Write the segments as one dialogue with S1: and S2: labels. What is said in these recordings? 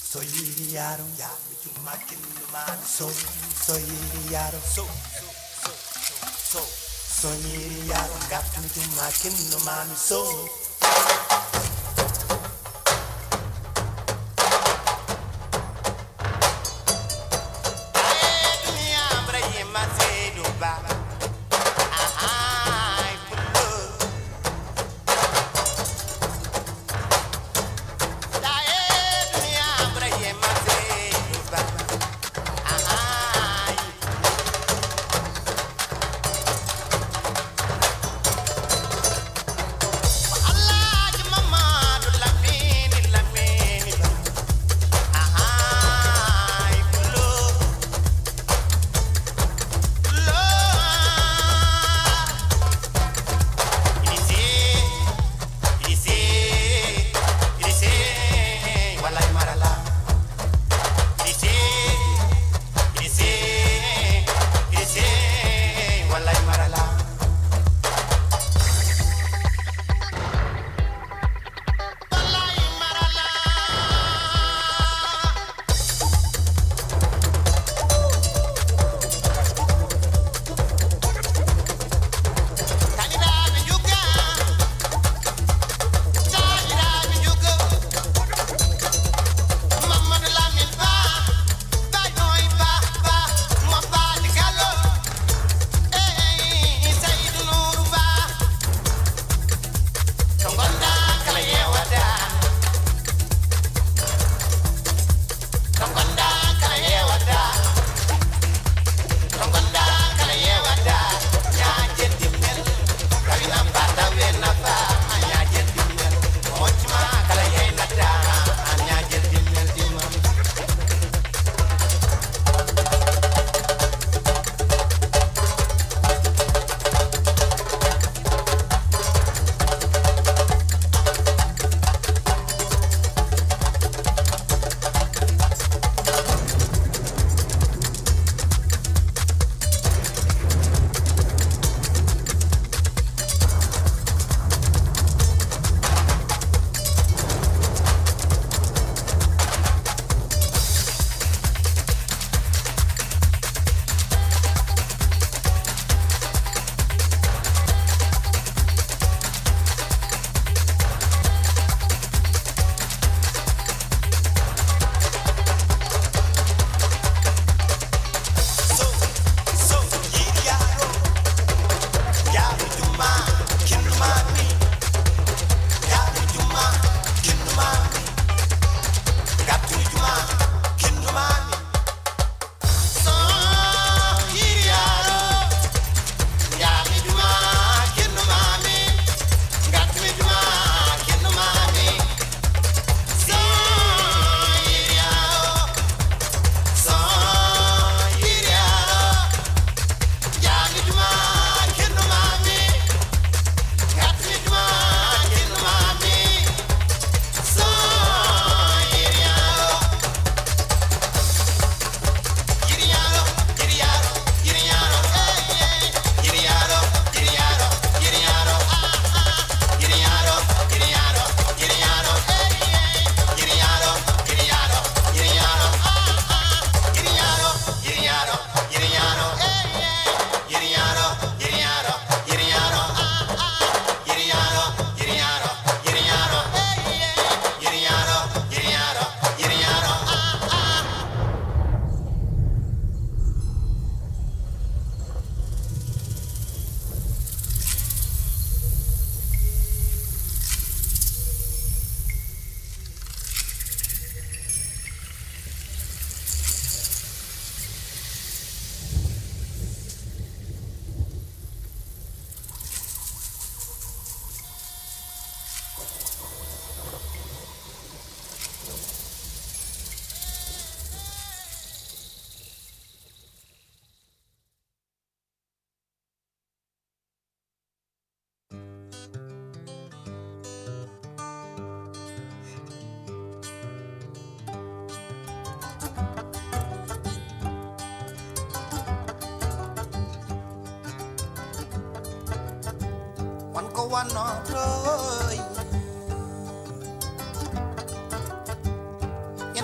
S1: So yaro, ya mi tu makin man. So yaro, so yaro, got me to makin man. So.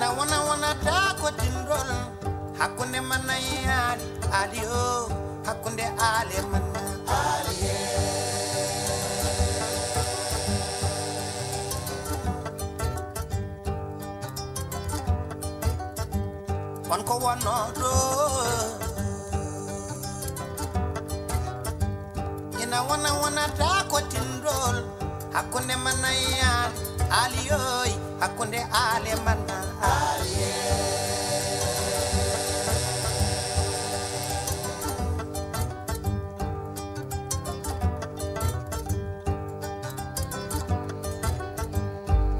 S1: Ina wana ta ko tindrol hakunde manayali alio hakunde ale manna aliye wan ko wono do ina wana ta ko tindrol hakunde manayali alio hakunde ale manna aliye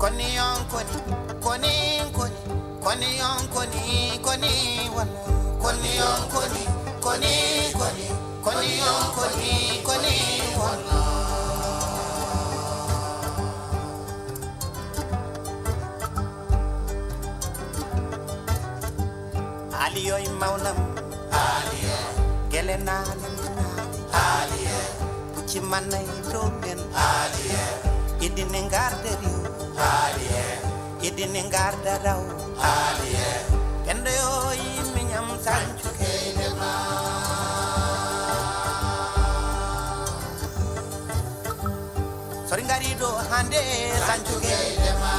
S1: koni on koni koni koni koni on koni koni wan koni on koni koni koni koni on koni koni wan aliyo maunam aliye gelena aliye kuchi manay domen aliye idine ngarde riu aliye idine ngarde raw aliye kende yo minyam sanchu kedema sori ngari do hande sanchu kedema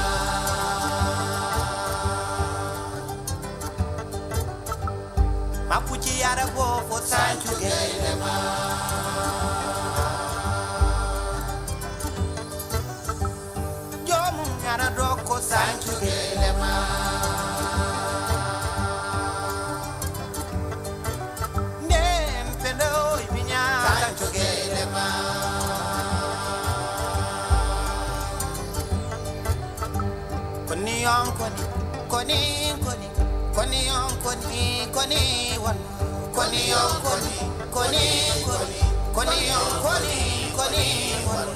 S1: mapuchi yara go fo sanchu kedema jom yara do ko sanchu kedema nem pendo ibinya sanchu kedema koni on koni koni koni koni on koni koni wan koni on koni koni koni koni on koni koni wan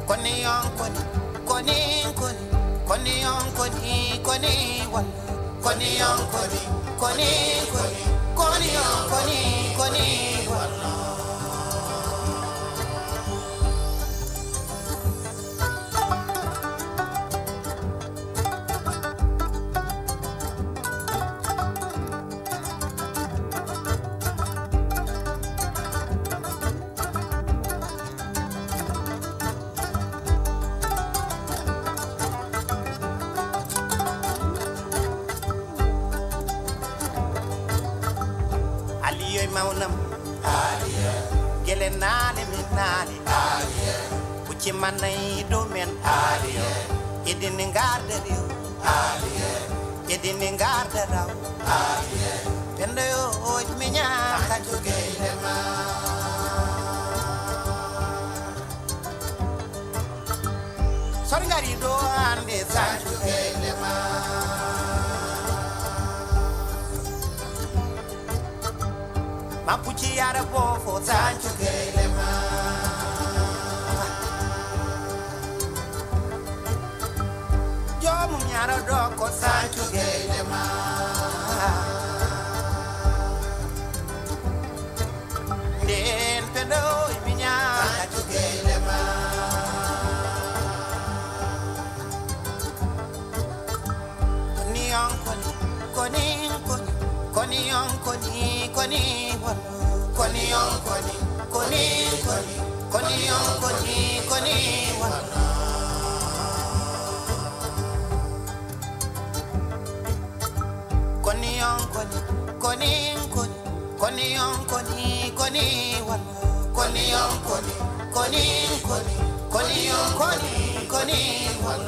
S1: koni on koni koni koni koni on koni koni wan koni on koni koni koni koni on koni koni wan maunam aliye gelenale minale aliye kuchi manay domen aliye idine ngarde riu aliye idine ngarde raw aliye pendo yo minya kanju kedema sori ngari do ande sanju kedema mapuchi yara bo fo sanchu kelema jom yara do ko sanchu kelema den pendo ibinya sanchu kelema ni on koni koni koni koni on koni koni wan koni on koni koni koni koni on koni koni wan koni on koni koni koni koni on koni koni wan koni on koni koni koni koni on koni koni wan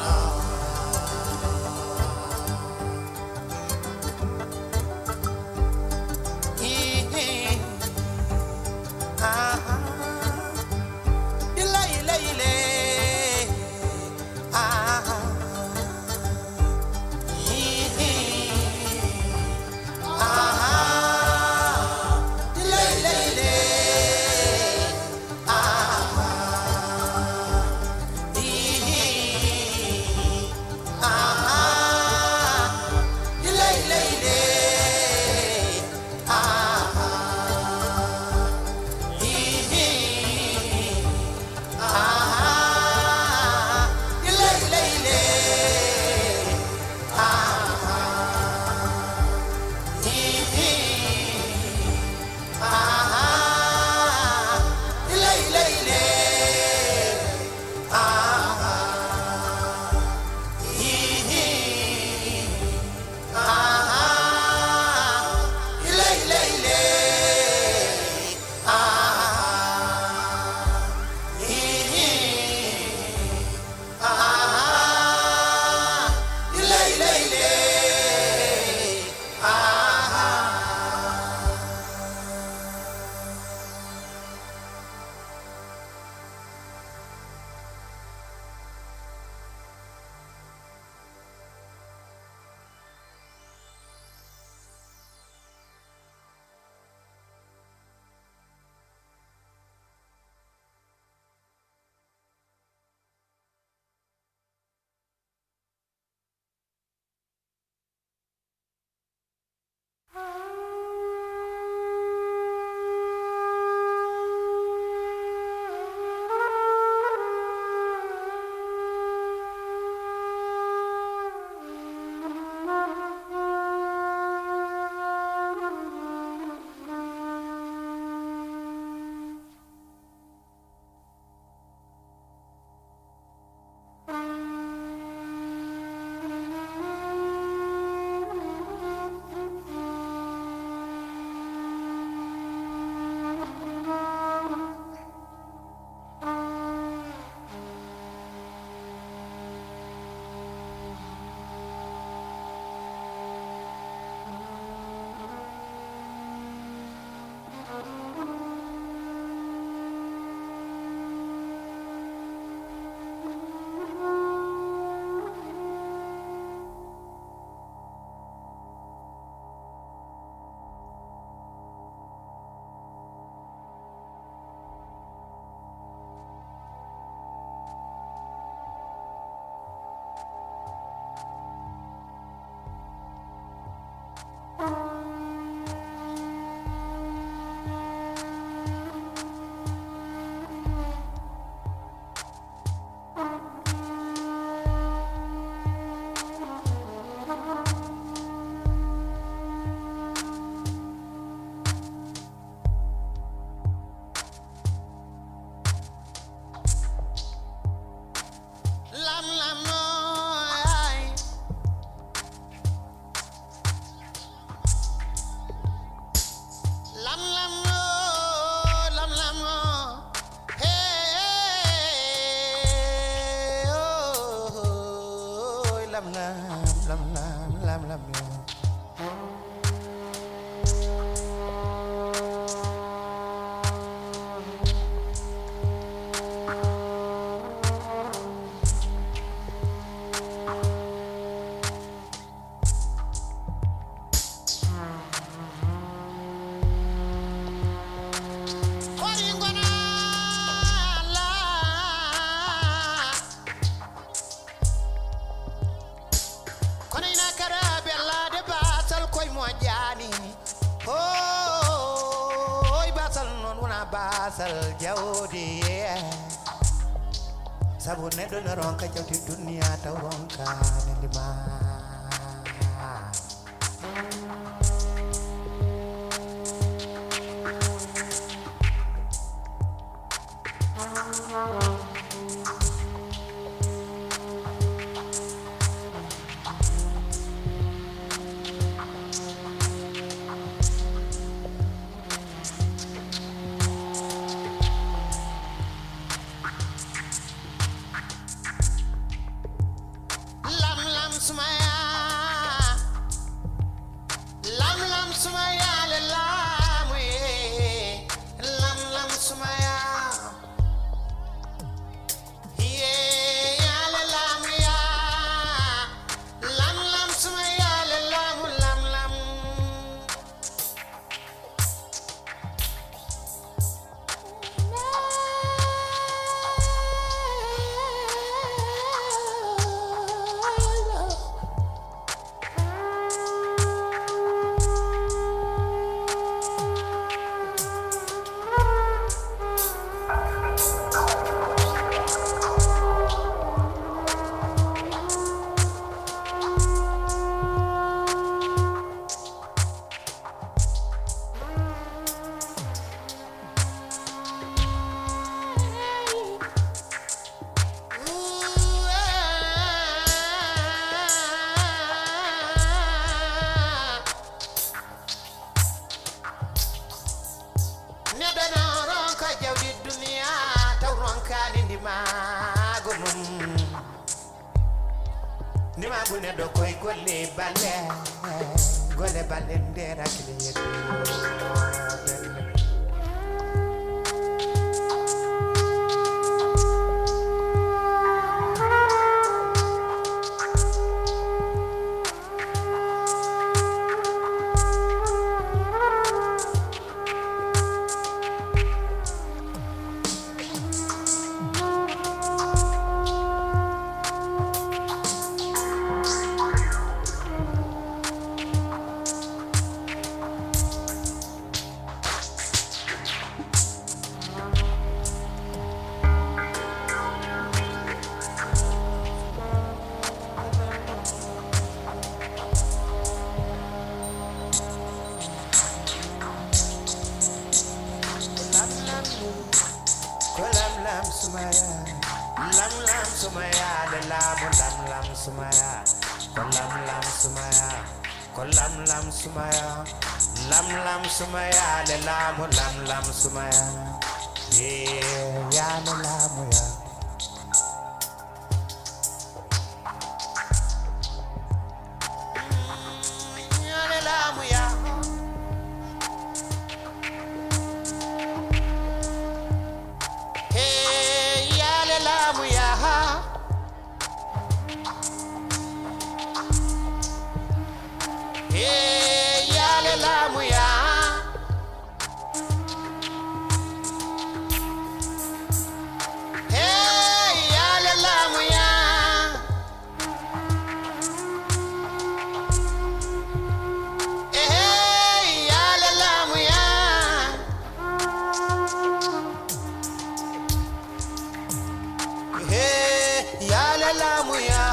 S1: sal jawdi sabu neɗɗo no ronka jawdi duniya taw ronka nendima sumaya le lamu lam sumaya ya le lamu ya ya le lamu ya hey ya le lamu ya hey ya le lamu ya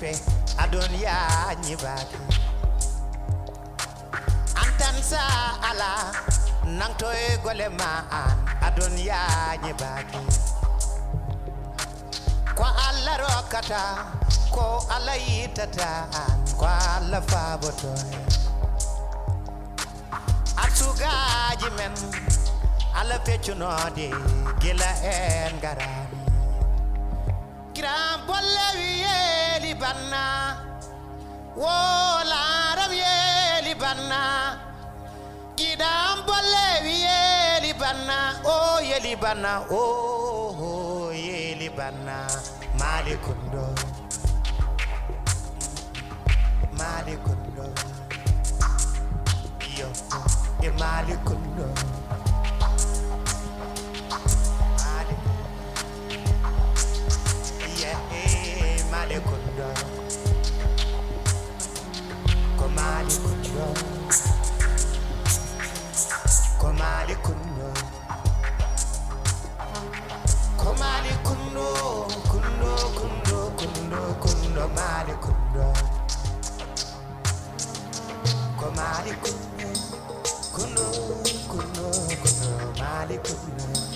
S1: pe adon ya nyibaki antan sa ala nang toy golema an adon ya nyibaki kwa alla rokata ko alla yitata an kwa alla faboto asugaji men alla fecunode gila en garani Kiram bolle yeli banna wola ram yeli banna Kiram bolle yeli banna oh yeli banna oh yeli banna malikundo yo malikundo Malikundo Komalikundo Komalikundo Komalikundo Kundo Kundo Kundo Kundo Malikundo Komalikundo Kundo Kundo Kundo Malikundo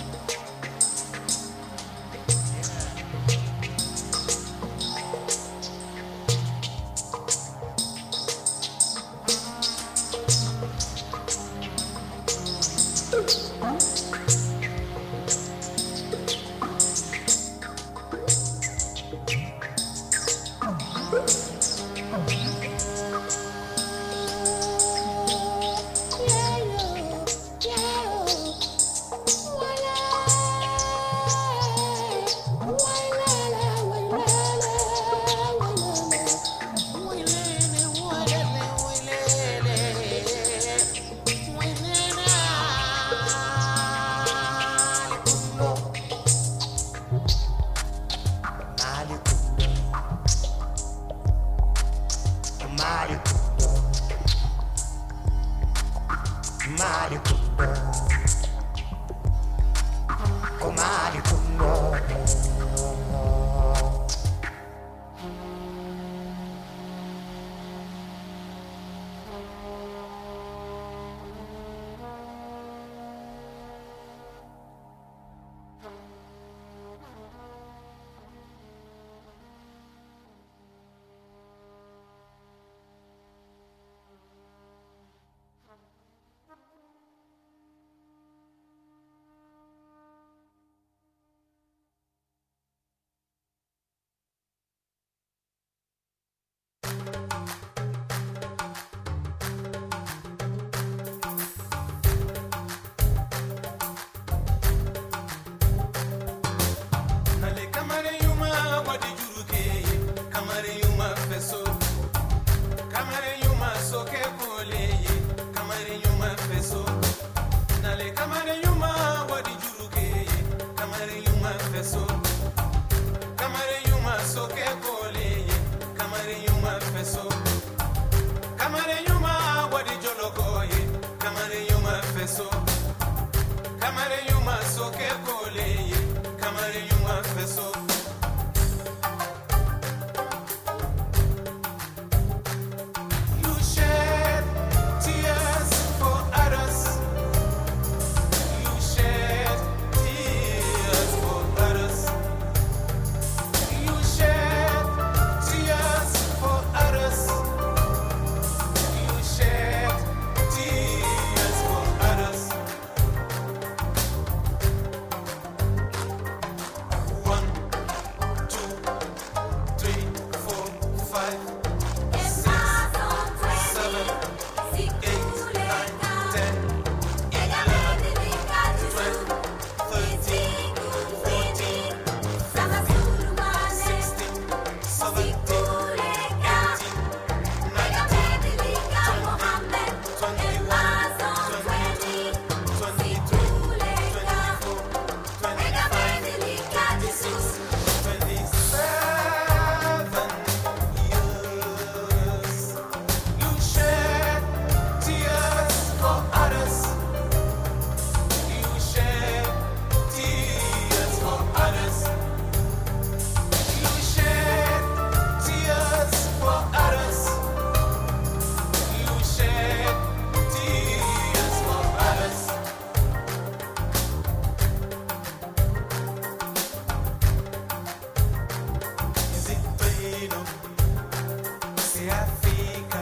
S1: c'est Africa,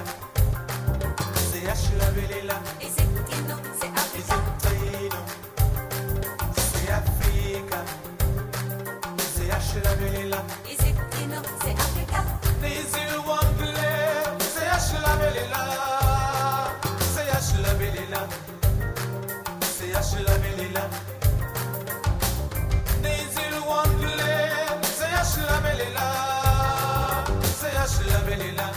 S1: c'est Ashla-Belela,
S2: Ezekiel, c'est Africa.
S1: c'est Africa, c'est Ashla-Belela,
S2: Ezekiel, c'est Africa.
S1: les îles Wanglais, c'est Ashla-Belela, c'est Ashla-Belela, c'est Ashla-Belela. Les îles Wanglais, c'est Ashla-Belela, c'est Ashla-Belela,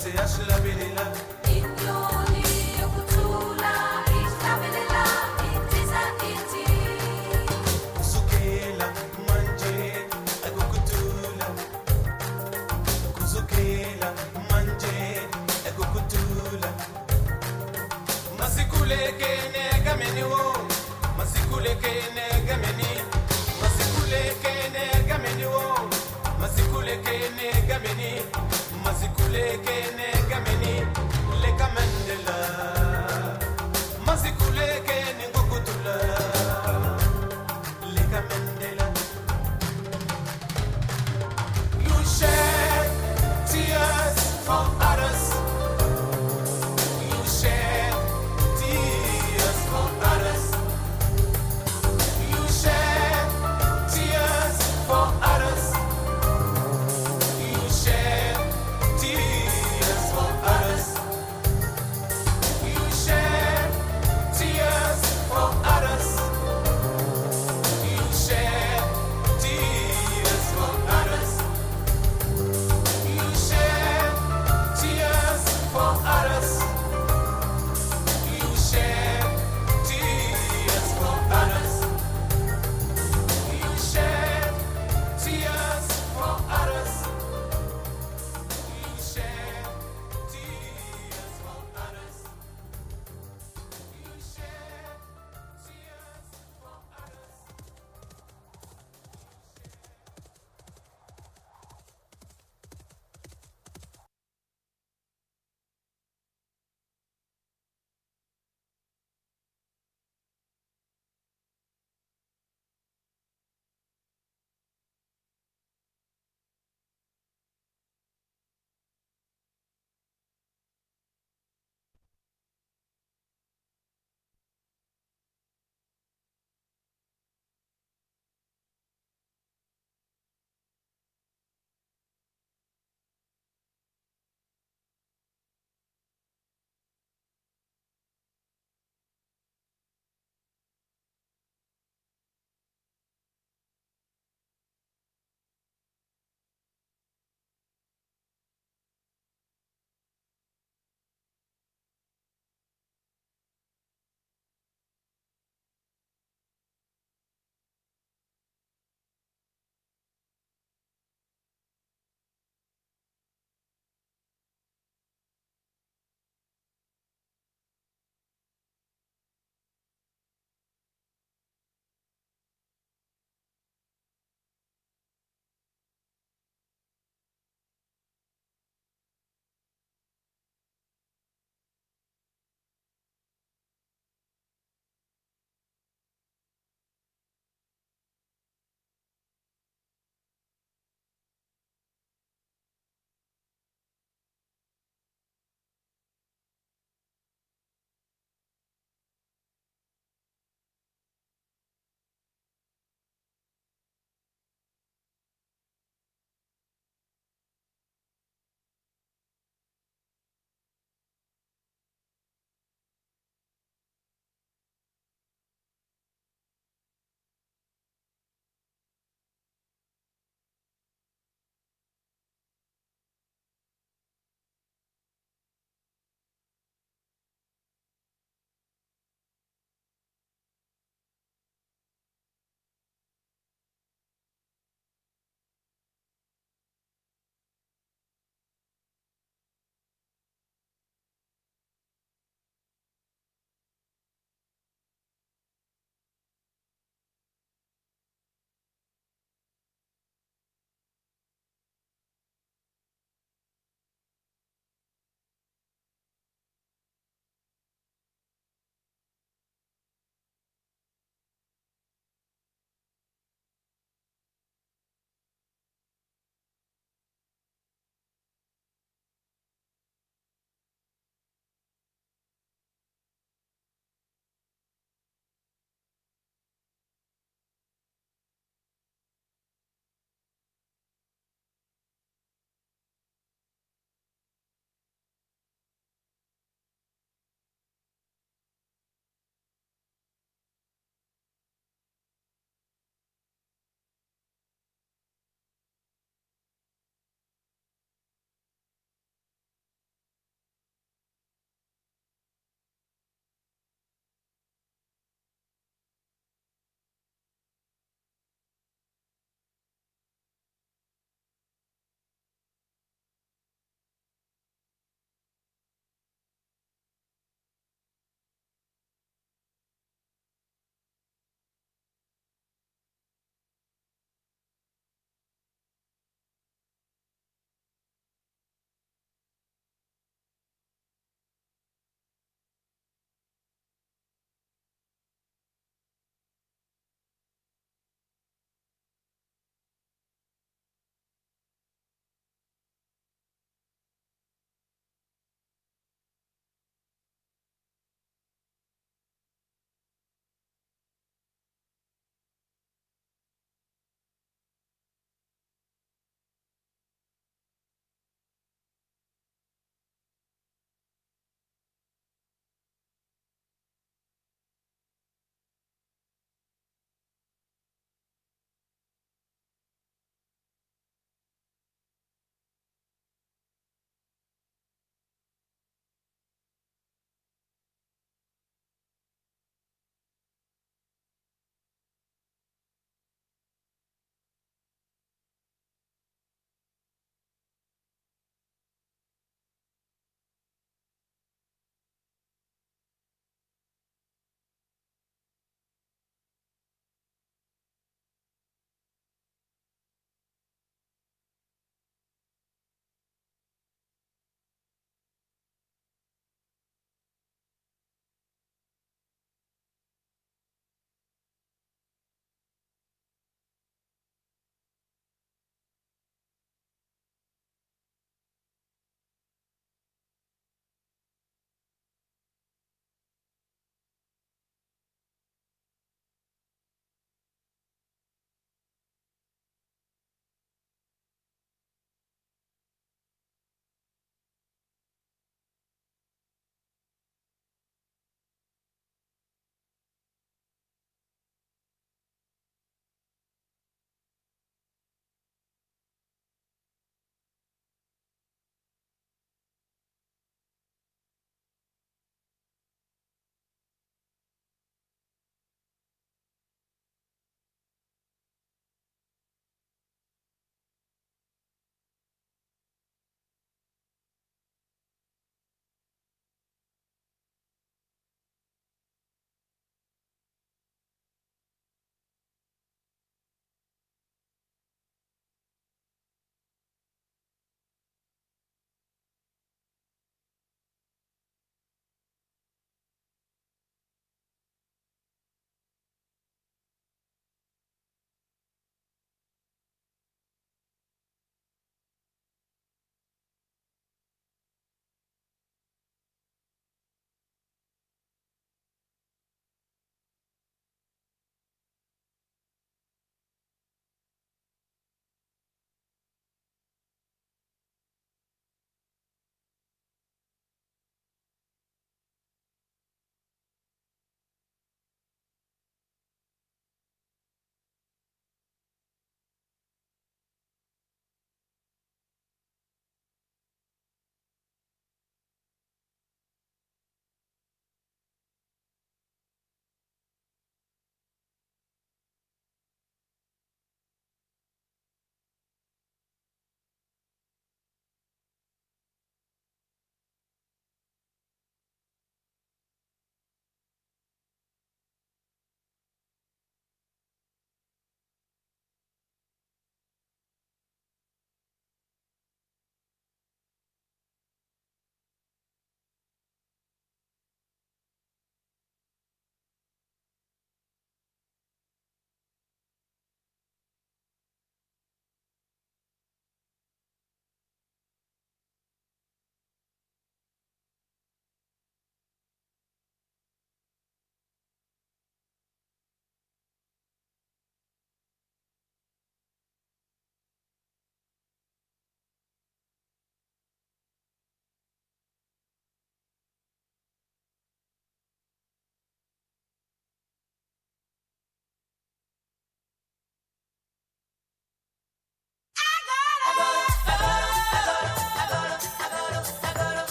S1: c'est Ashla-Belela.
S2: Inyoni yokuthula ihlabelela itiza iti.
S1: Kuzukela manje ekukutula, kuzukela manje ekukutula. Masikuleke negameni wo, masikuleke negameni, masikuleke negameni wo, masikuleke negameni, masikuleke negameni, leka Mandela, masikuleke nengokutula. Leka Mandela. You shed tears for others. You shed tears for others. You shed tears for others. You shed tears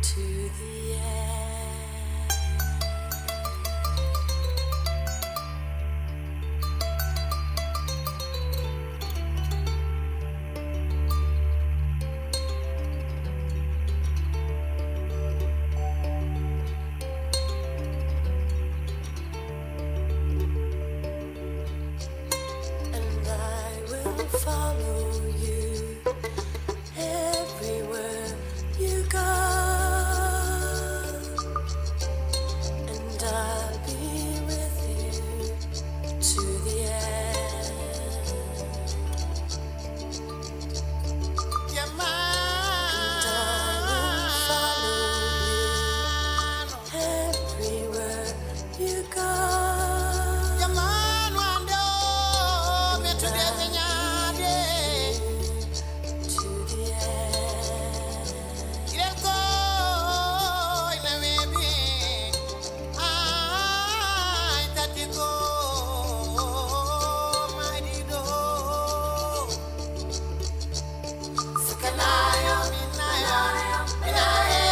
S2: to the end. And I will follow you everywhere you go, and I'll be with you to the end.
S1: Yeah,
S2: And I will follow you everywhere you go.
S1: Yeah, man, one day, me today, me nyade.
S2: To the end.
S1: Let's go in a baby. I got to go, my dido. Sakanayo, minayo, minaye.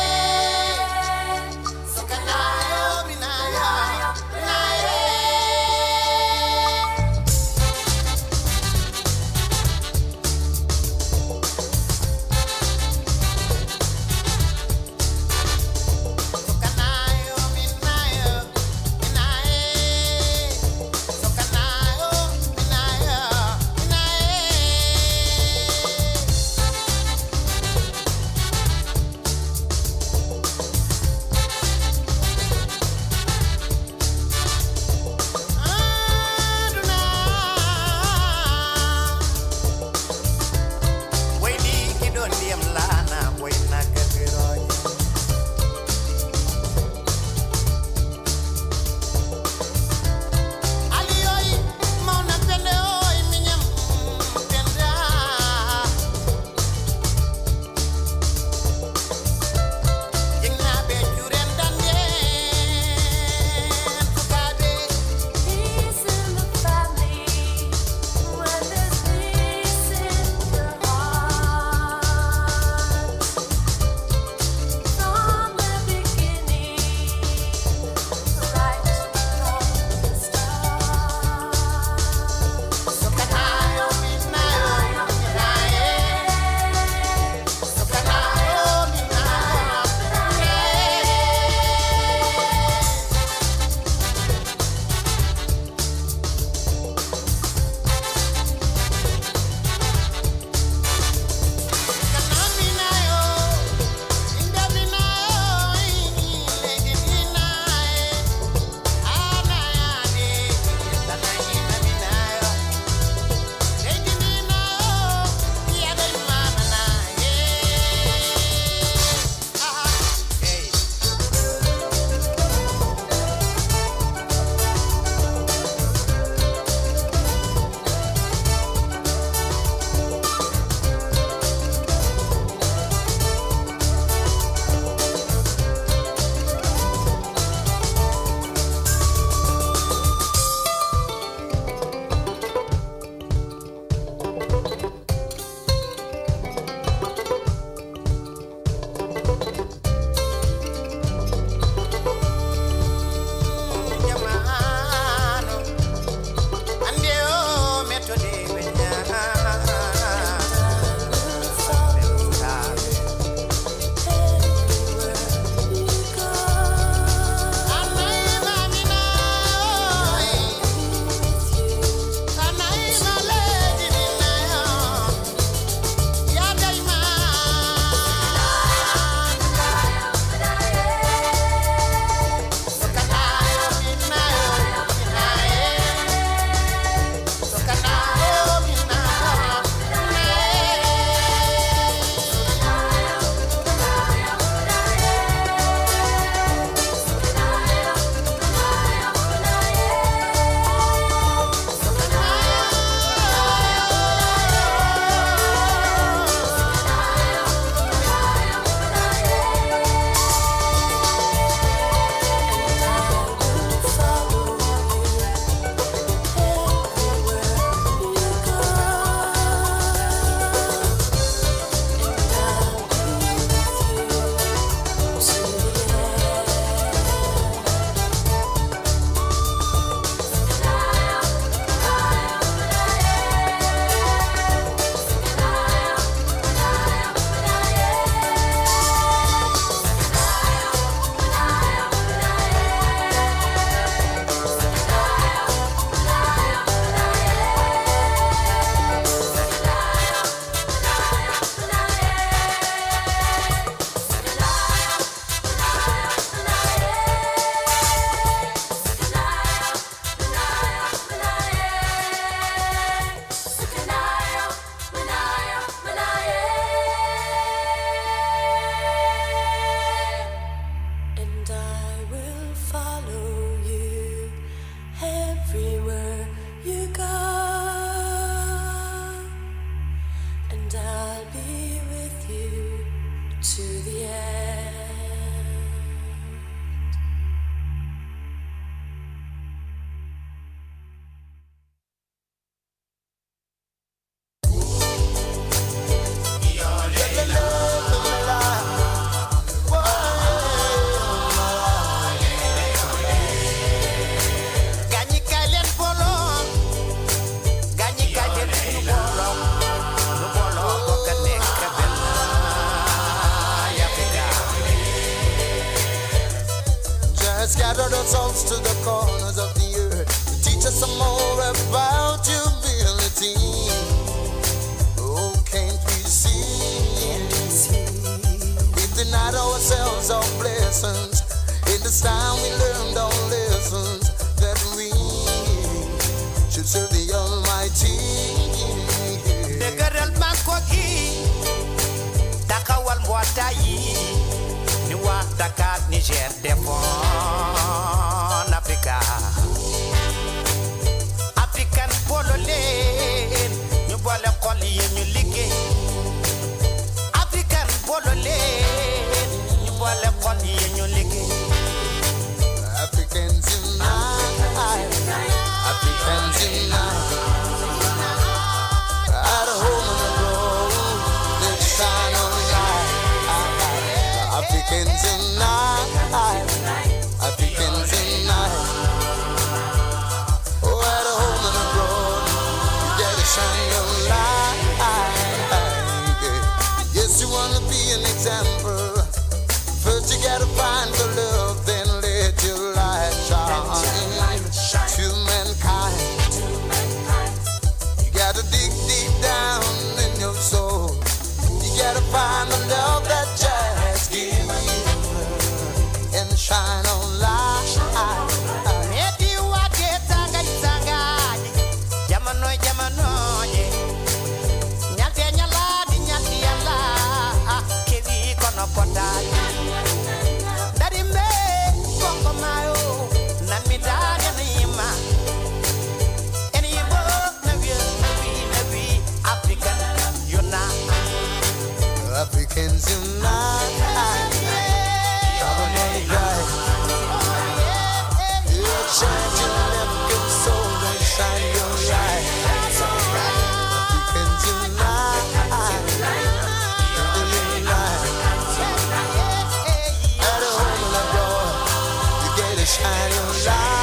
S1: Sakanayo, minayo, minaye. Sakanayo, minayo, minaye. Sakanayo, minayo, Aduna. Waini kidoni mlana, waina kabiroy. Aliyoy, mauna pende oy, minyam penda. Jingna be juren dande, tukabe.
S2: Peace in the family when there's peace in your heart. be with you to the end.
S1: Scatter the souls to the corners of the earth. Teach us some more about humility. Oh, can't we see? We denied ourselves our blessings. In this time we learned our lessons that we should serve the Almighty. Degarel Makoki, Takawal Mwatayi. Niwa Dakar, Niger, Devon, Africa. African Polole, you bole koli you like. African Polole, you bole koli you like. Africans unite, Africans unite. At home and abroad, let's shine on light. Africans unite, Africans unite. Oh, at home and abroad, you gotta shine your light. Yes, you wanna be an example. First you gotta find the love, then let your light shine to mankind. You gotta dig deep down in your soul. You gotta find the love that just gives and shine on light. Africans unite. Shine your African soul and shine your light. Africans unite. At home and abroad, you gotta shine your light.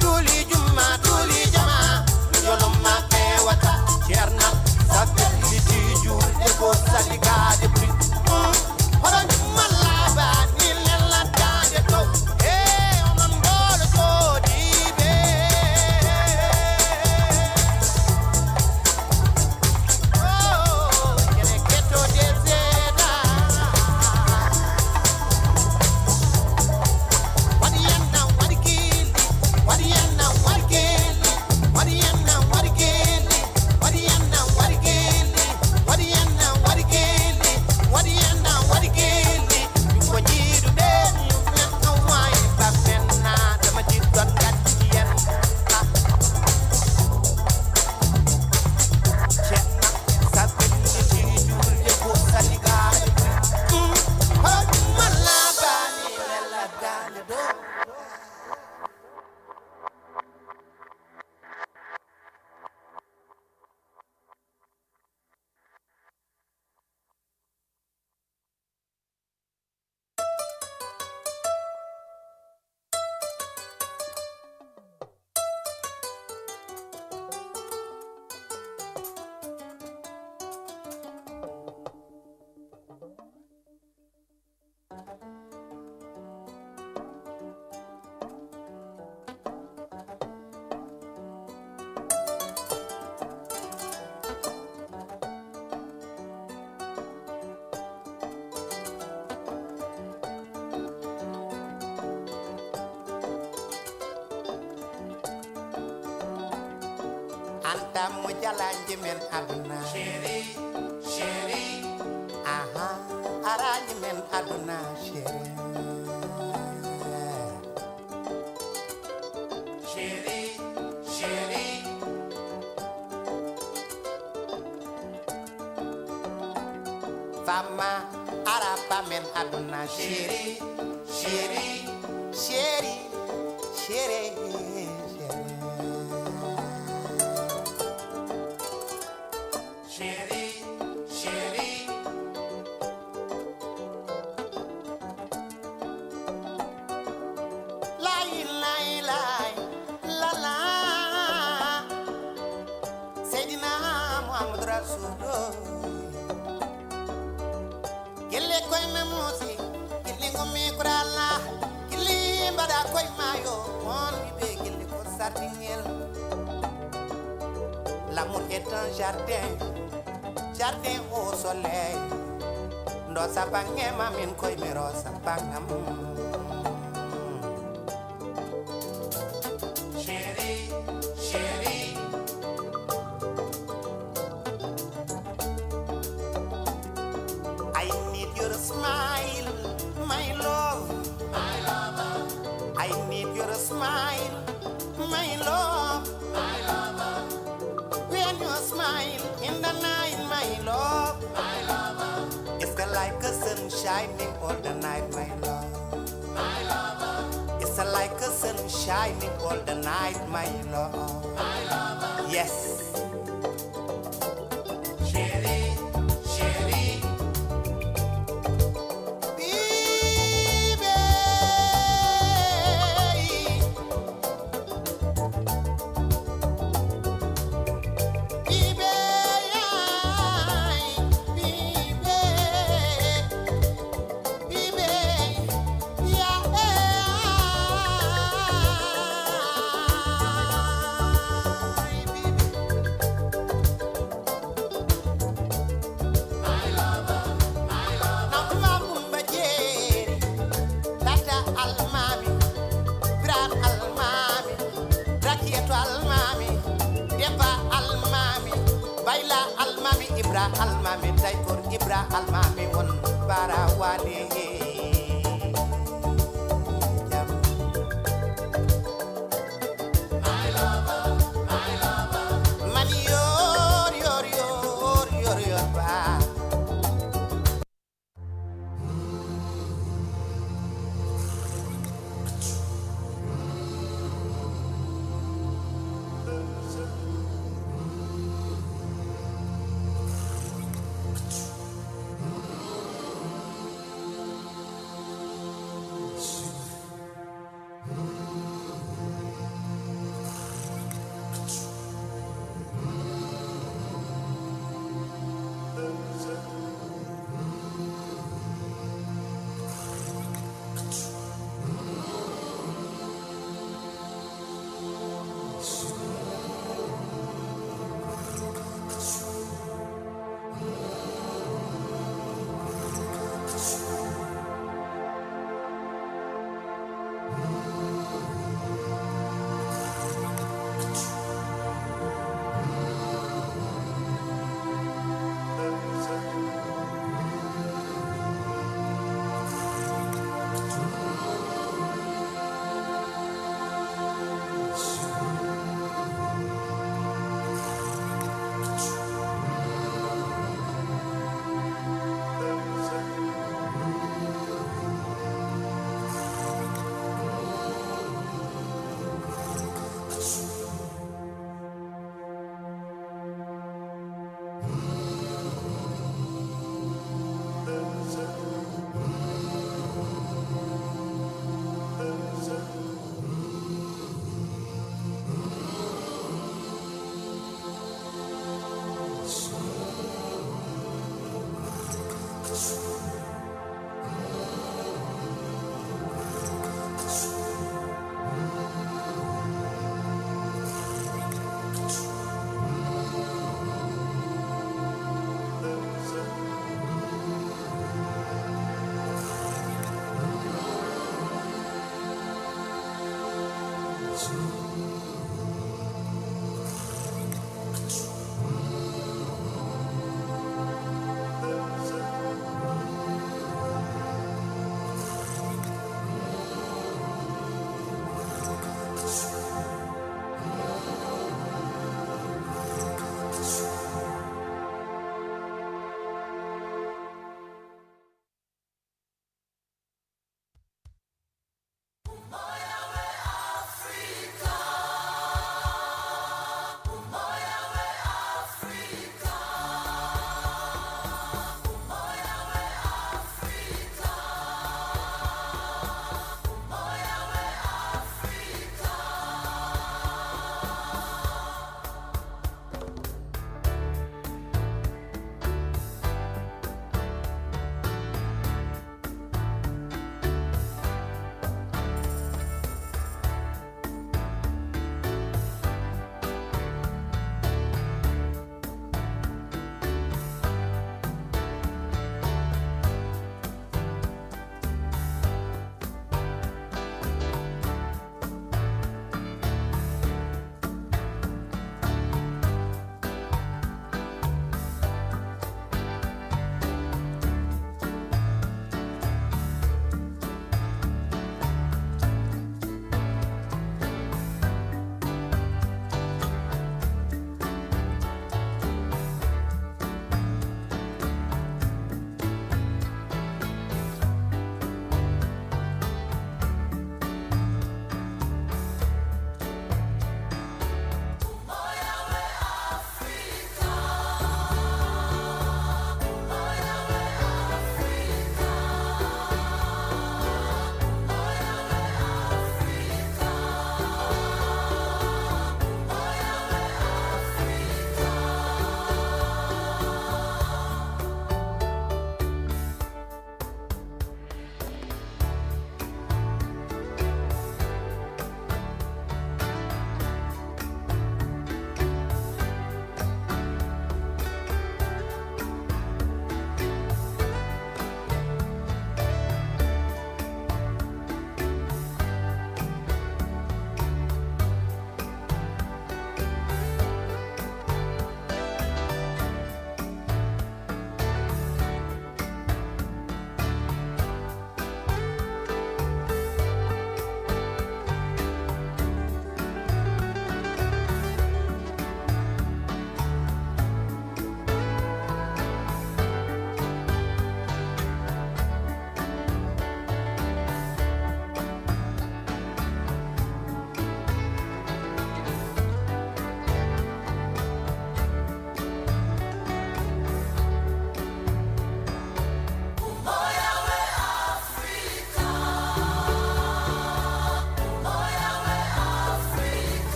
S1: Tuli juma anta mo jalanji men aduna
S3: Chéri, chéri,
S1: aha araji men aduna chéri
S3: chéri, chéri,
S1: fama arapa men aduna chéri
S3: chéri,
S1: chéri chéri
S3: chéri, chéri,
S1: lai lai lai la la Seydina Muhammad Rasulullah gelle koy memusi gelle ngomi kurala gelle bada koy mayo on be gelle ko sardinel l'amour est un jardin jardin au soleil ndo sabange mamin koy mero sabangam
S3: chéri, chéri,
S1: I need your smile my love
S3: my lover,
S1: I need your smile my love
S3: my lover,
S1: when you smile in the night my love
S3: my lover,
S1: it's like a sun shining all the night my love
S3: my lover,
S1: it's like a sun shining all the night my love
S3: my lover,
S1: yes
S3: chéri, chéri,
S1: baby baby
S3: my lover, my lover,
S1: Now ma bumba jeeri tata almami bran almami rakieto almami deba almami bayla almami ibra almami taykor ibra almami won bara wale jam
S3: my lover, my lover,
S1: man yor ba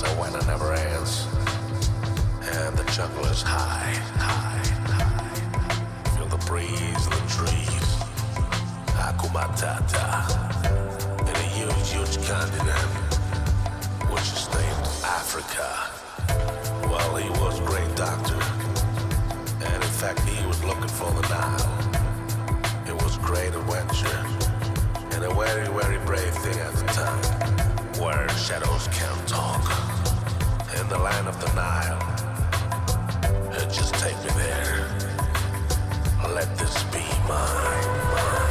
S4: savanna never ends, and the jungle is high, high, high. Feel the breeze in the trees, Hakuna Matata, in a huge, huge continent, which is named Africa. Well, he was a great doctor, and in fact he was looking for the Nile. It was a great adventure, and a very, very brave thing at the time, where shadows can't talk, in the land of the Nile. Just take me there, let this be mine, mine.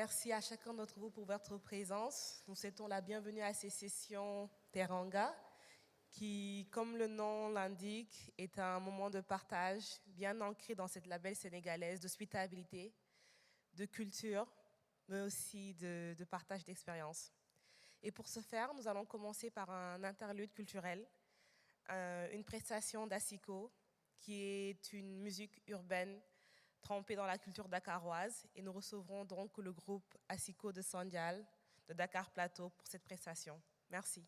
S5: Merci à chacun d'entre vous pour votre présence. Nous souhaitons la bienvenue à ces sessions Teranga, qui, comme le nom l'indique, est un moment de partage bien ancré dans cette label sénégalaise d'hospitalité, de culture, mais aussi de partage d'expérience. Et pour ce faire, nous allons commencer par un interlude culturel, une prestation d'Asiko, qui est une musique urbaine trempée dans la culture dakaroise. Et nous recevrons donc le groupe Asiko de Sandial, de Dakar Plateau, pour cette prestation. Merci.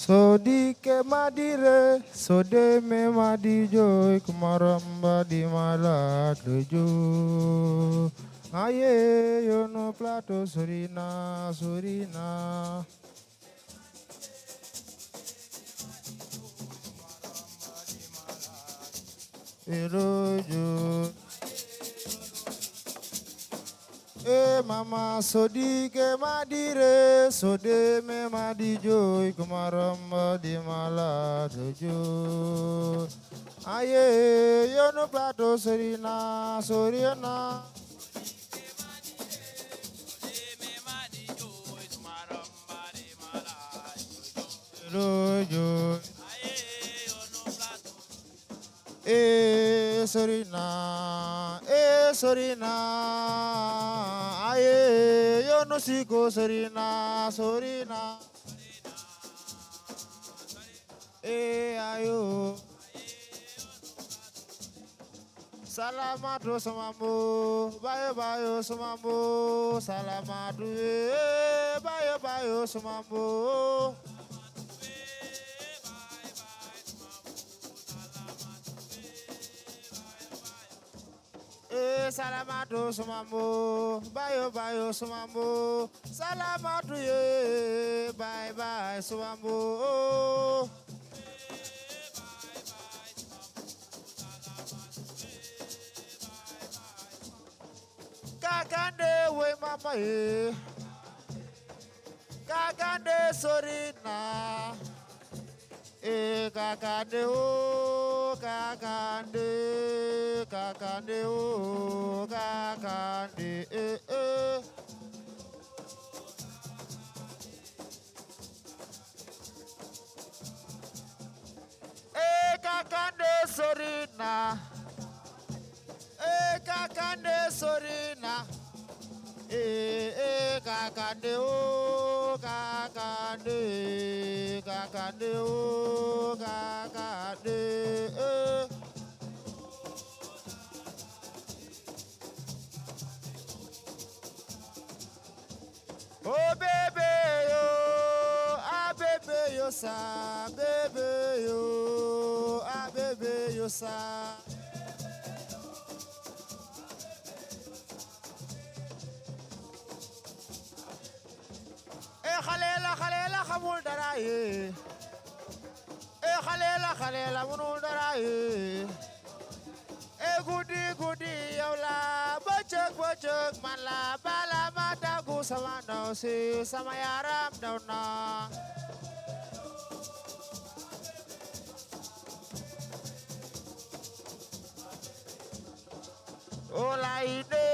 S6: Sodi ke madire, sode me madijo, kumaramba di mala dojo. Aye, yo no plato sorina, sorina. Erojo. Mama sodi ke madire, sode me madijo, kumaramba di mala dojo. Aye, yo no plato sorina, sorina. Rojo. Sorina, sorina, aye, yo no sigo sorina, sorina, ayo, salamatu samamu, bayo bayo samamu, salamatu, bayo bayo samamu. Salamatu sumambo, bayo bayo sumambo, salamatu ye, bye bye sumambo. Kakande we mama ye, kakande sorina. Kakande o, kakande, kakande o, kakande sorina. Kakande sorina. Kakande o kakande. Kakande o kakande. Oh baby yo, ah baby yo sa, baby yo, ah baby yo sa. Khalela khamul dara ye. Khalela munul dara ye. Goody yow la bocok man la bala ma tàggu sama ndaw si sama yaram daw na. Olaine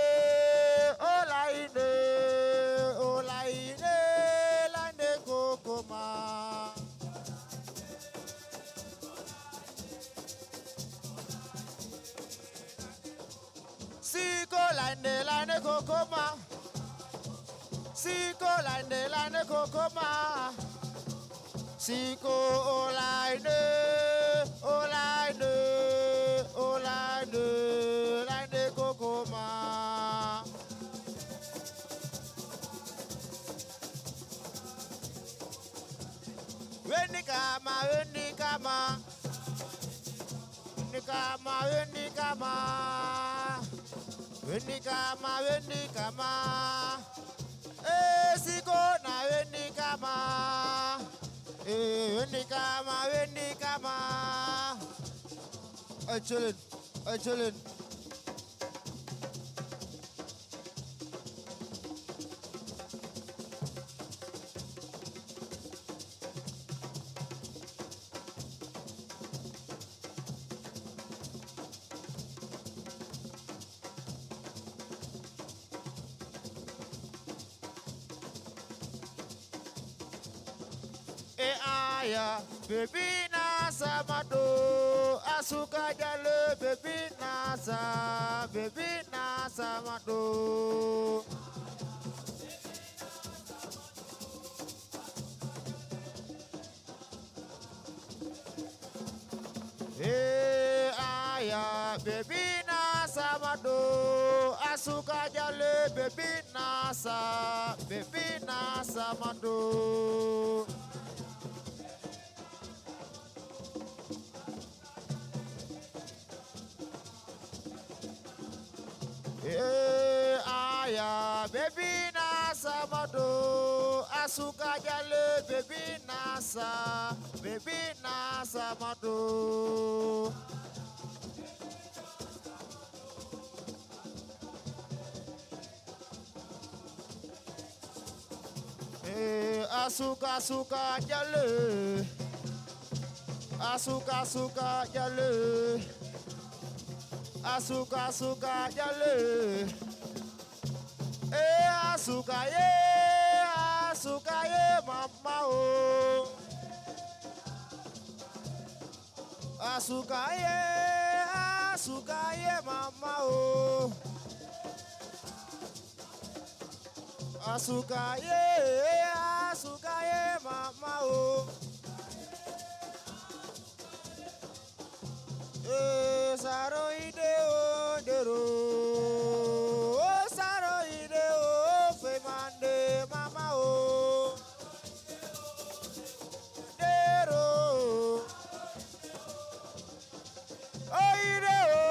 S6: lande kokoma. Siko lande kokoma. Siko lande kokoma. Siko olaine lande kokoma. Wenikama siko na wenikama. Wenikama. Chillin. Baby nasa mado asuka jale baby nasa mado. Baby nasa mado asuka jale baby nasa mado. Baby nasa mado asuka jale baby nasa mado. Asuka jale. Asuka jale. Asuka jale. Asuka ye mama o. Asuka ye mama o. Asuka ye mama o. Saro ide o dero. Saro ide o fe mande mama o. Dero. Ide o.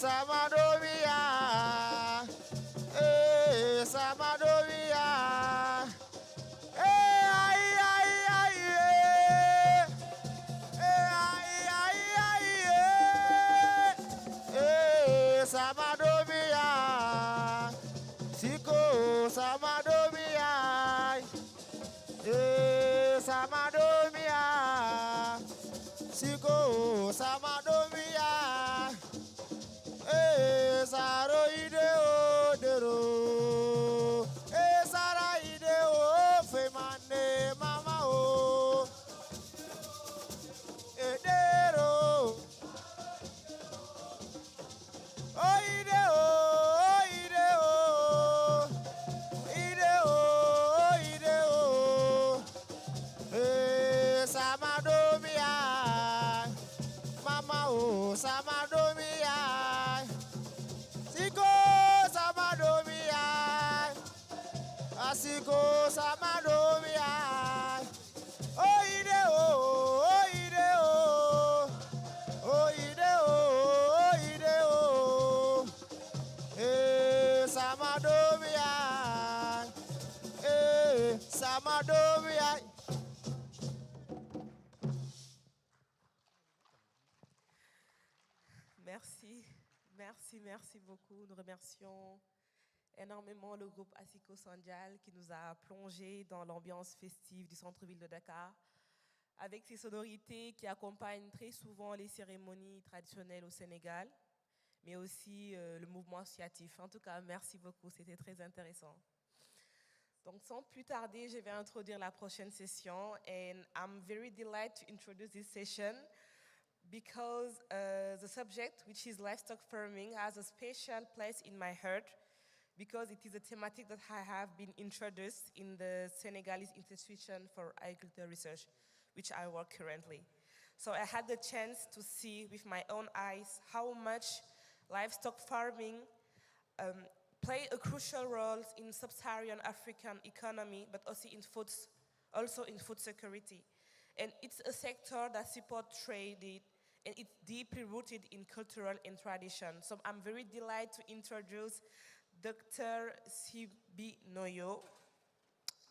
S6: Samadovia. Samadovia. Siko Samadovia. Samadovia. Siko Samadovia. Saro ideo dero. Sara ideo Asiko Samadomia. Oh, ide oh, oh, ide oh. Oh, ide oh, oh, ide oh. Samadomia. Samadomia.
S5: Merci, merci beaucoup. Nous remercions énormément le groupe Asiko Sandial qui nous a plongé dans l'ambiance festive du centre-ville de Dakar avec ses sonorités qui accompagnent très souvent les cérémonies traditionnelles au Sénégal, mais aussi le mouvement associatif. En tout cas, merci beaucoup, c'était très intéressant. Donc, sans plus tarder, je vais introduire la prochaine session, and I'm very delighted to introduce this session because the subject, which is livestock farming, has a special place in my heart because it is a thematic that I have been introduced in the Senegalese Institution for Agricultural Research, which I work currently. So I had the chance to see with my own eyes how much livestock farming play a crucial role in sub-Saharan African economy, but also in food security. And it's a sector that supports trade, and it's deeply rooted in cultural and tradition. So I'm very delighted to introduce Dr. Sibi Noyo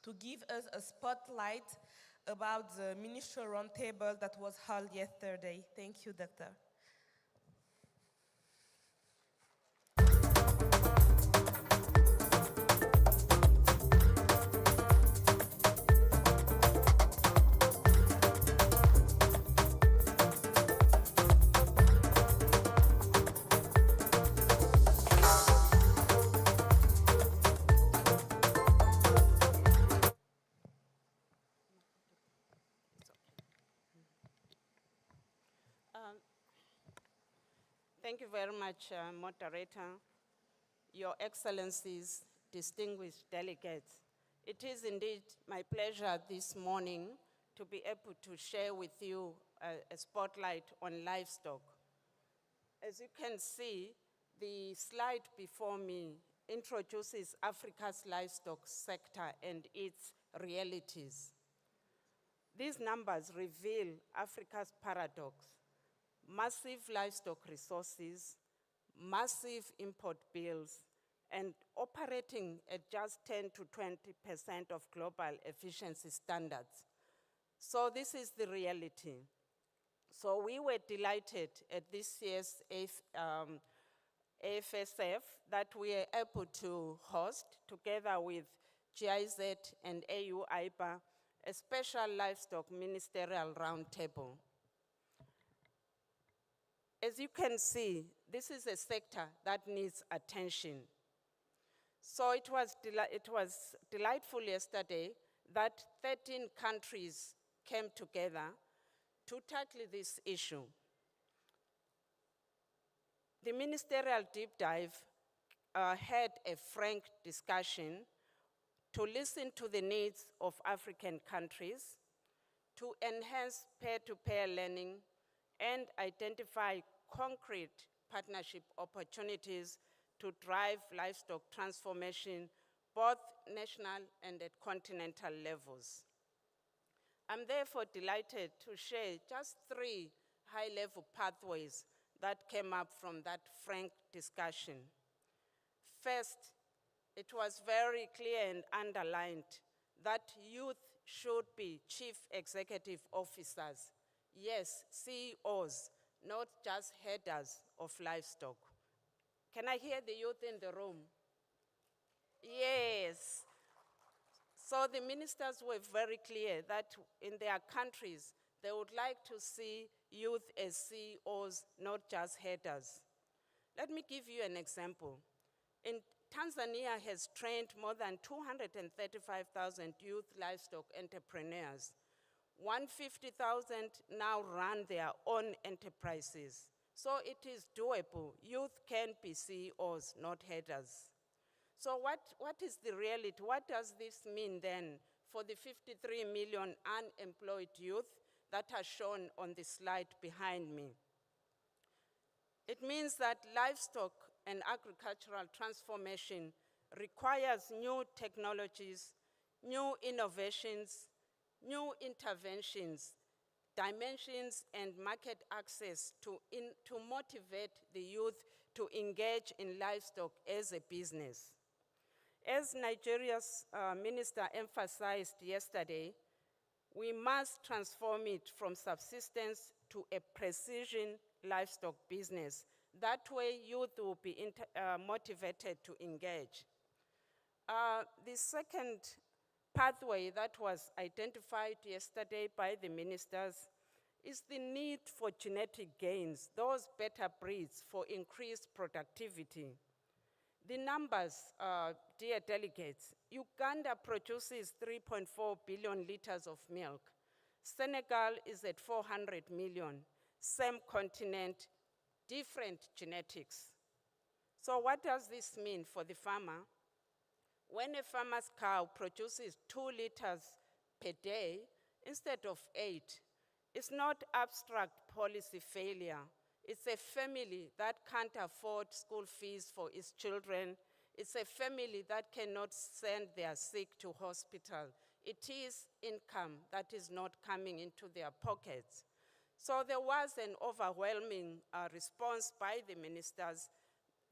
S5: to give us a spotlight about the Ministerial roundtable that was held yesterday. Thank you, Doctor.
S7: Thank you very much, moderator, Your Excellencies, distinguished delegates. It is indeed my pleasure this morning to be able to share with you a spotlight on livestock. As you can see, the slide before me introduces Africa's livestock sector and its realities. These numbers reveal Africa's paradox: massive livestock resources, massive import bills, and operating at just 10 to 20% of global efficiency standards. So this is the reality. So we were delighted at this year's AFSF that we are able to host, together with GIZ and AU IBA, a special livestock ministerial roundtable. As you can see, this is a sector that needs attention. So it was delightful yesterday that 13 countries came together to tackle this issue. The ministerial deep dive had a frank discussion to listen to the needs of African countries, to enhance peer-to-peer learning, and identify concrete partnership opportunities to drive livestock transformation, both national and at continental levels. I'm therefore delighted to share just 3 high-level pathways that came up from that frank discussion. First, it was very clear and underlined that youth should be chief executive officers. Yes, CEOs, not just headers of livestock. Can I hear the youth in the room? Yes. So the ministers were very clear that in their countries, they would like to see youth as CEOs, not just headers. Let me give you an example. Tanzania has trained more than 235,000 youth livestock entrepreneurs. 150,000 now run their own enterprises. So it is doable. Youth can be CEOs, not headers. So what is the reality? What does this mean then for the 53 million unemployed youth that are shown on the slide behind me? It means that livestock and agricultural transformation requires new technologies, new innovations, new interventions, dimensions, and market access to motivate the youth to engage in livestock as a business. As Nigeria's minister emphasized yesterday, we must transform it from subsistence to a precision livestock business. That way, youth will be motivated to engage. The second pathway that was identified yesterday by the ministers is the need for genetic gains, those better breeds for increased productivity. The numbers, dear delegates, Uganda produces 3.4 billion liters of milk. Senegal is at 400 million, same continent, different genetics. So what does this mean for the farmer? When a farmer's cow produces 2 liters per day instead of 8, it's not abstract policy failure. It's a family that can't afford school fees for its children. It's a family that cannot send their sick to hospital. It is income that is not coming into their pockets. So there was an overwhelming response by the ministers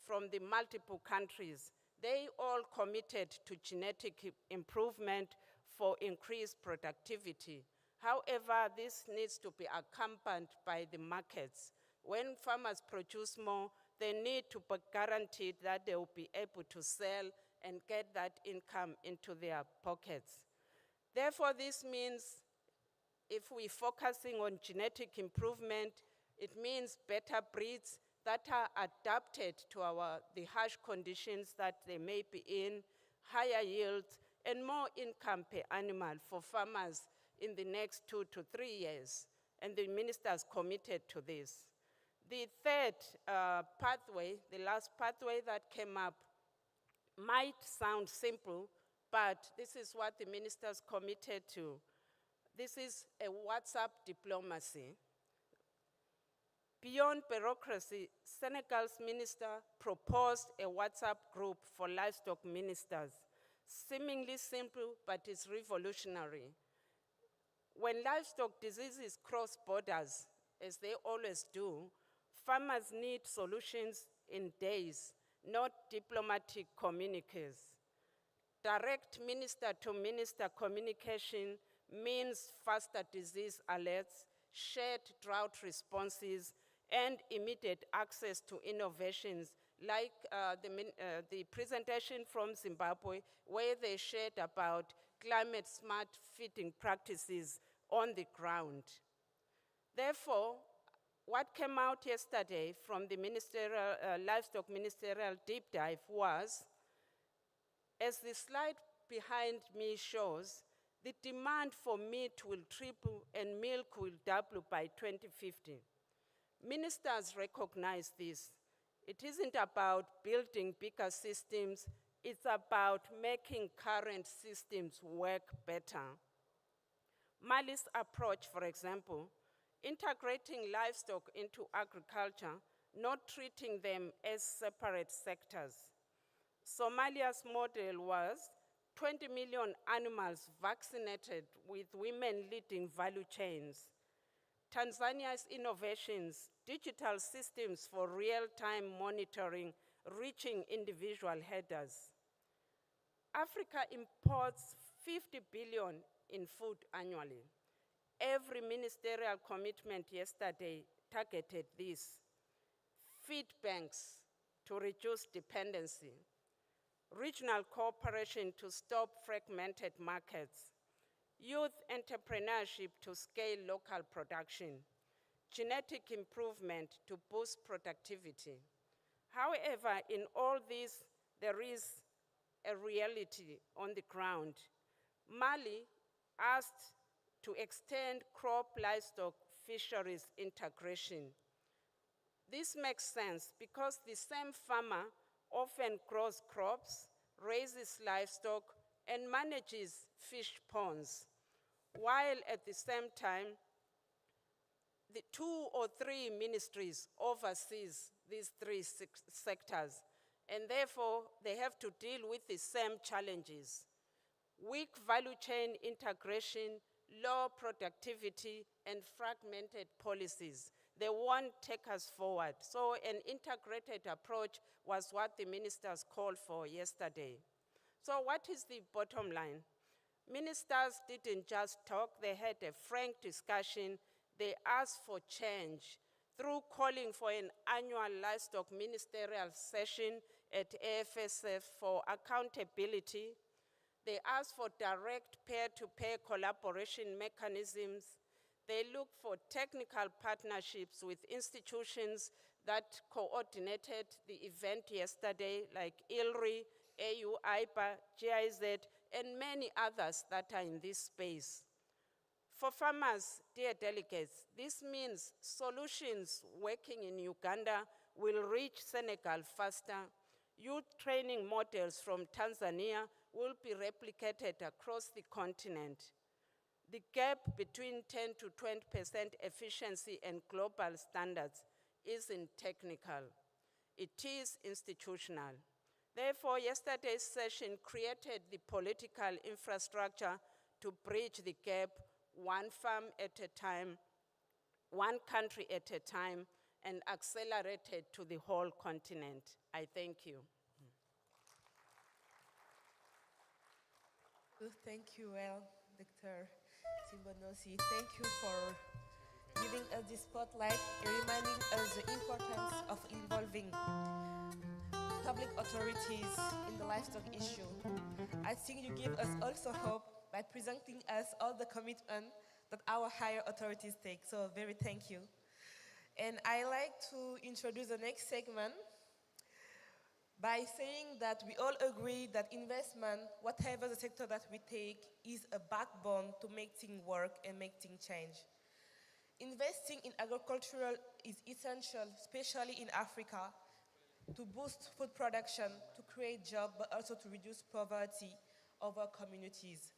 S7: from the multiple countries. They all committed to genetic improvement for increased productivity. However, this needs to be accompanied by the markets. When farmers produce more, they need to be guaranteed that they will be able to sell and get that income into their pockets. Therefore, this means if we're focusing on genetic improvement, it means better breeds that are adapted to the harsh conditions that they may be in, higher yields, and more income per animal for farmers in the next 2 to 3 years. And the ministers committed to this. The third pathway, the last pathway that came up, might sound simple, but this is what the ministers committed to. This is a WhatsApp diplomacy. Beyond bureaucracy, Senegal's minister proposed a WhatsApp group for livestock ministers. Seemingly simple, but it's revolutionary. When livestock diseases cross borders, as they always do, farmers need solutions in days, not diplomatic communiques. Direct minister-to-minister communication means faster disease alerts, shared drought responses, and immediate access to innovations like the presentation from Zimbabwe, where they shared about climate-smart feeding practices on the ground. Therefore, what came out yesterday from the livestock ministerial deep dive was, as the slide behind me shows, the demand for meat will triple and milk will double by 2050. Ministers recognize this. It isn't about building bigger systems, it's about making current systems work better. Mali's approach, for example, integrating livestock into agriculture, not treating them as separate sectors. Somalia's model was 20 million animals vaccinated with women leading value chains. Tanzania's innovations, digital systems for real-time monitoring, reaching individual headers. Africa imports 50 billion in food annually. Every ministerial commitment yesterday targeted this. Feed banks to reduce dependency. Regional cooperation to stop fragmented markets. Youth entrepreneurship to scale local production. Genetic improvement to boost productivity. However, in all this, there is a reality on the ground. Mali asked to extend crop livestock fisheries integration. This makes sense because the same farmer often grows crops, raises livestock, and manages fish ponds, while at the same time, the 2 or 3 ministries oversees these 3 sectors, and therefore they have to deal with the same challenges. Weak value chain integration, low productivity, and fragmented policies. They won't take us forward. So an integrated approach was what the ministers called for yesterday. So what is the bottom line? Ministers didn't just talk, they had a frank discussion. They asked for change through calling for an annual livestock ministerial session at AFSF for accountability. They asked for direct peer-to-peer collaboration mechanisms. They looked for technical partnerships with institutions that coordinated the event yesterday, like ILRI, AU, IPA, GIZ, and many others that are in this space. For farmers, dear delegates, this means solutions working in Uganda will reach Senegal faster. Youth training models from Tanzania will be replicated across the continent. The gap between 10 to 20% efficiency and global standards isn't technical, it is institutional. Therefore, yesterday's session created the political infrastructure to bridge the gap, one farm at a time, one country at a time, and accelerated to the whole continent. I thank you.
S5: Thank you, Dr. Simbonosi. Thank you for giving us the spotlight and reminding us the importance of involving public authorities in the livestock issue. I think you give us also hope by presenting us all the commitment that our higher authorities take. So very thank you. And I like to introduce the next segment by saying that we all agree that investment, whatever the sector that we take, is a backbone to make things work and make things change. Investing in agricultural is essential, especially in Africa, to boost food production, to create jobs, but also to reduce poverty of our communities.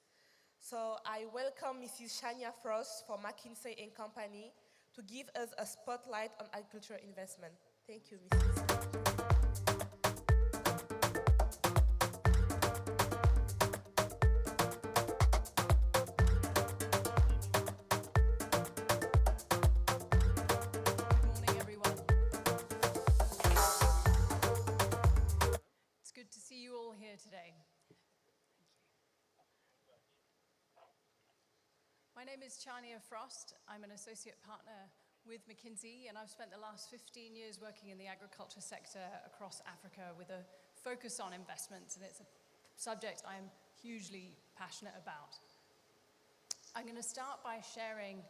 S5: So I welcome Mrs. Shania Frost from McKinsey & Company to give us a spotlight on agricultural investment. Thank you, Mrs.
S8: Today. My name is Chania Frost. I'm an associate partner with McKinsey, and I've spent the last 15 years working in the agriculture sector across Africa with a focus on investments, and it's a subject I'm hugely passionate about. I'm going to start by sharing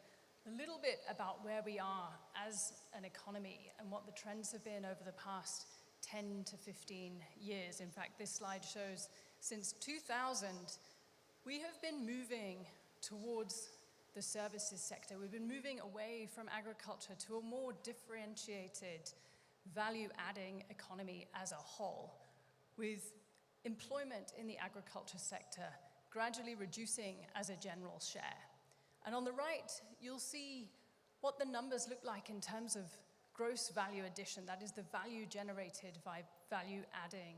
S8: a little bit about where we are as an economy and what the trends have been over the past 10 to 15 years. In fact, this slide shows since 2000, we have been moving towards the services sector. We've been moving away from agriculture to a more differentiated, value-adding economy as a whole, with employment in the agriculture sector gradually reducing as a general share. And on the right, you'll see what the numbers look like in terms of gross value addition, that is the value generated by value-adding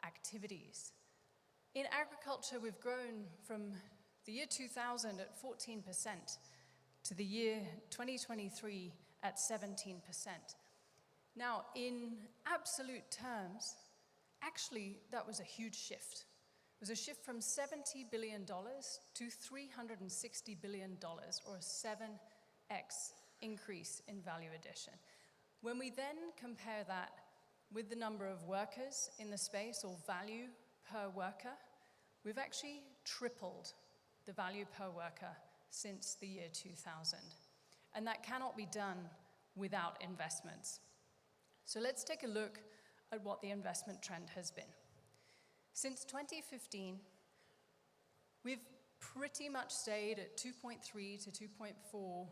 S8: activities. In agriculture, we've grown from the year 2000 at 14% to the year 2023 at 17%. Now, in absolute terms, actually, that was a huge shift. It was a shift from $70 billion to $360 billion, or a 7x increase in value addition. When we then compare that with the number of workers in the space, or value per worker, we've actually tripled the value per worker since the year 2000. And that cannot be done without investments. So let's take a look at what the investment trend has been. Since 2015, we've pretty much stayed at $2.3 to $2.4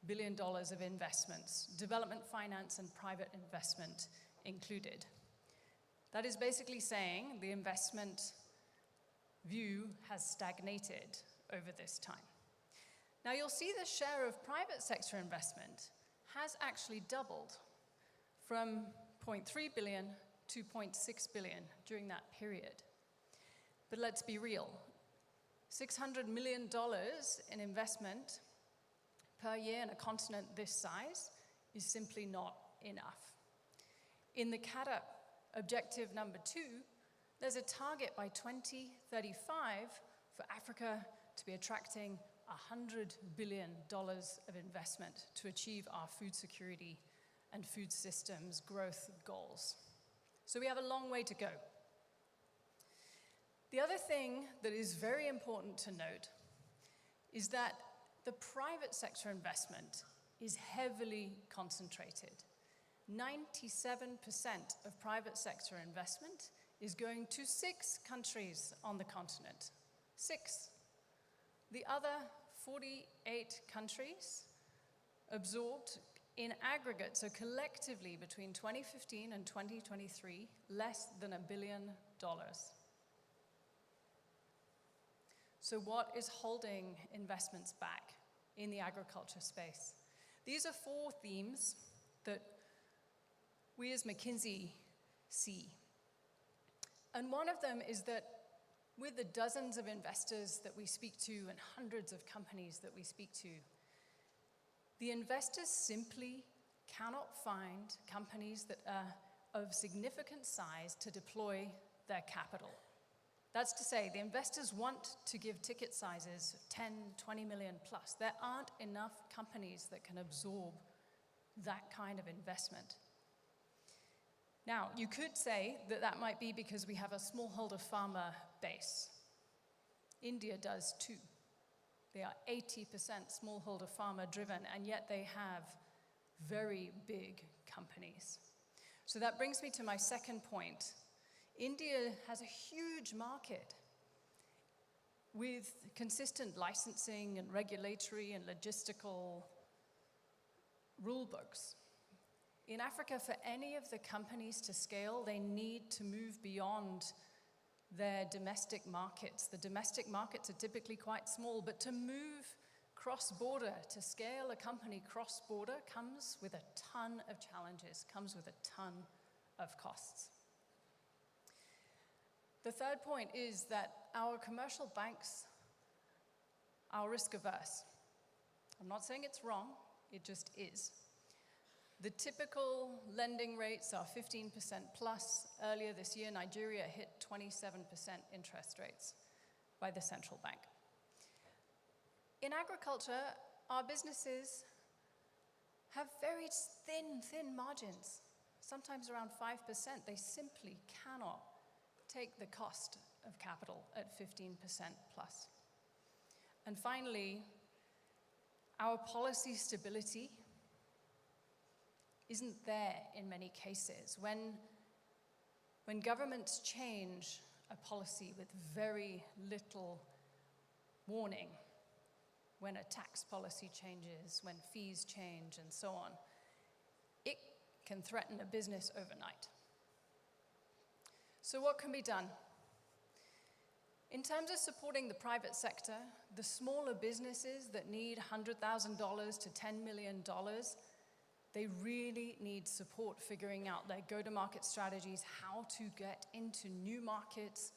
S8: billion of investments, development finance and private investment included. That is basically saying the investment view has stagnated over this time. Now you'll see the share of private sector investment has actually doubled from 0.3 billion 2.6 billion during that period. But let's be real, $600 million in investment per year in a continent this size is simply not enough. In the CADA objective number 2, there's a target by 2035 for Africa to be attracting $100 billion of investment to achieve our food security and food systems growth goals. So we have a long way to go. The other thing that is very important to note is that the private sector investment is heavily concentrated. 97% of private sector investment is going to 6 countries on the continent. 6. The other 48 countries absorbed in aggregate, so collectively between 2015 and 2023, less than $1 billion. So what is holding investments back in the agriculture space? These are 4 themes that we as McKinsey see. And one of them is that with the dozens of investors that we speak to and hundreds of companies that we speak to, the investors simply cannot find companies that are of significant size to deploy their capital. That's to say, the investors want to give ticket sizes 10, 20 million plus. There aren't enough companies that can absorb that kind of investment. Now, you could say that that might be because we have a smallholder farmer base. India does too. They are 80% smallholder farmer driven, and yet they have very big companies. So that brings me to my second point. India has a huge market with consistent licensing and regulatory and logistical rule books. In Africa, for any of the companies to scale, they need to move beyond their domestic markets. The domestic markets are typically quite small, but to move cross-border, to scale a company cross-border comes with a ton of challenges, comes with a ton of costs. The third point is that our commercial banks are risk averse. I'm not saying it's wrong, it just is. The typical lending rates are 15% plus. Earlier this year, Nigeria hit 27% interest rates by the central bank. In agriculture, our businesses have very thin margins, sometimes around 5%. They simply cannot take the cost of capital at 15% plus. And finally, our policy stability isn't there in many cases. When governments change a policy with very little warning, when a tax policy changes, when fees change, and so on, it can threaten a business overnight. So what can be done? In terms of supporting the private sector, the smaller businesses that need $100,000 to $10 million, they really need support figuring out their go-to-market strategies, how to get into new markets,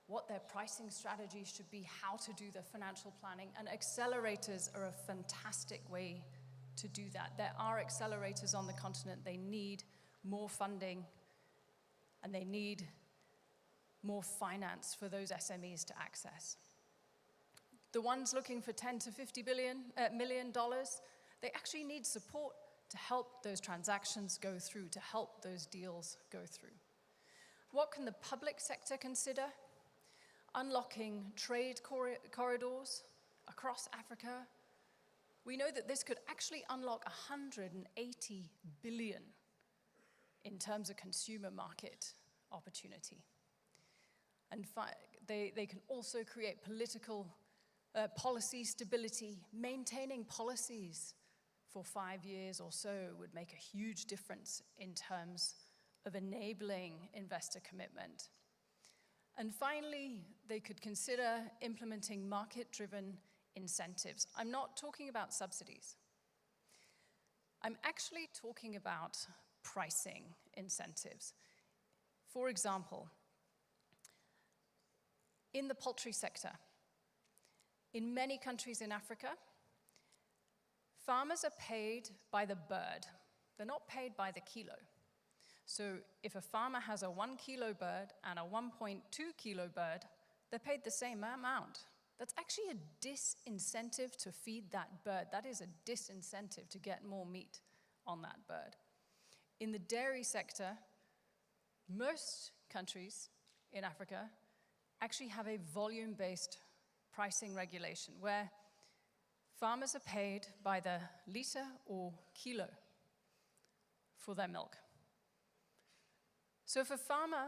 S8: what their pricing strategies should be, how to do the financial planning, and accelerators are a fantastic way to do that. There are accelerators on the continent. They need more funding, and they need more finance for those SMEs to access. The ones looking for $10 to $50 million, they actually need support to help those transactions go through, to help those deals go through. What can the public sector consider? Unlocking trade corridors across Africa. We know that this could actually unlock 180 billion in terms of consumer market opportunity. And they can also create political policy stability. Maintaining policies for 5 years or so would make a huge difference in terms of enabling investor commitment. And finally, they could consider implementing market-driven incentives. I'm not talking about subsidies. I'm actually talking about pricing incentives. For example, in the poultry sector, in many countries in Africa, farmers are paid by the bird. They're not paid by the kilo. So if a farmer has a 1 kilo bird and a 1.2 kilo bird, they're paid the same amount. That's actually a disincentive to feed that bird. That is a disincentive to get more meat on that bird. In the dairy sector, most countries in Africa actually have a volume-based pricing regulation where farmers are paid by the liter or kilo for their milk. So if a farmer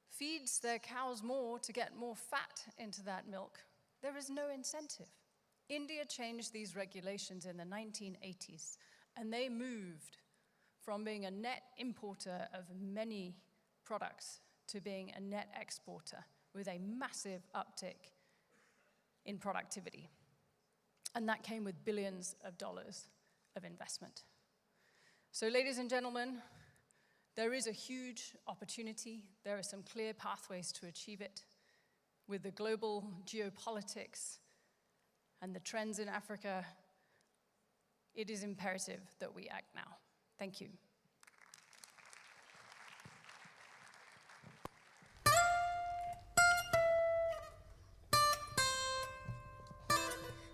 S8: feeds their cows more to get more fat into that milk, there is no incentive. India changed these regulations in the 1980s, and they moved from being a net importer of many products to being a net exporter with a massive uptick in productivity. And that came with billions of dollars of investment. So, ladies and gentlemen, there is a huge opportunity. There are some clear pathways to achieve it. With the global geopolitics and the trends in Africa, it is imperative that we act now. Thank you.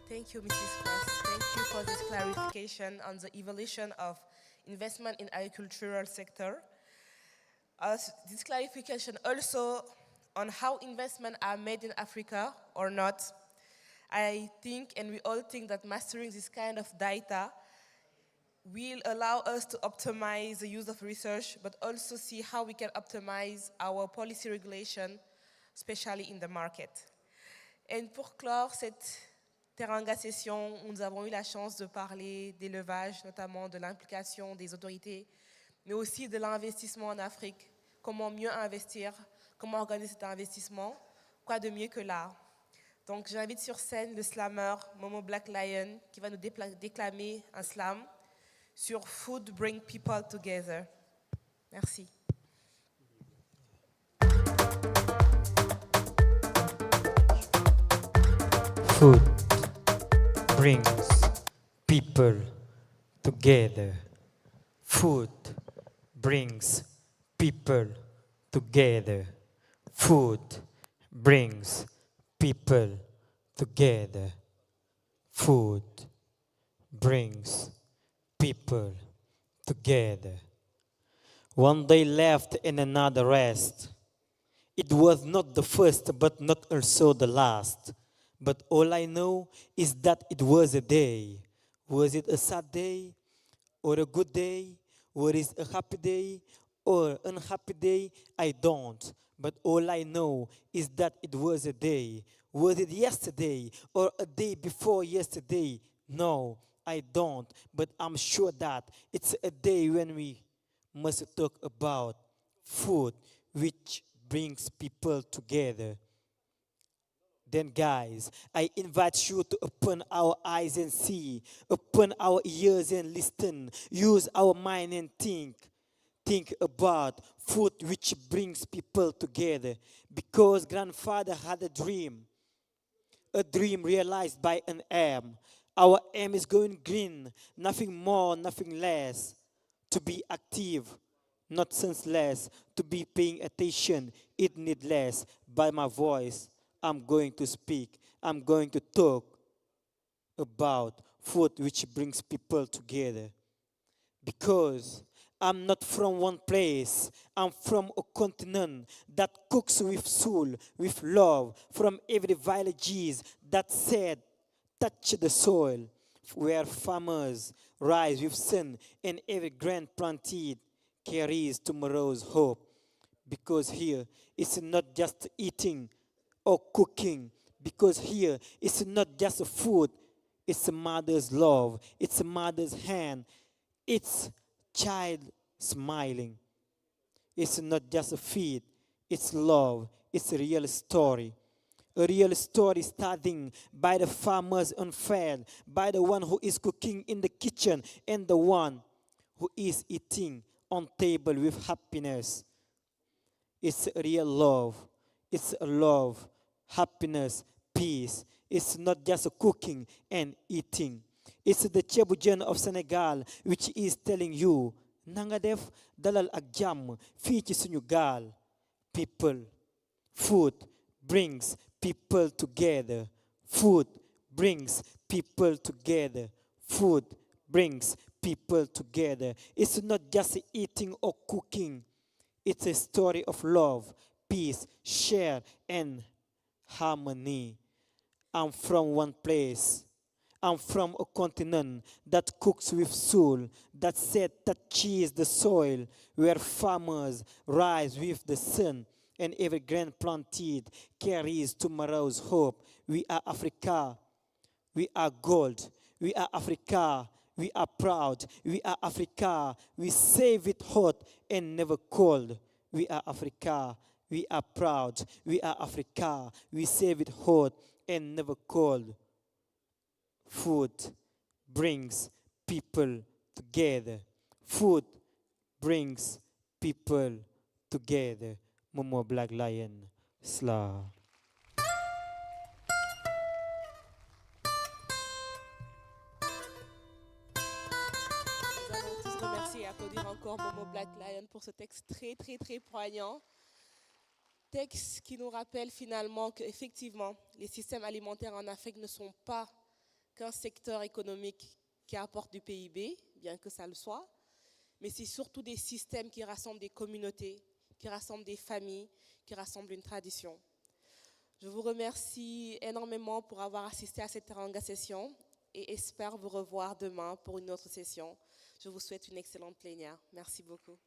S5: Thank you, Mrs. Frost. Thank you for this clarification on the evolution of investment in agricultural sector. This clarification also on how investments are made in Africa or not. I think, and we all think, that mastering this kind of data will allow us to optimize the use of research, but also see how we can optimize our policy regulation, especially in the market. Et pour clore cette Teranga session, où nous avons eu la chance de parler d'élevage, notamment de l'implication des autorités, mais aussi de l'investissement en Afrique, comment mieux investir, comment organiser cet investissement, quoi de mieux que l'art. Donc j'invite sur scène le slammer Momo Black Lion qui va nous déclamer un slam sur Food Bring People Together. Merci.
S9: Food brings people together. Food brings people together. Food brings people together. Food brings people together. One day left and another rest. It was not the first, but not also the last. But all I know is that it was a day. Was it a sad day or a good day? Was it a happy day or unhappy day? I don't. But all I know is that it was a day. Was it yesterday or a day before yesterday? No, I don't. But I'm sure that it's a day when we must talk about food, which brings people together. Then guys, I invite you to open our eyes and see, open our ears and listen, use our mind and think. Think about food which brings people together. Because grandfather had a dream realized by an aim. Our aim is going green, nothing more, nothing less. To be active, not senseless. To be paying attention, it need less. By my voice, I'm going to speak. I'm going to talk about food which brings people together. Because I'm not from one place. I'm from a continent that cooks with soul, with love. From every villages that said, touch the soil. Where farmers rise with sun and every grain planted carries tomorrow's hope. Because here it's not just eating or cooking, because here it's not just a food, it's a mother's love, it's a mother's hand, it's child smiling. It's not just a feed, it's love, it's a real story. A real story starting by the farmers unfed, by the one who is cooking in the kitchen and the one who is eating on table with happiness. It's real love. It's a love, happiness, peace. It's not just cooking and eating. It's the Chebujan of Senegal which is telling you, nanga def dalal ak jàmm fii ci suñu gaal. People, food brings people together. Food brings people together. Food brings people together. It's not just eating or cooking. It's a story of love, peace, share, and harmony. I'm from one place. I'm from a continent that cooks with soul, that said touches the soil, where farmers rise with the sun, and every grain planted carries tomorrow's hope. We are Africa. We are gold. We are Africa. We are proud. We are Africa. We save it hot and never cold. We are Africa. We are proud. We are Africa. We save it hot and never cold. Food brings people together. Food brings people together. Momo Black Lion. Sla.
S5: Nous allons tous remercier et applaudir encore Momo Black Lion pour ce texte très, très, très poignant. Texte qui nous rappelle finalement qu'effectivement, les systèmes alimentaires en Afrique ne sont pas qu'un secteur économique qui apporte du PIB, bien que ça le soit, mais c'est surtout des systèmes qui rassemblent des communautés, qui rassemblent des familles, qui rassemblent une tradition. Je vous remercie énormément pour avoir assisté à cette Teranga session et espère vous revoir demain pour une autre session. Je vous souhaite une excellente plénière. Merci beaucoup.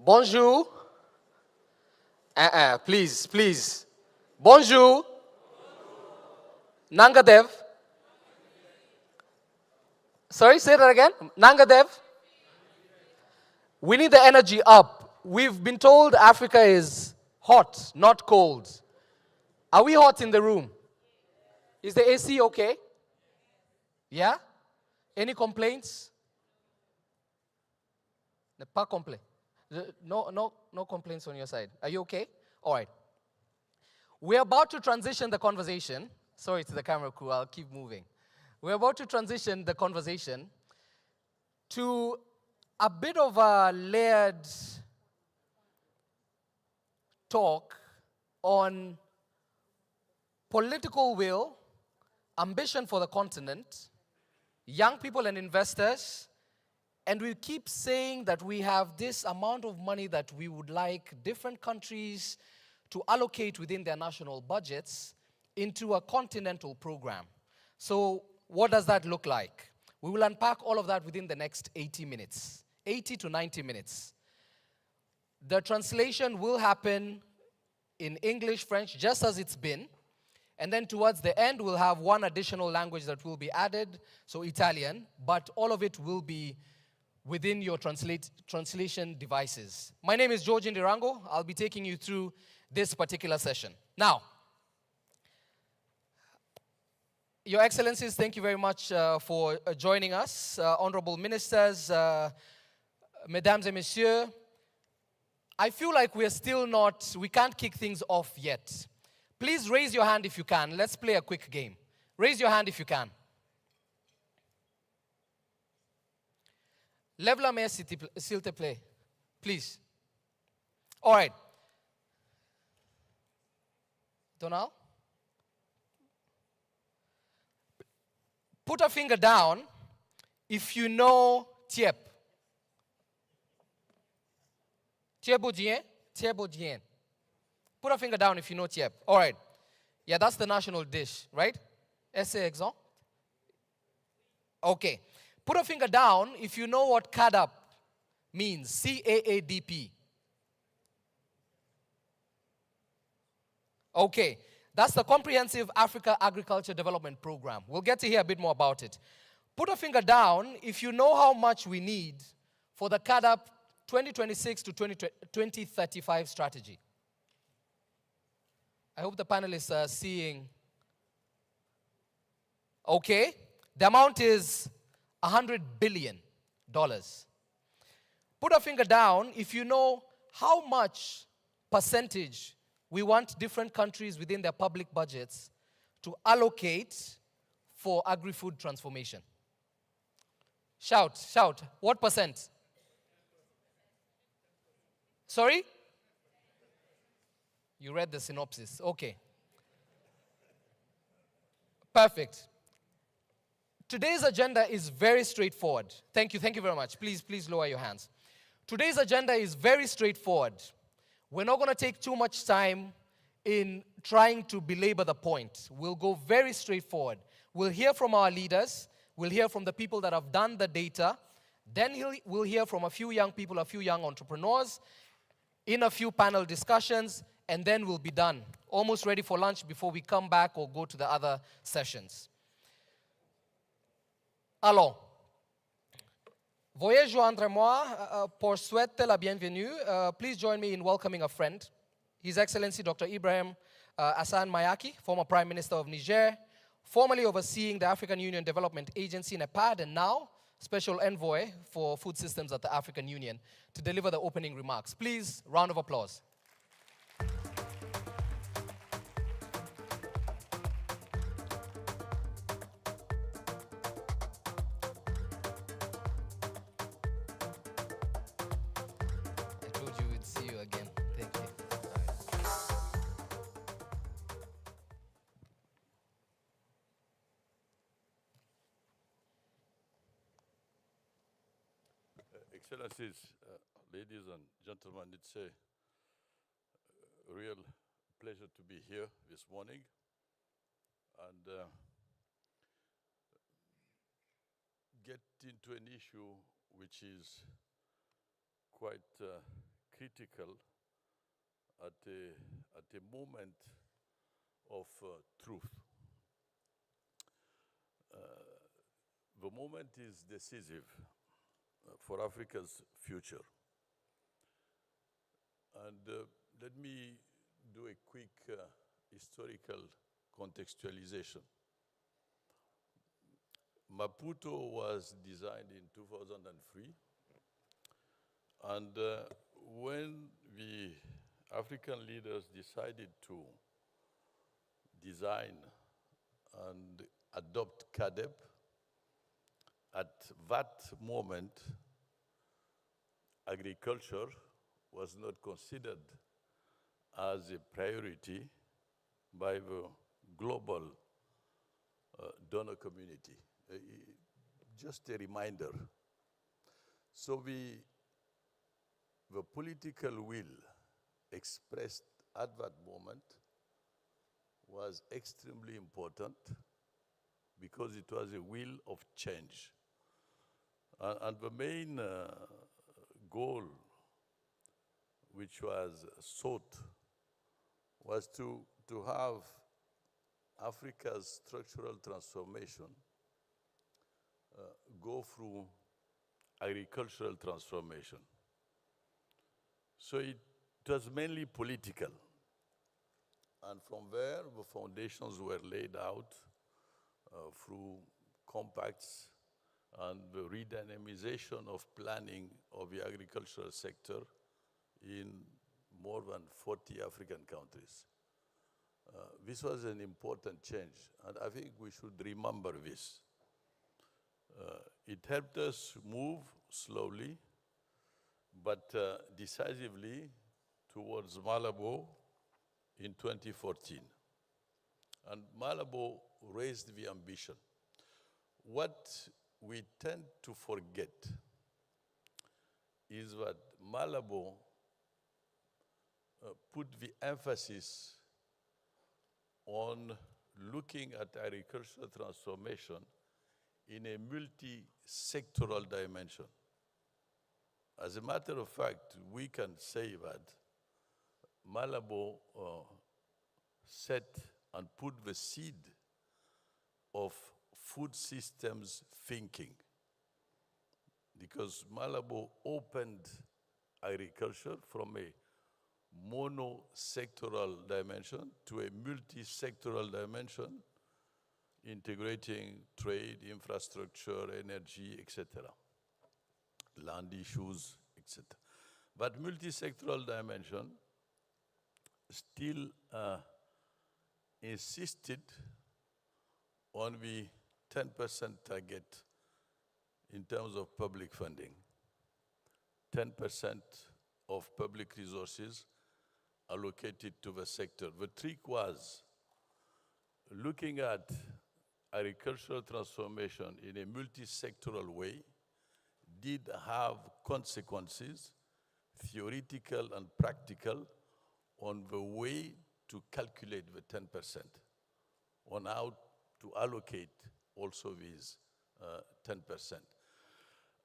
S10: Bonjour. Please, please. Bonjour. Nangadev. Sorry, say that again. Nangadev. We need the energy up. We've been told Africa is hot, not cold. Are we hot in the room? Is the AC okay? Yeah? Any complaints? Pas complaint. No complaints on your side. Are you okay? All right. We're about to transition the conversation. Sorry to the camera crew, I'll keep moving. We're about to transition the conversation to a bit of a layered talk on political will, ambition for the continent, young people and investors, and we keep saying that we have this amount of money that we would like different countries to allocate within their national budgets into a continental program. So what does that look like? We will unpack all of that within the next 80 minutes, 80 to 90 minutes. The translation will happen in English, French, just as it's been. And then towards the end, we'll have one additional language that will be added, so Italian, but all of it will be within your translation devices. My name is George Indirango. I'll be taking you through this particular session. Now, Your Excellencies, thank you very much for joining us. Honorable Ministers, Mesdames et Messieurs, I feel like we can't kick things off yet. Please raise your hand if you can. Let's play a quick game. Raise your hand if you can. Lève la main s'il te plaît. Please. All right. Donald? Put a finger down if you know Tiep. Tiebodien? Tiebodien. Put a finger down if you know Tiep. All right. Yeah, that's the national dish, right? Essay exam? Okay. Put a finger down if you know what CAADP means. CAADP. Okay. That's the Comprehensive Africa Agriculture Development Program. We'll get to hear a bit more about it. Put a finger down if you know how much we need for the CAADP 2026 to 2035 strategy. I hope the panelists are seeing. Okay. The amount is $100 billion. Put a finger down if you know how much percentage we want different countries within their public budgets to allocate for agri-food transformation. Shout, shout. What percent? Sorry? You read the synopsis. Okay. Perfect. Today's agenda is very straightforward. Thank you very much. Please lower your hands. Today's agenda is very straightforward. We're not going to take too much time in trying to belabor the point. We'll go very straightforward. We'll hear from our leaders. We'll hear from the people that have done the data. Then we'll hear from a few young people, a few young entrepreneurs, in a few panel discussions, and then we'll be done. Almost ready for lunch before we come back or go to the other sessions. Alors, veuillez joindre moi pour souhaiter la bienvenue. Please join me in welcoming a friend, His Excellency Dr. Ibrahim Hassan Mayaki, former Prime Minister of Niger, formerly overseeing the African Union Development Agency, NEPAD, and now Special Envoy for Food Systems at the African Union, to deliver the opening remarks. Please, round of applause. I told you we'd see you again. Thank you.
S11: Excellencies, ladies and gentlemen, it's a real pleasure to be here this morning and get into an issue which is quite critical at a moment of truth. The moment is decisive for Africa's future. And let me do a quick historical contextualization. Maputo was designed in 2003, and when the African leaders decided to design and adopt CAADP, at that moment, agriculture was not considered as a priority by the global donor community. Just a reminder. So the political will expressed at that moment was extremely important because it was a will of change. And the main goal which was sought was to have Africa's structural transformation go through agricultural transformation. So it was mainly political. And from there, the foundations were laid out through compacts and the redynamization of planning of the agricultural sector in more than 40 African countries. This was an important change, and I think we should remember this. It helped us move slowly, but decisively towards Malabo in 2014. And Malabo raised the ambition. What we tend to forget is that Malabo put the emphasis on looking at agricultural transformation in a multi-sectoral dimension. As a matter of fact, we can say that Malabo set and put the seed of food systems thinking, because Malabo opened agriculture from a mono-sectoral dimension to a multi-sectoral dimension, integrating trade, infrastructure, energy, etc., land issues, etc. But multi-sectoral dimension still insisted on the 10% target in terms of public funding. 10% of public resources allocated to the sector. The trick was looking at agricultural transformation in a multi-sectoral way did have consequences, theoretical and practical, on the way to calculate the 10%, on how to allocate also these 10%.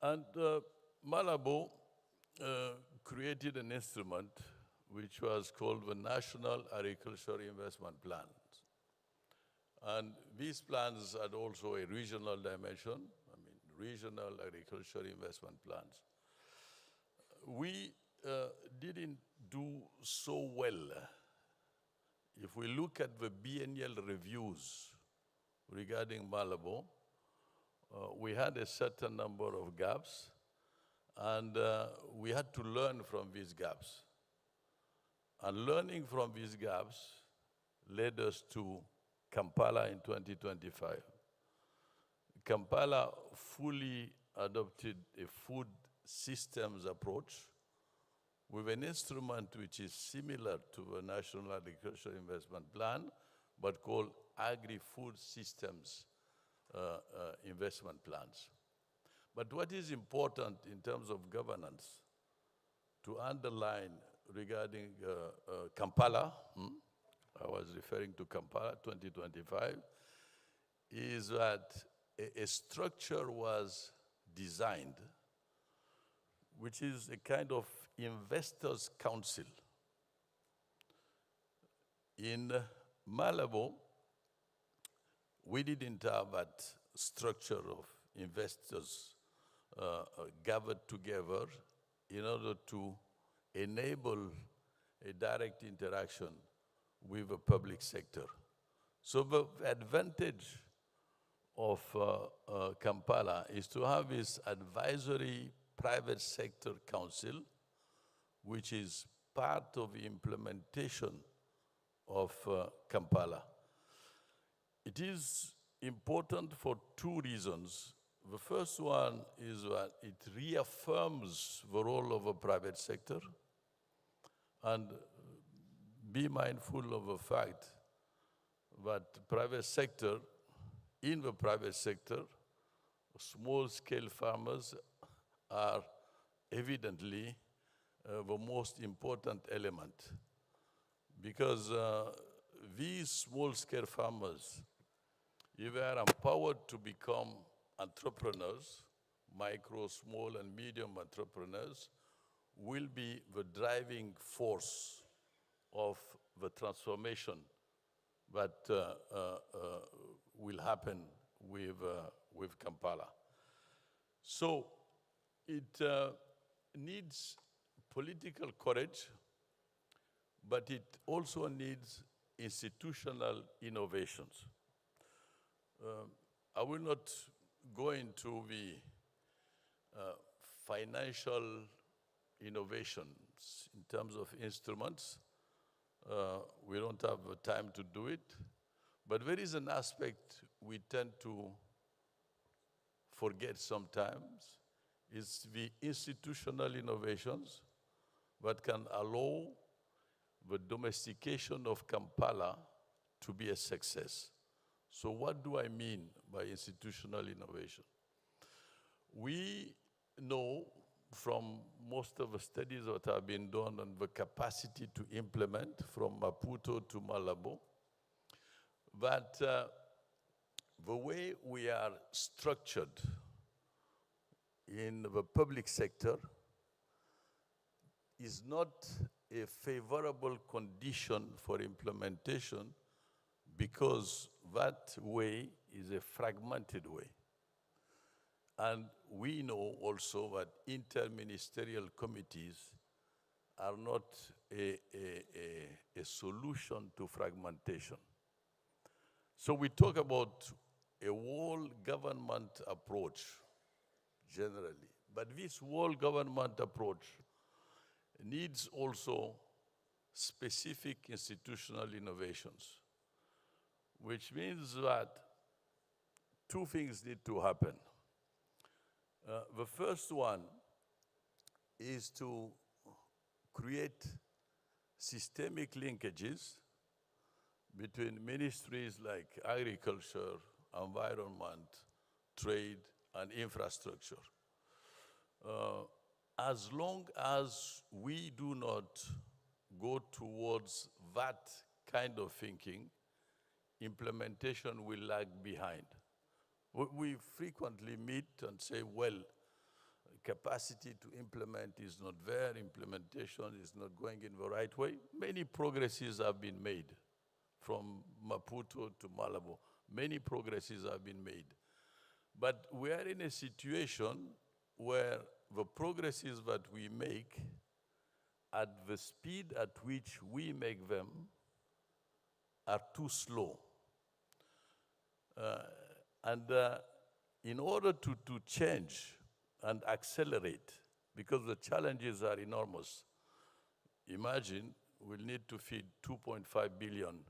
S11: And Malabo created an instrument which was called the National Agricultural Investment Plans. And these plans had also a regional dimension, regional agricultural investment plans. We didn't do so well. If we look at the biennial reviews regarding Malabo, we had a certain number of gaps, and we had to learn from these gaps. And learning from these gaps led us to Kampala in 2025. Kampala fully adopted a food systems approach with an instrument which is similar to the National Agricultural Investment Plan, but called agri-food systems investment plans. But what is important in terms of governance to underline regarding Kampala, I was referring to Kampala 2025, is that a structure was designed which is a kind of investors' council. In Malabo, we didn't have that structure of investors gathered together in order to enable a direct interaction with the public sector. So the advantage of Kampala is to have this advisory private sector council, which is part of the implementation of Kampala. It is important for two reasons. The first one is that it reaffirms the role of the private sector, and be mindful of the fact that in the private sector, small-scale farmers are evidently the most important element, because these small-scale farmers, if they are empowered to become entrepreneurs, micro, small, and medium entrepreneurs, will be the driving force of the transformation that will happen with Kampala. So it needs political courage, but it also needs institutional innovations. I will not go into the financial innovations in terms of instruments. We don't have the time to do it. But there is an aspect we tend to forget sometimes, It's the institutional innovations that can allow the domestication of Kampala to be a success. So what do I mean by institutional innovation? We know from most of the studies that have been done on the capacity to implement from Maputo to Malabo, that the way we are structured in the public sector is not a favorable condition for implementation, because that way is a fragmented way. And we know also that interministerial committees are not a solution to fragmentation. So we talk about a whole government approach generally, but this whole government approach needs also specific institutional innovations, which means that two things need to happen. The first one is to create systemic linkages between ministries like agriculture, environment, trade, and infrastructure. As long as we do not go towards that kind of thinking, implementation will lag behind. We frequently meet and say, well, capacity to implement is not there, implementation is not going in the right way. Many progresses have been made from Maputo to Malabo. Many progresses have been made. But we are in a situation where the progresses that we make at the speed at which we make them are too slow. In order to change and accelerate, because the challenges are enormous. Imagine we'll need to feed 2.5 billion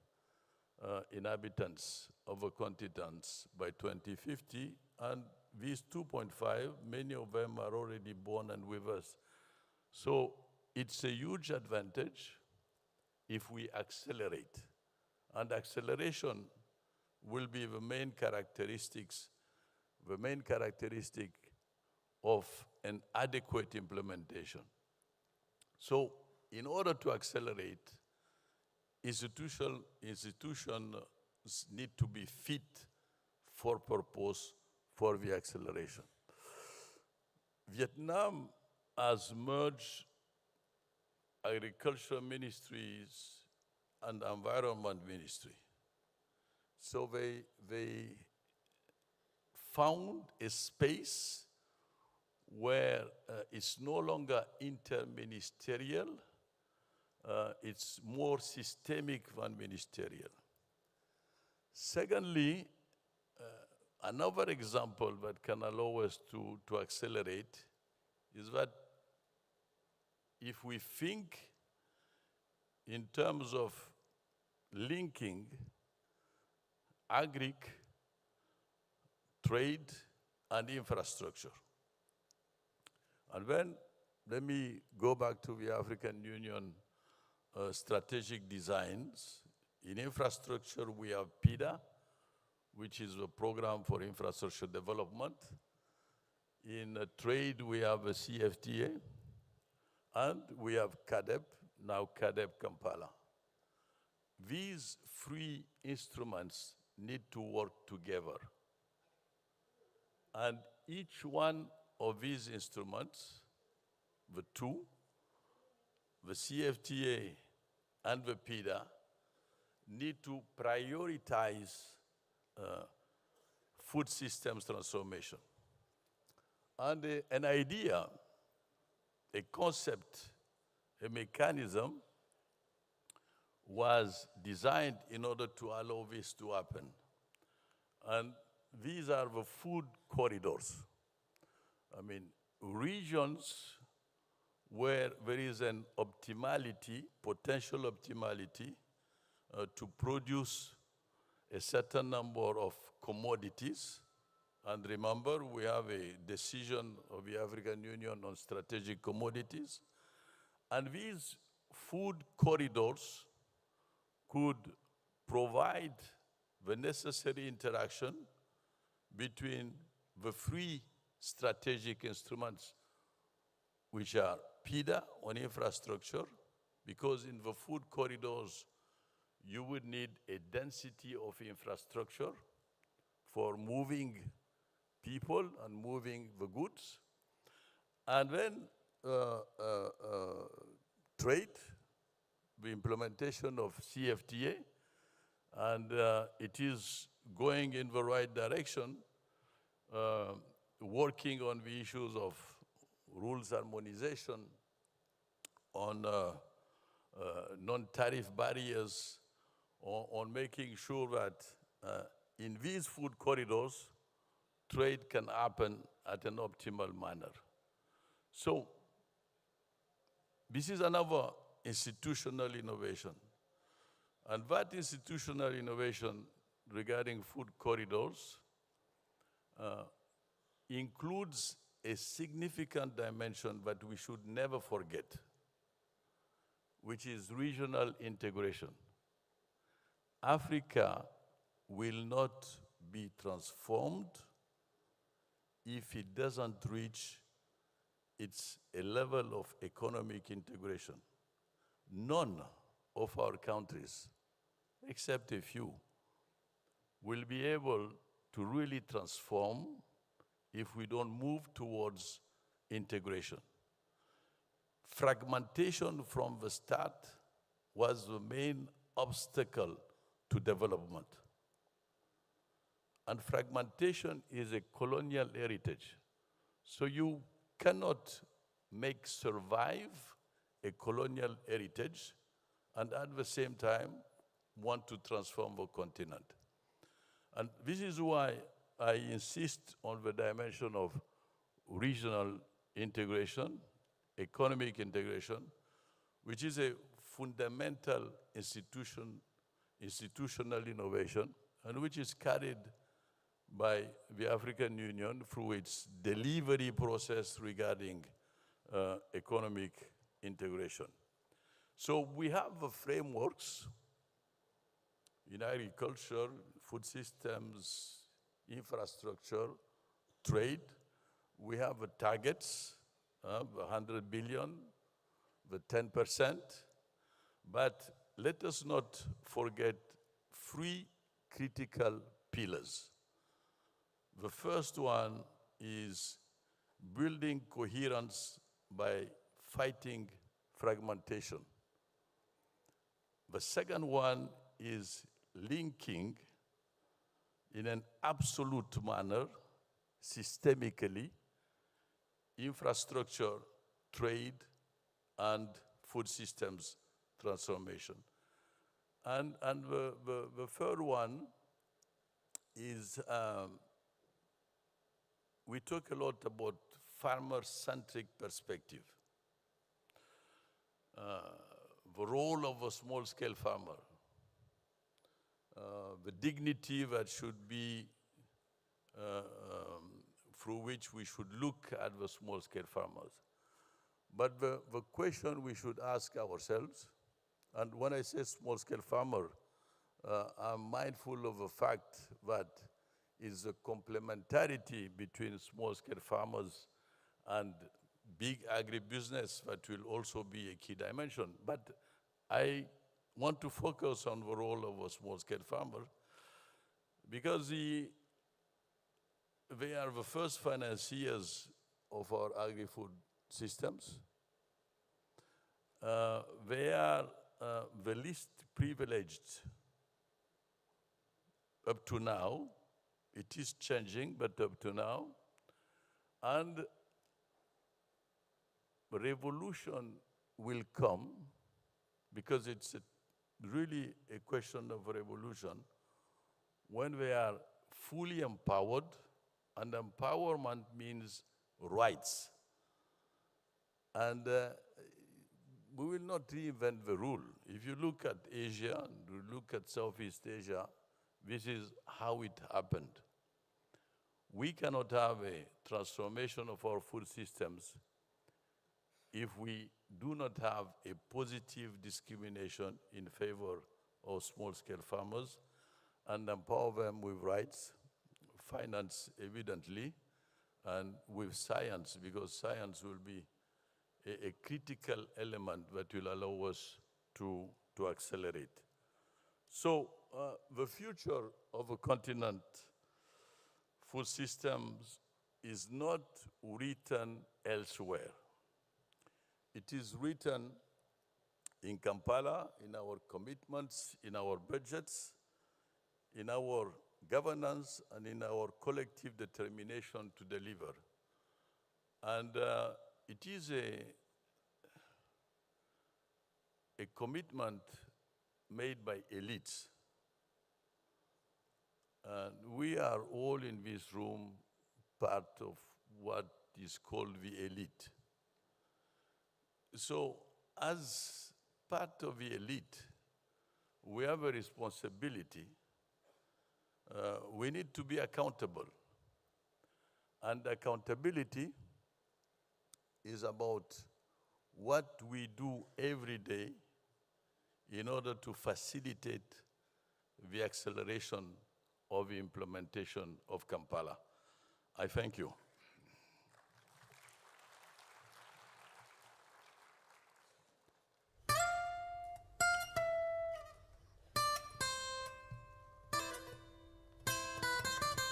S11: inhabitants of the continents by 2050, and these 2.5, many of them are already born and with us. So it's a huge advantage if we accelerate. And acceleration will be the main characteristic of an adequate implementation. So in order to accelerate, institutions need to be fit for purpose for the acceleration. Vietnam has merged agriculture ministries and environment ministry. So they found a space where it's no longer interministerial, it's more systemic than ministerial. Secondly, another example that can allow us to accelerate is that if we think in terms of linking agric, trade, and infrastructure. And then, let me go back to the African Union strategic designs. In infrastructure, we have PIDA, which is a program for infrastructure development. In trade, we have a CFTA, and we have CADEP, now CADEP Kampala. These three instruments need to work together. And each one of these instruments, the two, the CFTA and the PIDA, need to prioritize food systems transformation. And an idea, a concept, a mechanism was designed in order to allow this to happen. And these are the food corridors. I mean, regions where there is an optimality, potential optimality, to produce a certain number of commodities And remember, we have a decision of the African Union on strategic commodities. And these food corridors could provide the necessary interaction between the three strategic instruments, which are PIDA on infrastructure, because in the food corridors, you would need a density of infrastructure for moving people and moving the goods. And then trade, the implementation of CFTA, and it is going in the right direction, working on the issues of rules harmonization, on non-tariff barriers, on making sure that in these food corridors, trade can happen at an optimal manner. So this is another institutional innovation. And that institutional innovation regarding food corridors includes a significant dimension that we should never forget, which is regional integration. Africa will not be transformed if it doesn't reach a level of economic integration. None of our countries, except a few, will be able to really transform if we don't move towards integration. Fragmentation from the start was the main obstacle to development. And fragmentation is a colonial heritage. So you cannot make survive a colonial heritage and at the same time want to transform the continent. And this is why I insist on the dimension of regional integration, economic integration, which is a fundamental institutional innovation, and which is carried by the African Union through its delivery process regarding economic integration. So we have the frameworks in agriculture, food systems, infrastructure, trade. We have the targets, the 100 billion, the 10%, but let us not forget three critical pillars. The first one is building coherence by fighting fragmentation. The second one is linking in an absolute manner, systemically, infrastructure, trade, and food systems transformation. And the third one is we talk a lot about farmer-centric perspective. The role of a small-scale farmer, the dignity that should be, through which we should look at the small-scale farmers. But the question we should ask ourselves, and when I say small-scale farmer, I'm mindful of the fact that is a complementarity between small-scale farmers and big agribusiness that will also be a key dimension. But I want to focus on the role of a small-scale farmer because they are the first financiers of our agri-food systems. They are the least privileged up to now. It is changing, but up to now. And revolution will come because it's really a question of revolution when they are fully empowered, and empowerment means rights. And we will not reinvent the rule. If you look at Asia, and you look at Southeast Asia, this is how it happened. We cannot have a transformation of our food systems if we do not have a positive discrimination in favor of small-scale farmers and empower them with rights, finance evidently, and with science, because science will be a critical element that will allow us to accelerate. So the future of a continent food systems is not written elsewhere. It is written in Kampala, in our commitments, in our budgets, in our governance, and in our collective determination to deliver. And it is a commitment made by elites. And we are all in this room part of what is called the elite. So as part of the elite, we have a responsibility. We need to be accountable. And accountability is about what we do every day in order to facilitate the acceleration of the implementation of Kampala. I thank you.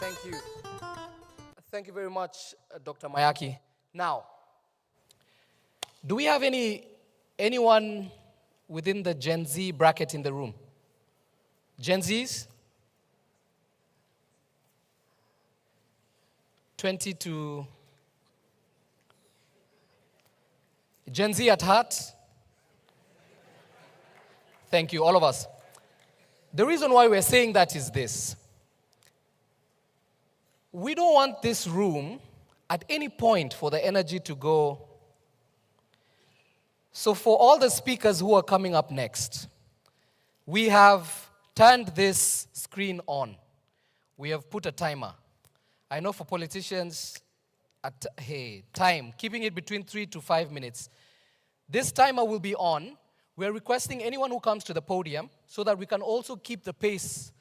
S10: Thank you. Thank you very much, Dr. Mayaki. Now, do we have anyone within the Gen Z bracket in the room? Gen Zs? 20 to Gen Z at heart? Thank you, all of us. The reason why we're saying that is this. We don't want this room at any point for the energy to go. So for all the speakers who are coming up next, we have turned this screen on. We have put a timer. I know for politicians, time, keeping it between 3 to 5 minutes. This timer will be on. We're requesting anyone who comes to the podium so that we can also keep the pace.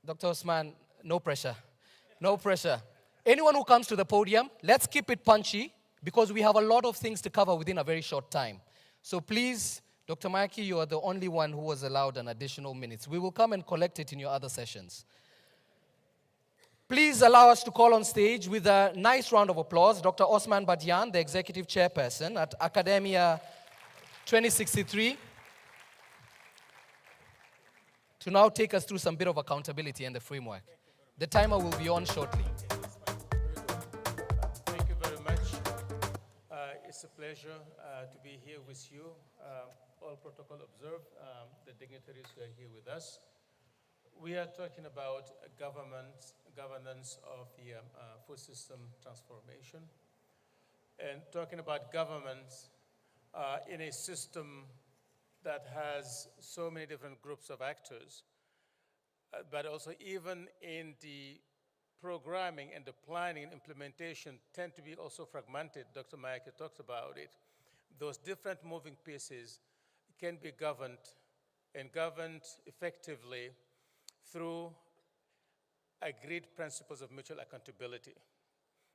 S10: Dr. Osman, no pressure. No pressure. Anyone who comes to the podium, let's keep it punchy because we have a lot of things to cover within a very short time. So please, Dr. Mayaki, you are the only one who was allowed an additional minutes. We will come and collect it in your other sessions. Please allow us to call on stage with a nice round of applause Dr. Osman Badian, the Executive Chairperson at Academia 2063, to now take us through some bit of accountability and the framework. The timer will be on shortly.
S12: Thank you very much. It's a pleasure to be here with you. All protocol observed, the dignitaries who are here with us. We are talking about governance of the food system transformation, and talking about governance in a system that has so many different groups of actors, but also even in the programming and the planning and implementation tend to be also fragmented. Dr. Mayaki talked about it. Those different moving pieces can be governed and governed effectively through agreed principles of mutual accountability.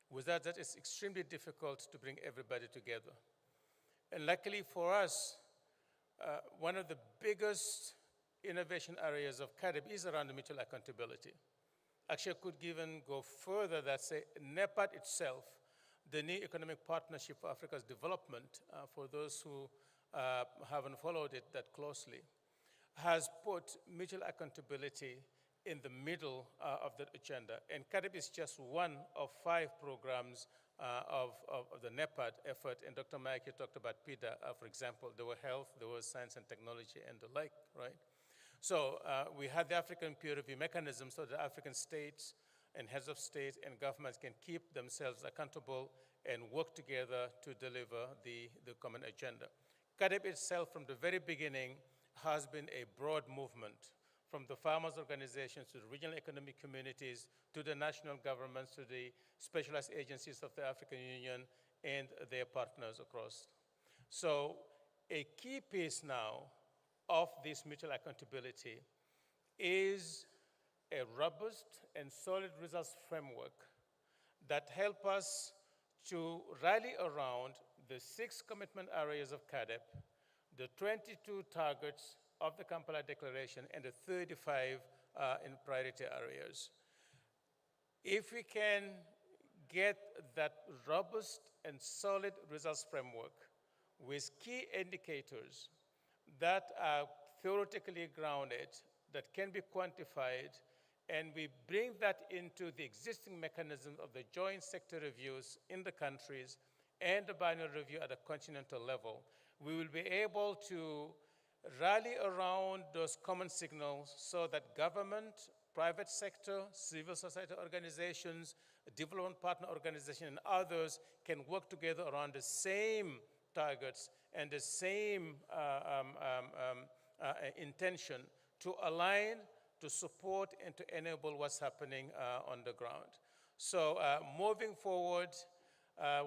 S12: Without that, it's extremely difficult to bring everybody together. And luckily for us, one of the biggest innovation areas of CARIB is around the mutual accountability. Actually, I could even go further that say NEPAD itself, the New Economic Partnership for Africa's Development, for those who haven't followed it that closely, has put mutual accountability in the middle of the agenda. And CARIB is just one of 5 programs of the NEPAD effort. And Dr. Mayaki talked about PIDA, for example. There were health, there was science and technology, and the like, right? So we had the African peer review mechanism so that African states and heads of states and governments can keep themselves accountable and work together to deliver the common agenda. CARIB itself, from the very beginning, has been a broad movement from the farmers' organizations to the regional economic communities, to the national governments, to the specialized agencies of the African Union and their partners across. So a key piece now of this mutual accountability is a robust and solid results framework that help us to rally around the 6 commitment areas of CAADP, the 22 targets of the Kampala Declaration, and the 35 in priority areas. If we can get that robust and solid results framework with key indicators that are theoretically grounded, that can be quantified, and we bring that into the existing mechanisms of the joint sector reviews in the countries and the biennial review at a continental level, we will be able to rally around those common signals so that government, private sector, civil society organizations, development partner organizations, and others can work together around the same targets and the same intention to align, to support, and to enable what's happening on the ground. So moving forward,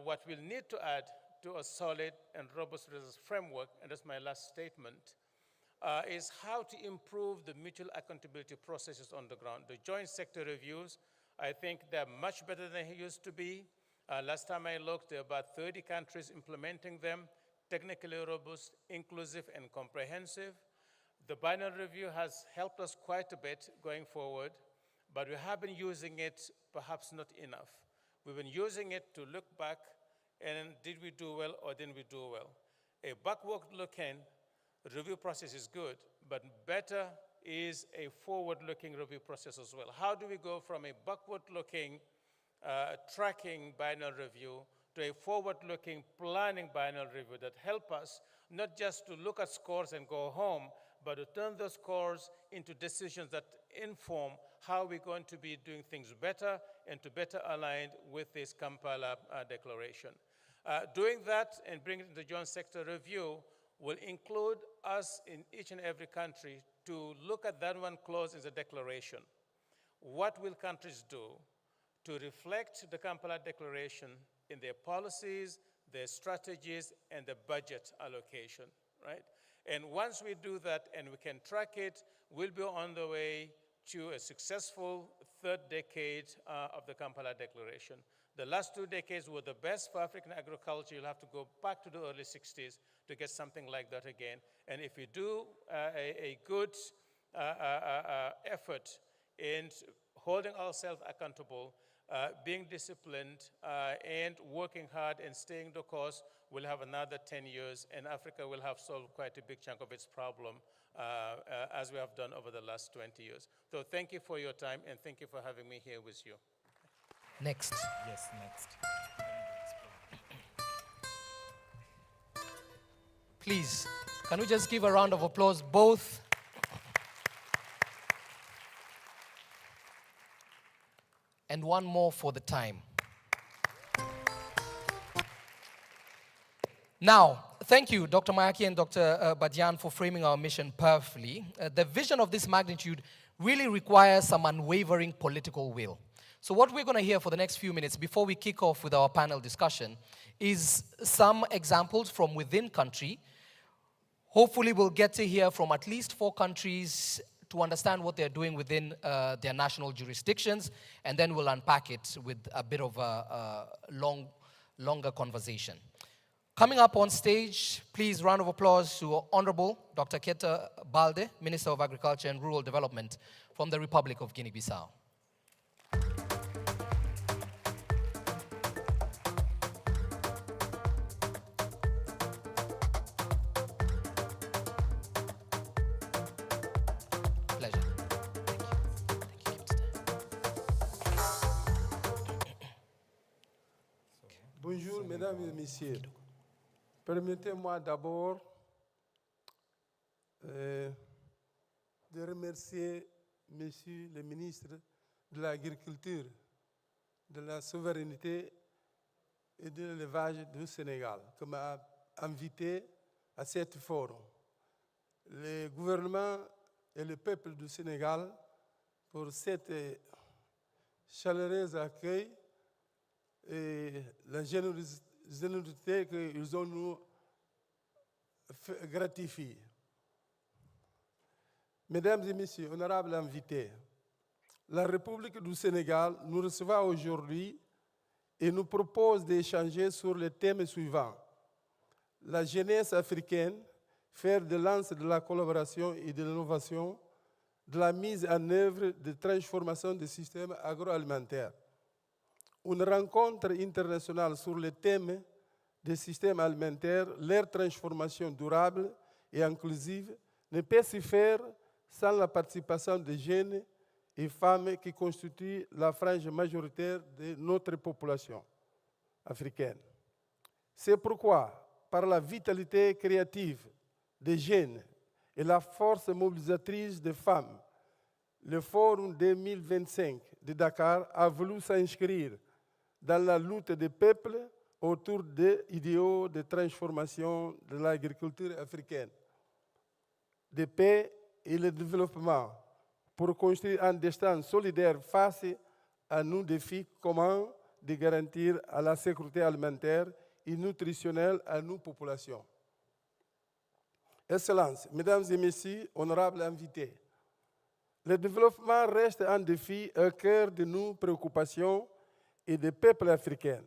S12: what we'll need to add to a solid and robust results framework, and that's my last statement, is how to improve the mutual accountability processes on the ground. The joint sector reviews, I think they're much better than they used to be. Last time I looked, there are about 30 countries implementing them, technically robust, inclusive, and comprehensive. The biennial review has helped us quite a bit going forward, but we have been using it perhaps not enough. We've been using it to look back and did we do well or didn't we do well? A backward-looking review process is good, but better is a forward-looking review process as well. How do we go from a backward-looking tracking biennial review to a forward-looking planning biennial review that help us not just to look at scores and go home, but to turn those scores into decisions that inform how we're going to be doing things better and to better align with this Kampala Declaration. Doing that and bringing it to the joint sector review will include us in each and every country to look at that one clause in the declaration. What will countries do to reflect the Kampala Declaration in their policies, their strategies, and the budget allocation, right? And once we do that and we can track it, we'll be on the way to a successful 3rd decade of the Kampala Declaration. The last 2 decades were the best for African agriculture. You'll have to go back to the early 60s to get something like that again. And if we do a good effort in holding ourselves accountable, being disciplined, and working hard and staying the course, we'll have another 10 years, and Africa will have solved quite a big chunk of its problem, as we have done over the last 20 years. So thank you for your time, and thank you for having me here with you.
S10: Next.
S6: Yes, next.
S10: Please, can we just give a round of applause both? And one more for the time. Now, thank you, Dr. Mayaki and Dr. Badian, for framing our mission perfectly. The vision of this magnitude really requires some unwavering political will. So what we're going to hear for the next few minutes before we kick off with our panel discussion is some examples from within country. Hopefully we'll get to hear from at least 4 countries to understand what they're doing within their national jurisdictions, and then we'll unpack it with a bit of a longer conversation. Coming up on stage, please round of applause to Honorable Dr. Keta Balde, Minister of Agriculture and Rural Development from the Republic of Guinea-Bissau.
S13: Bonjour, mesdames et messieurs. Permettez-moi d'abord de remercier Monsieur le ministre de l'Agriculture, de la Souveraineté et de l'Élevage du Sénégal, qui m'a invité à cet forum. Le gouvernement et le peuple du Sénégal pour cet chaleureux accueil et la générosité qu'ils ont nous gratifié. Mesdames et messieurs, honorables invités, la République du Sénégal nous reçoit aujourd'hui et nous propose d'échanger sur les thèmes suivants. La jeunesse africaine, faire de lance de la collaboration et de l'innovation, de la mise en œuvre de transformation des systèmes agroalimentaires. Une rencontre internationale sur le thème des systèmes alimentaires, leur transformation durable et inclusive, ne peut se faire sans la participation des jeunes et femmes qui constituent la frange majoritaire de notre population africaine. C'est pourquoi, par la vitalité créative des jeunes et la force mobilisatrice des femmes, le Forum 2025 de Dakar a voulu s'inscrire dans la lutte des peuples autour des idéaux de transformation de l'agriculture africaine, de paix et le développement, pour construire un destin solidaire face à nos défis communs de garantir à la sécurité alimentaire et nutritionnelle à nos populations. Excellences, Mesdames et Messieurs, honorables invités, le développement reste un défi au cœur de nos préoccupations et des peuples africains.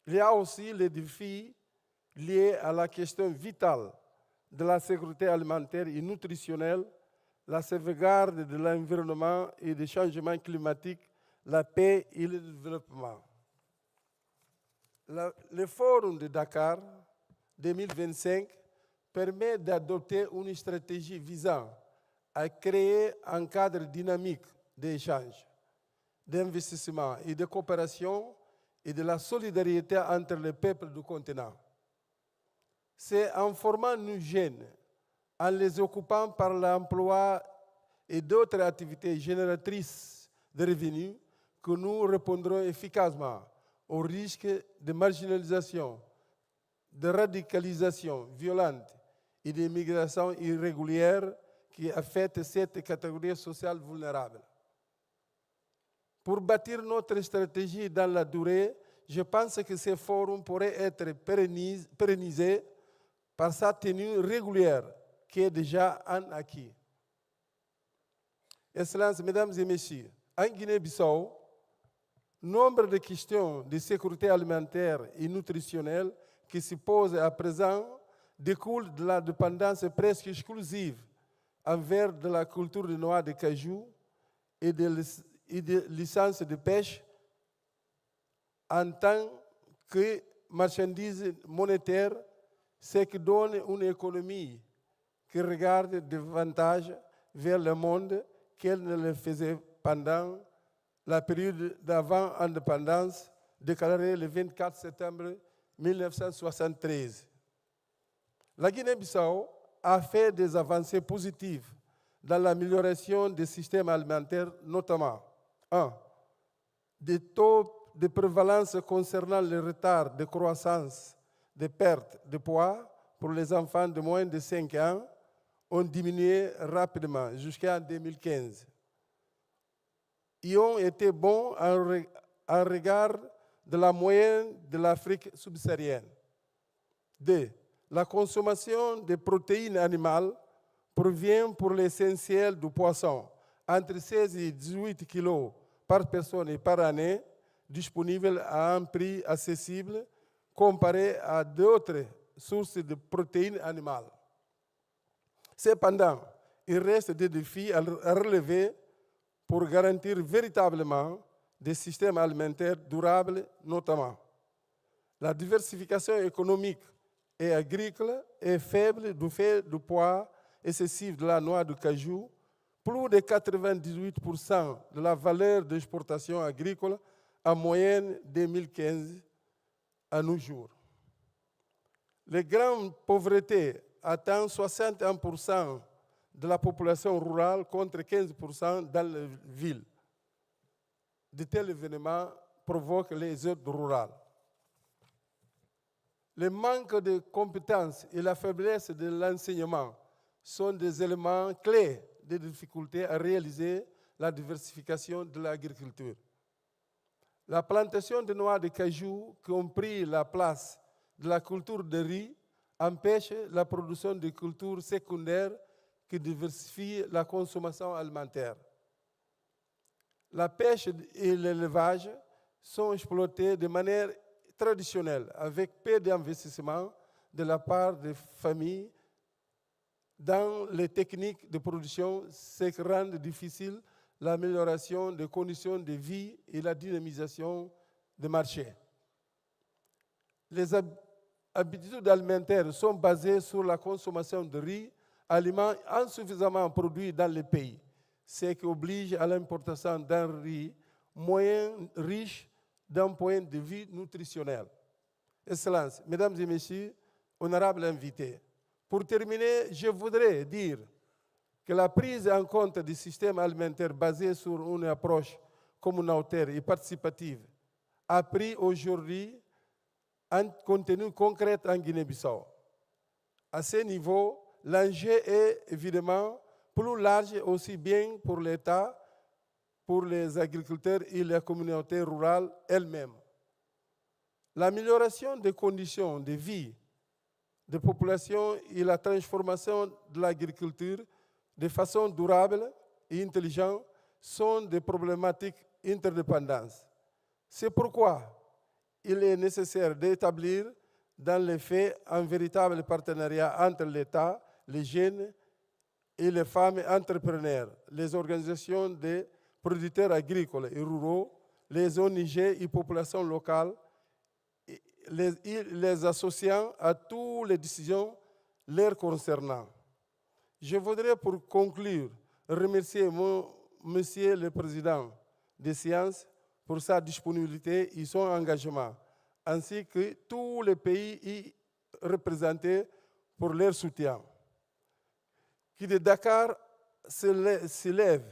S13: Il y a aussi les défis liés à la question vitale de la sécurité alimentaire et nutritionnelle, la sauvegarde de l'environnement et des changements climatiques, la paix et le développement. Le Forum de Dakar 2025 permet d'adopter une stratégie visant à créer un cadre dynamique d'échange, d'investissement et de coopération et de la solidarité entre les peuples du continent. C'est en formant nos jeunes, en les occupant par l'emploi et d'autres activités génératrices de revenus que nous répondrons efficacement aux risques de marginalisation, de radicalisation violente et de migration irrégulière qui affectent cette catégorie sociale vulnérable. Pour bâtir notre stratégie dans la durée, je pense que ce forum pourrait être pérennisé par sa tenue régulière, qui est déjà un acquis. Excellences, Mesdames et Messieurs, en Guinée-Bissau, nombre de questions de sécurité alimentaire et nutritionnelle qui se posent à présent découlent de la dépendance presque exclusive envers de la culture de noix de cajou et de licences de pêche en tant que marchandise monétaire, ce qui donne une économie qui regarde davantage vers le monde qu'elle ne le faisait pendant la période d'avant-indépendance déclarée le 24 septembre 1973. La Guinée-Bissau a fait des avancées positives dans l'amélioration des systèmes alimentaires, notamment 1. Des taux de prévalence concernant le retard de croissance, de perte de poids pour les enfants de moins de 5 ans ont diminué rapidement jusqu'en 2015. Ils ont été bons en regard de la moyenne de l'Afrique subsaharienne. 2. La consommation de protéines animales provient pour l'essentiel du poisson, entre 16 et 18 kg par personne et par année, disponible à un prix accessible comparé à d'autres sources de protéines animales. Cependant, il reste des défis à relever pour garantir véritablement des systèmes alimentaires durables, notamment. La diversification économique et agricole est faible du fait du poids excessif de la noix de cajou. Plus de 98% de la valeur d'exportation agricole en moyenne 2015 à nos jours. La grande pauvreté atteint 61% de la population rurale contre 15% dans les villes. De tels événements provoquent les zones rurales. Le manque de compétences et la faiblesse de l'enseignement sont des éléments clés des difficultés à réaliser la diversification de l'agriculture. La plantation de noix de cajou qui ont pris la place de la culture de riz empêche la production de cultures secondaires qui diversifient la consommation alimentaire. La pêche et l'élevage sont exploités de manière traditionnelle, avec peu d'investissement de la part des familles dans les techniques de production, ce qui rend difficile l'amélioration des conditions de vie et la dynamisation des marchés. Les habitudes alimentaires sont basées sur la consommation de riz, aliments insuffisamment produits dans le pays, ce qui oblige à l'importation d'un riz moyen riche d'un point de vue nutritionnel. Excellences, Mesdames et Messieurs, honorables invités, pour terminer, je voudrais dire que la prise en compte du système alimentaire basé sur une approche communautaire et participative a pris aujourd'hui un contenu concret en Guinée-Bissau. À ce niveau, l'enjeu est évidemment plus large aussi bien pour l'État, pour les agriculteurs et les communautés rurales elles-mêmes. L'amélioration des conditions de vie des populations et la transformation de l'agriculture de façon durable et intelligente sont des problématiques interdépendantes. C'est pourquoi il est nécessaire d'établir dans les faits un véritable partenariat entre l'État, les jeunes et les femmes entrepreneurs, les organisations des producteurs agricoles et ruraux, les ONG et populations locales, les associant à toutes les décisions leur concernant. Je voudrais pour conclure remercier Monsieur le Président des séances pour sa disponibilité et son engagement, ainsi que tous les pays y représentés pour leur soutien. Qui de Dakar s'élève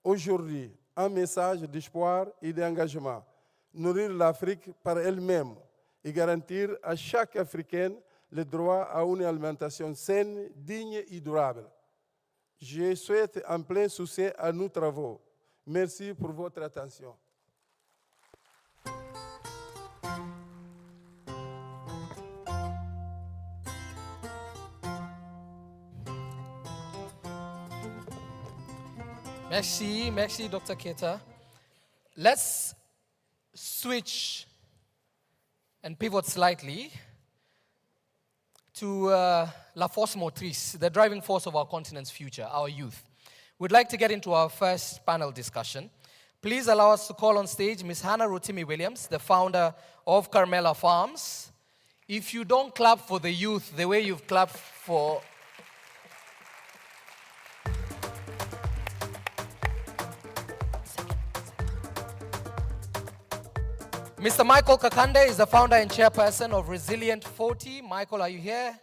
S13: aujourd'hui un message d'espoir et d'engagement, nourrir l'Afrique par elle-même et garantir à chaque Africaine le droit à une alimentation saine, digne et durable. Je souhaite un plein succès à nos travaux. Merci pour votre attention.
S10: Merci, Dr. Keita. Let's switch and pivot slightly to la force motrice, the driving force of our continent's future, our youth. We'd like to get into our first panel discussion. Please allow us to call on stage Ms. Hannah Rotimi Williams, the founder of Carmela Farms. If you don't clap for the youth the way you've clapped for Mr. Michael Kakande is the founder and chairperson of Resilient 40. Michael, are you here?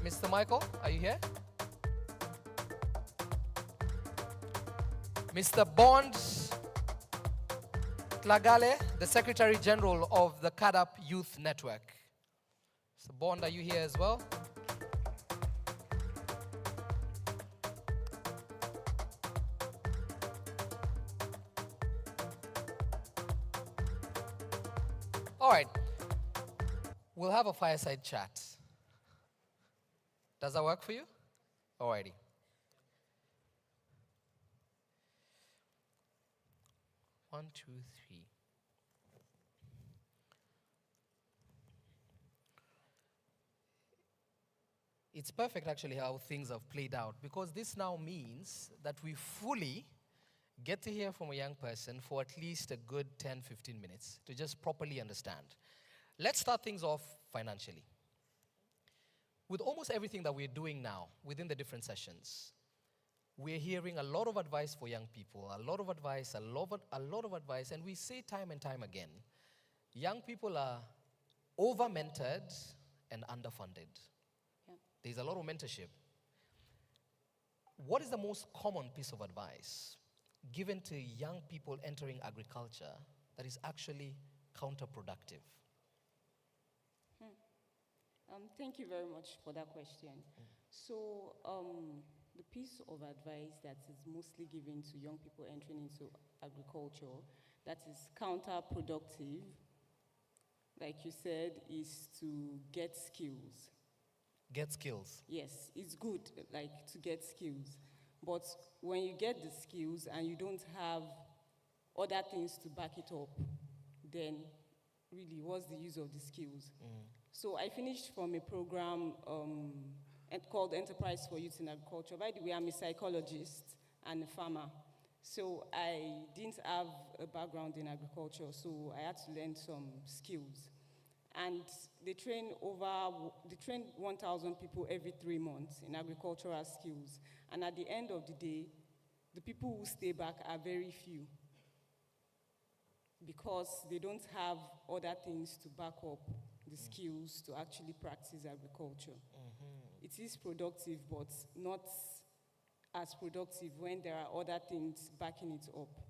S10: Mr. Michael, are you here? Mr. Bond Tlagale, the Secretary General of the CADAP Youth Network. Mr. Bond, are you here as well? All right, we'll have a fireside chat. Does that work for you? All righty. One, two, three. It's perfect actually how things have played out, because this now means that we fully get to hear from a young person for at least a good 10, 15 minutes to just properly understand. Let's start things off financially. With almost everything that we're doing now within the different sessions, we're hearing a lot of advice for young people, a lot of advice, and we say time and time again, young people are over-mentored and underfunded. Yeah. There's a lot of mentorship. What is the most common piece of advice given to young people entering agriculture that is actually counterproductive?
S14: Thank you very much for that question. So, the piece of advice that is mostly given to young people entering into agriculture that is counterproductive, like you said, is to get skills.
S10: Get skills.
S14: Yes, it's good, like, to get skills. But when you get the skills and you don't have other things to back it up, then really, what's the use of the skills? So I finished from a program called Enterprise for Youth in Agriculture. By the way, I'm a psychologist and a farmer. So I didn't have a background in agriculture, so I had to learn some skills. And they train 1,000 people every 3 months in agricultural skills. And at the end of the day, the people who stay back are very few because they don't have other things to back up the skills to actually practice agriculture. It is productive, but not as productive when there are other things backing it up.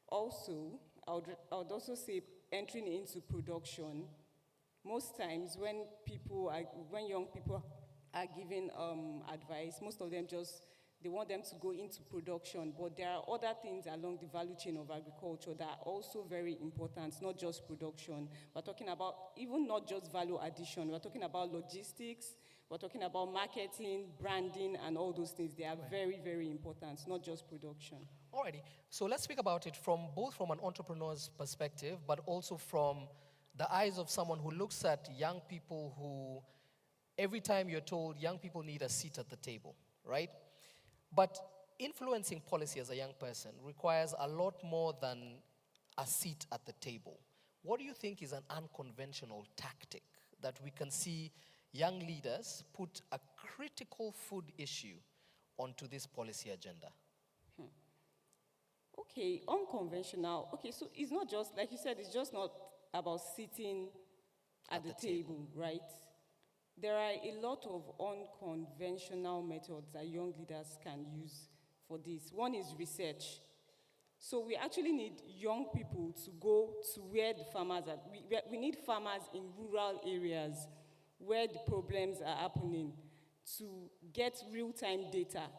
S14: Also, I would also say entering into production, most times when young people are given advice, most of them they want them to go into production, but there are other things along the value chain of agriculture that are also very important, not just production. We're talking about even not just value addition, we're talking about logistics, we're talking about marketing, branding, and all those things. They are very, very important, not just production.
S10: Alrighty, so let's speak about it both from an entrepreneur's perspective, but also from the eyes of someone who looks at young people who, every time you're told young people need a seat at the table, right? But influencing policy as a young person requires a lot more than a seat at the table. What do you think is an unconventional tactic that we can see young leaders put a critical food issue onto this policy agenda?
S14: Okay, unconventional. Okay, so it's not just, like you said, it's just not about sitting at the table, right? There are a lot of unconventional methods that young leaders can use for this. One is research. So we actually need young people to go to where the farmers are. We need farmers in rural areas where the problems are happening to get real-time data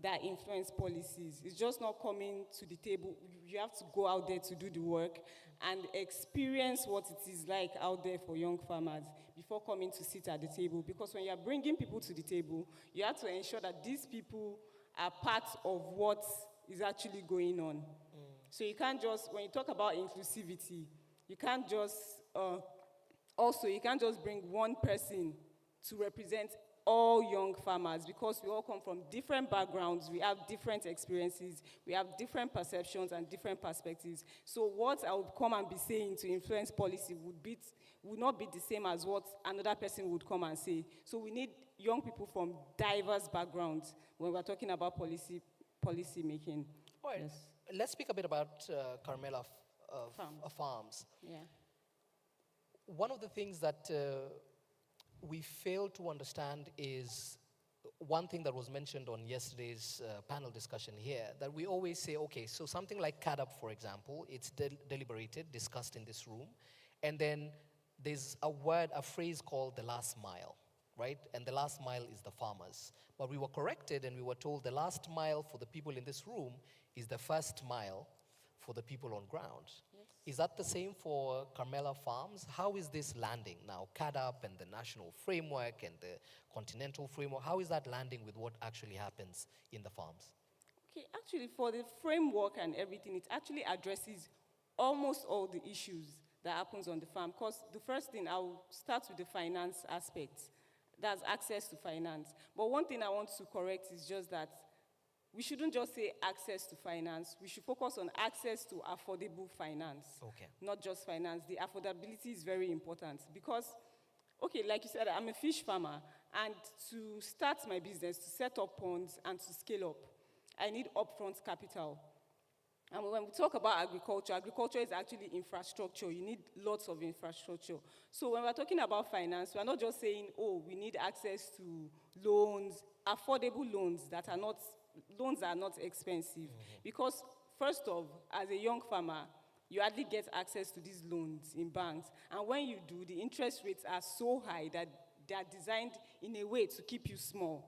S14: that influence policies. It's just not coming to the table. You have to go out there to do the work and experience what it is like out there for young farmers before coming to sit at the table. Because when you're bringing people to the table, you have to ensure that these people are part of what is actually going on. So you can't just, when you talk about inclusivity, you can't just, you can't just bring one person to represent all young farmers, because we all come from different backgrounds, we have different experiences, we have different perceptions and different perspectives. So what I would come and be saying to influence policy would not be the same as what another person would come and say. So we need young people from diverse backgrounds when we're talking about policy making.
S10: All right.
S14: Yes.
S10: Let's speak a bit about Carmela Farms.
S14: Yeah.
S10: One of the things that we fail to understand is one thing that was mentioned on yesterday's panel discussion here, that we always say, okay, so something like CADAP, for example, it's deliberated, discussed in this room, and then there's a phrase called the last mile, right? And the last mile is the farmers. But we were corrected and we were told the last mile for the people in this room is the first mile for the people on ground.
S14: Yes.
S10: Is that the same for Carmela Farms? How is this landing now? CADAP and the national framework and the continental framework, how is that landing with what actually happens in the farms?
S14: Okay, actually for the framework and everything, it actually addresses almost all the issues that happens on the farm. Because the first thing, I'll start with the finance aspect. That's access to finance. But one thing I want to correct is just that we shouldn't just say access to finance. We should focus on access to affordable finance.
S10: Okay.
S14: Not just finance. The affordability is very important because, okay, like you said, I'm a fish farmer, and to start my business, to set up ponds and to scale up, I need upfront capital. And when we talk about agriculture, agriculture is actually infrastructure. You need lots of infrastructure. So when we're talking about finance, we're not just saying, oh, we need access to loans, affordable loans that are not expensive. Because first off, as a young farmer, you hardly get access to these loans in banks. And when you do, the interest rates are so high that they are designed in a way to keep you small.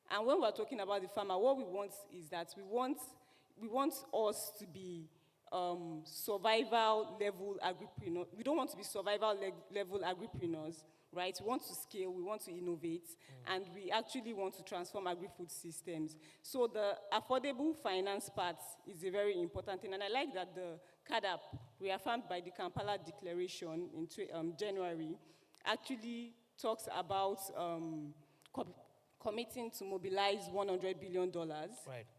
S14: And when we're talking about the farmer, what we want is that we want us to be survival level agripreneurs. We don't want to be survival level agripreneurs, right? We want to scale, we want to innovate, and we actually want to transform agri-food systems. So the affordable finance part is a very important thing, and I like that the CADAP, reaffirmed by the Kampala Declaration in January, actually talks about committing to mobilize $100 billion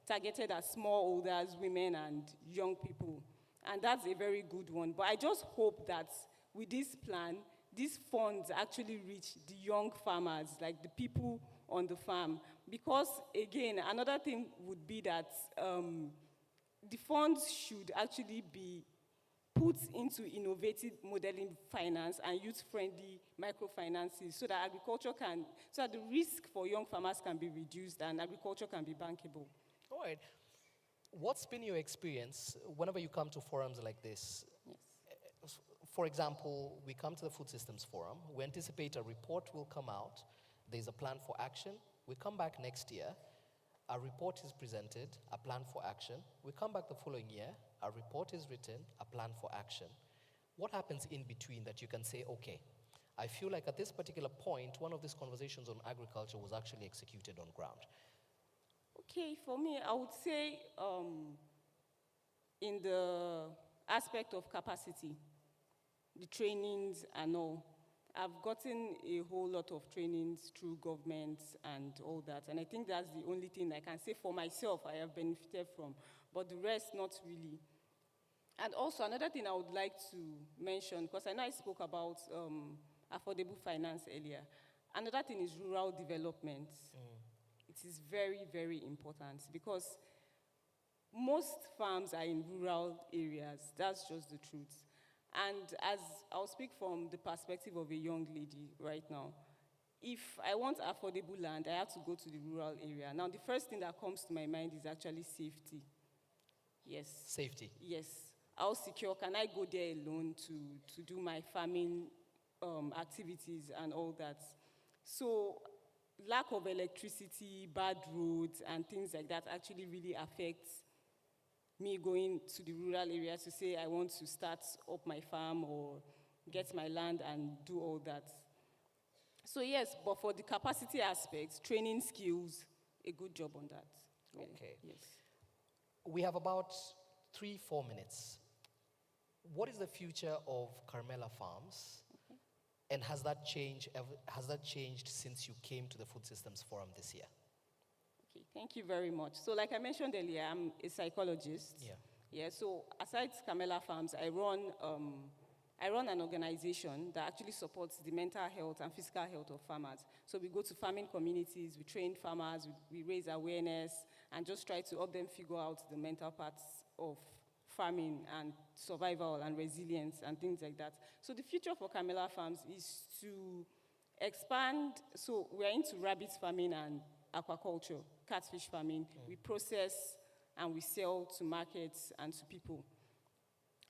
S14: targeted at smallholders, women, and young people. And that's a very good one. But I just hope that with this plan, these funds actually reach the young farmers, like the people on the farm. Because, again, another thing would be that the funds should actually be put into innovative modeling finance and youth-friendly microfinances so that the risk for young farmers can be reduced and agriculture can be bankable.
S10: All right. What's been your experience whenever you come to forums like this? Yes. For example, we come to the Food Systems Forum. We anticipate a report will come out. There's a plan for action. We come back next year. A report is presented, a plan for action. We come back the following year. A report is written, a plan for action. What happens in between that you can say, okay, I feel like at this particular point, one of these conversations on agriculture was actually executed on ground?
S14: Okay, for me, I would say in the aspect of capacity, the trainings and all, I've gotten a whole lot of trainings through governments and all that, and I think that's the only thing I can say for myself I have benefited from, but the rest, not really. And also, another thing I would like to mention, because I know I spoke about affordable finance earlier, another thing is rural development. It is very, very important because most farms are in rural areas. That's just the truth. And as I'll speak from the perspective of a young lady right now, if I want affordable land, I have to go to the rural area. Now, the first thing that comes to my mind is actually safety. Yes.
S10: Safety?
S14: Yes. How secure can I go there alone to do my farming activities and all that? So, lack of electricity, bad roads, and things like that actually really affects me going to the rural area to say I want to start up my farm or get my land and do all that. So yes, but for the capacity aspects, training skills, a good job on that. Really.
S10: Okay.
S14: Yes.
S10: We have about 3-4 minutes. What is the future of Carmela Farms?
S14: Okay.
S10: And has that changed since you came to the Food Systems Forum this year?
S14: Okay, thank you very much. So like I mentioned earlier, I'm a psychologist. Yeah, so aside Carmela Farms, I run an organization that actually supports the mental health and physical health of farmers. So we go to farming communities, we train farmers, we raise awareness, and just try to help them figure out the mental parts of farming and survival and resilience and things like that. So the future for Carmela Farms is to expand. So we're into rabbit farming and aquaculture, catfish farming. We process and we sell to markets and to people.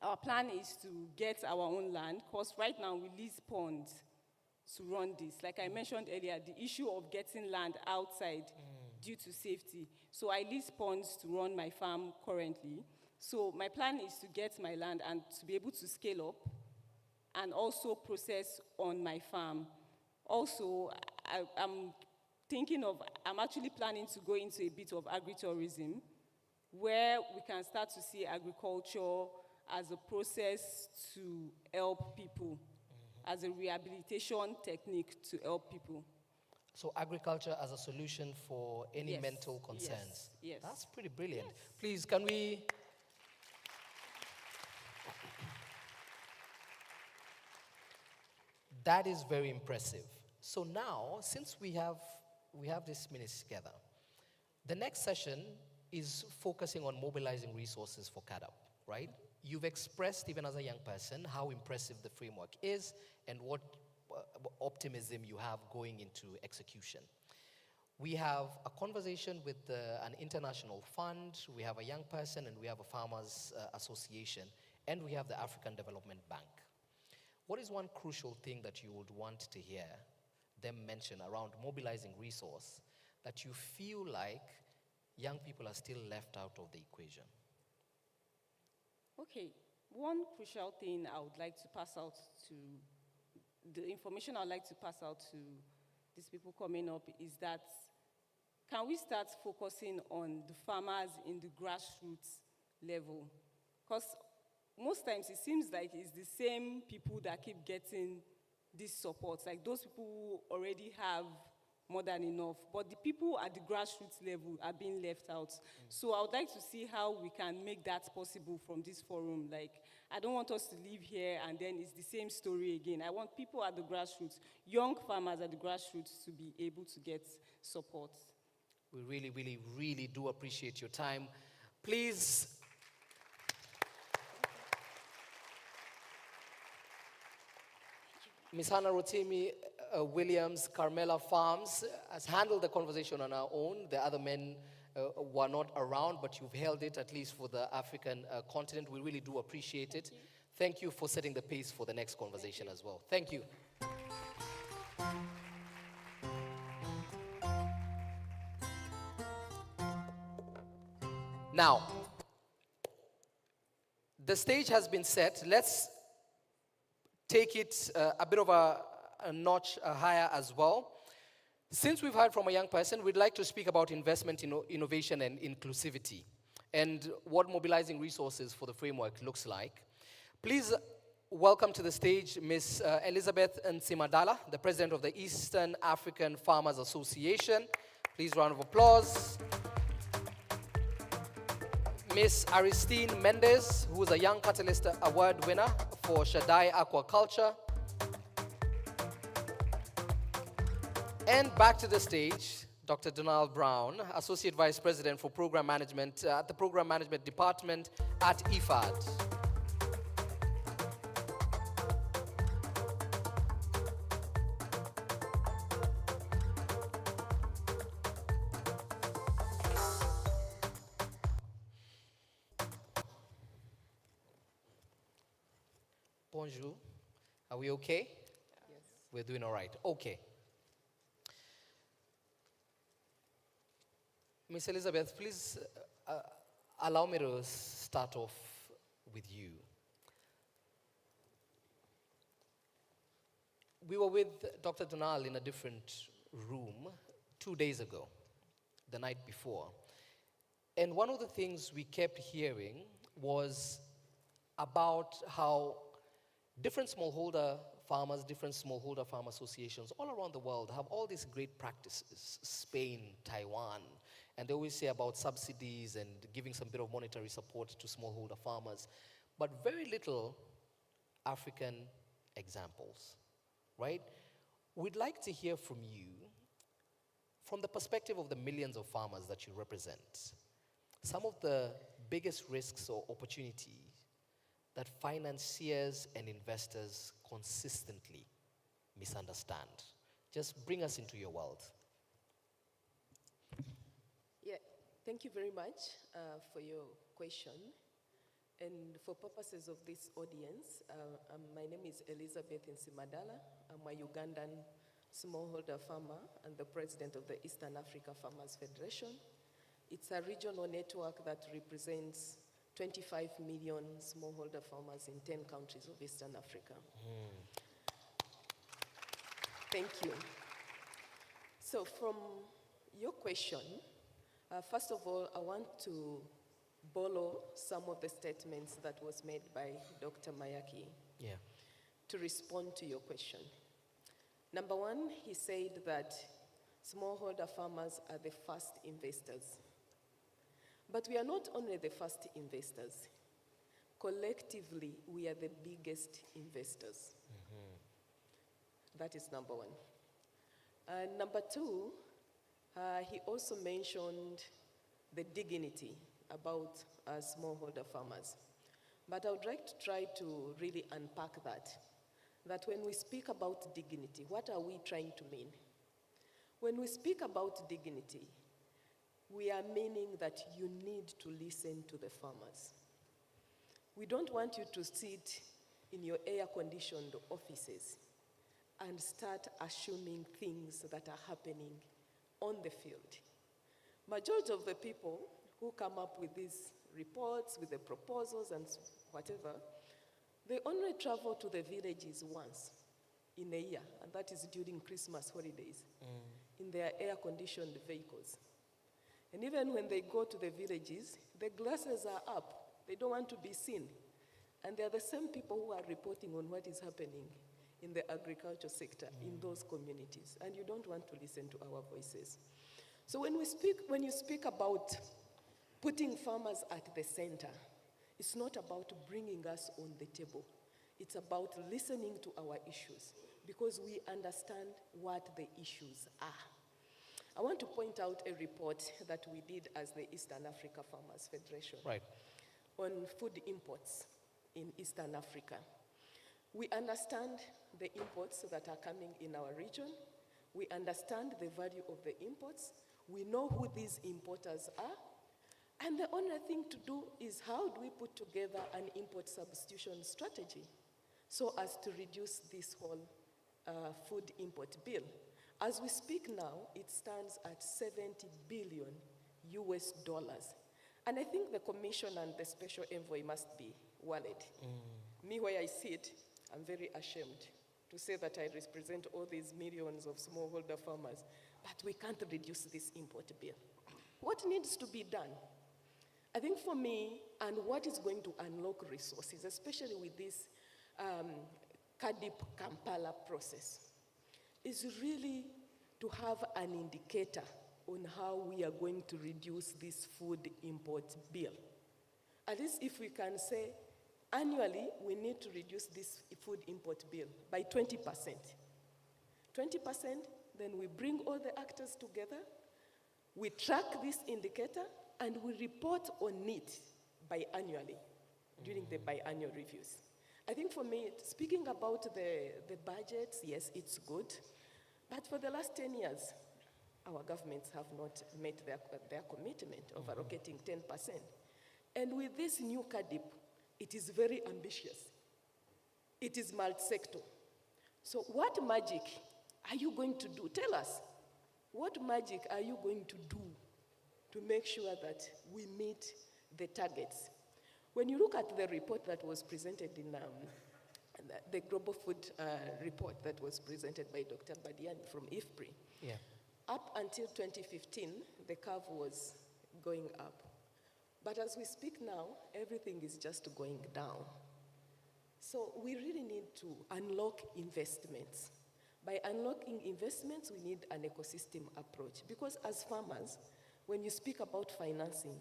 S14: Our plan is to get our own land, because right now we lease ponds to run this. Like I mentioned earlier, the issue of getting land outside due to safety. So I lease ponds to run my farm currently. So my plan is to get my land and to be able to scale up and also process on my farm. Also, I'm actually planning to go into a bit of agritourism, where we can start to see agriculture as a process to help people, as a rehabilitation technique to help people.
S10: So agriculture as a solution for any
S14: Yes.
S10: mental concerns.
S14: Yes.
S10: That's pretty brilliant.
S14: Yes.
S10: Please, can we... That is very impressive. So now, since we have these minutes together, the next session is focusing on mobilizing resources for CADAP, right? You've expressed, even as a young person, how impressive the framework is and what optimism you have going into execution. We have a conversation with an international fund, we have a young person, and we have a farmers association, and we have the African Development Bank. What is one crucial thing that you would want to hear them mention around mobilizing resource that you feel like young people are still left out of the equation?
S14: Okay, one crucial thing I would like to pass out to, the information I would like to pass out to these people coming up is that, can we start focusing on the farmers in the grassroots level? Because most times it seems like it's the same people that keep getting this support, like those people who already have more than enough, but the people at the grassroots level are being left out. So I would like to see how we can make that possible from this forum. Like, I don't want us to leave here and then it's the same story again. I want people at the grassroots, young farmers at the grassroots, to be able to get support.
S10: We really, really, really do appreciate your time. Please, Ms. Hannah Rotimi Williams, Carmela Farms, has handled the conversation on our own. The other men were not around, but you've held it, at least for the African continent. We really do appreciate it. Thank you for setting the pace for the next conversation as well. Thank you. Now, the stage has been set. Let's take it a bit of a notch higher as well. Since we've heard from a young person, we'd like to speak about investment, innovation, and inclusivity, and what mobilizing resources for the framework looks like. Please welcome to the stage Ms. Elizabeth Nsimadala, the president of the Eastern African Farmers Association. Please, round of applause. Ms. Aristine Mendez, who is a Young Catalyst Award winner for Shaddai Aquaculture. And back to the stage, Dr. Donald Brown, Associate Vice President for Program Management at the Program Management Department at IFAD. Bonjour. Are we okay? Yes. We're doing all right. Okay. Miss Elizabeth, please allow me to start off with you. We were with Dr. Donald in a different room 2 days ago, the night before. And one of the things we kept hearing was about how different smallholder farmers, different smallholder farm associations all around the world have all these great practices, Spain, Taiwan, and they always say about subsidies and giving some bit of monetary support to smallholder farmers, but very little African examples, right? We'd like to hear from you, from the perspective of the millions of farmers that you represent, some of the biggest risks or opportunities that financiers and investors consistently misunderstand. Just bring us into your world.
S15: Yeah, thank you very much for your question. And for purposes of this audience, my name is Elizabeth Nsimadala. I'm a Ugandan smallholder farmer and the president of the Eastern Africa Farmers Federation. It's a regional network that represents 25 million smallholder farmers in 10 countries of Eastern Africa. Thank you. So from your question, first of all, I want to borrow some of the statements that was made by Dr. Mayaki to respond to your question. Number one, he said that smallholder farmers are the first investors. But we are not only the first investors. Collectively, we are the biggest investors. That is number one. And number two, he also mentioned the dignity about smallholder farmers. But I would like to try to really unpack that. That when we speak about dignity, what are we trying to mean? When we speak about dignity, we are meaning that you need to listen to the farmers. We don't want you to sit in your air-conditioned offices and start assuming things that are happening on the field. Majority of the people who come up with these reports, with the proposals and whatever, they only travel to the villages once in a year, and that is during Christmas holidays, in their air-conditioned vehicles. And even when they go to the villages, the glasses are up. They don't want to be seen. And they're the same people who are reporting on what is happening in the agriculture sector in those communities. And you don't want to listen to our voices. So when you speak about putting farmers at the center, it's not about bringing us on the table. It's about listening to our issues because we understand what the issues are. I want to point out a report that we did as the Eastern Africa Farmers Federation on food imports in Eastern Africa. We understand the imports that are coming in our region. We understand the value of the imports. We know who these importers are. And the only thing to do is how do we put together an import substitution strategy so as to reduce this whole food import bill. As we speak now, it stands at $70 billion US dollars. And I think the Commission and the Special Envoy must be worried. Me, where I sit, I'm very ashamed to say that I represent all these millions of smallholder farmers, but we can't reduce this import bill. What needs to be done? I think for me, and what is going to unlock resources, especially with this CADIP Kampala process, is really to have an indicator on how we are going to reduce this food import bill. At least if we can say, annually, we need to reduce this food import bill by 20%. 20%, then we bring all the actors together, we track this indicator, and we report on it biannually, during the biannual reviews. I think for me, speaking about the budgets, yes, it's good. But for the last 10 years, our governments have not met their commitment of allocating 10%. And with this new CADIP, it is very ambitious. It is multi-sector. So what magic are you going to do? Tell us, what magic are you going to do to make sure that we meet the targets? When you look at the report that was presented in the Global Food Report that was presented by Dr. Badiani from IFPRI, up until 2015, the curve was going up. But as we speak now, everything is just going down. So we really need to unlock investments. By unlocking investments, we need an ecosystem approach. Because as farmers, when you speak about financing,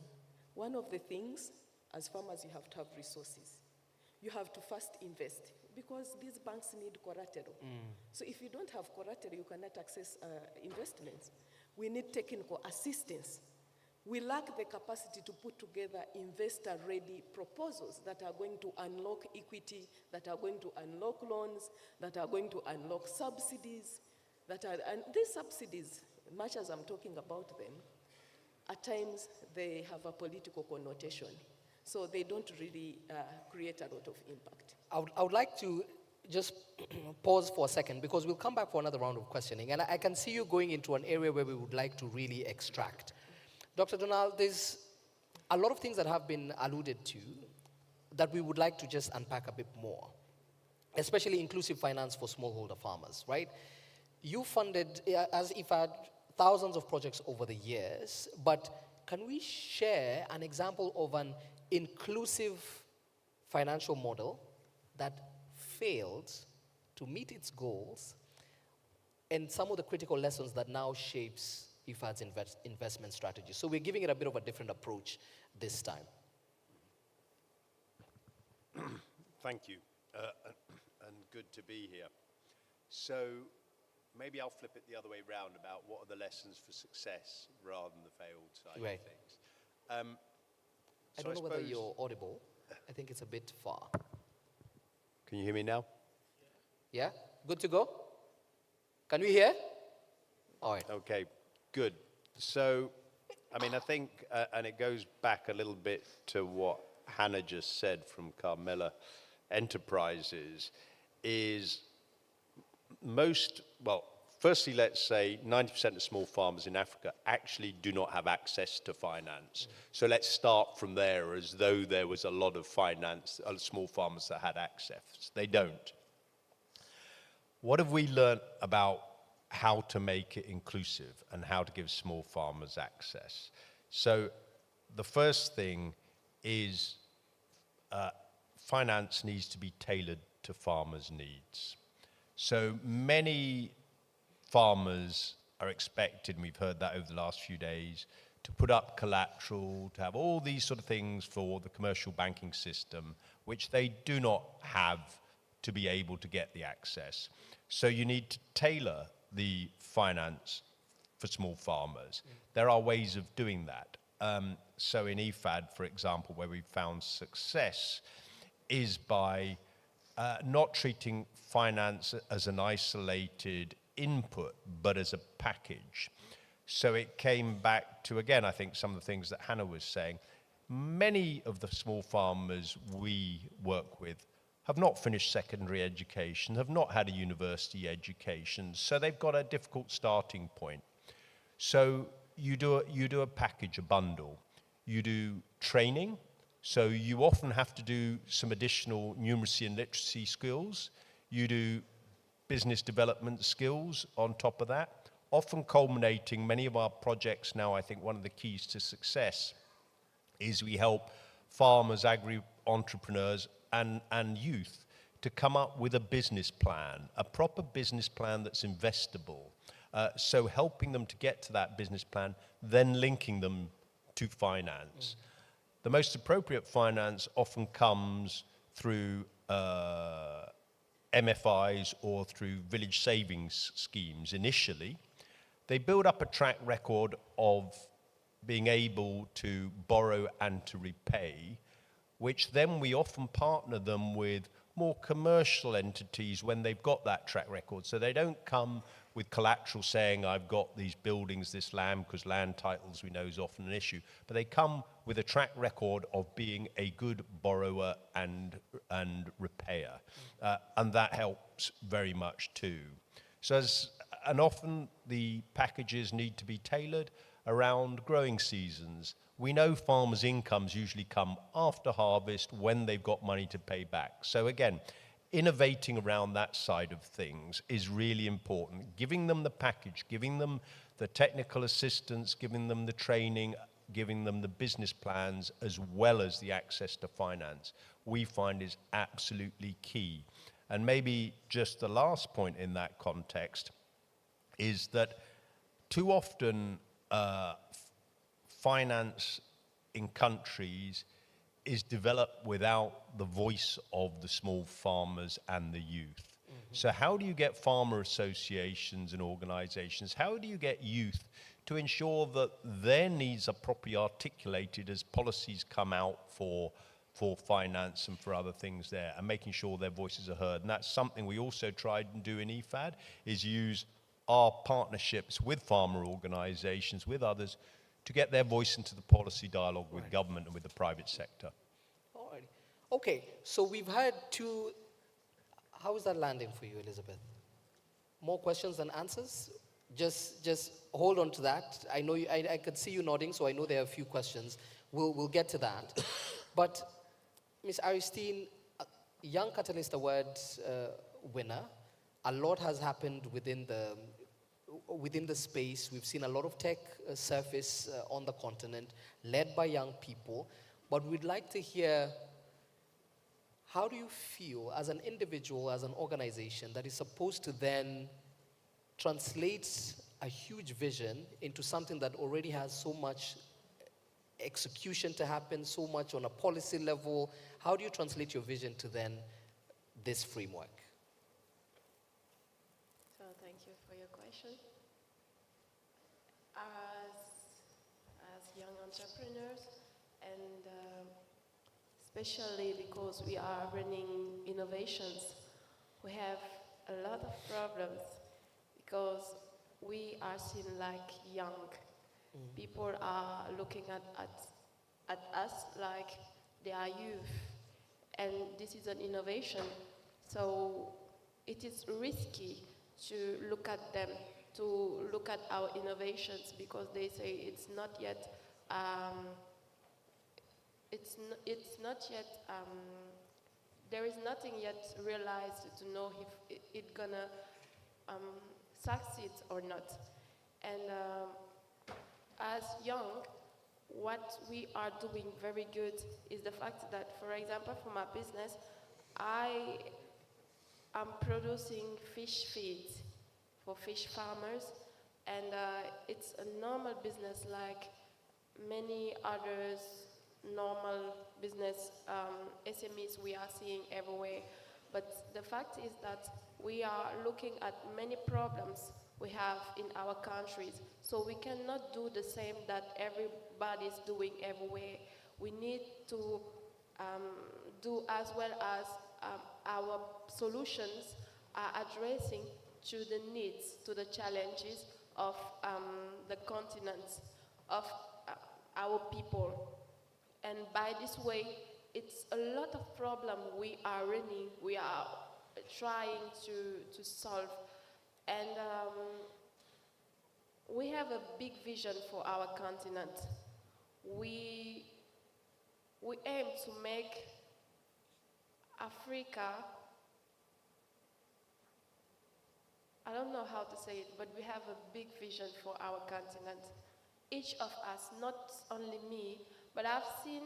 S15: one of the things, as farmers, you have to have resources. You have to first invest, because these banks need collateral. So if you don't have collateral, you cannot access investments. We need technical assistance. We lack the capacity to put together investor-ready proposals that are going to unlock equity, that are going to unlock loans, that are going to unlock subsidies. And these subsidies, much as I'm talking about them, at times they have a political connotation. So they don't really create a lot of impact.
S10: I would like to just pause for a second, because we'll come back for another round of questioning. And I can see you going into an area where we would like to really extract. Dr. Donald, there's a lot of things that have been alluded to that we would like to just unpack a bit more, especially inclusive finance for smallholder farmers, right? You funded, as IFAD, thousands of projects over the years, but can we share an example of an inclusive financial model that failed to meet its goals and some of the critical lessons that now shapes IFAD's investment strategy? So we're giving it a bit of a different approach this time.
S16: Thank you, and good to be here. So maybe I'll flip it the other way round about what are the lessons for success rather than the failed side of things.
S10: I don't know whether you're audible. I think it's a bit far.
S16: Can you hear me now?
S10: Yeah? Good to go? Can we hear? All right.
S16: Okay, good. So, I mean, I think, and it goes back a little bit to what Hannah just said from Carmela Enterprises, is firstly, let's say 90% of small farmers in Africa actually do not have access to finance. So let's start from there, as though there was a lot of finance, small farmers that had access. They don't. What have we learned about how to make it inclusive and how to give small farmers access? So the first thing is finance needs to be tailored to farmers' needs. So many farmers are expected, and we've heard that over the last few days, to put up collateral, to have all these sort of things for the commercial banking system, which they do not have to be able to get the access. So you need to tailor the finance for small farmers. There are ways of doing that. So in IFAD, for example, where we've found success is by not treating finance as an isolated input, but as a package. So it came back to, again, I think some of the things that Hannah was saying. Many of the small farmers we work with have not finished secondary education, have not had a university education, so they've got a difficult starting point. So you do a package, a bundle. You do training, so you often have to do some additional numeracy and literacy skills. You do business development skills on top of that, often culminating many of our projects now. I think one of the keys to success is we help farmers, agri-entrepreneurs, and youth to come up with a business plan, a proper business plan that's investable. So helping them to get to that business plan, then linking them to finance. The most appropriate finance often comes through MFIs or through village savings schemes initially. They build up a track record of being able to borrow and to repay, which then we often partner them with more commercial entities when they've got that track record. So they don't come with collateral saying, I've got these buildings, this land, because land titles we know is often an issue. But they come with a track record of being a good borrower and repayer. And that helps very much too. So and often the packages need to be tailored around growing seasons. We know farmers' incomes usually come after harvest when they've got money to pay back. So again, innovating around that side of things is really important. Giving them the package, giving them the technical assistance, giving them the training, giving them the business plans, as well as the access to finance, we find is absolutely key. And maybe just the last point in that context is that too often finance in countries is developed without the voice of the small farmers and the youth. So how do you get farmer associations and organizations, how do you get youth to ensure that their needs are properly articulated as policies come out for finance and for other things there, and making sure their voices are heard? And that's something we also tried and do in IFAD, is use our partnerships with farmer organizations, with others, to get their voice into the policy dialogue with government and with the private sector.
S10: All right. Okay, so we've had two. How is that landing for you, Elizabeth? More questions than answers? Just hold on to that. I know I could see you nodding, so I know there are a few questions. We'll get to that. But Ms. Aristine, Young Catalyst Award winner, a lot has happened within the space. We've seen a lot of tech surface on the continent, led by young people. But we'd like to hear, how do you feel as an individual, as an organization that is supposed to then translate a huge vision into something that already has so much execution to happen, so much on a policy level? How do you translate your vision to then this framework?
S17: So thank you for your question. As young entrepreneurs, and especially because we are running innovations, we have a lot of problems because we are seen like young. People are looking at us like they are youth, and this is an innovation, so it is risky to look at them, to look at our innovations, because they say it's not yet, it's not yet, there is nothing yet realized to know if it gonna succeed or not. And as young, what we are doing very good is the fact that, for example, for my business, I am producing fish feed for fish farmers, and it's a normal business like many others normal business SMEs we are seeing everywhere. But the fact is that we are looking at many problems we have in our countries. So we cannot do the same that everybody is doing everywhere. We need to do as well as our solutions are addressing to the needs, to the challenges of the continent, of our people. And by this way, it's a lot of problem we are running, we are trying to solve. And we have a big vision for our continent. We aim to make Africa, I don't know how to say it, but we have a big vision for our continent. Each of us, not only me, but I've seen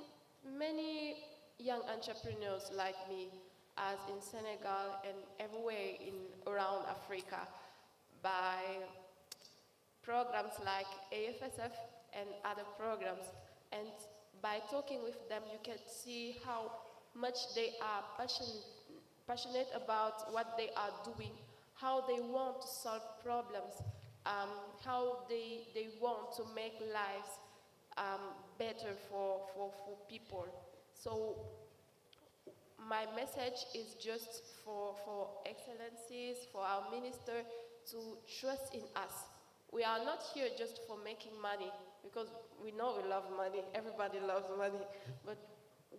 S17: many young entrepreneurs like me, as in Senegal and everywhere around Africa, by programs like AFSF and other programs. And by talking with them, you can see how much they are passionate about what they are doing, how they want to solve problems, how they want to make lives better for people. So my message is just for excellencies, for our minister to trust in us. We are not here just for making money, because we know we love money, everybody loves money, but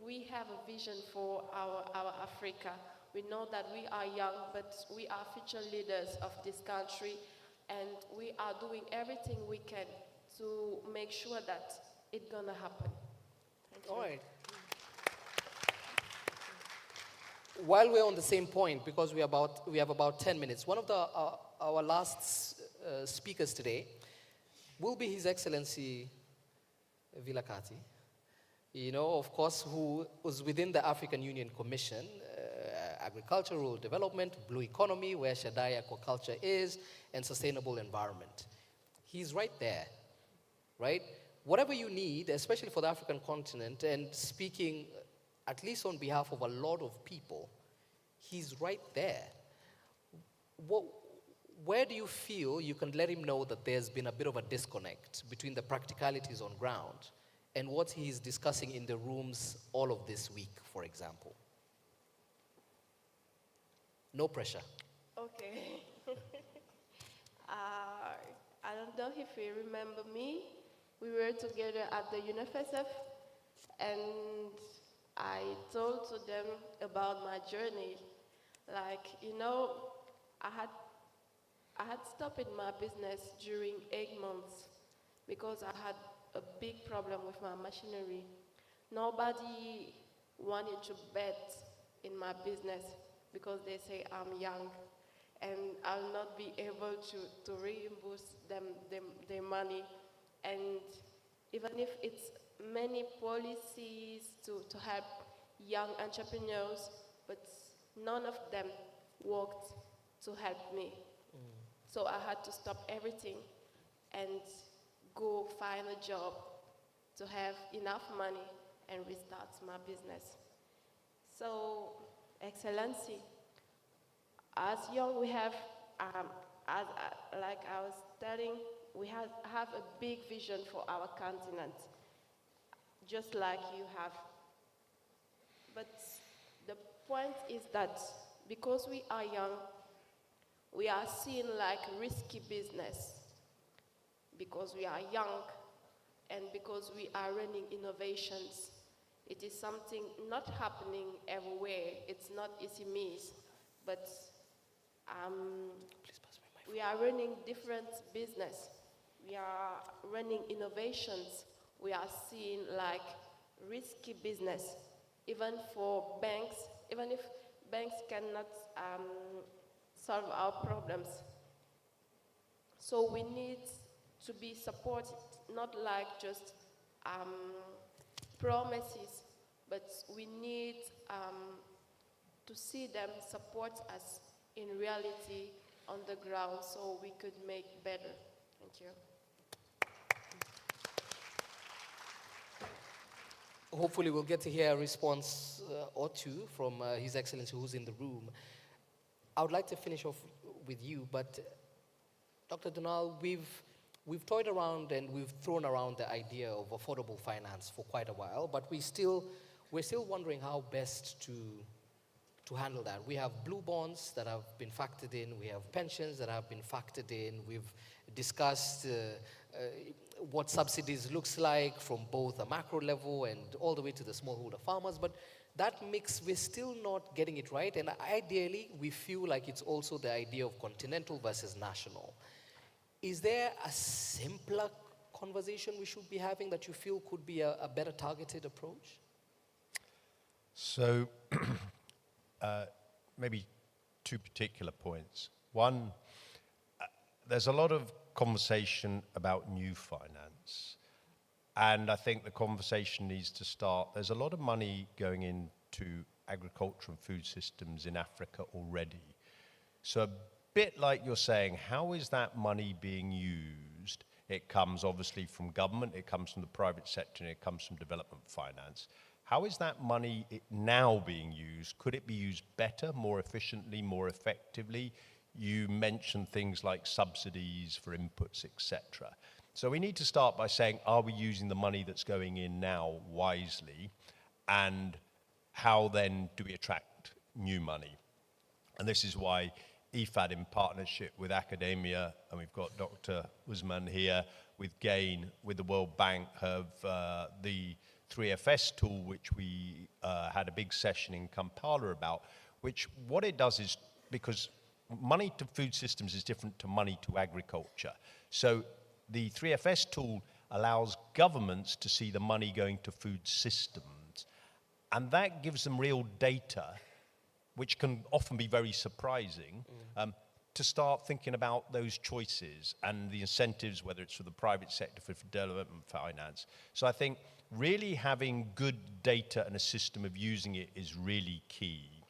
S17: we have a vision for our Africa. We know that we are young, but we are future leaders of this country, and we are doing everything we can to make sure that it's gonna happen. Thank you.
S10: All right. While we're on the same point, because we have about 10 minutes, one of our last speakers today will be His Excellency Vilakati, of course, who was within the African Union Commission, Agricultural Development, Blue Economy, where Shaddai Aquaculture is, and Sustainable Environment. He's right there, right? Whatever you need, especially for the African continent, and speaking at least on behalf of a lot of people, he's right there. Where do you feel you can let him know that there's been a bit of a disconnect between the practicalities on ground and what he's discussing in the rooms all of this week, for example? No pressure.
S17: Okay. I don't know if you remember me. We were together at the UNFSF, and I told to them about my journey. Like, I had stopped my business during 8 months because I had a big problem with my machinery. Nobody wanted to bet in my business because they say I'm young and I'll not be able to reimburse them their money. And even if it's many policies to help young entrepreneurs, but none of them worked to help me. So I had to stop everything and go find a job to have enough money and restart my business. So, Excellency, as young we have, like I was telling, we have a big vision for our continent, just like you have. But the point is that because we are young, we are seen like risky business because we are young and because we are running innovations. It is something not happening everywhere. It's not easy means, but
S10: Please pass me.
S17: we are running different business. We are running innovations. We are seeing like risky business, even for banks, even if banks cannot solve our problems. So we need to be supported, not like just promises, but we need to see them support us in reality on the ground so we could make better. Thank you.
S10: Hopefully we'll get to hear a response or two from His Excellency who's in the room. I would like to finish off with you, but Dr. Donald, we've toyed around and we've thrown around the idea of affordable finance for quite a while, but we're still wondering how best to handle that. We have blue bonds that have been factored in, we have pensions that have been factored in, we've discussed what subsidies looks like from both a macro level and all the way to the smallholder farmers, but that mix, we're still not getting it right, and ideally, we feel like it's also the idea of continental versus national. Is there a simpler conversation we should be having that you feel could be a better targeted approach?
S16: So, maybe two particular points. One, there's a lot of conversation about new finance. And I think the conversation needs to start. There's a lot of money going into agriculture and food systems in Africa already. So a bit like you're saying, how is that money being used? It comes obviously from government, it comes from the private sector, and it comes from development finance. How is that money now being used? Could it be used better, more efficiently, more effectively? You mentioned things like subsidies for inputs, etc. So we need to start by saying, are we using the money that's going in now wisely? And how then do we attract new money? And this is why IFAD, in partnership with academia, and we've got Dr. Usman here, with GAIN, with the World Bank, have the 3FS tool, which we had a big session in Kampala about, which what it does is, because money to food systems is different to money to agriculture. So the 3FS tool allows governments to see the money going to food systems, and that gives them real data, which can often be very surprising, to start thinking about those choices and the incentives, whether it's for the private sector, for development finance. So I think really having good data and a system of using it is really key.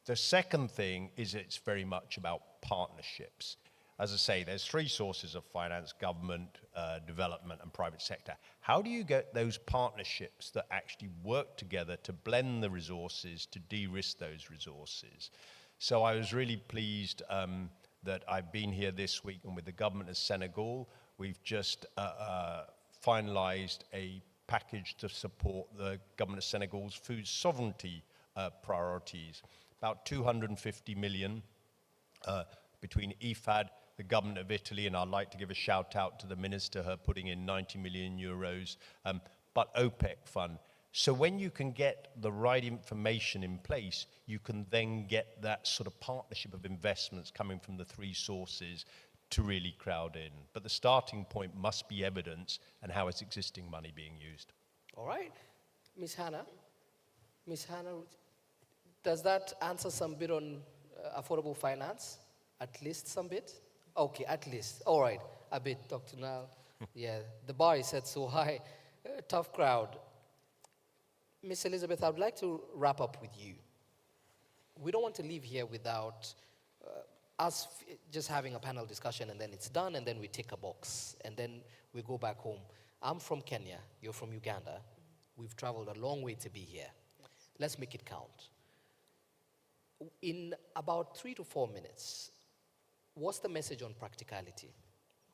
S16: The second thing is it's very much about partnerships. As I say, there's three sources of finance: government, development, and private sector. How do you get those partnerships that actually work together to blend the resources, to de-risk those resources? So I was really pleased that I've been here this week, and with the government of Senegal, we've just finalized a package to support the government of Senegal's food sovereignty priorities. About 250 million between IFAD, the government of Italy, and I'd like to give a shout out to the minister, her putting in 90 million euros, but OPEC fund. So when you can get the right information in place, you can then get that sort of partnership of investments coming from the three sources to really crowd in. But the starting point must be evidence and how is existing money being used.
S10: All right. Ms. Hannah, does that answer some bit on affordable finance? At least some bit? Okay, at least. All right, a bit, Dr. Nal. Yeah, the bar is set so high. Tough crowd. Miss Elizabeth, I would like to wrap up with you. We don't want to leave here without us just having a panel discussion and then it's done and then we tick a box and then we go back home. I'm from Kenya, you're from Uganda. We've traveled a long way to be here. Let's make it count. In about 3 to 4 minutes, what's the message on practicality?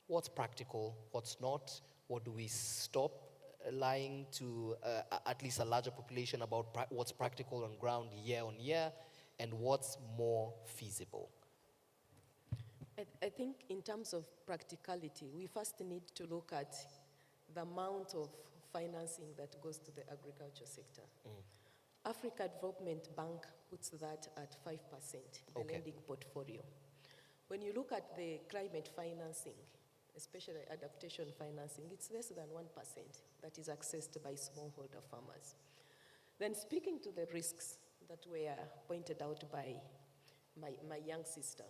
S10: What's practical, what's not? What do we stop lying to at least a larger population about what's practical on ground year on year, and what's more feasible?
S15: I think in terms of practicality, we first need to look at the amount of financing that goes to the agriculture sector. Africa Development Bank puts that at 5%, the lending portfolio. When you look at the climate financing, especially adaptation financing, it's less than 1% that is accessed by smallholder farmers. Then speaking to the risks that were pointed out by my young sister,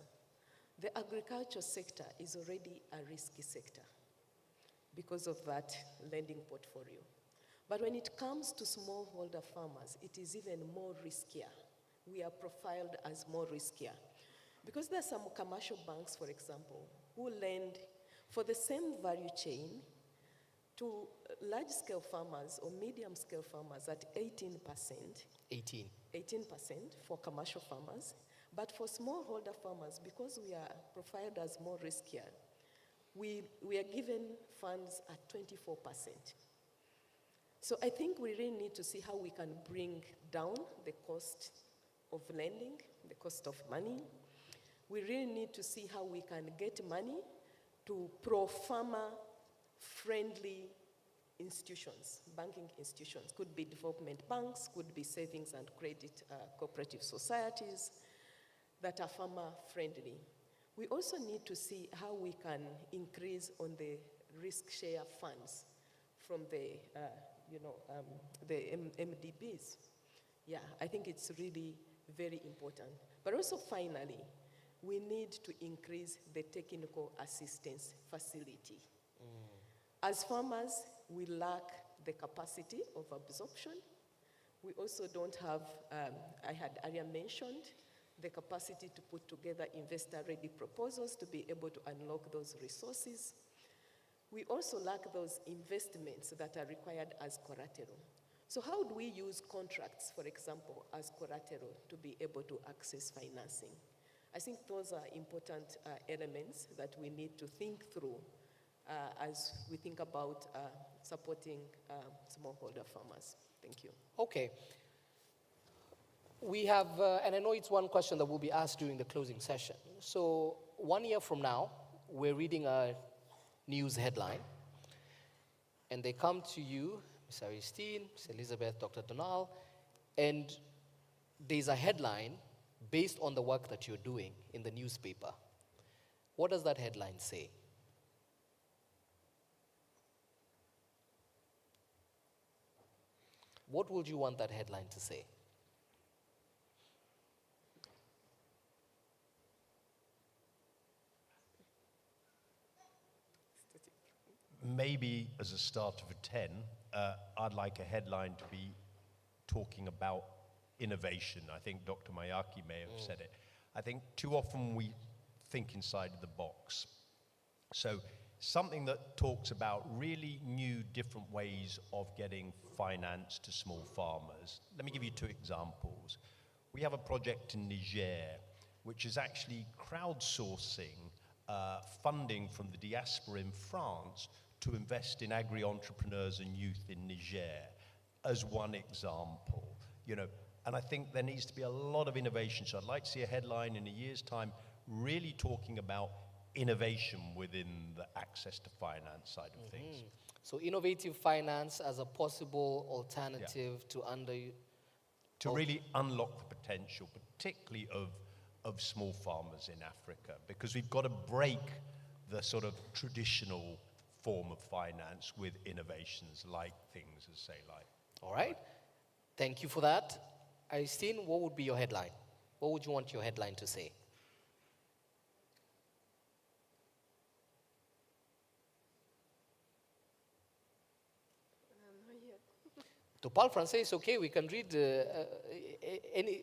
S15: the agriculture sector is already a risky sector because of that lending portfolio. But when it comes to smallholder farmers, it is even more riskier. We are profiled as more riskier. Because there are some commercial banks, for example, who lend for the same value chain to large-scale farmers or medium-scale farmers at 18%. 18% for commercial farmers. But for smallholder farmers, because we are profiled as more riskier, we are given funds at 24%. So I think we really need to see how we can bring down the cost of lending, the cost of money. We really need to see how we can get money to pro-farmer friendly institutions, banking institutions. Could be development banks, could be savings and credit cooperative societies that are farmer friendly. We also need to see how we can increase on the risk share funds from the MDBs. Yeah, I think it's really very important. But also finally, we need to increase the technical assistance facility. As farmers, we lack the capacity of absorption. We also don't have, I had earlier mentioned, the capacity to put together investor-ready proposals to be able to unlock those resources. We also lack those investments that are required as collateral. So how do we use contracts, for example, as collateral to be able to access financing? I think those are important elements that we need to think through as we think about supporting smallholder farmers. Thank you.
S10: Okay. We have, and I know it's one question that will be asked during the closing session. So 1 year from now, we're reading a news headline, and they come to you, Ms. Aristine, Ms. Elizabeth, Dr. Donal, and there's a headline based on the work that you're doing in the newspaper. What does that headline say? What would you want that headline to say?
S16: Maybe as a start of a 10, I'd like a headline to be talking about innovation. I think Dr. Mayaki may have said it. I think too often we think inside the box. So something that talks about really new, different ways of getting finance to small farmers. Let me give you 2 examples. We have a project in Niger, which is actually crowdsourcing funding from the diaspora in France to invest in agri-entrepreneurs and youth in Niger, as one example. And I think there needs to be a lot of innovation. So I'd like to see a headline in a year's time really talking about innovation within the access to finance side of things.
S10: So innovative finance as a possible alternative to
S16: really unlock the potential, particularly of small farmers in Africa, because we've got to break the sort of traditional form of finance with innovations like things as say like.
S10: All right. Thank you for that. Aristine, what would be your headline? What would you want your headline to say? To parle français, it's okay. We can read any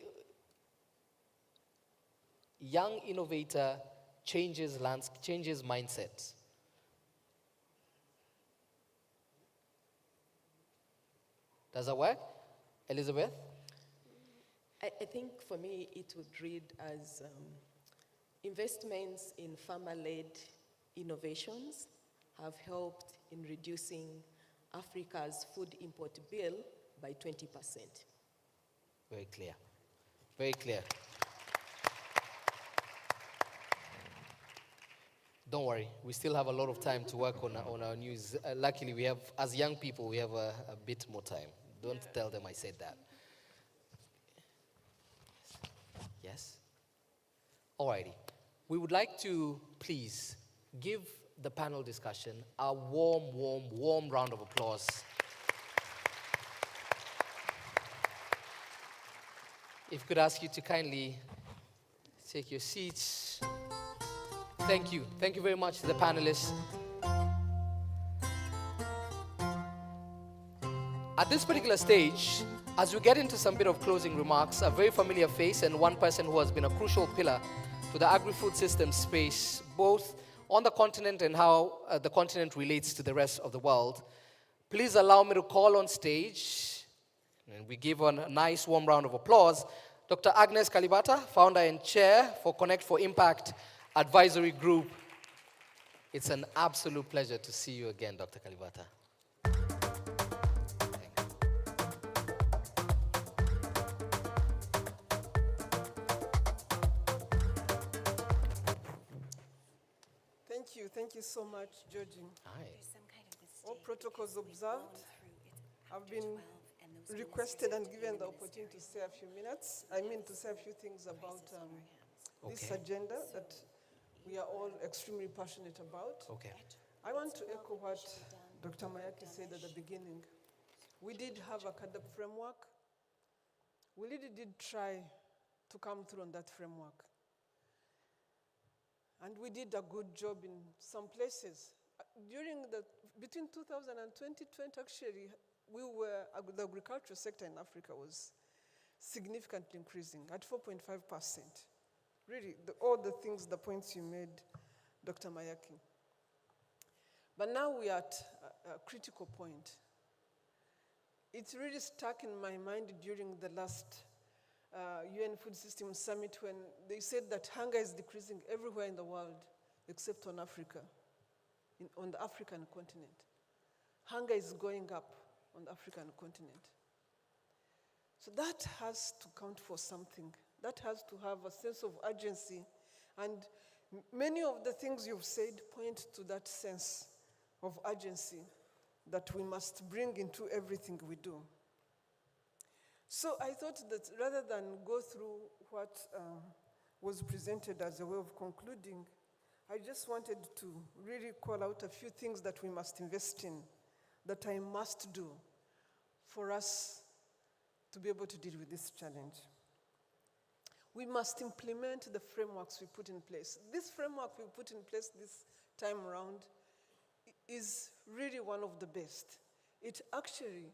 S10: young innovator changes mindsets. Does that work? Elizabeth?
S15: I think for me it would read as investments in farmer-led innovations have helped in reducing Africa's food import bill by 20%.
S10: Very clear. Very clear. Don't worry, we still have a lot of time to work on our news. Luckily, we have, as young people, we have a bit more time. Don't tell them I said that. Yes? Alrighty. We would like to please give the panel discussion a warm round of applause. If I could ask you to kindly take your seats. Thank you. Thank you very much to the panelists. At this particular stage, as we get into some bit of closing remarks, a very familiar face and one person who has been a crucial pillar to the agri-food system space, both on the continent and how the continent relates to the rest of the world. Please allow me to call on stage, and we give a nice warm round of applause, Dr. Agnes Kalibata, founder and chair for Connect for Impact Advisory Group. It's an absolute pleasure to see you again, Dr. Kalibata.
S18: Thank you so much, Georgie.
S10: Hi.
S18: All protocols observed. I've been requested and given the opportunity to say a few minutes. To say a few things about this agenda that we are all extremely passionate about.
S10: Okay.
S18: I want to echo what Dr. Mayaki said at the beginning. We did have a CADAP framework. We really did try to come through on that framework. And we did a good job in some places. Between 2000 and 2020, actually, the agricultural sector in Africa was significantly increasing at 4.5%. Really, all the things, the points you made, Dr. Mayaki. But now we are at a critical point. It's really stuck in my mind during the last UN Food System Summit when they said that hunger is decreasing everywhere in the world except on Africa, on the African continent. Hunger is going up on the African continent. So that has to count for something. That has to have a sense of urgency. And many of the things you've said point to that sense of urgency that we must bring into everything we do. So I thought that rather than go through what was presented as a way of concluding, I just wanted to really call out a few things that we must invest in, that I must do for us to be able to deal with this challenge. We must implement the frameworks we put in place. This framework we put in place this time around is really one of the best. It actually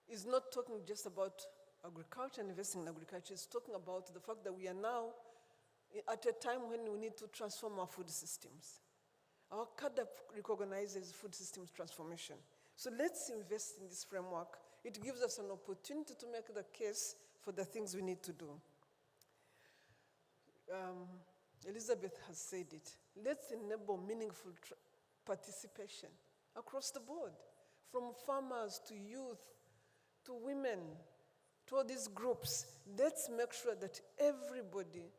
S18: is not talking just about agriculture and investing in agriculture. It's talking about the fact that we are now at a time when we need to transform our food systems. Our CADAP recognizes food systems transformation. So let's invest in this framework. It gives us an opportunity to make the case for the things we need to do. Elizabeth has said it. Let's enable meaningful participation across the board, from farmers to youth, to women, to all these groups. Let's make sure that everybody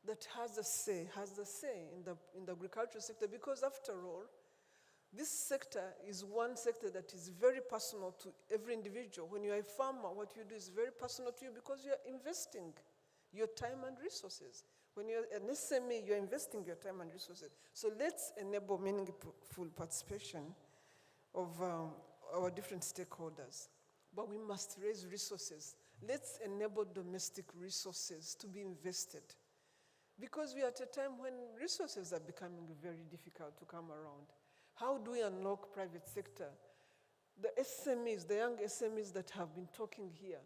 S18: that has a say in the agricultural sector, because after all, this sector is one sector that is very personal to every individual. When you're a farmer, what you do is very personal to you because you're investing your time and resources. When you're an SME, you're investing your time and resources. So let's enable meaningful participation of our different stakeholders. But we must raise resources. Let's enable domestic resources to be invested. Because we are at a time when resources are becoming very difficult to come around. How do we unlock private sector? The SMEs, the young SMEs that have been talking here,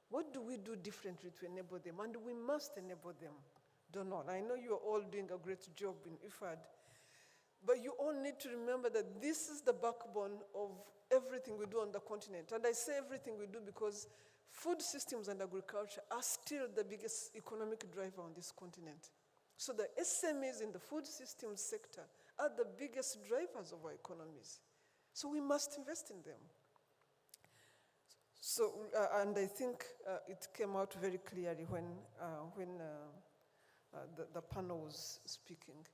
S18: what do we do differently to enable them? And we must enable them. Donald, I know you're all doing a great job in IFAD, but you all need to remember that this is the backbone of everything we do on the continent. And I say everything we do because food systems and agriculture are still the biggest economic driver on this continent. So the SMEs in the food systems sector are the biggest drivers of our economies. So we must invest in them. So, and I think it came out very clearly when the panel was speaking.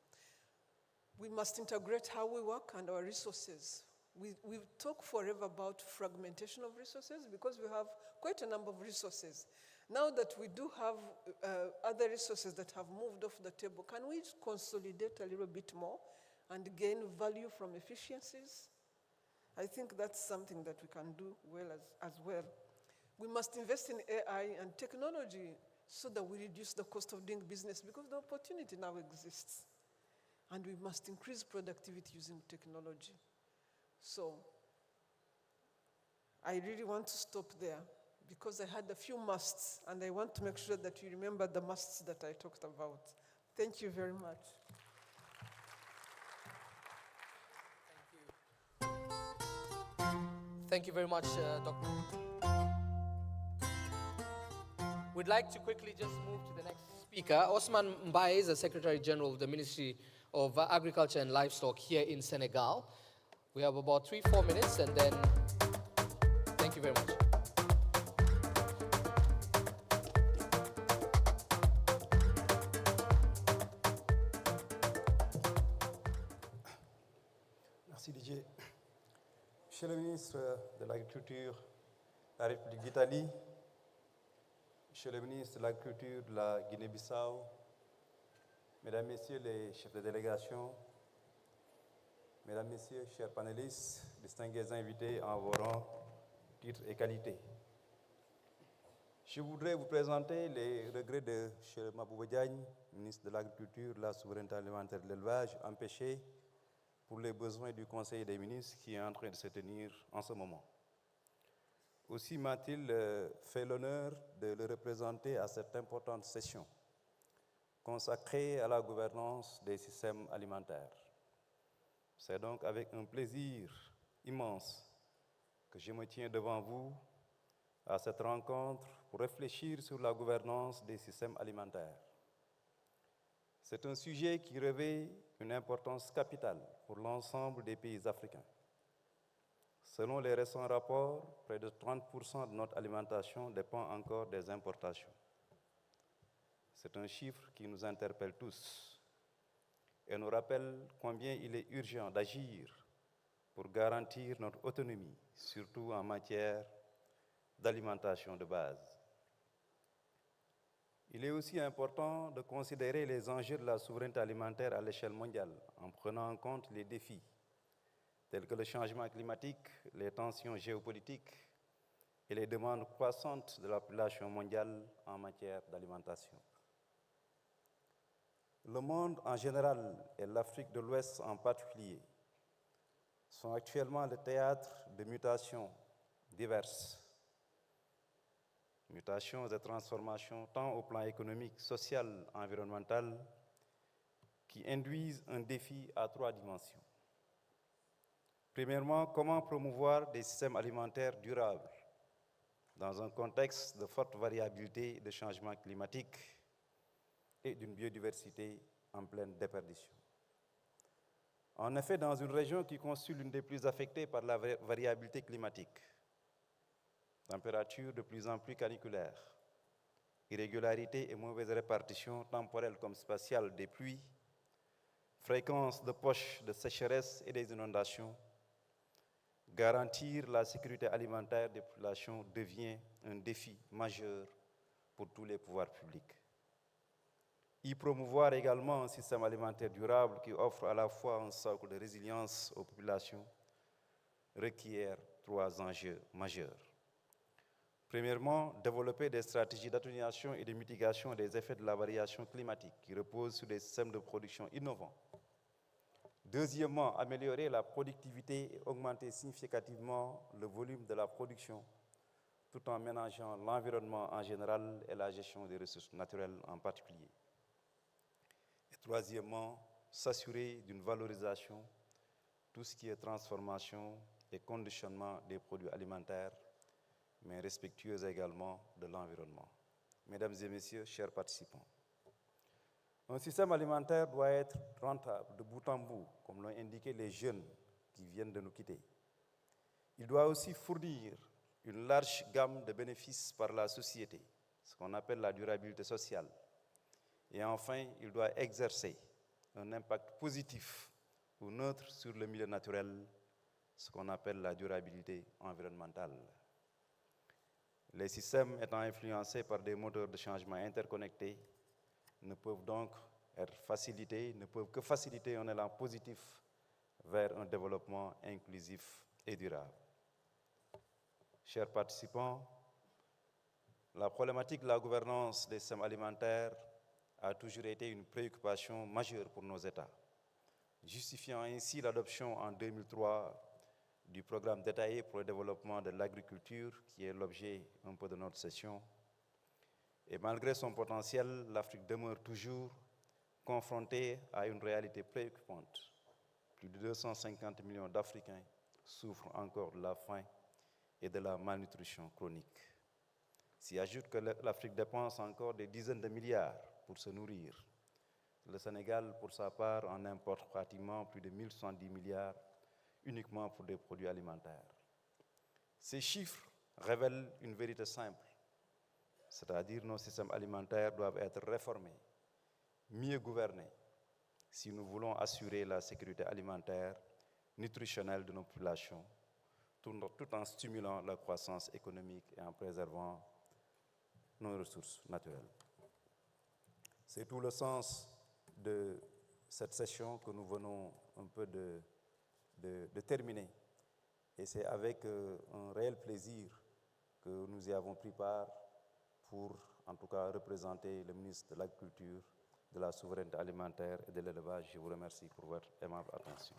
S18: We must integrate how we work and our resources. We talk forever about fragmentation of resources because we have quite a number of resources. Now that we do have other resources that have moved off the table, can we consolidate a little bit more and gain value from efficiencies? I think that's something that we can do well as well. We must invest in AI and technology so that we reduce the cost of doing business, because the opportunity now exists. And we must increase productivity using technology. So I really want to stop there because I had a few musts, and I want to make sure that you remember the musts that I talked about. Thank you very much.
S10: Thank you very much, Dr. We'd like to quickly just move to the next speaker. Osman Mbaye is the Secretary General of the Ministry of Agriculture and Livestock here in Senegal. We have about 3-4 minutes, and then thank you very much.
S19: Merci Didier. Monsieur le ministre de l'Agriculture de la République d'Italie, Monsieur le ministre de l'Agriculture de la Guinée-Bissau, Mesdames, Messieurs les chefs de délégation, Mesdames, Messieurs, chers panélistes, distingués invités en vos rangs, titres et qualités. Je voudrais vous présenter les regrets de M. Mabouba Diagne, ministre de l'Agriculture, de la Souveraineté alimentaire et de l'Élevage, empêché pour les besoins du Conseil des ministres qui est en train de se tenir en ce moment. Aussi m'a-t-il fait l'honneur de le représenter à cette importante session consacrée à la gouvernance des systèmes alimentaires. C'est donc avec un plaisir immense que je me tiens devant vous à cette rencontre pour réfléchir sur la gouvernance des systèmes alimentaires. C'est un sujet qui revêt une importance capitale pour l'ensemble des pays africains. Selon les récents rapports, près de 30% de notre alimentation dépend encore des importations. C'est un chiffre qui nous interpelle tous et nous rappelle combien il est urgent d'agir pour garantir notre autonomie, surtout en matière d'alimentation de base. Il est aussi important de considérer les enjeux de la souveraineté alimentaire à l'échelle mondiale en prenant en compte les défis tels que le changement climatique, les tensions géopolitiques et les demandes croissantes de la population mondiale en matière d'alimentation. Le monde en général et l'Afrique de l'Ouest en particulier sont actuellement le théâtre de mutations diverses. Mutations et transformations tant au plan économique, social, environnemental, qui induisent un défi à 3 dimensions. Premièrement, comment promouvoir des systèmes alimentaires durables dans un contexte de forte variabilité de changements climatiques et d'une biodiversité en pleine déperdition. En effet, dans une région qui constitue l'une des plus affectées par la variabilité climatique, températures de plus en plus caniculaires, irrégularités et mauvaise répartition temporelle comme spatiale des pluies, fréquence de poches de sécheresse et des inondations, garantir la sécurité alimentaire des populations devient un défi majeur pour tous les pouvoirs publics. Y promouvoir également un système alimentaire durable qui offre à la fois un socle de résilience aux populations requiert 3 enjeux majeurs. Premièrement, développer des stratégies d'atténuation et de mitigation des effets de la variation climatique qui reposent sur des systèmes de production innovants. Deuxièmement, améliorer la productivité et augmenter significativement le volume de la production tout en ménageant l'environnement en général et la gestion des ressources naturelles en particulier. Et troisièmement, s'assurer d'une valorisation, tout ce qui est transformation et conditionnement des produits alimentaires, mais respectueuse également de l'environnement. Mesdames et messieurs, chers participants, un système alimentaire doit être rentable de bout en bout, comme l'ont indiqué les jeunes qui viennent de nous quitter. Il doit aussi fournir une large gamme de bénéfices par la société, ce qu'on appelle la durabilité sociale. Et enfin, il doit exercer un impact positif ou neutre sur le milieu naturel, ce qu'on appelle la durabilité environnementale. Les systèmes étant influencés par des moteurs de changement interconnectés ne peuvent donc être facilités, ne peuvent que faciliter un élan positif vers un développement inclusif et durable. Chers participants, la problématique de la gouvernance des systèmes alimentaires a toujours été une préoccupation majeure pour nos États, justifiant ainsi l'adoption en 2003 du programme détaillé pour le développement de l'agriculture, qui est l'objet un peu de notre session. Et malgré son potentiel, l'Afrique demeure toujours confrontée à une réalité préoccupante. Plus de 250 millions d'Africains souffrent encore de la faim et de la malnutrition chronique. S'y ajoute que l'Afrique dépense encore des dizaines de milliards pour se nourrir. Le Sénégal, pour sa part, en importe pratiquement plus de 1070 milliards uniquement pour des produits alimentaires. Ces chiffres révèlent une vérité simple, c'est-à-dire nos systèmes alimentaires doivent être réformés, mieux gouvernés, si nous voulons assurer la sécurité alimentaire, nutritionnelle de nos populations, tout en stimulant la croissance économique et en préservant nos ressources naturelles. C'est tout le sens de cette session que nous venons un peu de terminer. Et c'est avec un réel plaisir que nous y avons pris part pour, en tout cas, représenter le ministre de l'Agriculture, de la Souveraineté alimentaire et de l'Élevage. Je vous remercie pour votre aimable attention.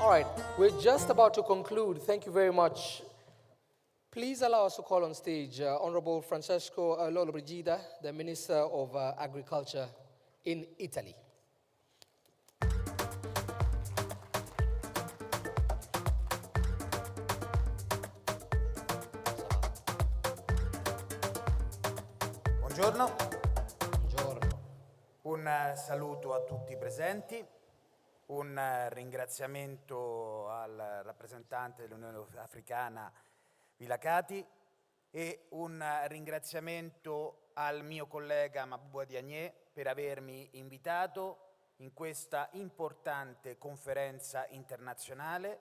S10: All right, we're just about to conclude. Thank you very much. Please allow us to call on stage Honorable Francesco Lollobrigida, the Minister of Agriculture in Italy.
S20: Buongiorno. Un saluto a tutti i presenti, un ringraziamento al rappresentante dell'Unione Africana Vilacati e un ringraziamento al mio collega Mabouba Diagne per avermi invitato in questa importante conferenza internazionale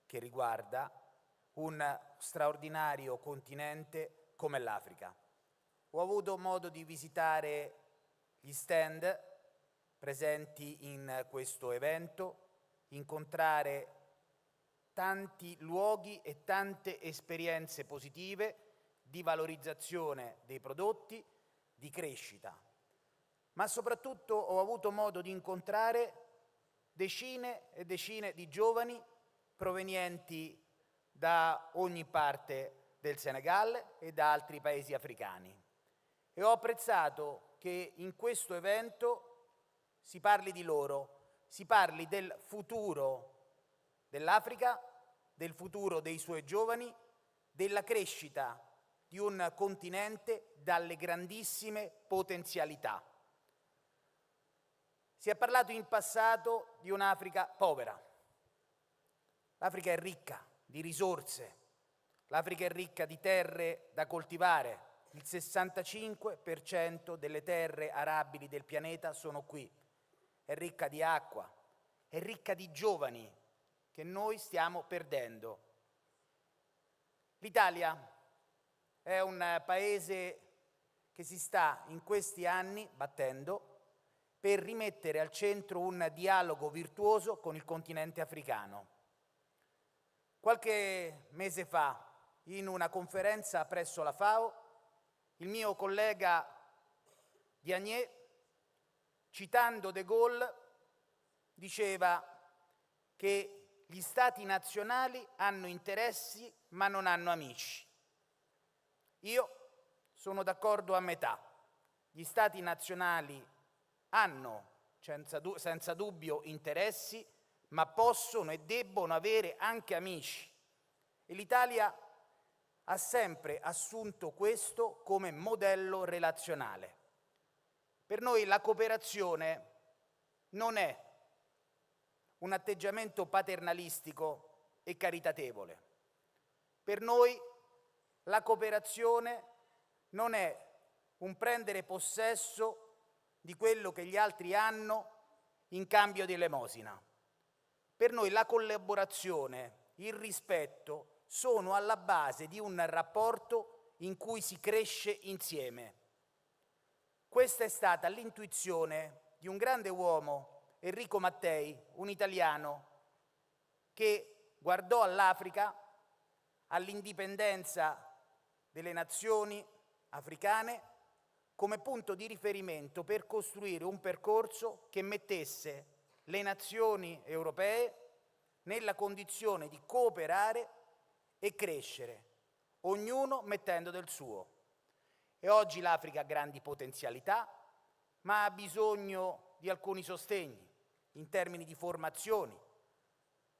S20: che riguarda un straordinario continente come l'Africa. Ho avuto modo di visitare gli stand presenti in questo evento, incontrare tanti luoghi e tante esperienze positive di valorizzazione dei prodotti, di crescita. Ma soprattutto ho avuto modo di incontrare decine e decine di giovani provenienti da ogni parte del Senegal e da altri paesi africani. E ho apprezzato che in questo evento si parli di loro, si parli del futuro dell'Africa, del futuro dei suoi giovani, della crescita di un continente dalle grandissime potenzialità. Si è parlato in passato di un'Africa povera. L'Africa è ricca di risorse, l'Africa è ricca di terre da coltivare. Il 65% delle terre arabili del pianeta sono qui. È ricca di acqua, è ricca di giovani che noi stiamo perdendo. L'Italia è un paese che si sta in questi anni battendo per rimettere al centro un dialogo virtuoso con il continente africano. Qualche mese fa, in una conferenza presso la FAO, il mio collega Diagne, citando De Gaulle, diceva che gli stati nazionali hanno interessi ma non hanno amici. Io sono d'accordo a metà. Gli stati nazionali hanno senza dubbio interessi, ma possono e debbono avere anche amici. E l'Italia ha sempre assunto questo come modello relazionale. Per noi la cooperazione non è un atteggiamento paternalistico e caritatevole. Per noi la cooperazione non è un prendere possesso di quello che gli altri hanno in cambio di elemosina. Per noi la collaborazione, il rispetto sono alla base di un rapporto in cui si cresce insieme. Questa è stata l'intuizione di un grande uomo, Enrico Mattei, un italiano che guardò all'Africa, all'indipendenza delle nazioni africane, come punto di riferimento per costruire un percorso che mettesse le nazioni europee nella condizione di cooperare e crescere, ognuno mettendo del suo. E oggi l'Africa ha grandi potenzialità, ma ha bisogno di alcuni sostegni in termini di formazioni,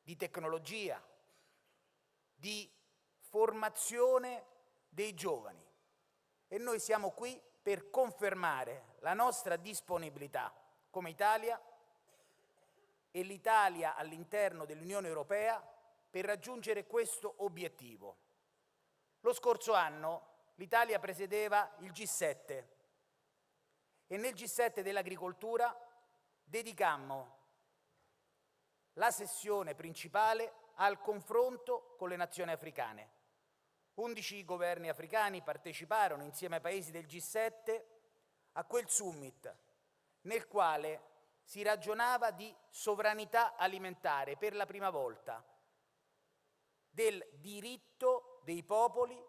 S20: di tecnologia, di formazione dei giovani. E noi siamo qui per confermare la nostra disponibilità come Italia e l'Italia all'interno dell'Unione Europea per raggiungere questo obiettivo. Lo scorso anno l'Italia presiedeva il G7 e nel G7 dell'agricoltura dedicammo la sessione principale al confronto con le nazioni africane. 11 governi africani parteciparono insieme ai paesi del G7 a quel summit nel quale si ragionava di sovranità alimentare per la prima volta, del diritto dei popoli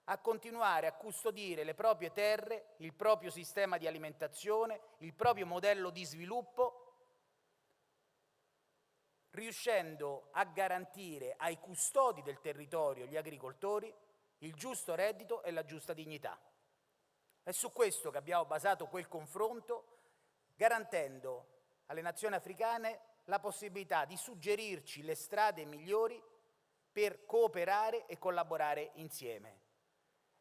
S20: a continuare a custodire le proprie terre, il proprio sistema di alimentazione, il proprio modello di sviluppo, riuscendo a garantire ai custodi del territorio, gli agricoltori, il giusto reddito e la giusta dignità. È su questo che abbiamo basato quel confronto, garantendo alle nazioni africane la possibilità di suggerirci le strade migliori per cooperare e collaborare insieme.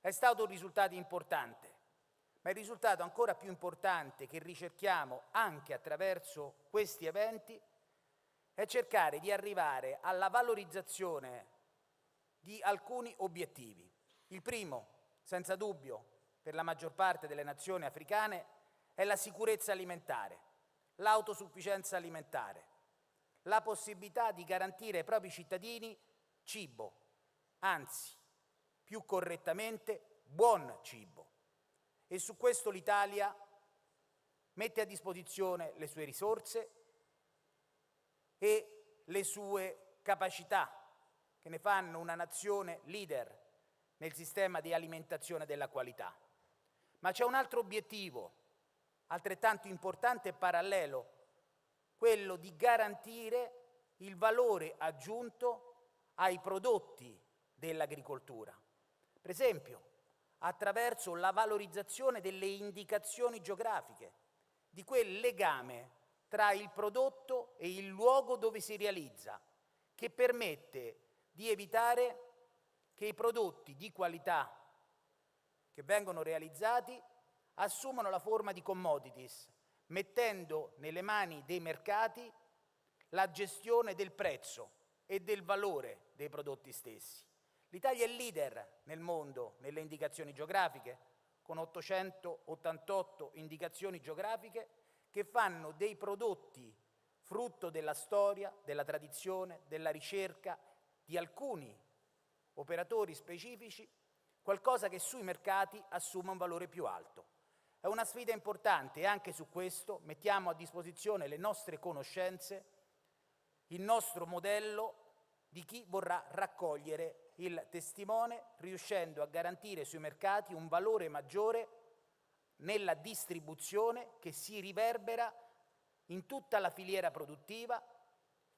S20: È stato un risultato importante, ma il risultato ancora più importante che ricerchiamo anche attraverso questi eventi è cercare di arrivare alla valorizzazione di alcuni obiettivi. Il primo, senza dubbio, per la maggior parte delle nazioni africane, è la sicurezza alimentare, l'autosufficienza alimentare, la possibilità di garantire ai propri cittadini cibo, anzi, più correttamente, buon cibo. E su questo l'Italia mette a disposizione le sue risorse e le sue capacità, che ne fanno una nazione leader nel sistema di alimentazione della qualità. Ma c'è un altro obiettivo, altrettanto importante e parallelo, quello di garantire il valore aggiunto ai prodotti dell'agricoltura. Per esempio, attraverso la valorizzazione delle indicazioni geografiche, di quel legame tra il prodotto e il luogo dove si realizza, che permette di evitare che i prodotti di qualità che vengono realizzati assumano la forma di commodities, mettendo nelle mani dei mercati la gestione del prezzo e del valore dei prodotti stessi. L'Italia è leader nel mondo nelle indicazioni geografiche, con 888 indicazioni geografiche che fanno dei prodotti frutto della storia, della tradizione, della ricerca di alcuni operatori specifici, qualcosa che sui mercati assume un valore più alto. È una sfida importante e anche su questo mettiamo a disposizione le nostre conoscenze, il nostro modello di chi vorrà raccogliere il testimone, riuscendo a garantire sui mercati un valore maggiore nella distribuzione che si riverbera in tutta la filiera produttiva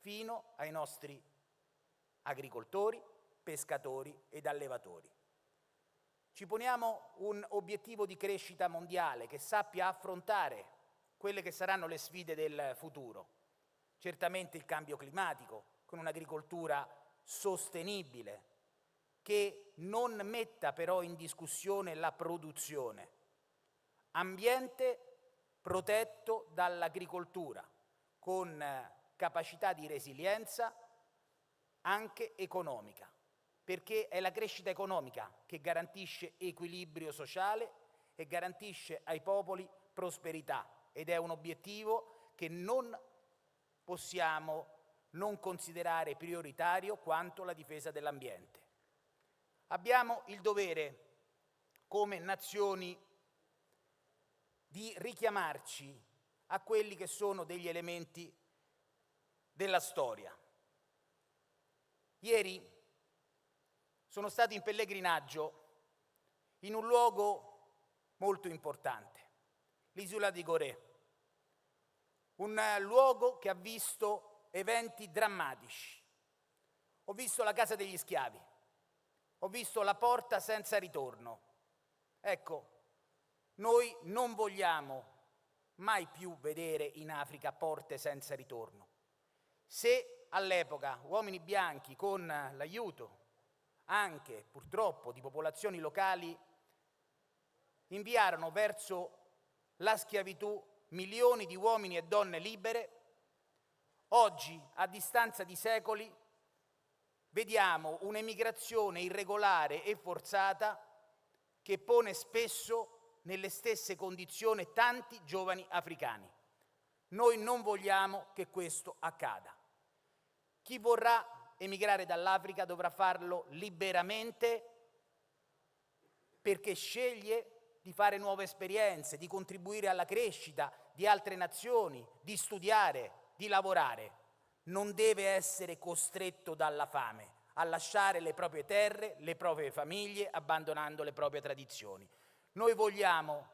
S20: fino ai nostri agricoltori, pescatori ed allevatori. Ci poniamo un obiettivo di crescita mondiale che sappia affrontare quelle che saranno le sfide del futuro. Certamente il cambio climatico, con un'agricoltura sostenibile, che non metta però in discussione la produzione. Ambiente protetto dall'agricoltura, con capacità di resilienza anche economica, perché è la crescita economica che garantisce equilibrio sociale e garantisce ai popoli prosperità. ed è un obiettivo che non possiamo non considerare prioritario quanto la difesa dell'ambiente. Abbiamo il dovere, come nazioni, di richiamarci a quelli che sono degli elementi della storia. Ieri sono stato in pellegrinaggio in un luogo molto importante, l'isola di Gorée, un luogo che ha visto eventi drammatici. Ho visto la casa degli schiavi, ho visto la porta senza ritorno. Ecco, noi non vogliamo mai più vedere in Africa porte senza ritorno. Se all'epoca uomini bianchi, con l'aiuto anche purtroppo di popolazioni locali, inviarono verso la schiavitù milioni di uomini e donne libere, oggi, a distanza di secoli, vediamo un'emigrazione irregolare e forzata che pone spesso nelle stesse condizioni tanti giovani africani. Noi non vogliamo che questo accada. Chi vorrà emigrare dall'Africa dovrà farlo liberamente, perché sceglie di fare nuove esperienze, di contribuire alla crescita di altre nazioni, di studiare, di lavorare. Non deve essere costretto dalla fame a lasciare le proprie terre, le proprie famiglie, abbandonando le proprie tradizioni. Noi vogliamo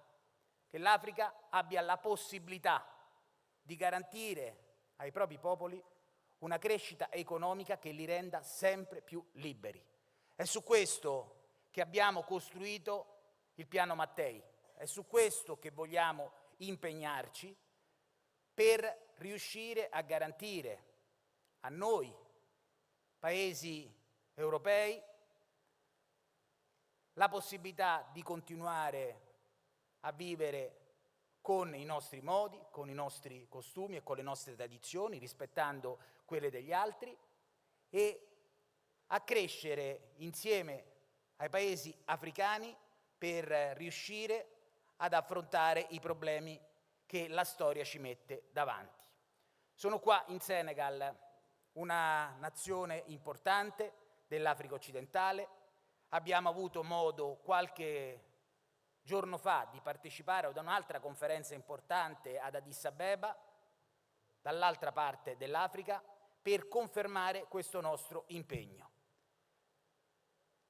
S20: che l'Africa abbia la possibilità di garantire ai propri popoli una crescita economica che li renda sempre più liberi. È su questo che abbiamo costruito il piano Mattei, è su questo che vogliamo impegnarci per riuscire a garantire a noi, paesi europei, la possibilità di continuare a vivere con i nostri modi, con i nostri costumi e con le nostre tradizioni, rispettando quelle degli altri, e a crescere insieme ai paesi africani per riuscire ad affrontare i problemi che la storia ci mette davanti. Sono qua in Senegal, una nazione importante dell'Africa occidentale. Abbiamo avuto modo qualche giorno fa di partecipare ad un'altra conferenza importante ad Addis Abeba, dall'altra parte dell'Africa, per confermare questo nostro impegno.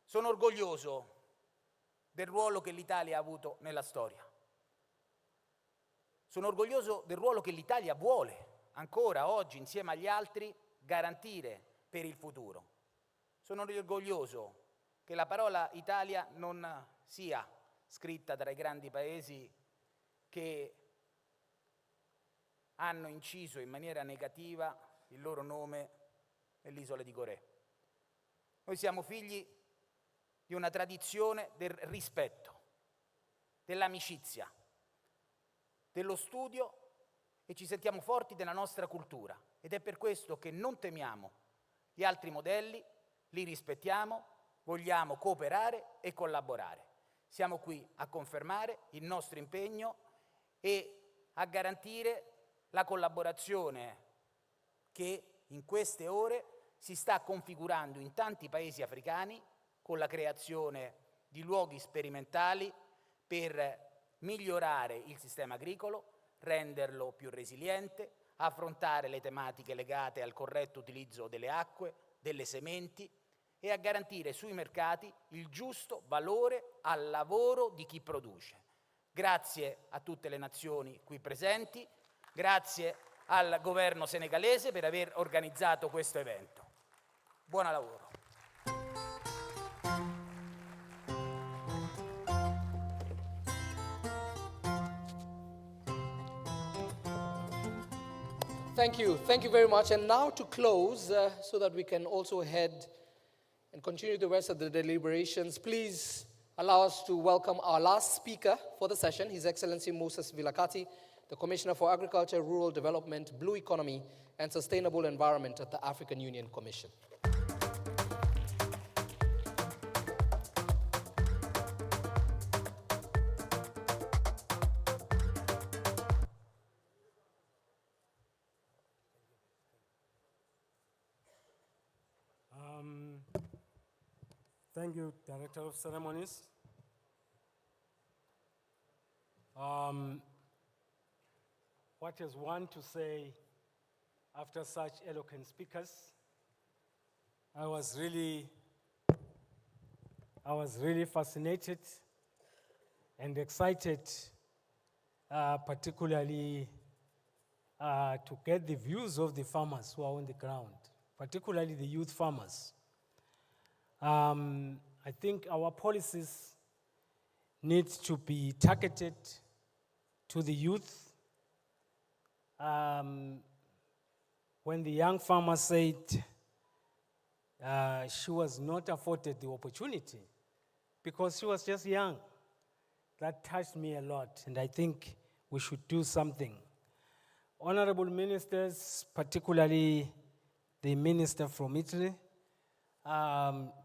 S20: Sono orgoglioso del ruolo che l'Italia ha avuto nella storia. Sono orgoglioso del ruolo che l'Italia vuole ancora oggi, insieme agli altri, garantire per il futuro. Sono orgoglioso che la parola Italia non sia scritta tra i grandi paesi che hanno inciso in maniera negativa il loro nome nell'isola di Gorée. Noi siamo figli di una tradizione del rispetto, dell'amicizia, dello studio, e ci sentiamo forti della nostra cultura, ed è per questo che non temiamo gli altri modelli, li rispettiamo, vogliamo cooperare e collaborare. Siamo qui a confermare il nostro impegno e a garantire la collaborazione che in queste ore si sta configurando in tanti paesi africani, con la creazione di luoghi sperimentali per migliorare il sistema agricolo, renderlo più resiliente, affrontare le tematiche legate al corretto utilizzo delle acque, delle sementi, e a garantire sui mercati il giusto valore al lavoro di chi produce. Grazie a tutte le nazioni qui presenti, grazie al governo senegalese per aver organizzato questo evento. Buon lavoro.
S10: Thank you very much. And now to close, so that we can also head and continue the rest of the deliberations, please allow us to welcome our last speaker for the session, His Excellency Moses Vilakati, the Commissioner for Agriculture, Rural Development, Blue Economy, and Sustainable Environment at the African Union Commission.
S21: Thank you, Director of Ceremonies. What is one to say after such eloquent speakers? I was really fascinated and excited, particularly to get the views of the farmers who are on the ground, particularly the youth farmers. I think our policies need to be targeted to the youth. When the young farmer said she was not afforded the opportunity because she was just young, that touched me a lot, and I think we should do something. Honorable ministers, particularly the minister from Italy,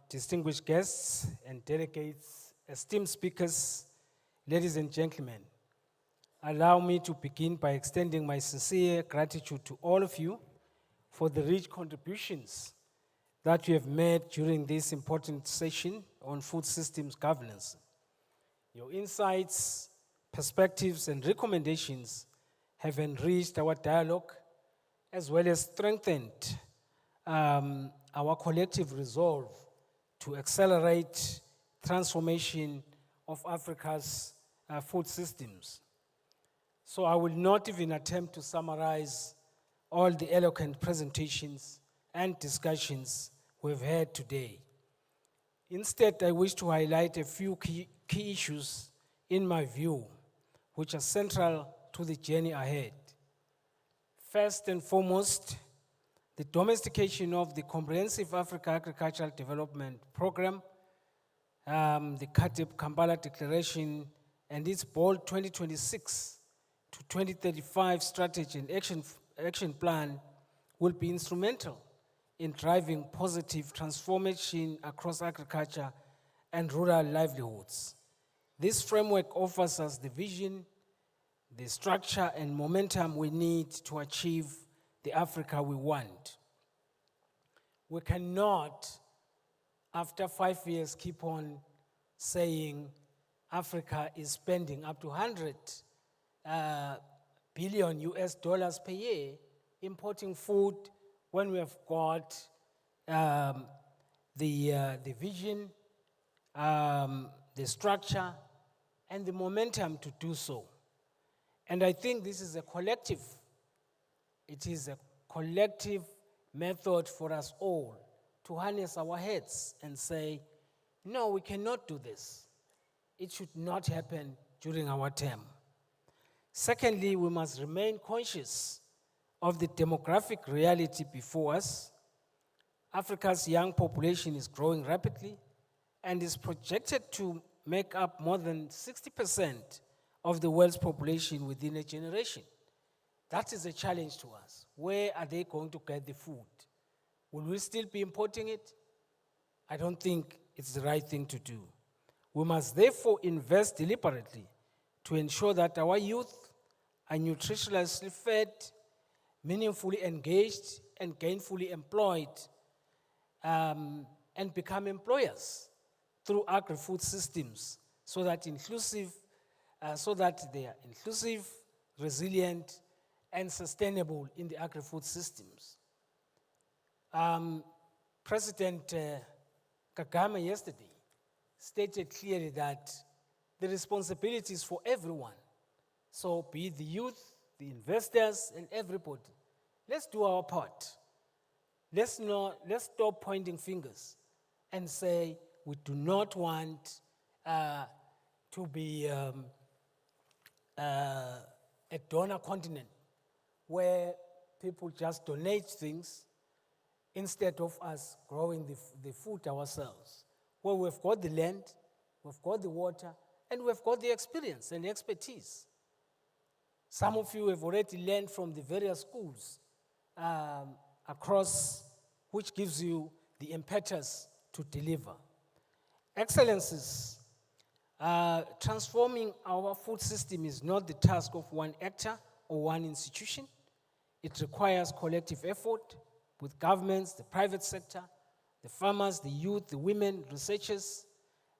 S21: distinguished guests and delegates, esteemed speakers, ladies and gentlemen, allow me to begin by extending my sincere gratitude to all of you for the rich contributions that you have made during this important session on food systems governance. Your insights, perspectives, and recommendations have enriched our dialogue as well as strengthened our collective resolve to accelerate transformation of Africa's food systems. So I will not even attempt to summarize all the eloquent presentations and discussions we've had today. Instead, I wish to highlight a few key issues in my view, which are central to the journey ahead. First and foremost, the domestication of the Comprehensive Africa Agricultural Development Program, the CAADP Kampala Declaration, and its bold 2026 to 2035 strategy and action plan will be instrumental in driving positive transformation across agriculture and rural livelihoods. This framework offers us the vision, the structure, and momentum we need to achieve the Africa we want. We cannot, after 5 years, keep on saying Africa is spending up to 100 billion US dollars per year importing food when we have got the vision, the structure, and the momentum to do so. And I think this is a collective, it is a collective method for us all to harness our heads and say, no, we cannot do this. It should not happen during our term. Secondly, we must remain conscious of the demographic reality before us. Africa's young population is growing rapidly and is projected to make up more than 60% of the world's population within a generation. That is a challenge to us. Where are they going to get the food? Will we still be importing it? I don't think it's the right thing to do. We must therefore invest deliberately to ensure that our youth are nutritionally fed, meaningfully engaged, and gainfully employed, and become employers through agri-food systems so that they are inclusive, resilient, and sustainable in the agri-food systems. President Kagame yesterday stated clearly that the responsibility is for everyone. So be it the youth, the investors, and everybody. Let's do our part. Let's stop pointing fingers and say we do not want to be a donor continent where people just donate things instead of us growing the food ourselves. Where we've got the land, we've got the water, and we've got the experience and expertise. Some of you have already learned from the various schools across, which gives you the impetus to deliver. Excellencies, transforming our food system is not the task of one actor or one institution. It requires collective effort with governments, the private sector, the farmers, the youth, the women, researchers,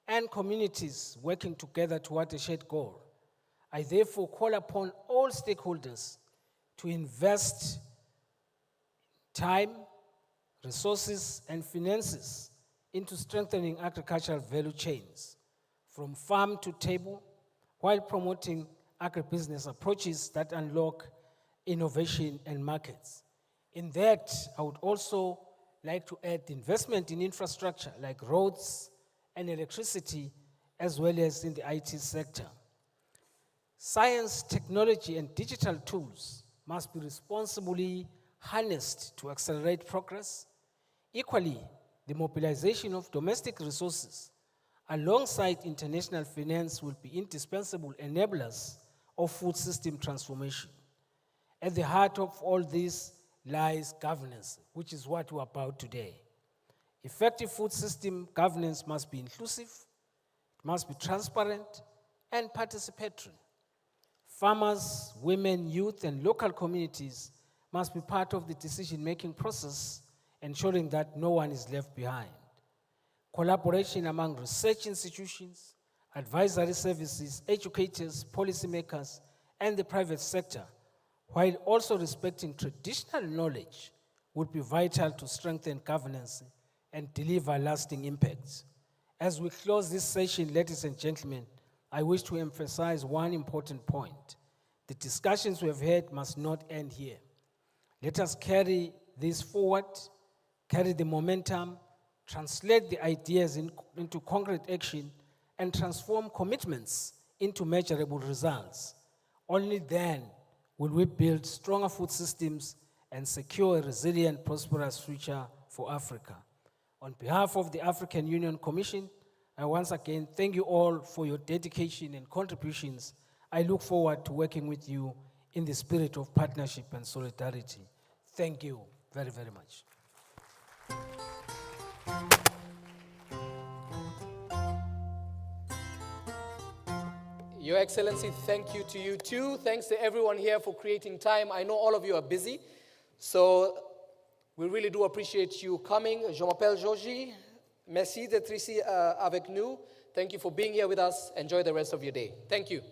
S21: and communities working together toward a shared goal. I therefore call upon all stakeholders to invest time, resources, and finances into strengthening agricultural value chains from farm to table, while promoting agribusiness approaches that unlock innovation and markets. In that, I would also like to add investment in infrastructure like roads and electricity, as well as in the IT sector. Science, technology, and digital tools must be responsibly harnessed to accelerate progress. Equally, the mobilization of domestic resources alongside international finance will be indispensable enablers of food system transformation. At the heart of all this lies governance, which is what we're about today. Effective food system governance must be inclusive, it must be transparent, and participatory. Farmers, women, youth, and local communities must be part of the decision-making process, ensuring that no one is left behind. Collaboration among research institutions, advisory services, educators, policymakers, and the private sector, while also respecting traditional knowledge, would be vital to strengthen governance and deliver lasting impacts. As we close this session, ladies and gentlemen, I wish to emphasize one important point. The discussions we have had must not end here. Let us carry this forward, carry the momentum, translate the ideas into concrete action, and transform commitments into measurable results. Only then will we build stronger food systems and secure a resilient, prosperous future for Africa. On behalf of the African Union Commission, I once again thank you all for your dedication and contributions. I look forward to working with you in the spirit of partnership and solidarity. Thank you very, very much.
S10: Your Excellency, thank you to you too. Thanks to everyone here for creating time. I know all of you are busy, so we really do appreciate you coming. Je m'appelle Georgie. Merci d'être ici avec nous. Thank you for being here with us. Enjoy the rest of your day. Thank you.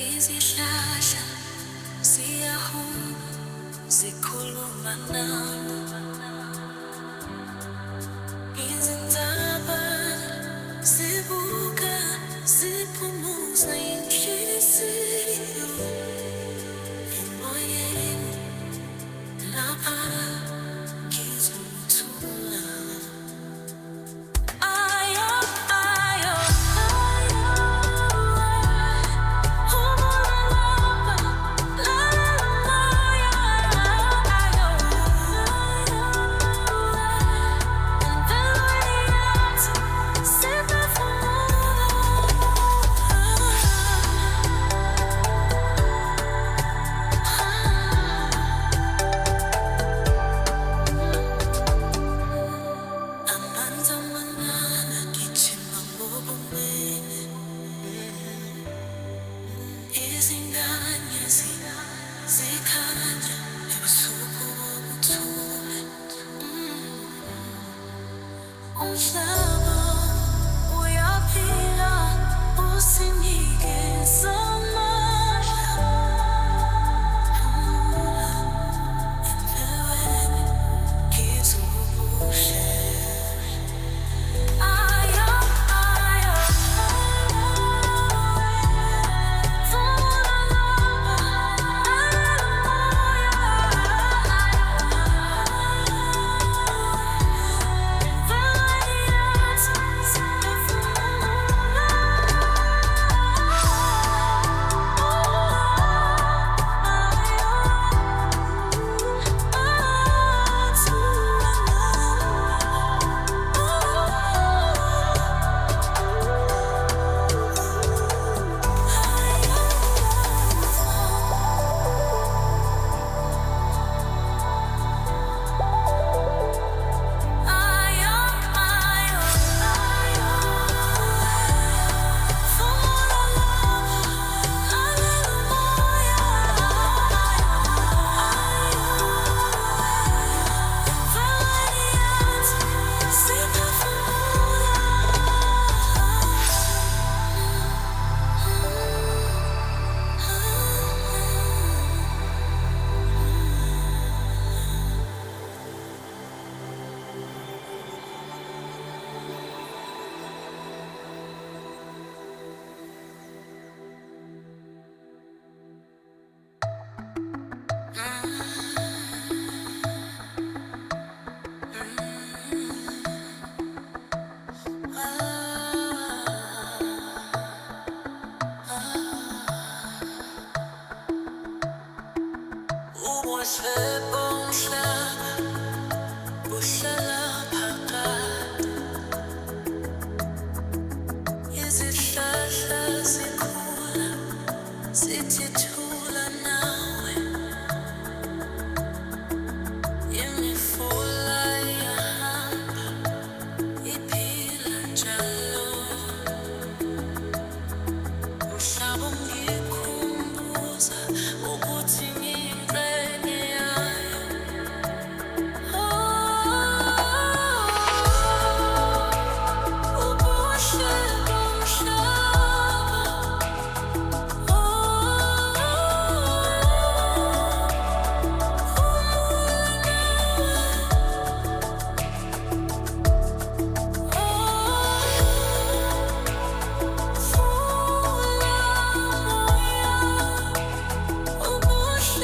S1: Izihlahla ziyahuma zikhuluma nami, izintaba zibuka ziphumuza inhliziyo emoyeni lapha ngizothula. Ayo, ayo, izingane zikhanya ebusuku bobuthule. Umhlaba uyaphila usinikeza amandla. Empilweni ngizobuhle. Ayo, ayo, ubuhle bomhlaba buhlala phakathi. Izihlahla zikhula zithi thula nawe, imifula iyahamba iphila njalo. Umhlaba ungikhumbuza ukuthi ngiyingxenye yayo. Ubuhle bomhlaba, ubuhle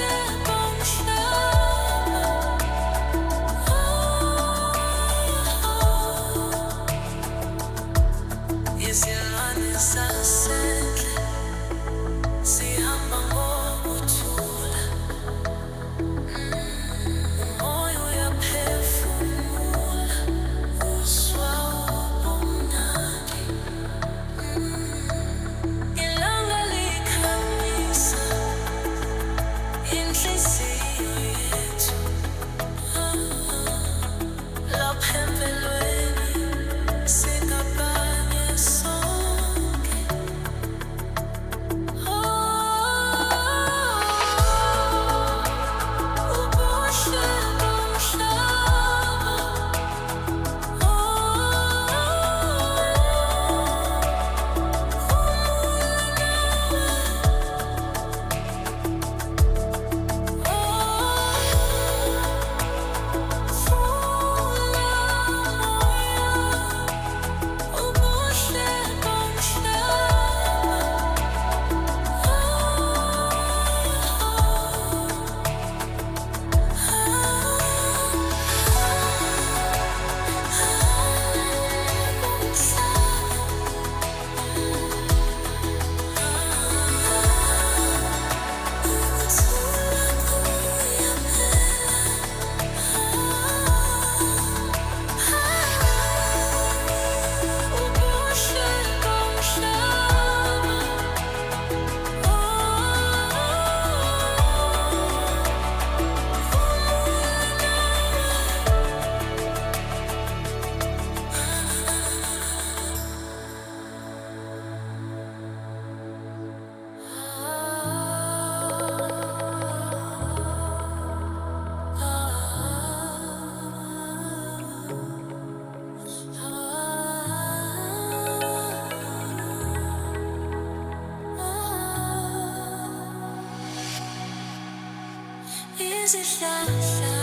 S2: izihlahla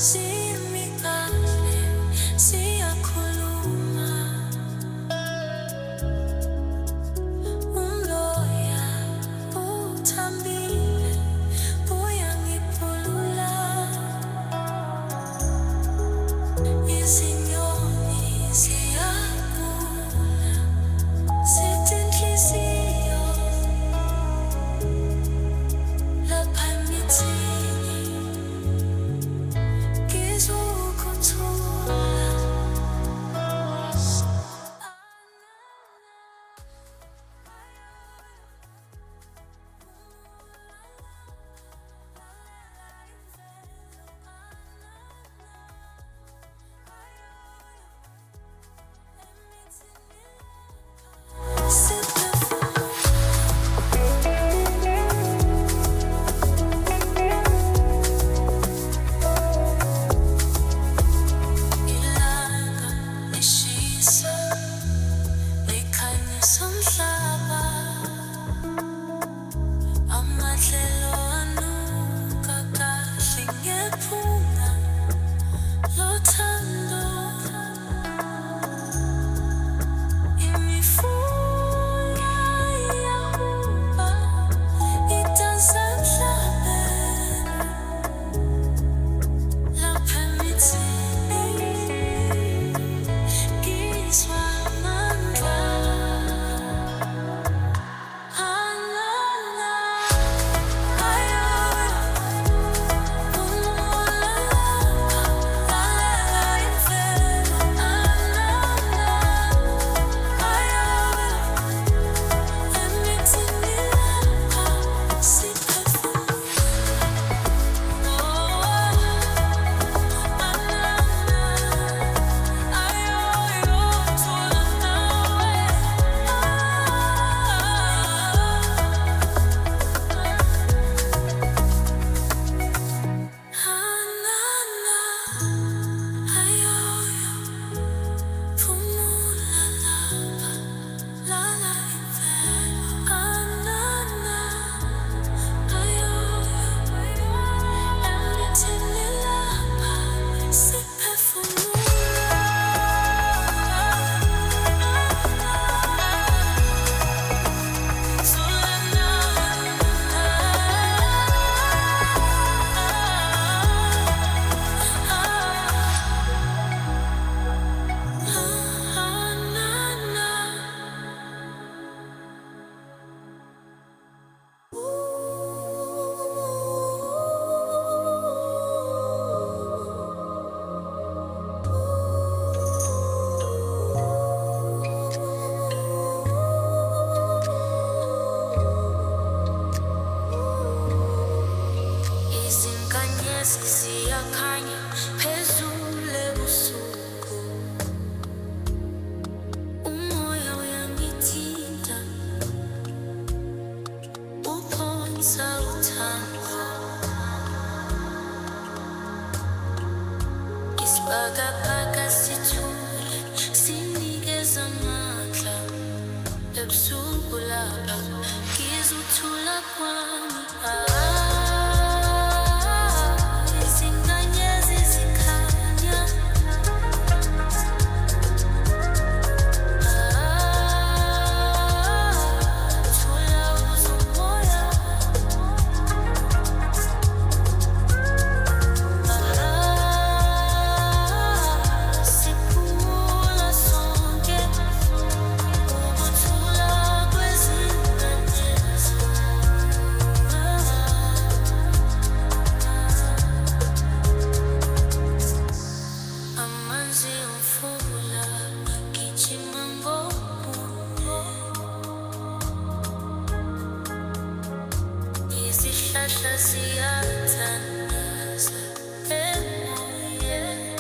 S2: zimikahle ziyakhuluma umoya uthambile uyangiphulula izinyoni ziyagula zithi inhliziyo lapha emithini ngizokuthula ilanga lishisa likhanyisa umhlaba amadlelo anuka kahle ngephunga lothando imifula iyahuba idansa emhlabeni lapha emithini ngizwa amandla alala ayoyo umula lalela imvelo alala ayoyo emithini lapha siphefumula izinkanyezi ziyakhanya phezulu ebusuku umoya uyangithinta uphonsa uthando isibhakabhaka sithule sinikeza amandla ebusuku lapha ngizothula kwami izinkanyezi zikhanya thula uzomoya siphumula sonke ukuthula kwezinkanyezi amanzi omfula gijima ngobuye izihlahla ziyathandaza emoyeni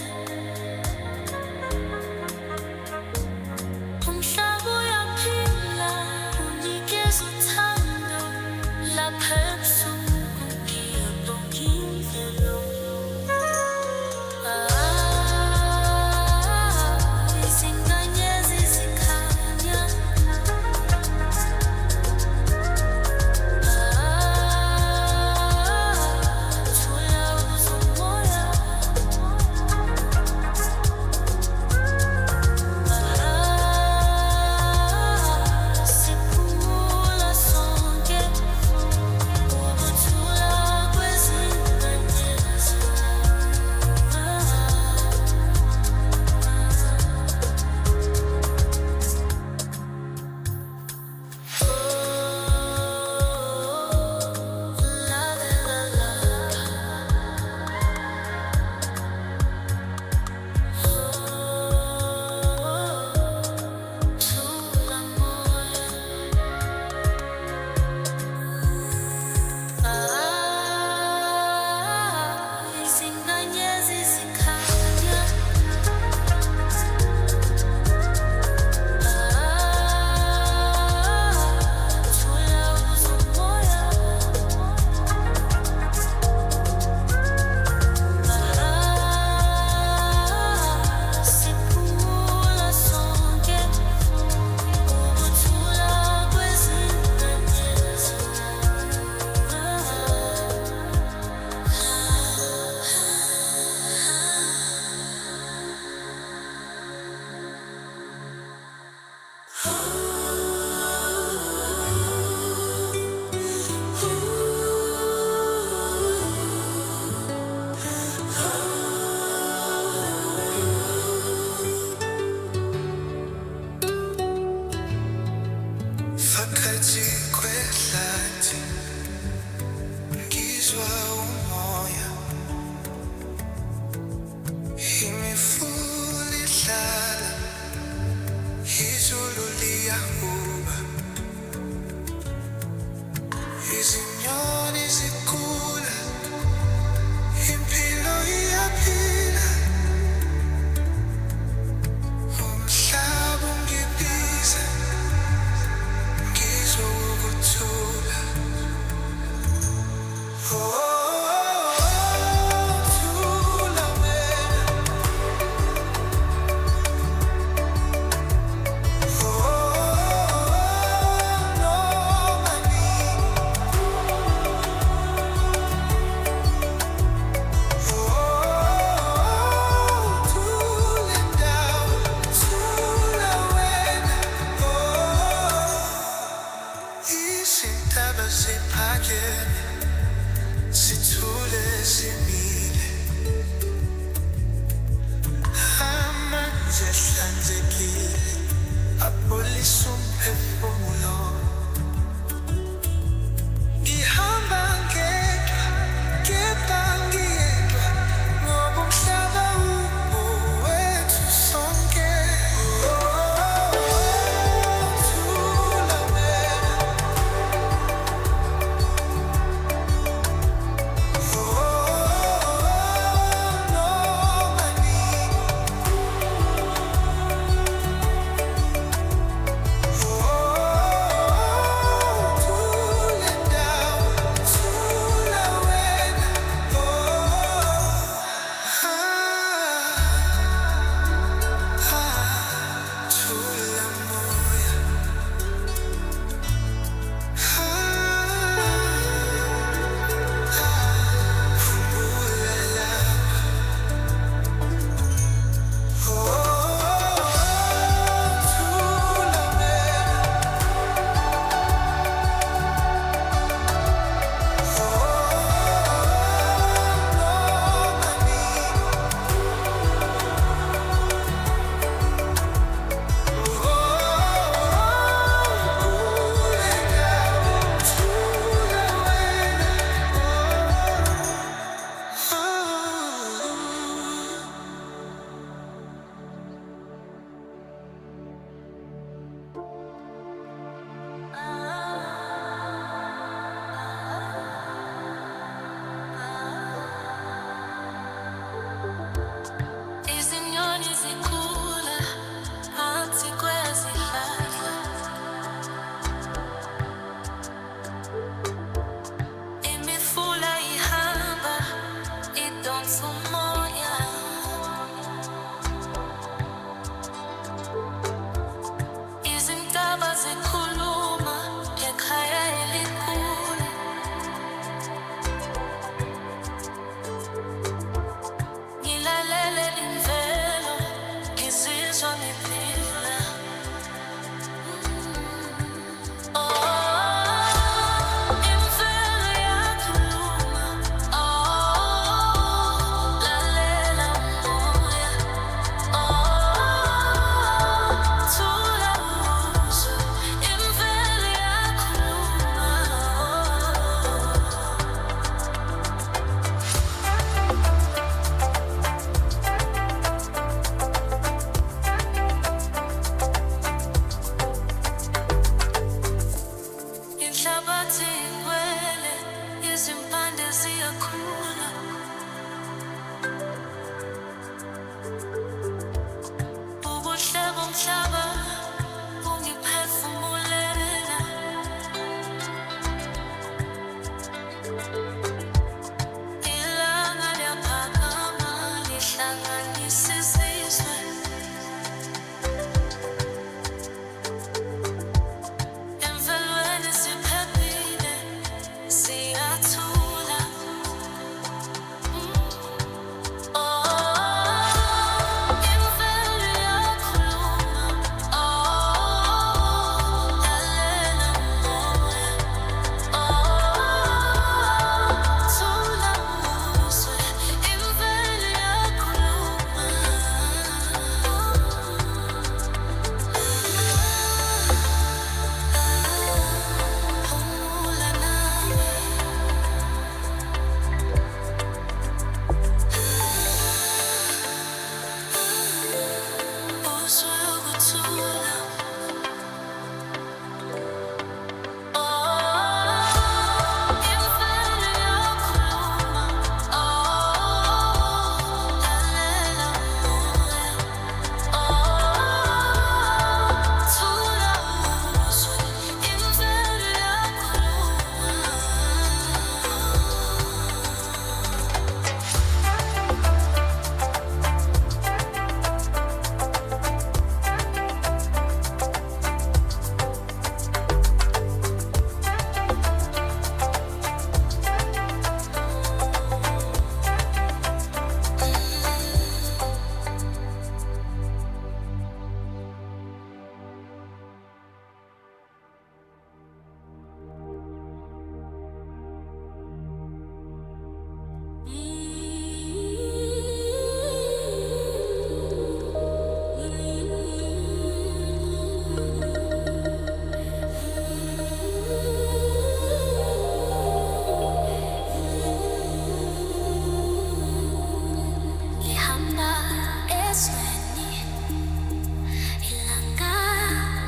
S2: umhlaba uyaphila unikeza uthando lapha ebusuku ngiyabonga imvelo izinkanyezi zikhanya thula Ilanga liyaphakama lihlanganisa izizwe. Emvelweni siphephile, siyathula. Imvelo iyakhuluma. Lalela umoya. Thula uzwe. Imvelo iyakhuluma. Phumula nawe. Uzwe ukuthula. Imvelo iyakhuluma. Lalela umoya. Thula uzwe. Imvelo iyakhuluma. Lihamba ezweni, ilanga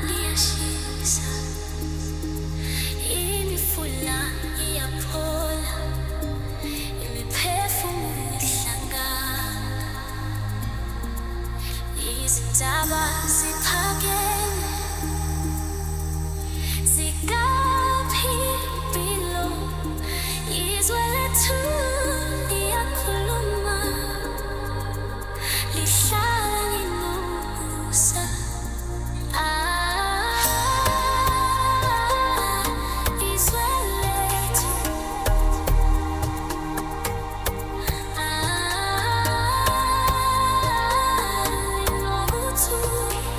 S2: liyashisa, imifula iyaphola, imiphefumulo ihlangana, izintaba ziphakeme, zikaphi impilo, izwe lethu liyakhuluma. Lihlala nginomusa. Izwe lethu. Linokuthula.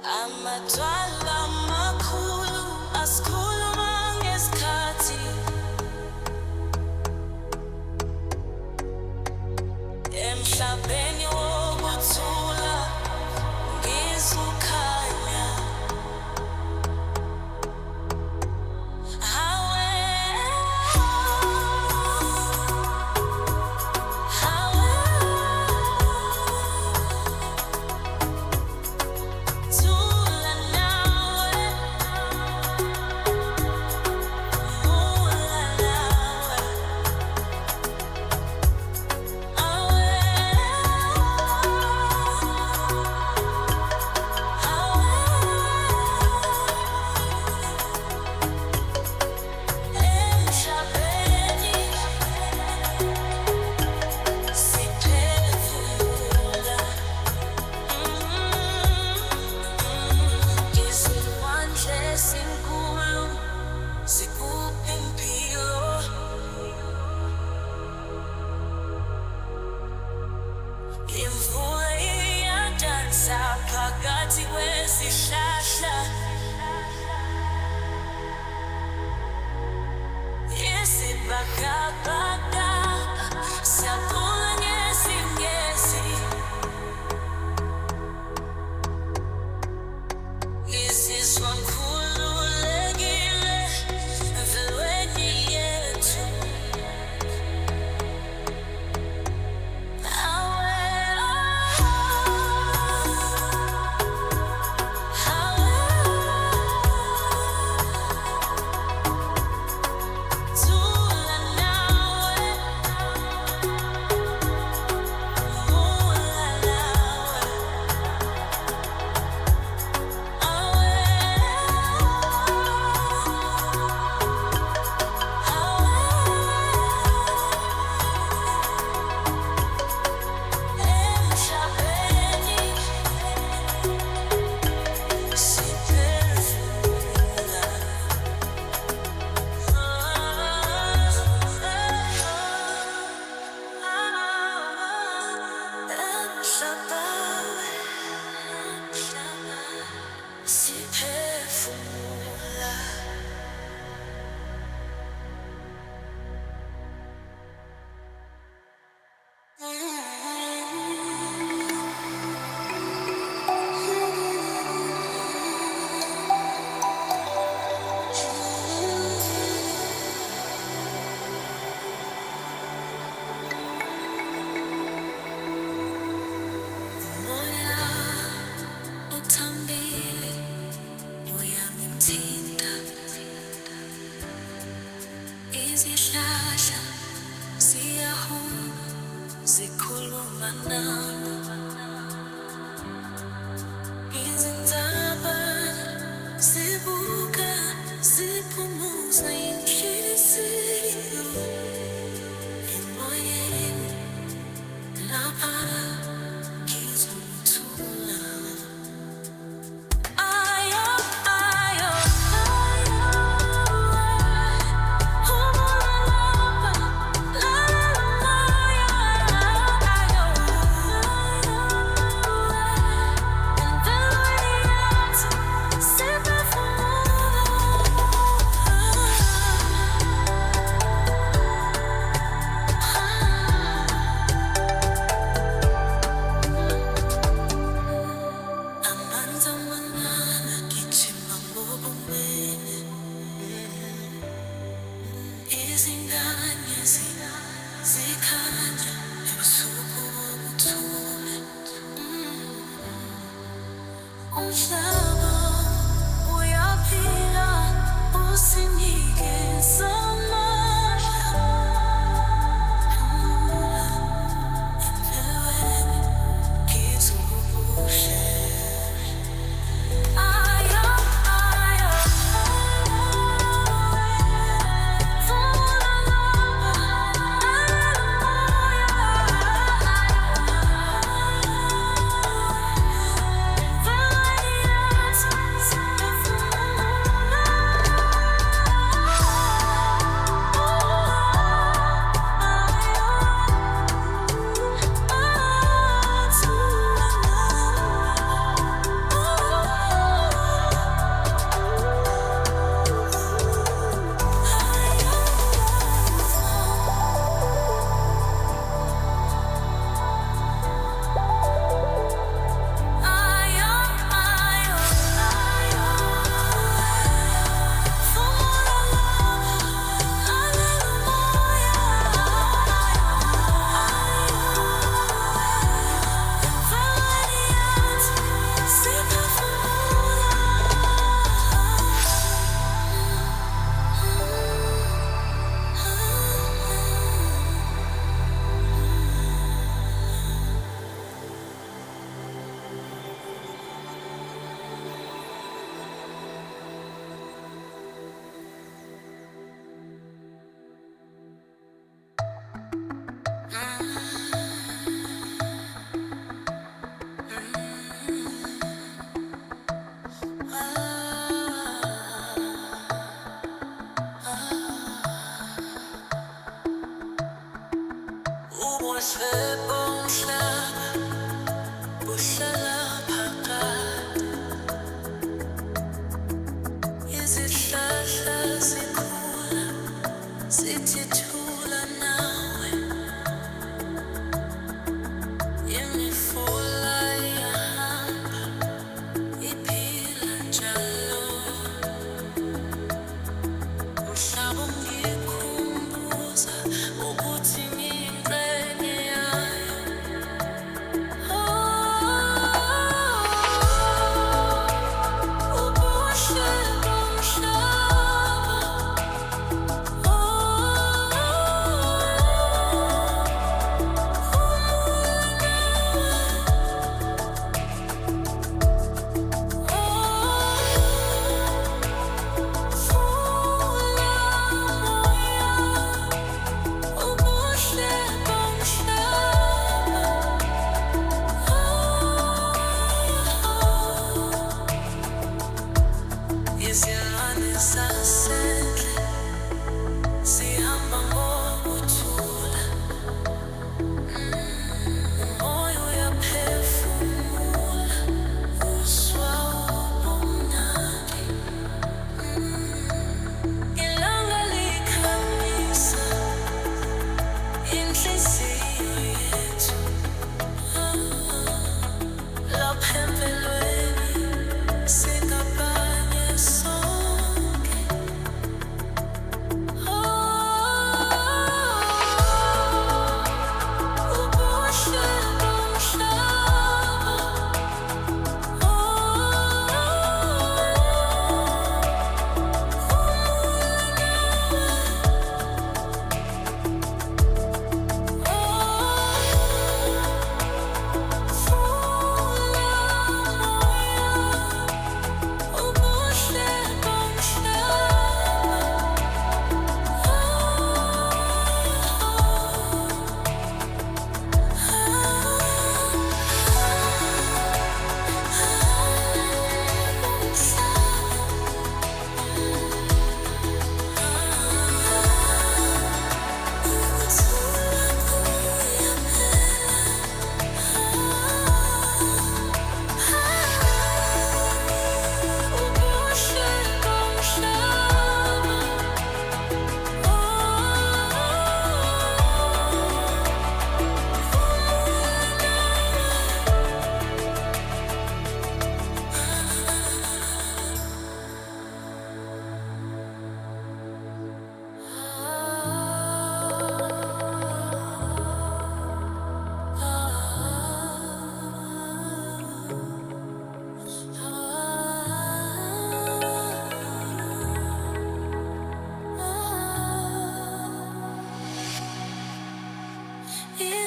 S2: Amadwala makhulu asikhuluma ngesikhathi emhlabeni wokuthula ngizukhanya phakathi kwesihlahla isibhakabhaka siyabona ngesingesi ngizizwa ngikhululekile emvelweni yethu izihlahla ziyahuma zikhuluma nami izintaba zibuka ziphumuza inhliziyo emoyeni lapha ngizothula Umhlaba uyaphila usinikeza amandla empilweni ngizobuhle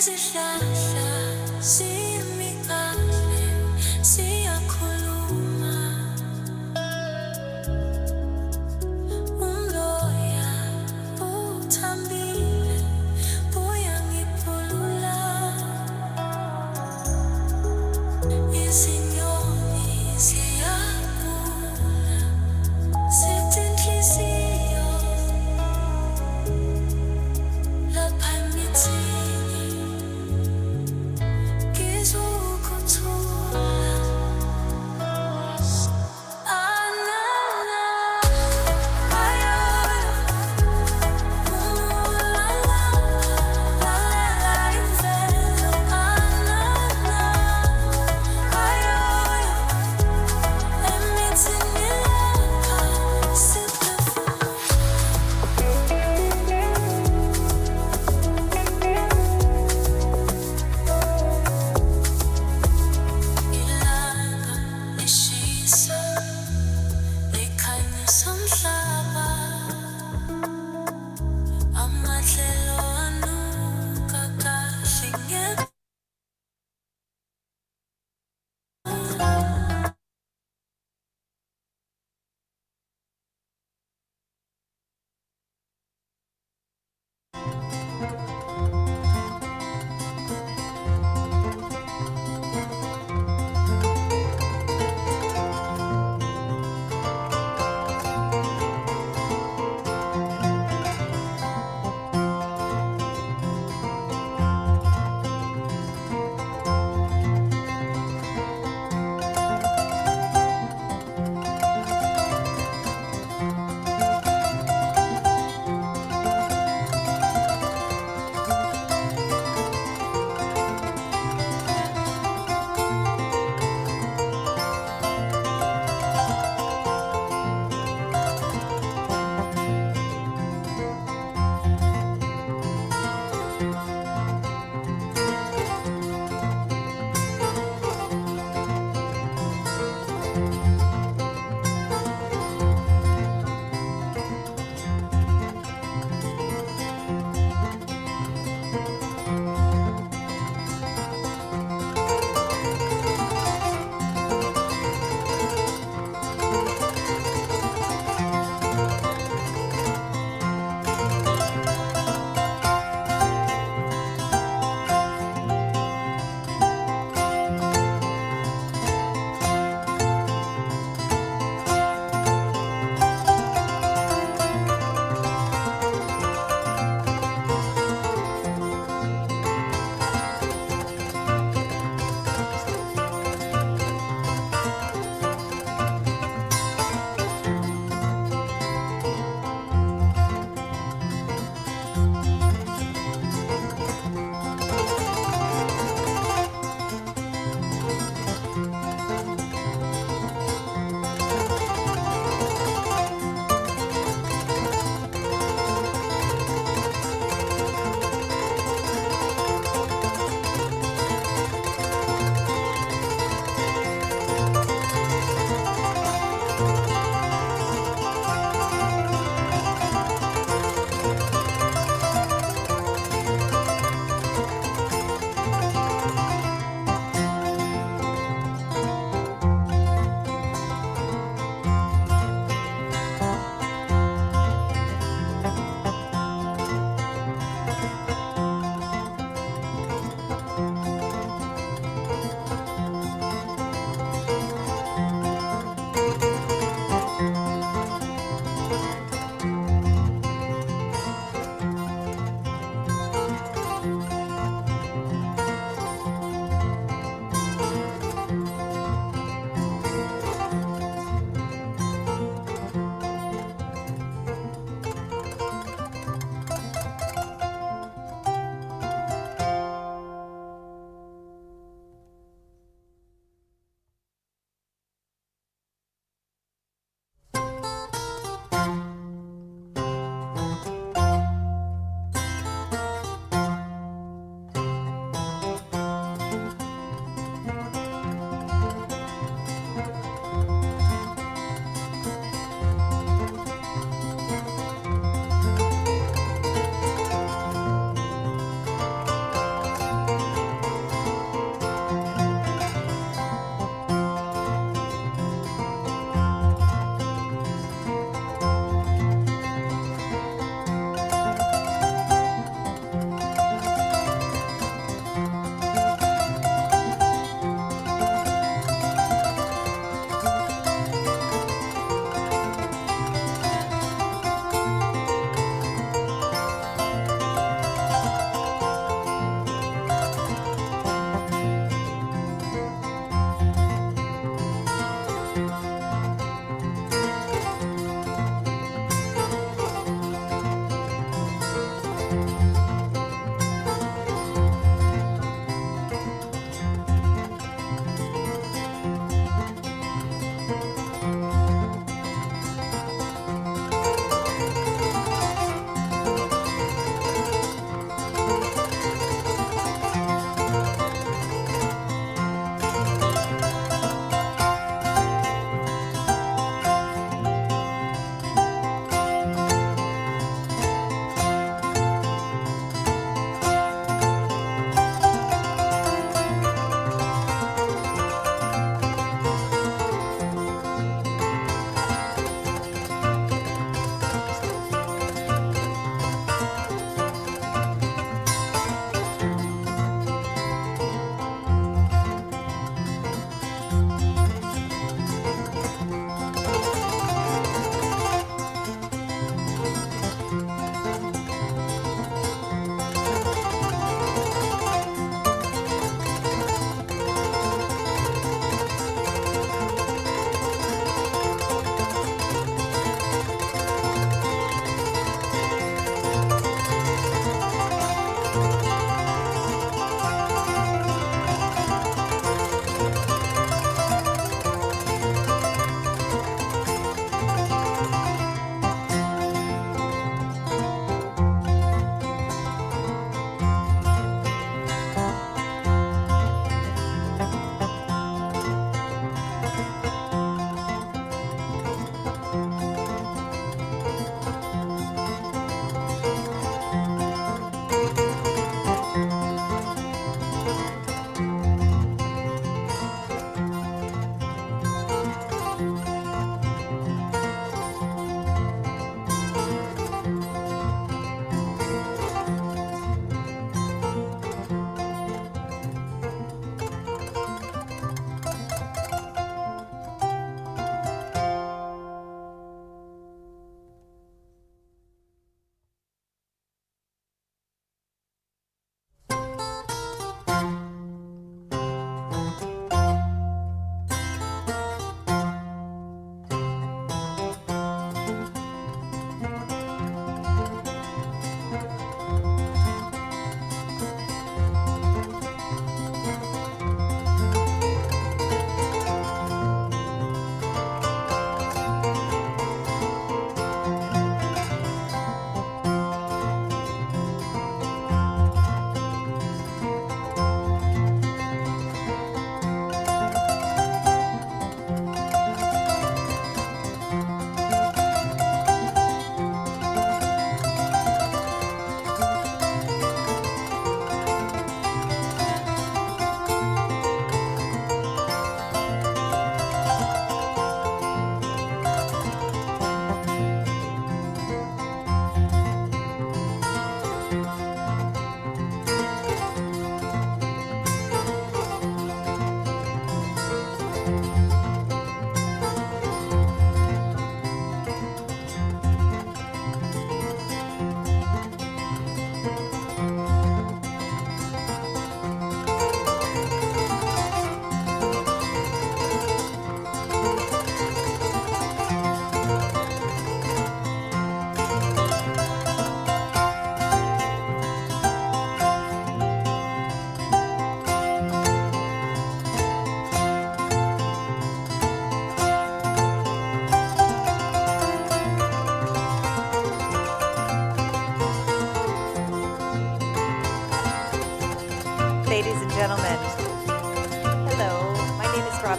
S2: izihlahla zimikade ziyakhuluma umoya uthambile uyangipulula izinyoni ziyagula zithi inhliziyo lapha emithini ngizokuthula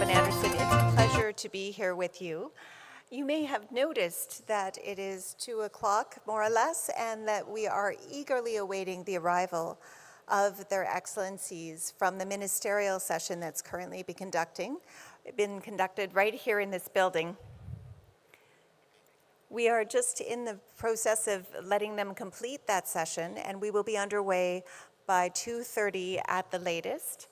S3: Robin Anderson. It's a pleasure to be here with you. You may have noticed that it is 2 o'clock, more or less, and that we are eagerly awaiting the arrival of their excellencies from the ministerial session that's currently been conducted right here in this building. We are just in the process of letting them complete that session, and we will be underway by 2:30 at the latest.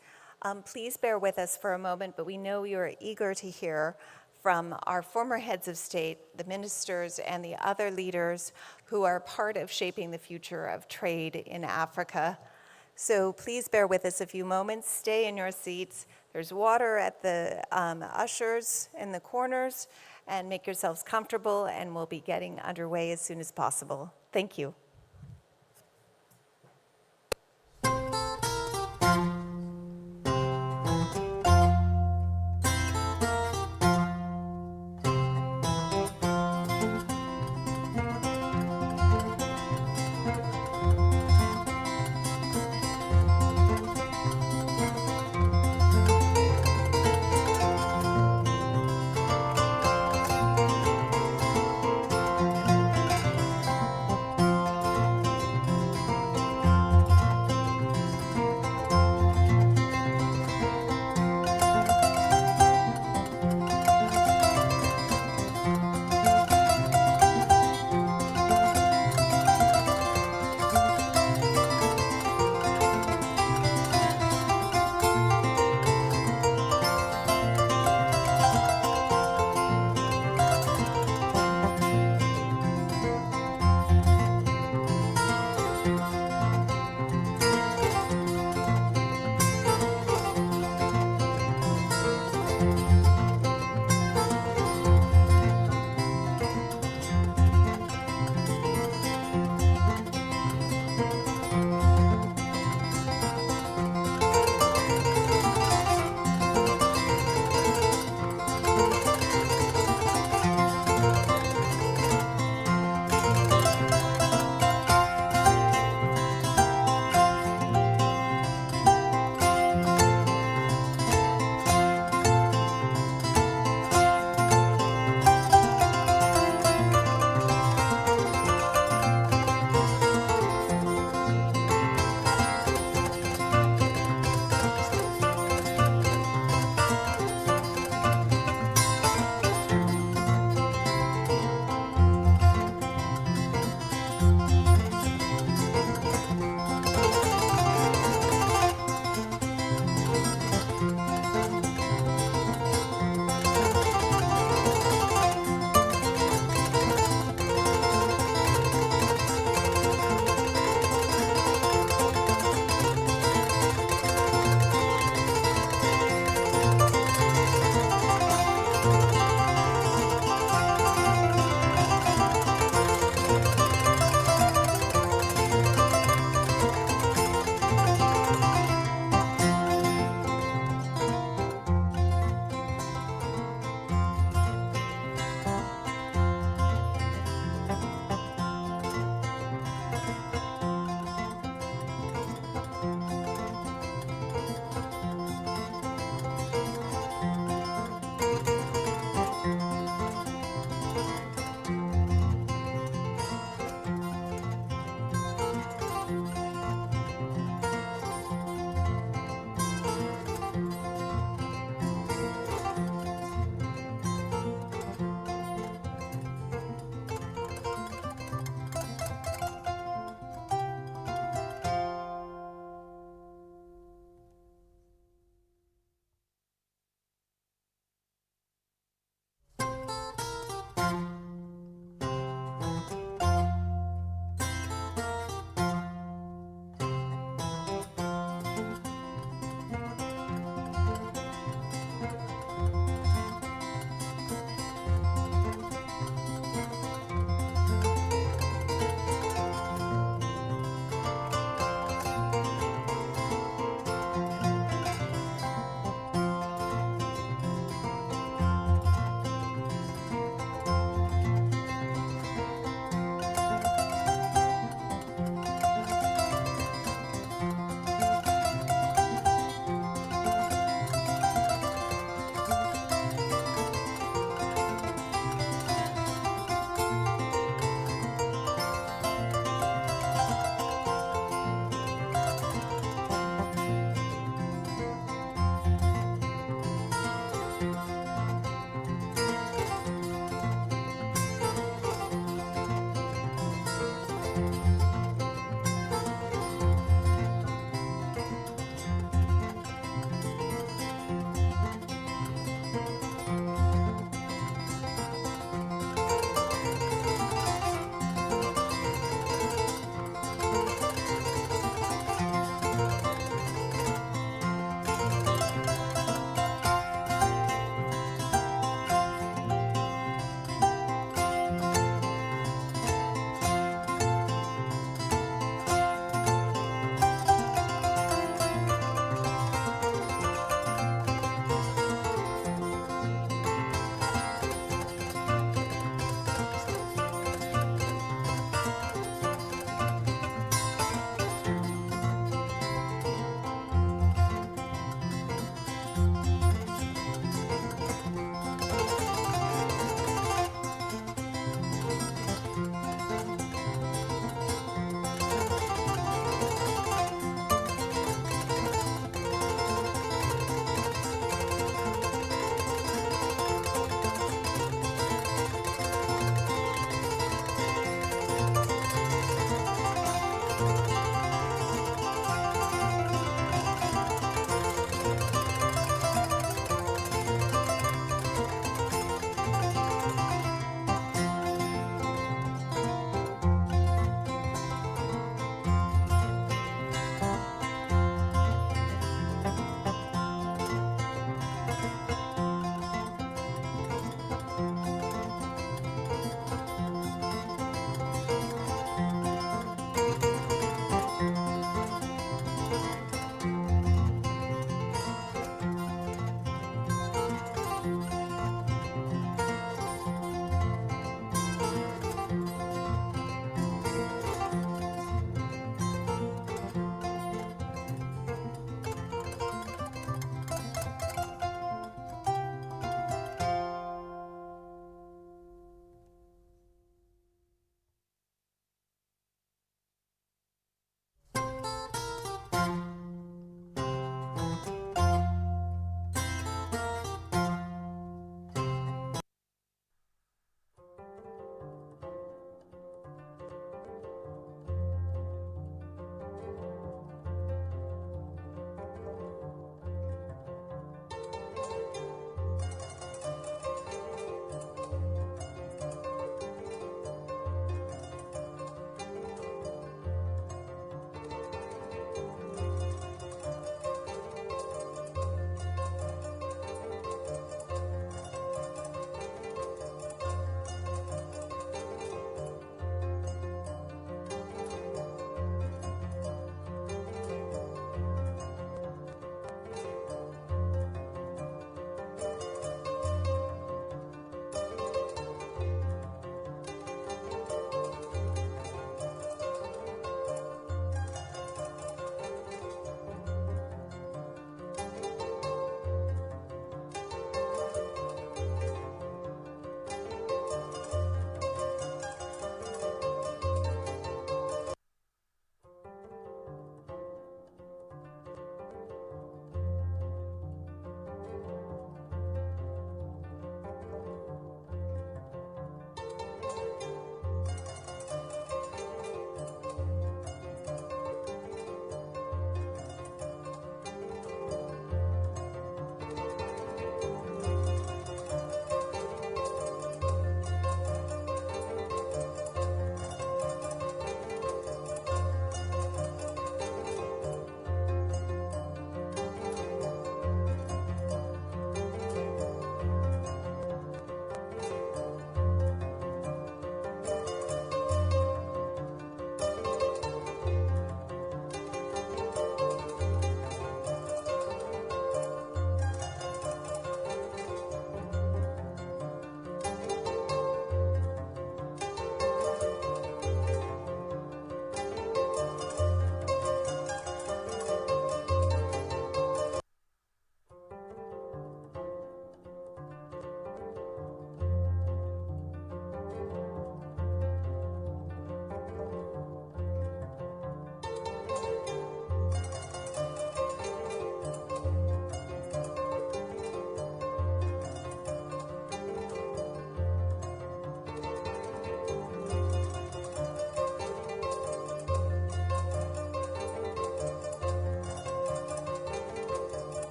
S3: Please bear with us for a moment, but we know you are eager to hear from our former heads of state, the ministers, and the other leaders who are part of shaping the future of trade in Africa. So please bear with us a few moments. Stay in your seats. There's water at the ushers in the corners, and make yourselves comfortable, and we'll be getting underway as soon as possible. Thank you.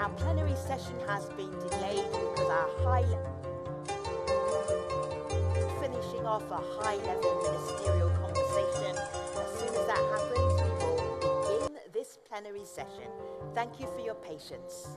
S4: Our plenary session has been delayed because finishing off a high-level ministerial conversation. As soon as that happens, we will begin this plenary session. Thank you for your patience.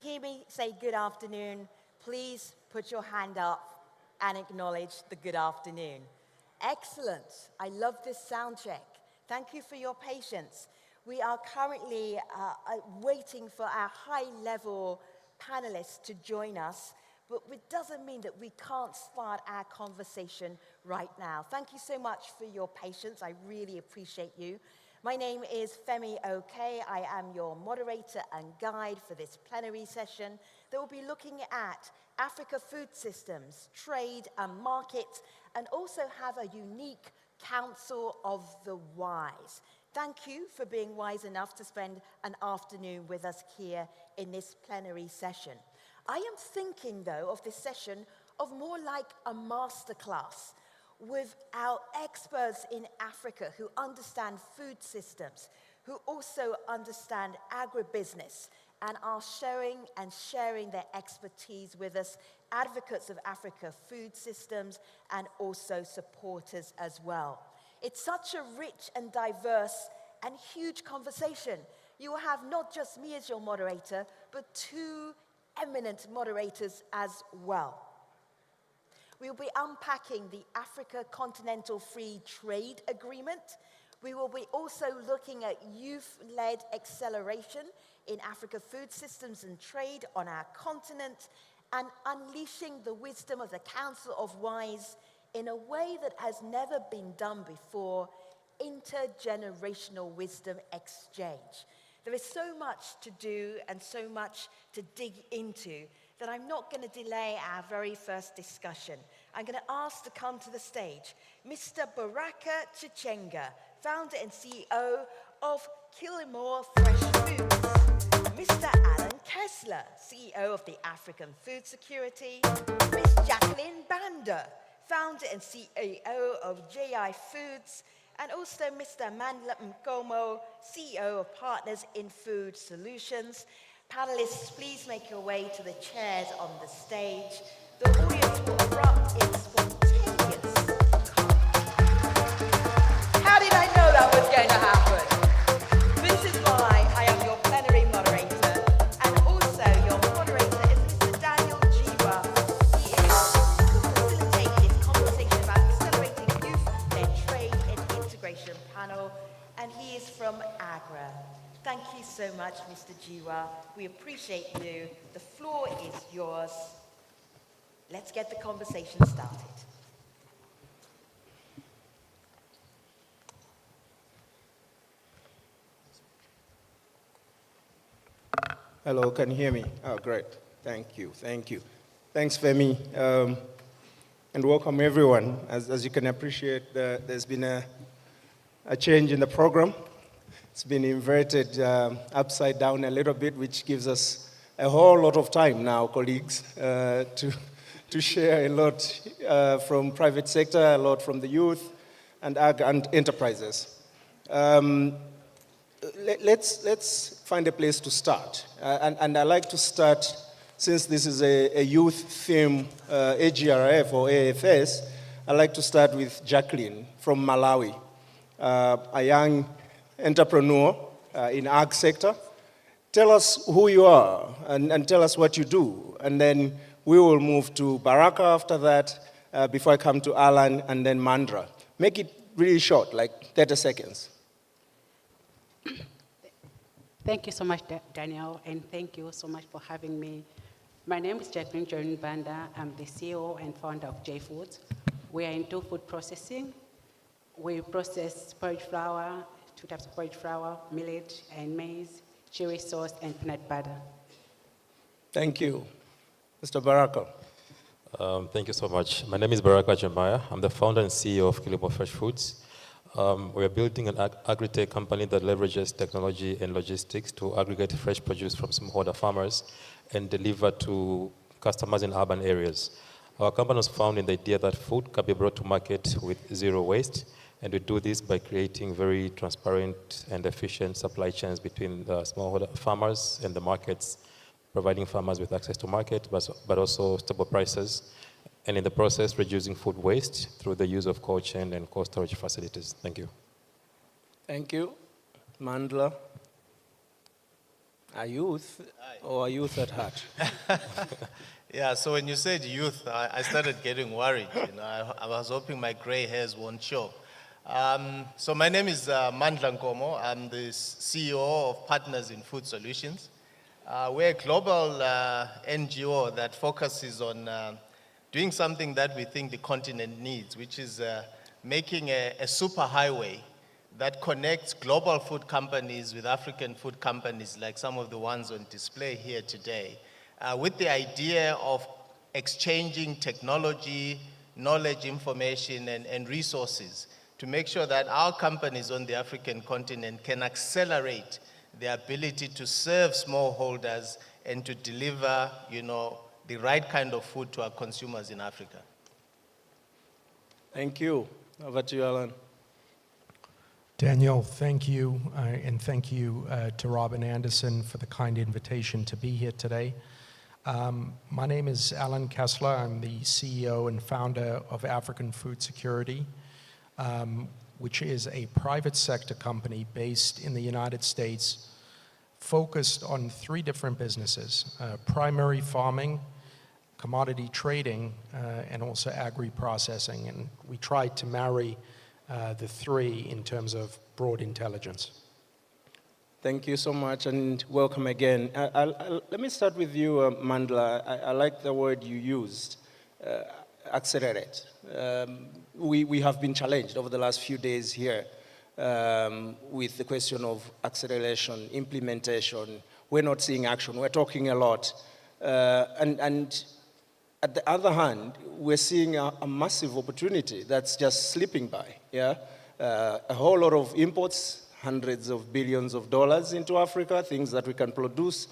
S4: Hear me say good afternoon, please put your hand up and acknowledge the good afternoon. Excellent. I love this sound check. Thank you for your patience. We are currently waiting for our high-level panelists to join us, but it doesn't mean that we can't start our conversation right now. Thank you so much for your patience. I really appreciate you. My name is Femi Oke. I am your moderator and guide for this plenary session that will be looking at Africa food systems, trade and market, and also have a unique Council of the Wise. Thank you for being wise enough to spend an afternoon with us here in this plenary session. I am thinking, though, of this session of more like a masterclass with our experts in Africa who understand food systems, who also understand agribusiness, and are sharing their expertise with us, advocates of Africa food systems, and also supporters as well. It's such a rich and diverse and huge conversation. You will have not just me as your moderator, but two eminent moderators as well. We'll be unpacking the Africa Continental Free Trade Agreement. We will be also looking at youth-led acceleration in Africa food systems and trade on our continent, and unleashing the wisdom of the Council of Wise in a way that has never been done before, intergenerational wisdom exchange. There is so much to do and so much to dig into that I'm not going to delay our very first discussion. I'm going to ask to come to the stage Mr. Baraka Chichenga, founder and CEO of Killimore Fresh Foods, Mr. Alan Kessler, CEO of the African Food Security, Ms. Jacqueline Banda, founder and CEO of JI Foods, and also Mr. Mandla Mkomo, CEO of Partners in Food Solutions. Panelists, please make your way to the chairs on the stage. The audience will erupt in spontaneous How did I know that was going to happen? This is why I am your plenary moderator, and also your moderator is Mr. Daniel Jiwa. He is to facilitate this conversation about accelerating youth-led trade and integration panel, and he is from AGRA. Thank you so much, Mr. Jiwa. We appreciate you. The floor is yours. Let's get the conversation started.
S7: Hello, can you hear me? Oh, great. Thank you. Thanks, Femi. And welcome, everyone. As you can appreciate, there's been a change in the program. It's been inverted upside down a little bit, which gives us a whole lot of time now, colleagues, to share a lot from private sector, a lot from the youth and enterprises. Let's find a place to start. And I like to start, since this is a youth theme, AGRF or AFS, I like to start with Jacqueline from Malawi, a young entrepreneur in ag sector. Tell us who you are and tell us what you do. And then we will move to Baraka after that, before I come to Alan and then Mandra. Make it really short, like 30 seconds.
S22: Thank you so much, Daniel, and thank you so much for having me. My name is Jacqueline Joan Banda. I'm the CEO and founder of J Foods. We are into food processing. We process porridge flour, two types of porridge flour, millet and maize, chili sauce, and peanut butter.
S7: Thank you. Mr. Baraka.
S23: Thank you so much. My name is Baraka Jemaya. I'm the founder and CEO of Killimore Fresh Foods. We are building an agri-tech company that leverages technology and logistics to aggregate fresh produce from smallholder farmers and deliver to customers in urban areas. Our company was founded in the idea that food can be brought to market with zero waste, and we do this by creating very transparent and efficient supply chains between the smallholder farmers and the markets, providing farmers with access to market, but also stable prices, and in the process, reducing food waste through the use of cold chain and cold storage facilities. Thank you.
S7: Thank you. Mandla. A youth or a youth at heart?
S5: Yeah, so when you said youth, I started getting worried. You know, I was hoping my gray hairs won't show. So my name is Mandla Nkomo. I'm the CEO of Partners in Food Solutions. We're a global NGO that focuses on doing something that we think the continent needs, which is making a superhighway that connects global food companies with African food companies like some of the ones on display here today, with the idea of exchanging technology, knowledge, information, and resources to make sure that our companies on the African continent can accelerate the ability to serve smallholders and to deliver, you know, the right kind of food to our consumers in Africa.
S7: Thank you. Over to you, Alan.
S8: Daniel, thank you, and thank you to Robin Anderson for the kind invitation to be here today. My name is Alan Kessler. I'm the CEO and founder of African Food Security, which is a private sector company based in the United States, focused on 3 different businesses: primary farming, commodity trading, and also agri-processing. And we try to marry the 3 in terms of broad intelligence.
S7: Thank you so much, and welcome again. Let me start with you, Mandla. I like the word you used, accelerate. We have been challenged over the last few days here with the question of acceleration, implementation. We're not seeing action. We're talking a lot. And at the other hand, we're seeing a massive opportunity that's just slipping by. Yeah, a whole lot of imports, hundreds of billions of dollars into Africa, things that we can produce.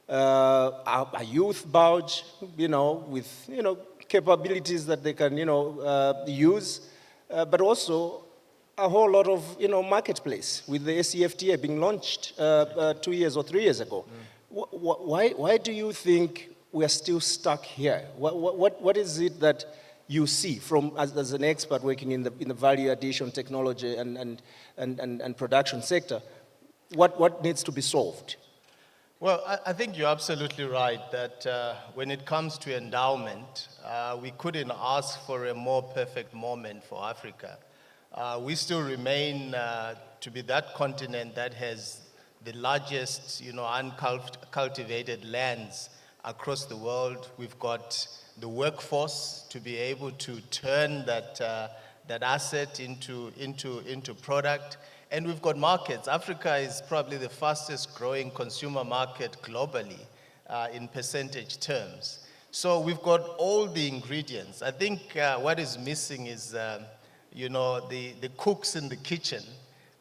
S7: A youth bulge, you know, with capabilities that they can use, but also a whole lot of marketplace with the ACFTA being launched 2 years or 3 years ago. Why do you think we are still stuck here? What is it that you see from as an expert working in the value addition technology and production sector? What needs to be solved?
S5: Well, I think you're absolutely right that when it comes to endowment, we couldn't ask for a more perfect moment for Africa. We still remain to be that continent that has the largest, uncultivated lands across the world. We've got the workforce to be able to turn that asset into product. And we've got markets. Africa is probably the fastest growing consumer market globally in percentage terms. So we've got all the ingredients. I think what is missing is, the cooks in the kitchen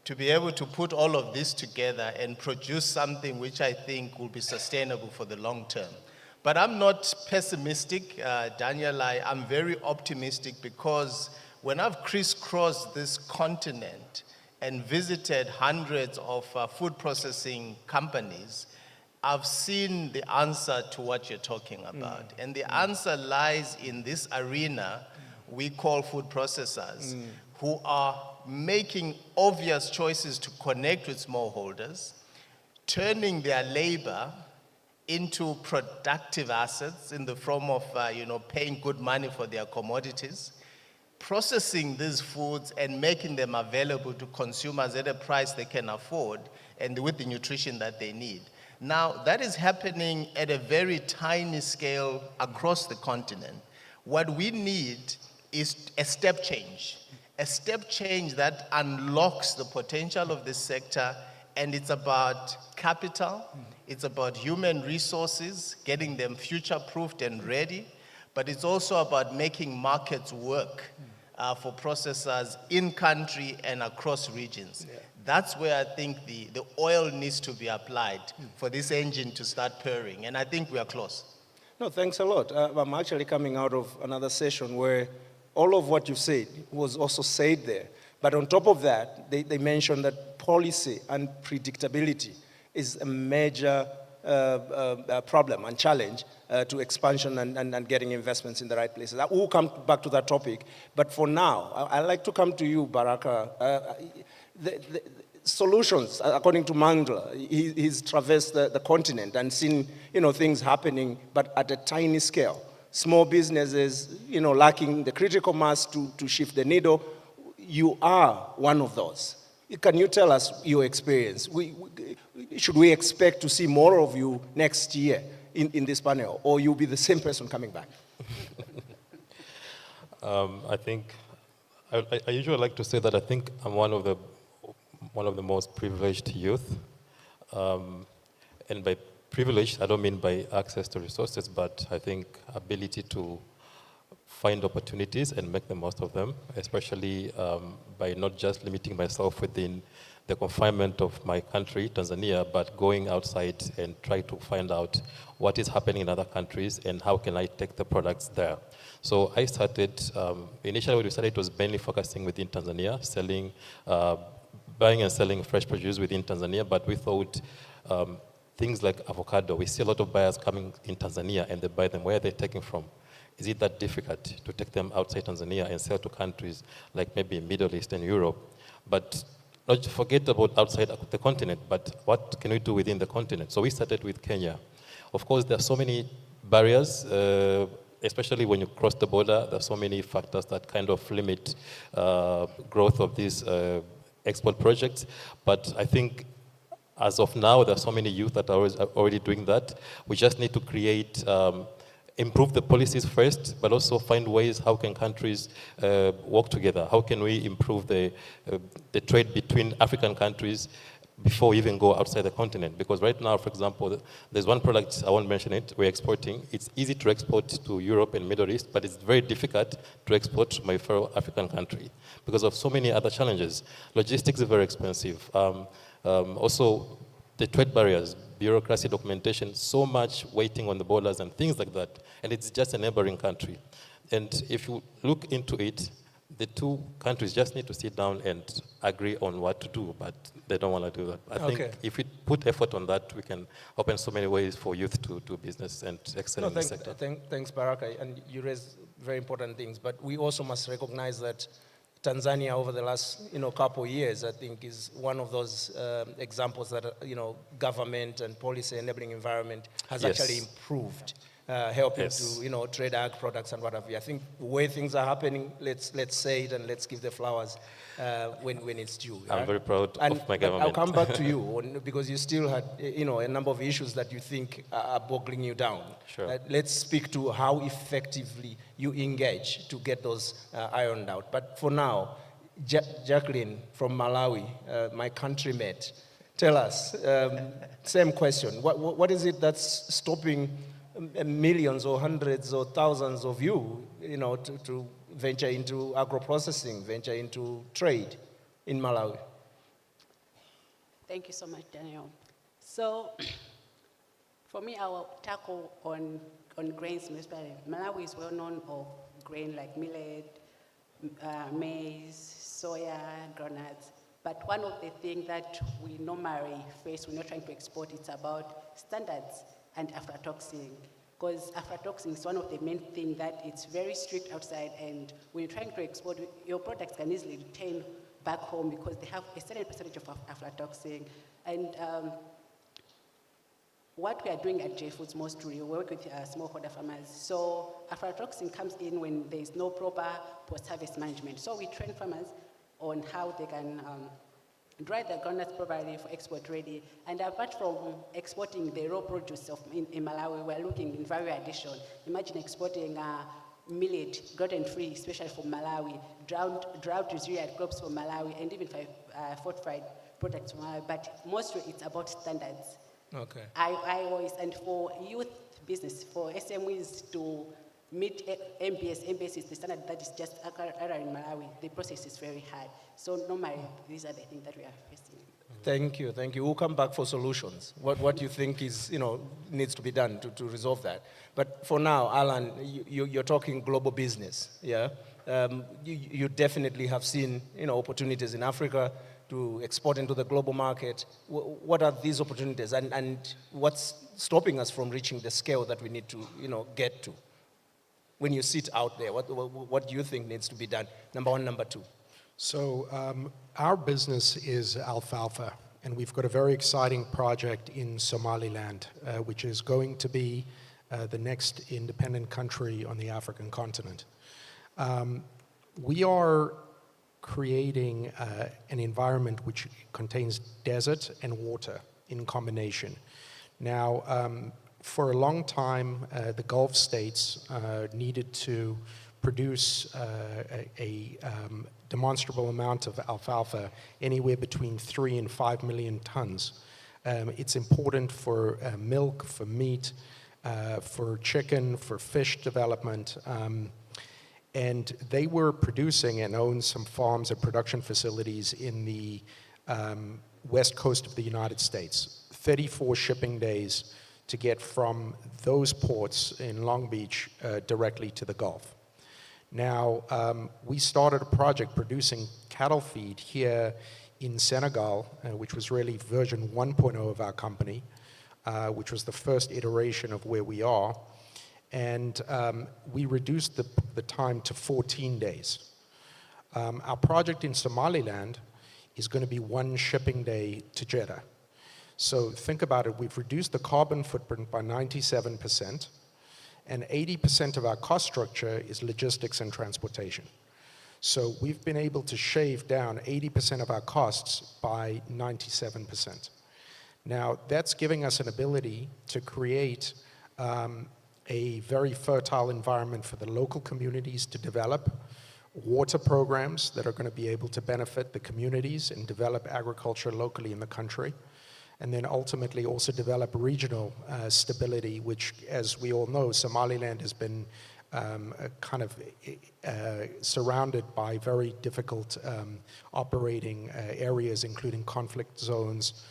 S5: to be able to put all of this together and produce something which I think will be sustainable for the long term. But I'm not pessimistic, Daniel. I'm very optimistic because when I've crisscrossed this continent and visited hundreds of food processing companies, I've seen the answer to what you're talking about. And the answer lies in this arena we call food processors, who are making obvious choices to connect with smallholders, turning their labor into productive assets in the form of paying good money for their commodities, processing these foods and making them available to consumers at a price they can afford and with the nutrition that they need. Now, that is happening at a very tiny scale across the continent. What we need is a step change that unlocks the potential of this sector, and it's about capital, it's about human resources, getting them future-proofed and ready, but it's also about making markets work for processors in country and across regions. Yeah. That's where I think the oil needs to be applied for this engine to start purring, and I think we are close.
S7: No, thanks a lot. I'm actually coming out of another session where all of what you said was also said there. But on top of that, they mentioned that policy and predictability is a major problem and challenge to expansion and getting investments in the right places. We'll come back to that topic. But for now, I'd like to come to you, Baraka. solutions, according to Mangla. He's traversed the continent and seen, things happening, but at a tiny scale. Small businesses, lacking the critical mass to shift the needle. You are one of those. Can you tell us your experience? Should we expect to see more of you next year in this panel, or you'll be the same person coming back?
S23: I think I usually like to say that I think I'm one of the most privileged youth, and by privilege I don't mean by access to resources, but I think ability to find opportunities and make the most of them, especially by not just limiting myself within the confinement of my country, Tanzania, but going outside and try to find out what is happening in other countries and how can I take the products there. So I started, initially when we started, it was mainly focusing within Tanzania, selling, buying and selling fresh produce within Tanzania, but we thought things like avocado, we see a lot of buyers coming in Tanzania and they buy them. Where are they taking from? Is it that difficult to take them outside Tanzania and sell to countries like maybe Middle East and Europe? But not to forget about outside the continent, but what can we do within the continent? So we started with Kenya. Of course, there are so many barriers, especially when you cross the border. There are so many factors that kind of limit growth of these export projects. But I think as of now, there are so many youth that are already doing that. We just need to create improve the policies first, but also find ways how can countries work together. How can we improve the trade between African countries before we even go outside the continent? Because right now, for example, there's one product, I won't mention it, we're exporting. It's easy to export to Europe and Middle East, but it's very difficult to export to my fellow African country because of so many other challenges. Logistics is very expensive. Also, the trade barriers, bureaucracy, documentation, so much waiting on the borders and things like that. And it's just a neighboring country. And if you look into it, the two countries just need to sit down and agree on what to do, but they don't want to do that. I think if we put effort on that, we can open so many ways for youth to do business and excel in the sector.
S7: Thanks, Baraka. And you raise very important things, but we also must recognize that Tanzania over the last couple of years, I think, is one of those examples that government and policy enabling environment has actually improved, helping to trade ag products and what have you. I think the way things are happening, let's say it and let's give the flowers when it's due.
S23: I'm very proud of my government.
S7: I'll come back to you because you still had a number of issues that you think are boggling you down.
S23: Sure.
S7: Let's speak to how effectively you engage to get those ironed out. But for now, Jacqueline from Malawi, my countrymate, tell us, same question. What is it that's stopping millions or hundreds or thousands of you, to venture into agro-processing, venture into trade in Malawi?
S22: Thank you so much, Daniel. So, for me, I will tackle on grains. Malawi is well known of grain like millet, maize, soya, groundnuts. But one of the things that we normally face when we're trying to export, it's about standards and aflatoxin. Because aflatoxin is one of the main things that it's very strict outside, and when you're trying to export, your products can easily return back home because they have a certain percentage of aflatoxin. And what we are doing at J Foods mostly, we work with smallholder farmers. So aflatoxin comes in when there is no proper post-harvest management. So we train farmers on how they can dry the groundnuts properly for export ready. And apart from exporting the raw produce in Malawi, we're looking in value addition. Imagine exporting millet, gluten-free, especially for Malawi, drought-resilient crops for Malawi, and even fortified products for Malawi. But mostly it's about standards.
S7: Okay.
S22: I always, and for youth business, for SMEs to meet MBS is the standard that is just around in Malawi. The process is very hard. So normally, these are the things that we are facing.
S7: Thank you. We'll come back for solutions. What you think is, needs to be done to resolve that. But for now, Alan, you're talking global business, yeah? You definitely have seen, opportunities in Africa to export into the global market. What are these opportunities, and what's stopping us from reaching the scale that we need to, get to? When you sit out there, what do you think needs to be done? Number one, number two.
S8: So our business is alfalfa, and we've got a very exciting project in Somaliland, which is going to be the next independent country on the African continent. We are creating an environment which contains desert and water in combination. Now, for a long time, the Gulf states needed to produce a demonstrable amount of alfalfa, anywhere between 3 and 5 million tons. It's important for milk, for meat, for chicken, for fish development. And they were producing and owned some farms and production facilities in the west coast of the United States. 34 shipping days to get from those ports in Long Beach directly to the Gulf. Now, we started a project producing cattle feed here in Senegal, which was really version 1.0 of our company, which was the first iteration of where we are. And we reduced the time to 14 days. Our project in Somaliland is going to be 1 shipping day to Jeddah. So think about it, we've reduced the carbon footprint by 97%, and 80% of our cost structure is logistics and transportation. So we've been able to shave down 80% of our costs by 97%. Now, that's giving us an ability to create a very fertile environment for the local communities to develop water programs that are going to be able to benefit the communities and develop agriculture locally in the country. And then ultimately also develop regional stability, which, as we all know, Somaliland has been kind of surrounded by very difficult operating areas, including conflict zones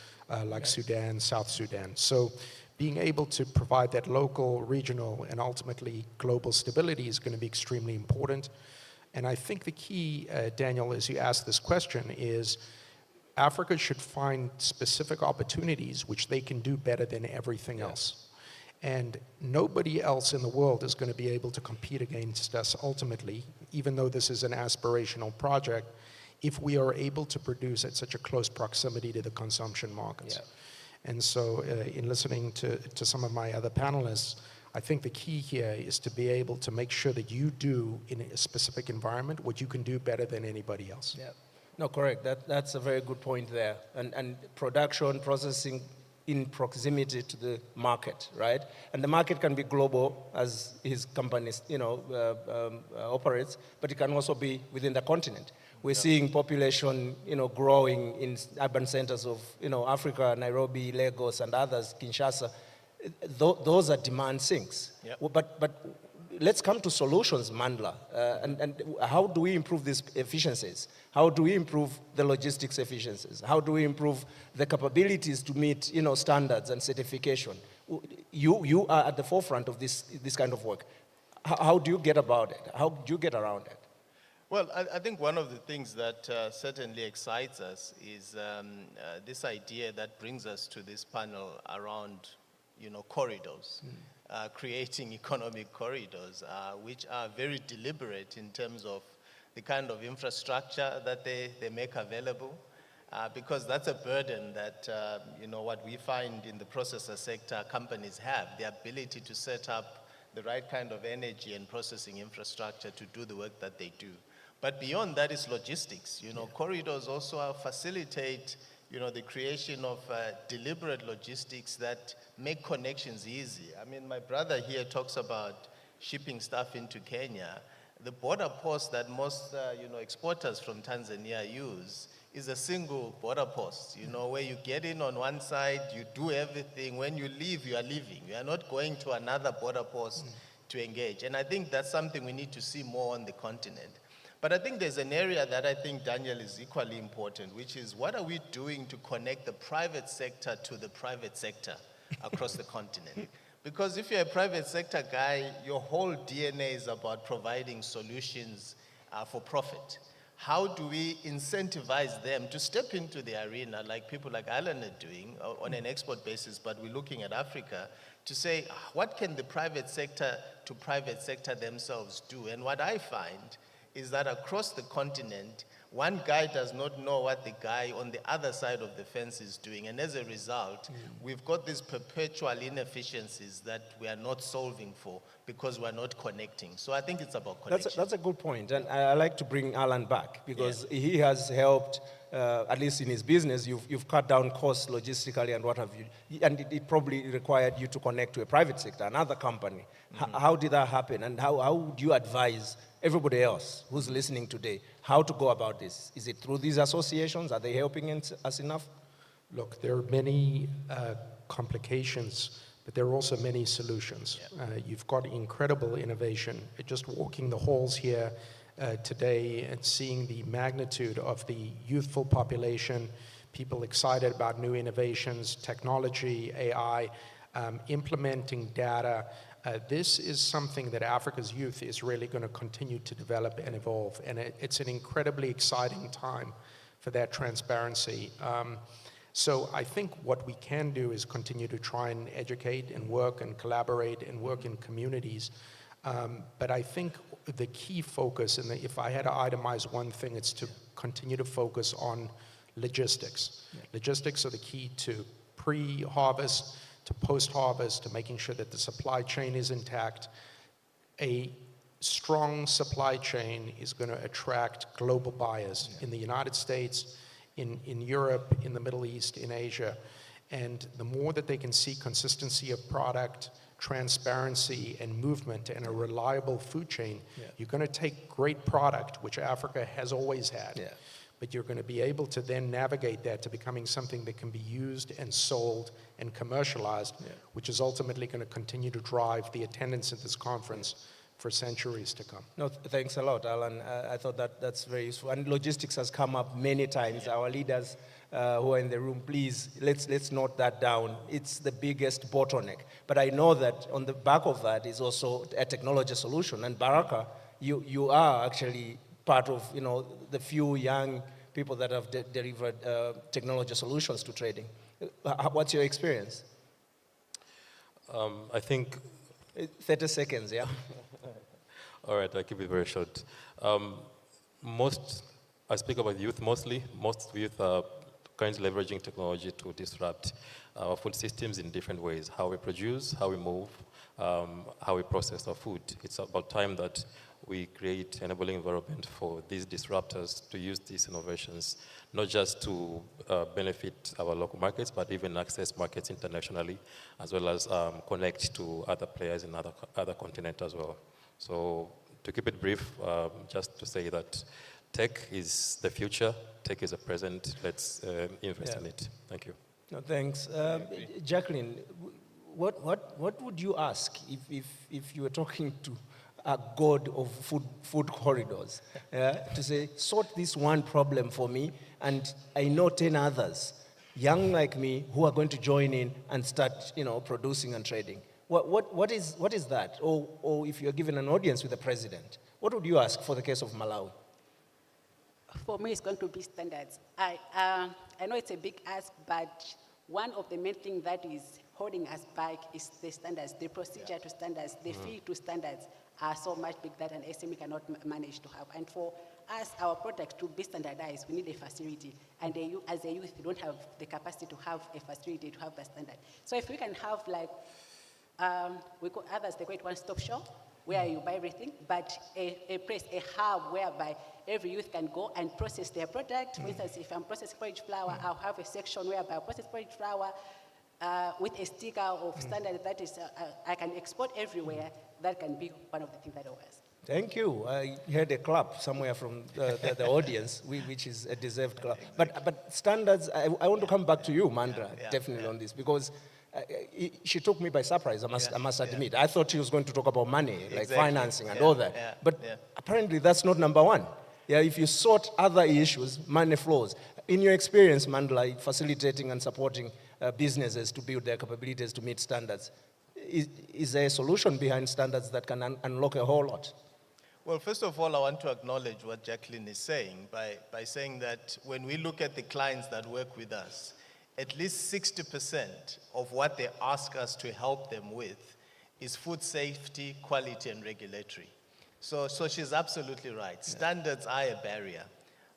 S8: like Sudan, South Sudan. So being able to provide that local, regional, and ultimately global stability is going to be extremely important. And I think the key, Daniel, as you asked this question, is Africa should find specific opportunities which they can do better than everything else. And nobody else in the world is going to be able to compete against us ultimately, even though this is an aspirational project, if we are able to produce at such a close proximity to the consumption markets. And so in listening to some of my other panelists, I think the key here is to be able to make sure that you do in a specific environment what you can do better than anybody else.
S7: Yeah. No, correct. That's a very good point there. And production, processing in proximity to the market, right? And the market can be global, as his company, operates, but it can also be within the continent. We're seeing population, growing in urban centers of, Africa, Nairobi, Lagos, and others, Kinshasa. Those are demand sinks. But let's come to solutions, Mandla. And how do we improve these efficiencies? How do we improve the logistics efficiencies? How do we improve the capabilities to meet, standards and certification? You are at the forefront of this kind of work. How do you get about it? How do you get around it?
S5: Well, I think one of the things that certainly excites us is this idea that brings us to this panel around, corridors. Creating economic corridors, which are very deliberate in terms of the kind of infrastructure that they make available, because that's a burden that, what we find in the processor sector companies have, the ability to set up the right kind of energy and processing infrastructure to do the work that they do. But beyond that is logistics. Corridors also facilitate the creation of deliberate logistics that make connections easy. I mean, my brother here talks about shipping stuff into Kenya. The border post that most, exporters from Tanzania use is a single border post, where you get in on one side, you do everything. When you leave, you are leaving. You are not going to another border post to engage. And I think that's something we need to see more on the continent. But I think there's an area that I think, Daniel, is equally important, which is what are we doing to connect the private sector to the private sector across the continent? Because if you're a private sector guy, your whole DNA is about providing solutions for profit. How do we incentivize them to step into the arena like people like Alan are doing on an export basis, but we're looking at Africa to say, what can the private sector to private sector themselves do? And what I find is that across the continent, one guy does not know what the guy on the other side of the fence is doing. And as a result, we've got these perpetual inefficiencies that we are not solving for because we're not connecting. So I think it's about connection.
S7: That's a good point. And I like to bring Alan back because he has helped, at least in his business, you've cut down costs logistically and what have you. And it probably required you to connect to a private sector, another company. How did that happen? And how would you advise everybody else who's listening today how to go about this? Is it through these associations? Are they helping us enough?
S8: Look, there are many complications, but there are also many solutions. You've got incredible innovation. Just walking the halls here today and seeing the magnitude of the youthful population, people excited about new innovations, technology, AI, implementing data. This is something that Africa's youth is really going to continue to develop and evolve. And it's an incredibly exciting time for that transparency. So I think what we can do is continue to try and educate and work and collaborate and work in communities. But I think the key focus, and if I had to itemize one thing, it's to continue to focus on logistics. Logistics are the key to pre-harvest, to post-harvest, to making sure that the supply chain is intact. A strong supply chain is going to attract global buyers in the United States, in Europe, in the Middle East, in Asia. And the more that they can see consistency of product, transparency and movement and a reliable food chain, you're going to take great product, which Africa has always had, but you're going to be able to then navigate that to becoming something that can be used and sold and commercialized, which is ultimately going to continue to drive the attendance at this conference for centuries to come.
S7: No, thanks a lot, Alan. I thought that's very useful. And logistics has come up many times. Our leaders who are in the room, please, let's note that down. It's the biggest bottleneck. But I know that on the back of that is also a technology solution. And Baraka, you are actually part of the few young people that have delivered technology solutions to trading. What's your experience?
S23: I think
S7: 30 seconds, yeah.
S23: All right, I'll keep it very short. I speak about youth mostly. Most youth are currently leveraging technology to disrupt our food systems in different ways. How we produce, how we move, how we process our food. It's about time that we create an enabling environment for these disruptors to use these innovations, not just to benefit our local markets, but even access markets internationally, as well as connect to other players in other continents as well. So to keep it brief, just to say that tech is the future, tech is the present, let's invest in it. Thank you.
S7: No, thanks. Jacqueline, what would you ask if you were talking to a god of food corridors, to say, sort this one problem for me, and I know 10 others, young like me, who are going to join in and start, producing and trading. What is that? Or if you're given an audience with the president, what would you ask for the case of Malawi?
S22: For me, it's going to be standards. I know it's a big ask, but one of the main things that is holding us back is the standards, the procedure to standards, the fee to standards are so much big that an SME cannot manage to have. And for us, our products to be standardized, we need a facility. And as a youth, we don't have the capacity to have a facility to have a standard. So if we can have we call others, they call it one-stop shop, where you buy everything, but a place, a hub whereby every youth can go and process their product. For instance, if I'm processing porridge flour, I'll have a section whereby I process porridge flour with a sticker of standard that is, I can export everywhere. That can be one of the things that I was.
S7: Thank you. I heard a clap somewhere from the audience, which is a deserved clap. But standards, I want to come back to you, Mandra, definitely on this, because she took me by surprise, I must admit. I thought she was going to talk about money, like financing and all that. But apparently that's not number one. If you sort other issues, money flows. In your experience, Mandla, facilitating and supporting businesses to build their capabilities to meet standards, is there a solution behind standards that can unlock a whole lot?
S5: Well, first of all, I want to acknowledge what Jacqueline is saying by saying that when we look at the clients that work with us, at least 60% of what they ask us to help them with is food safety, quality, and regulatory. So she's absolutely right. Standards are a barrier.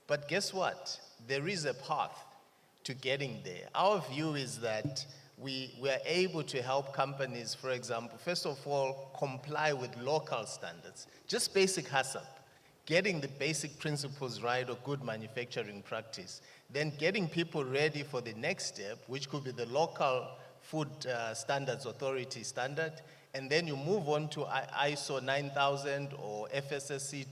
S5: But guess what? There is a path to getting there. Our view is that we are able to help companies, for example, first of all, comply with local standards, just basic HACCP, getting the basic principles right of good manufacturing practice, then getting people ready for the next step, which could be the local food standards authority standard, and then you move on to ISO 9000 or FSSC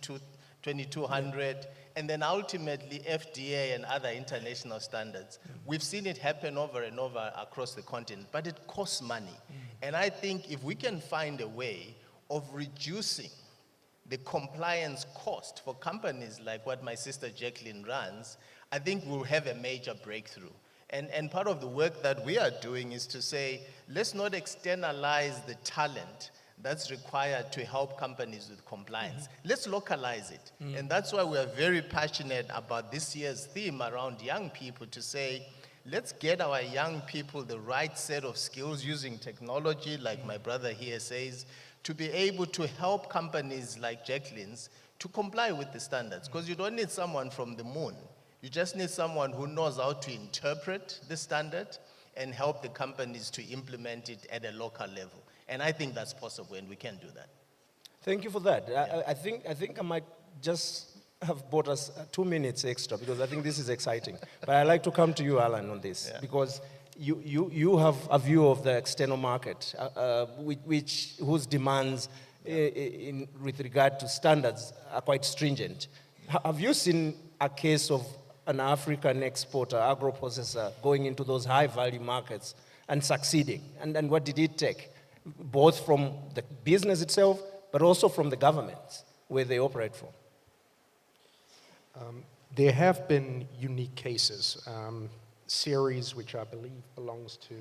S5: 2200, and then ultimately FDA and other international standards. We've seen it happen over and over across the continent, but it costs money. And I think if we can find a way of reducing the compliance cost for companies like what my sister Jacqueline runs, I think we'll have a major breakthrough. And part of the work that we are doing is to say, let's not externalize the talent that's required to help companies with compliance. Let's localize it. And that's why we are very passionate about this year's theme around young people, to say, let's get our young people the right set of skills using technology, like my brother here says, to be able to help companies like Jacqueline's to comply with the standards. Because you don't need someone from the moon. You just need someone who knows how to interpret the standard and help the companies to implement it at a local level. And I think that's possible, and we can do that.
S7: Thank you for that. I think I might just have bought us 2 minutes extra, because I think this is exciting. But I'd like to come to you, Alan, on this, because you have a view of the external market, whose demands with regard to standards are quite stringent. Have you seen a case of an African exporter, agro-processor, going into those high-value markets and succeeding? And what did it take? Both from the business itself, but also from the governments where they operate from.
S8: There have been unique cases. Ceres, which I believe belongs to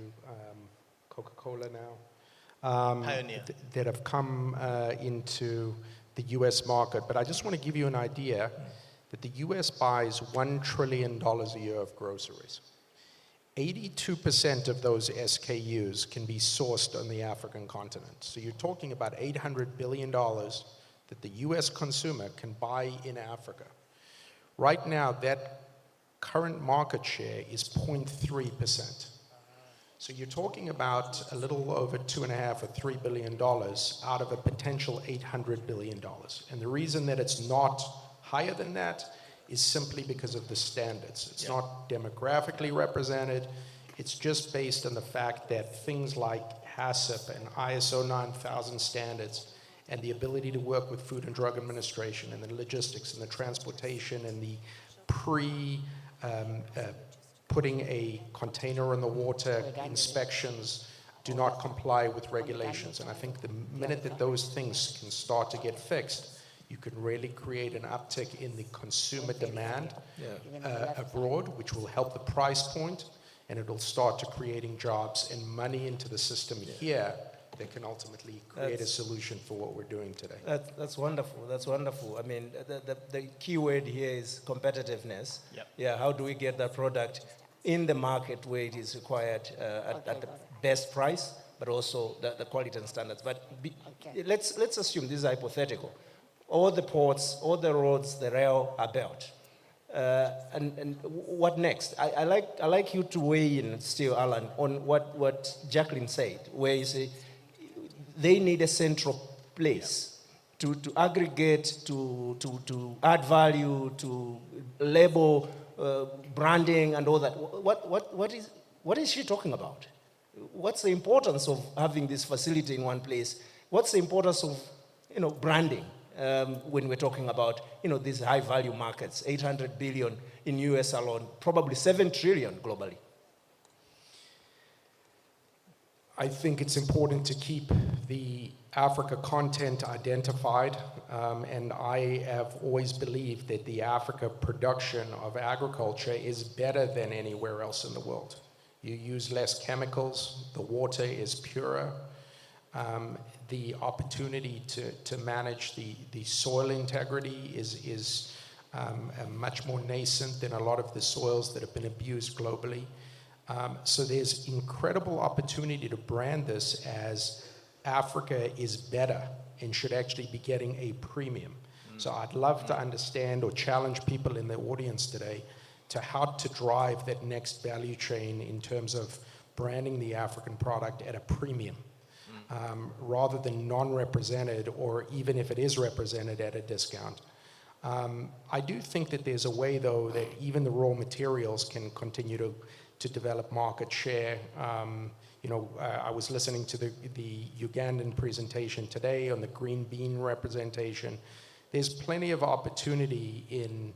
S8: Coca-Cola now,
S5: Pioneer.
S8: that have come into the US market. But I just want to give you an idea that the US buys $1 trillion a year of groceries. 82% of those SKUs can be sourced on the African continent. So you're talking about $800 billion that the US consumer can buy in Africa. Right now, that current market share is 0.3%. So you're talking about a little over $2.5 or $3 billion out of a potential $800 billion. And the reason that it's not higher than that is simply because of the standards. It's not demographically represented. It's just based on the fact that things like HACCP and ISO 9000 standards and the ability to work with Food and Drug Administration and the logistics and the transportation and the putting a container in the water inspections do not comply with regulations. And I think the minute that those things can start to get fixed, you can really create an uptick in the consumer demand abroad, which will help the price point, and it'll start to creating jobs and money into the system here that can ultimately create a solution for what we're doing today.
S7: That's wonderful. That's wonderful. I mean, the key word here is competitiveness. Yeah, how do we get that product in the market where it is required at the best price, but also the quality and standards. But let's assume this is hypothetical. All the ports, all the roads, the rail are built. And what next? I like you to weigh in still, Alan, on what Jacqueline said, where you say they need a central place to aggregate, to add value, to label, branding, and all that. What is she talking about? What's the importance of having this facility in one place? What's the importance of branding? When we're talking about these high value markets, 800 billion in US alone, probably 7 trillion globally.
S8: I think it's important to keep the Africa content identified, and I have always believed that the Africa production of agriculture is better than anywhere else in the world. You use less chemicals, the water is purer. The opportunity to manage the soil integrity is much more nascent than a lot of the soils that have been abused globally. So there's incredible opportunity to brand this as Africa is better and should actually be getting a premium. So I'd love to understand or challenge people in the audience today to how to drive that next value chain in terms of branding the African product at a premium, rather than non-represented, or even if it is represented, at a discount. I do think that there's a way, though, that even the raw materials can continue to develop market share. I was listening to the Ugandan presentation today on the green bean representation. There's plenty of opportunity in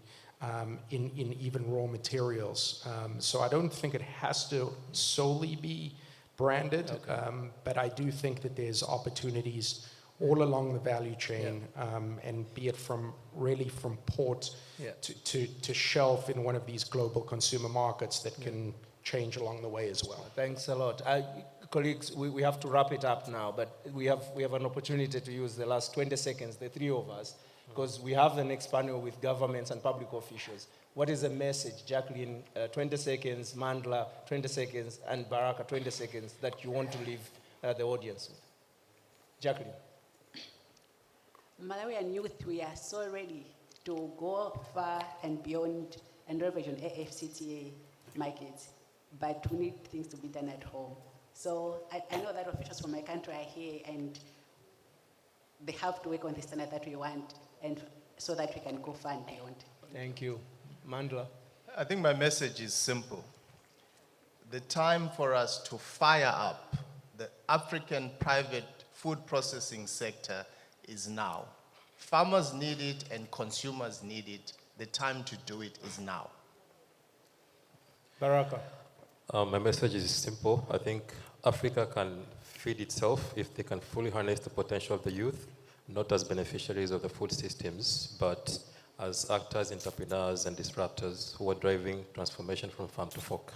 S8: even raw materials. So I don't think it has to solely be branded, but I do think that there's opportunities all along the value chain, and be it from port to shelf in one of these global consumer markets that can change along the way as well.
S7: Thanks a lot. Colleagues, we have to wrap it up now, but we have an opportunity to use the last 20 seconds, the three of us, because we have the next panel with governments and public officials. What is the message, Jacqueline, 20 seconds, Mandla, 20 seconds, and Baraka, 20 seconds, that you want to leave the audience with? Jacqueline.
S22: Malawian youth, we are so ready to go far and beyond and leverage on AFCTA markets, but we need things to be done at home. So I know that officials from my country are here, and they have to work on the standard that we want, and so that we can go far and beyond.
S7: Thank you. Mandla.
S5: I think my message is simple. The time for us to fire up the African private food processing sector is now. Farmers need it and consumers need it. The time to do it is now.
S7: Baraka.
S23: My message is simple. I think Africa can feed itself if they can fully harness the potential of the youth, not as beneficiaries of the food systems, but as actors, entrepreneurs, and disruptors who are driving transformation from farm to fork.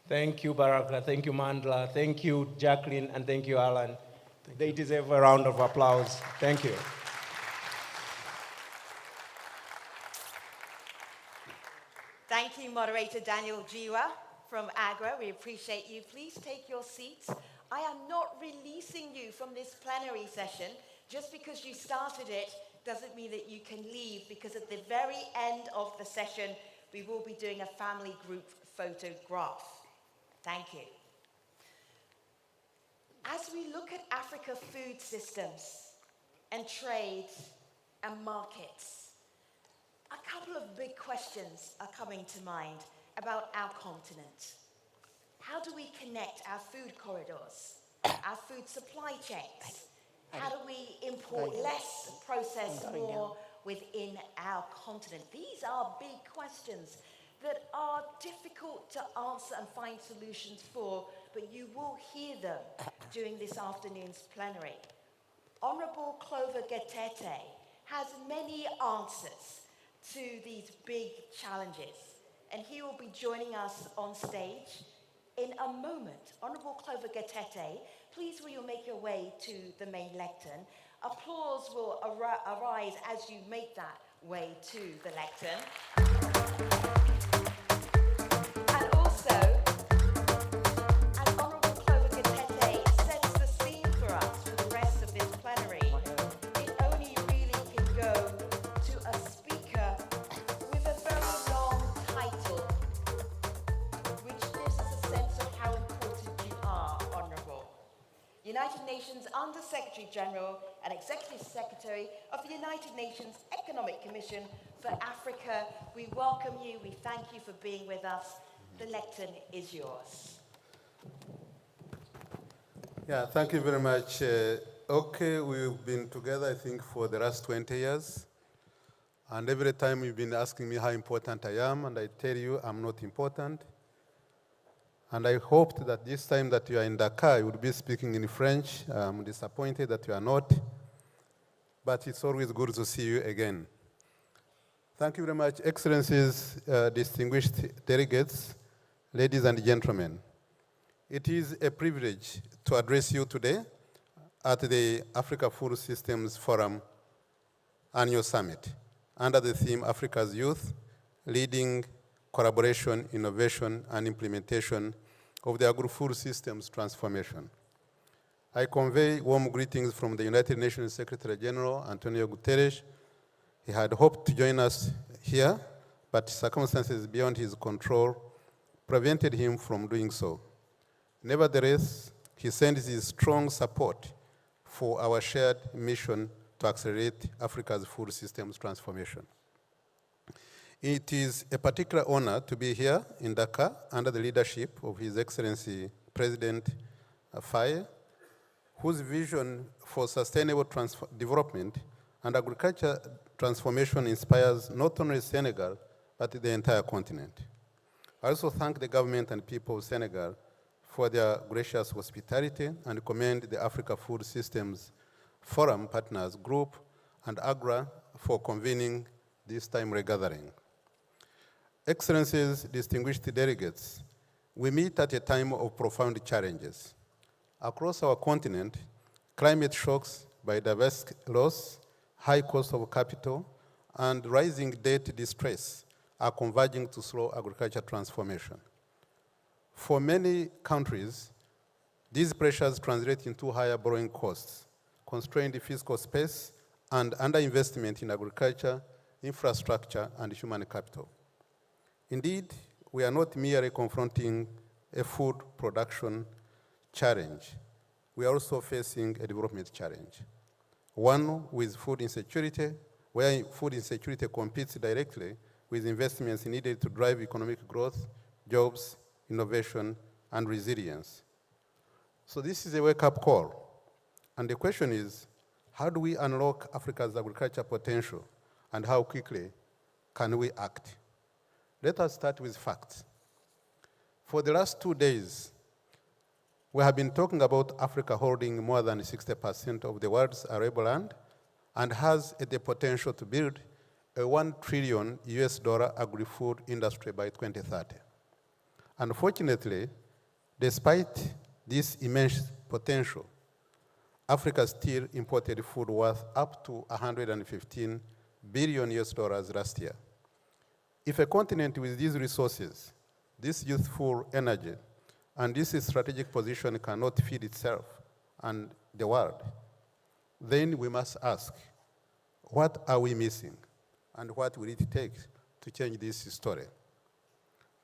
S7: Thank you, Baraka. Thank you, Mandla. Thank you, Jacqueline, and thank you, Alan. They deserve a round of applause. Thank you.
S4: Thank you, Moderator Daniel Jiwa from AGRA. We appreciate you. Please take your seats. I am not releasing you from this plenary session. Just because you started it doesn't mean that you can leave, because at the very end of the session, we will be doing a family group photograph. Thank you. As we look at Africa food systems and trade and markets, a couple of big questions are coming to mind about our continent. How do we connect our food corridors, our food supply chains? How do we import less, process more within our continent? These are big questions that are difficult to answer and find solutions for, but you will hear them during this afternoon's plenary. Honourable Clover Getete has many answers to these big challenges, and he will be joining us on stage in a moment. Honourable Clover Getete, please will you make your way to the main lectern. Applause will arise as you make that way to the lectern. And also, as Honourable Clover Getete sets the scene for us for the rest of this plenary, it only really can go to a speaker with a very long title, which gives us a sense of how important you are, Honourable. United Nations Under-Secretary General and Executive Secretary of the United Nations Economic Commission for Africa. We welcome you, we thank you for being with us. The lectern is yours.
S9: Yeah, thank you very much. Okay, we've been together, I think, for the last 20 years. And every time you've been asking me how important I am, and I tell you I'm not important. And I hoped that this time that you are in Dakar, you would be speaking in French. I'm disappointed that you are not. But it's always good to see you again. Thank you very much, Excellencies, distinguished delegates, ladies and gentlemen. It is a privilege to address you today at the Africa Food Systems Forum Annual Summit under the theme Africa's Youth, Leading Collaboration, Innovation, and Implementation of the Agri-Food Systems Transformation. I convey warm greetings from the United Nations Secretary General, Antonio Guterres, He had hoped to join us here, but circumstances beyond his control prevented him from doing so. Nevertheless, he sends his strong support for our shared mission to accelerate Africa's food systems transformation. It is a particular honor to be here in Dakar under the leadership of His Excellency President Faye, whose vision for sustainable development and agriculture transformation inspires not only Senegal, but the entire continent. I also thank the government and people of Senegal for their gracious hospitality and commend the Africa Food Systems Forum Partners Group and AGRA for convening this timely gathering. Excellencies, distinguished delegates, we meet at a time of profound challenges. Across our continent, climate shocks, biodiversity loss, high cost of capital, and rising debt distress are converging to slow agriculture transformation. For many countries, these pressures translate into higher borrowing costs, constrained fiscal space, and underinvestment in agriculture, infrastructure, and human capital. Indeed, we are not merely confronting a food production challenge. We are also facing a development challenge. One with food insecurity, where food insecurity competes directly with investments needed to drive economic growth, jobs, innovation, and resilience. So this is a wake-up call. And the question is, how do we unlock Africa's agriculture potential, and how quickly can we act? Let us start with facts. For the last 2 days, we have been talking about Africa holding more than 60% of the world's arable land and has the potential to build a $1 trillion agri-food industry by 2030. Unfortunately, despite this immense potential, Africa still imported food worth up to $115 billion last year. If a continent with these resources, this youthful energy, and this strategic position cannot feed itself and the world, then we must ask, what are we missing? And what will it take to change this story?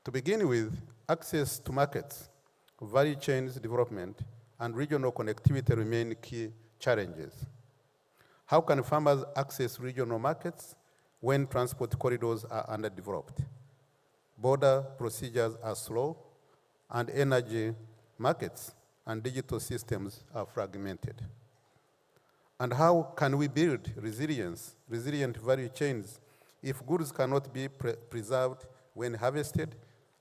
S9: To begin with, access to markets, value chains development, and regional connectivity remain key challenges. How can farmers access regional markets when transport corridors are underdeveloped? Border procedures are slow, and energy markets and digital systems are fragmented. And how can we build resilient value chains if goods cannot be preserved when harvested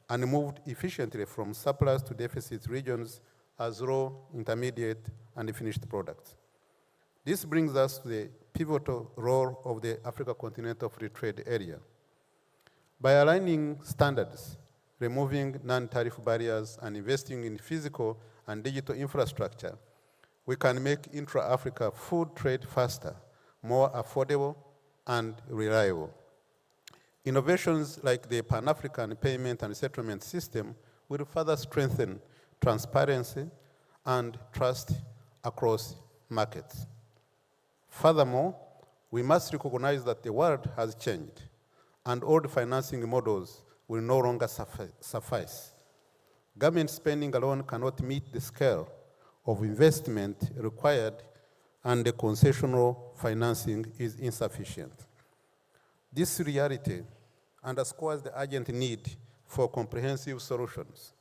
S9: and moved efficiently from surplus to deficit regions as raw, intermediate, and finished products? This brings us to the pivotal role of the Africa Continental Free Trade Area. By aligning standards, removing non-tariff barriers, and investing in physical and digital infrastructure, we can make intra-Africa food trade faster, more affordable, and reliable. Innovations like the Pan-African Payment and Settlement System will further strengthen transparency and trust across markets. Furthermore, we must recognize that the world has changed, and old financing models will no longer suffice. Government spending alone cannot meet the scale of investment required, and the concessional financing is insufficient. This reality underscores the urgent need for comprehensive solutions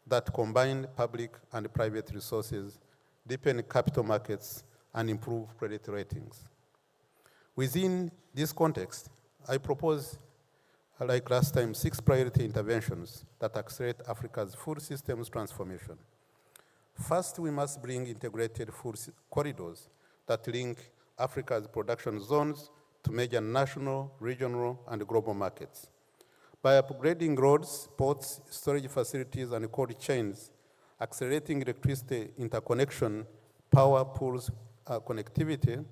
S9: that combine public and private resources, deepen capital markets, and improve credit ratings. Within this context, I propose, like last time, 6 priority interventions that accelerate Africa's food systems transformation. First, we must bring integrated food corridors that link Africa's production zones to major national, regional, and global markets. By upgrading roads, ports, storage facilities, and cold chains, accelerating electricity interconnection, power pools connectivity,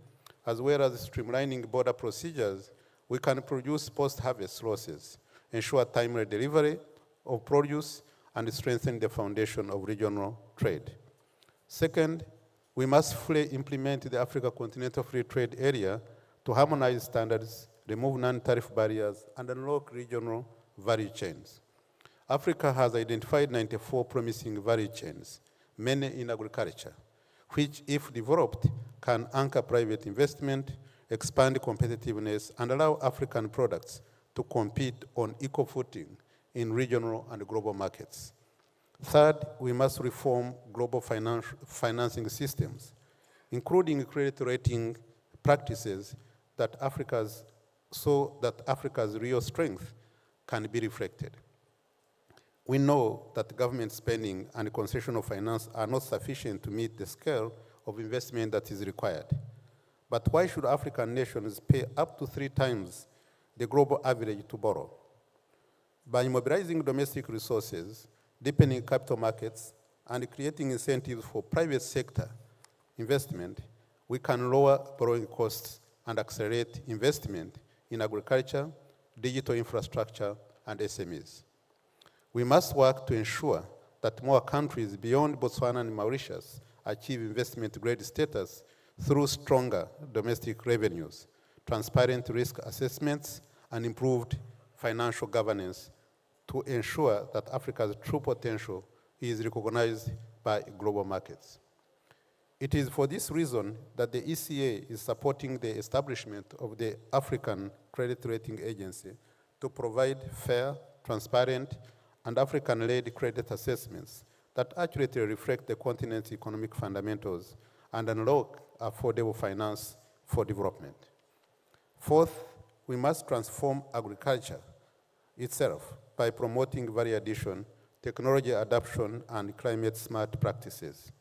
S9: as well as streamlining border procedures, we can produce post-harvest losses, ensure timely delivery of produce, and strengthen the foundation of regional trade. Second, we must fully implement the Africa Continental Free Trade Area to harmonize standards, remove non-tariff barriers, and unlock regional value chains. Africa has identified 94 promising value chains, many in agriculture, which, if developed, can anchor private investment, expand competitiveness, and allow African products to compete on equal footing in regional and global markets. Third, we must reform global financing systems, including credit rating practices so that Africa's real strength can be reflected. We know that government spending and concessional finance are not sufficient to meet the scale of investment that is required. But why should African nations pay up to 3 times the global average to borrow? By mobilizing domestic resources, deepening capital markets, and creating incentives for private sector investment, we can lower borrowing costs and accelerate investment in agriculture, digital infrastructure, and SMEs. We must work to ensure that more countries beyond Botswana and Mauritius achieve investment-grade status through stronger domestic revenues, transparent risk assessments, and improved financial governance to ensure that Africa's true potential is recognized by global markets. It is for this reason that the ECA is supporting the establishment of the African Credit Rating Agency to provide fair, transparent, and African-led credit assessments that accurately reflect the continent's economic fundamentals and unlock affordable finance for development. Fourth, we must transform agriculture itself by promoting value addition, technology adoption, and climate-smart practices.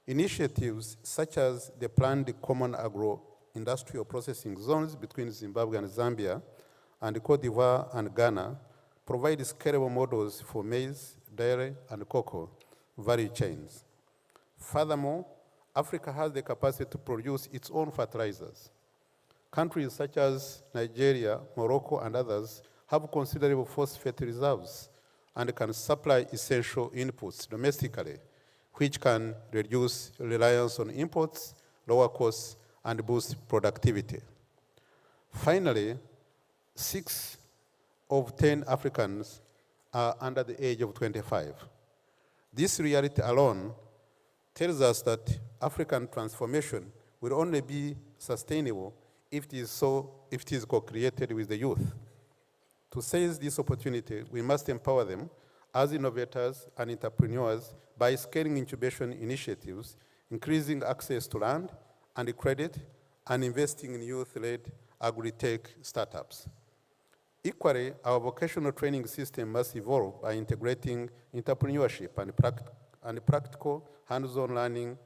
S9: Initiatives such as the planned common agro-industrial processing zones between Zimbabwe and Zambia, and Cote d'Ivoire and Ghana provide scalable models for maize, dairy, and cocoa value chains. Furthermore, Africa has the capacity to produce its own fertilizers. Countries such as Nigeria, Morocco, and others have considerable phosphate reserves and can supply essential inputs domestically, which can reduce reliance on imports, lower costs, and boost productivity. Finally, 6 of 10 Africans are under the age of 25. This reality alone tells us that African transformation will only be sustainable if it is co-created with the youth. To seize this opportunity, we must empower them as innovators and entrepreneurs by scaling incubation initiatives, increasing access to land and credit, and investing in youth-led agri-tech startups. Equally, our vocational training system must evolve by integrating entrepreneurship and practical hands-on learning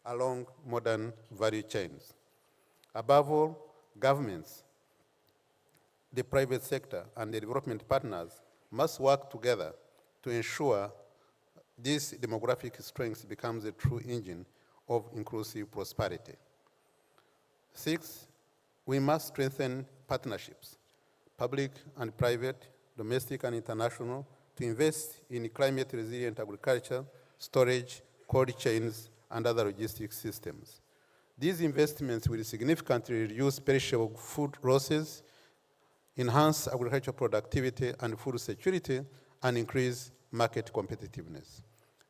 S9: along modern value chains. Above all, governments, the private sector, and the development partners must work together to ensure this demographic strength becomes a true engine of inclusive prosperity. 6, we must strengthen partnerships, public and private, domestic and international, to invest in climate-resilient agriculture, storage, cold chains, and other logistics systems. These investments will significantly reduce perishable food losses, enhance agricultural productivity and food security, and increase market competitiveness.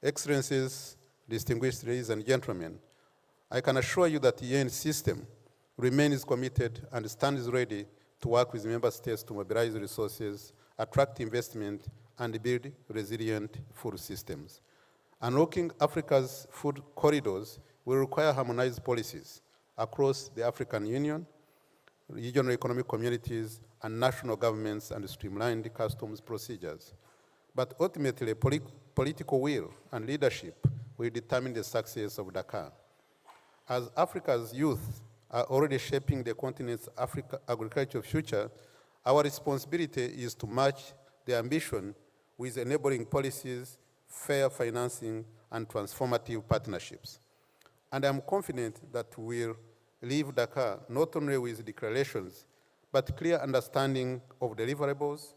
S9: Excellencies, distinguished ladies and gentlemen, I can assure you that the UN system remains committed and stands ready to work with member states to mobilize resources, attract investment, and build resilient food systems. Unlocking Africa's food corridors will require harmonized policies across the African Union, regional economic communities, and national governments, and streamlined customs procedures. But ultimately, political will and leadership will determine the success of Dakar. As Africa's youth are already shaping the continent's agricultural future, our responsibility is to match the ambition with enabling policies, fair financing, and transformative partnerships. And I'm confident that we'll leave Dakar not only with declarations, but clear understanding of deliverables,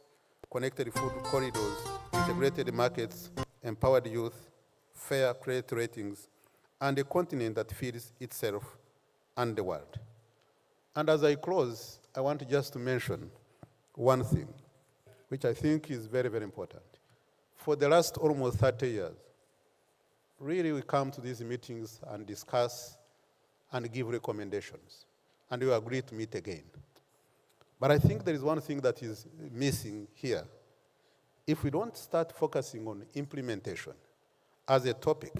S9: connected food corridors, integrated markets, empowered youth, fair credit ratings, and a continent that feeds itself and the world. And as I close, I want just to mention one thing, which I think is very, very important. For the last almost 30 years, really we come to these meetings and discuss and give recommendations, and we agree to meet again. But I think there is one thing that is missing here. If we don't start focusing on implementation as a topic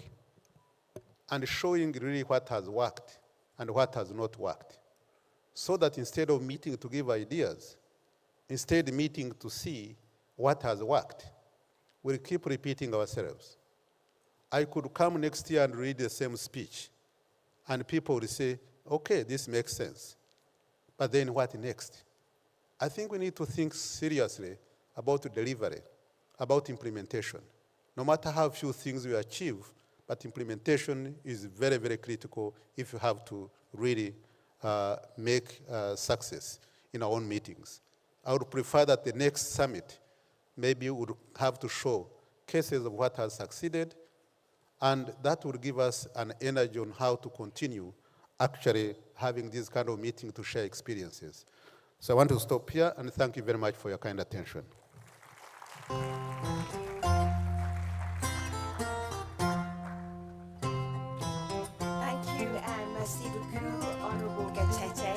S9: and showing really what has worked and what has not worked, so that instead of meeting to give ideas, instead meeting to see what has worked, we'll keep repeating ourselves. I could come next year and read the same speech, and people will say, okay, this makes sense. But then what next? I think we need to think seriously about delivery, about implementation. No matter how few things we achieve, but implementation is very, very critical if you have to really make success in our own meetings. I would prefer that the next summit maybe would have to show cases of what has succeeded, and that would give us an energy on how to continue actually having this kind of meeting to share experiences. So I want to stop here and thank you very much for your kind attention.
S4: Thank you and merci beaucoup, Honourable Gatete.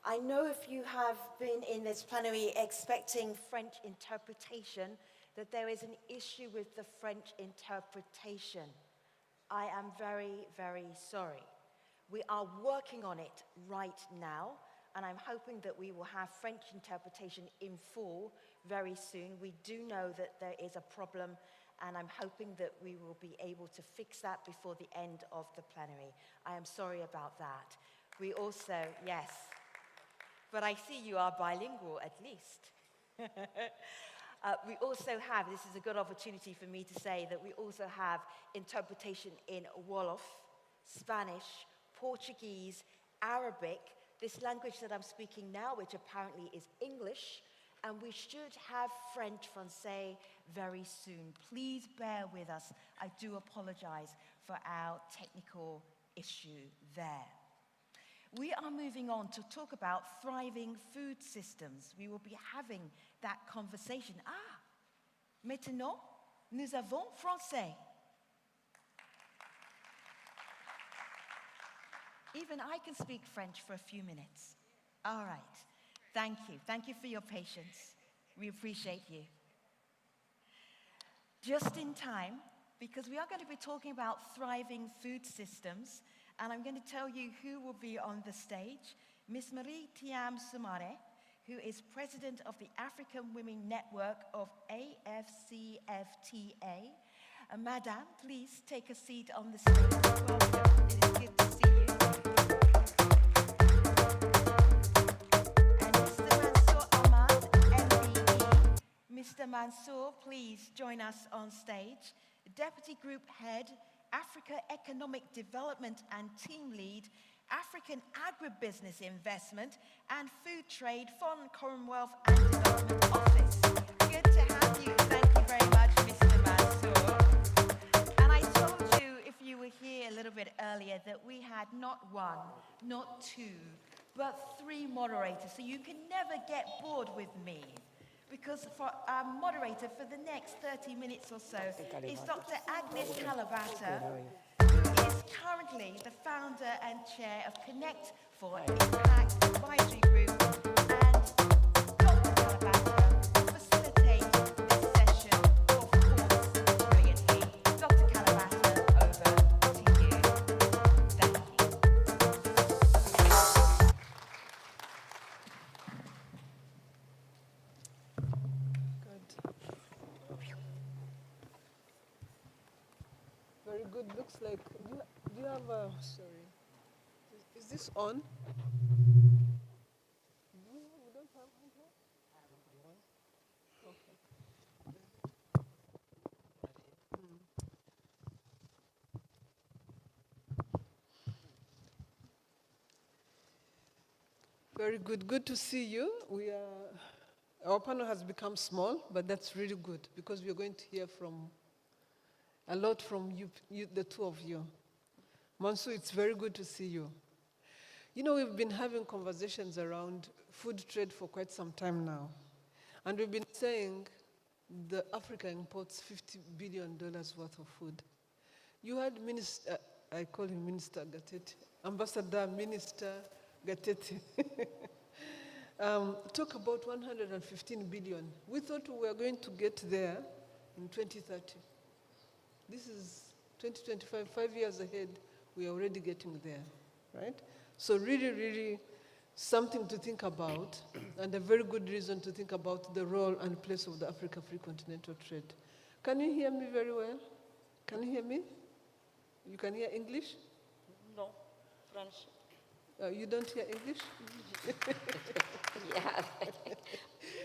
S4: I know if you have been in this plenary expecting French interpretation, that there is an issue with the French interpretation. I am very, very sorry. We are working on it right now, and I'm hoping that we will have French interpretation in full very soon. We do know that there is a problem, and I'm hoping that we will be able to fix that before the end of the plenary. I am sorry about that. We also, yes, but I see you are bilingual at least. We also have, this is a good opportunity for me to say that we also have interpretation in Wolof, Spanish, Portuguese, Arabic, this language that I'm speaking now, which apparently is English, and we should have French, Francais very soon. Please bear with us. I do apologize for our technical issue there. We are moving on to talk about thriving food systems. We will be having that conversation. Maintenant, nous avons français. Even I can speak French for a few minutes. All right. Thank you. Thank you for your patience. We appreciate you. Just in time, because we are going to be talking about thriving food systems, and I'm going to tell you who will be on the stage. Ms. Marie Thiam Soumare, who is president of the African Women Network of AFCFTA. Madame, please take a seat on the stage. Welcome. It is good to see you. And Mr. Mansour Ahmad, MBE. Mr. Mansour, please join us on stage. Deputy Group Head, Africa Economic Development and Team Lead, African Agribusiness Investment and Food Trade, Foreign Commonwealth and Development Office. Good to have you. Thank you very much, Mr. Mansour. And I told you, if you were here a little bit earlier, that we had not one, not two, but three moderators. So you can never get bored with me. Because for our moderator for the next 30 minutes or so is Dr. Agnes Kalabata, who is currently the founder and chair of Connect for Impact Advisory Group. And Dr. Kalabata will facilitate this session, of course, brilliantly. Dr. Kalabata, over to you. Thank you.
S18: Very good. Looks like, do you have a, sorry, is this on? We don't have one here? Very good. Good to see you. Our panel has become small, but that's really good because we're going to hear a lot from you, the two of you. Mansour, it's very good to see you. You know, we've been having conversations around food trade for quite some time now. And we've been saying that Africa imports $50 billion worth of food. You had Minister, I call him Minister Gatete, Ambassador Minister Gatete, talk about 115 billion. We thought we were going to get there in 2030. This is 2025, 5 years ahead, we are already getting there, right? So really, really something to think about, and a very good reason to think about the role and place of the Africa-Free Continental Trade. Can you hear me very well? Can you hear me? You can hear English?
S6: No, French.
S18: You don't hear English?
S6: Yeah,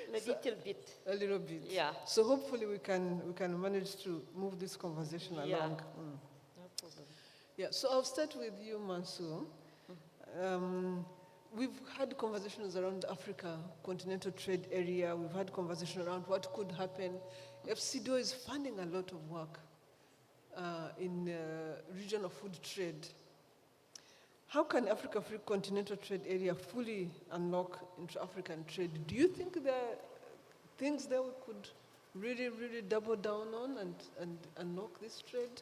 S6: a little bit.
S18: A little bit.
S6: Yeah.
S18: So hopefully we can manage to move this conversation
S6: Yeah.
S18: along.
S6: No problem.
S18: Yeah. So I'll start with you, Mansour. We've had conversations around the Africa continental trade area. We've had conversation around what could happen. FCDO is funding a lot of work in region of food trade. How can Africa-Free Continental Trade Area fully unlock intra-African trade? Do you think there are things that we could really, really double down on and unlock this trade?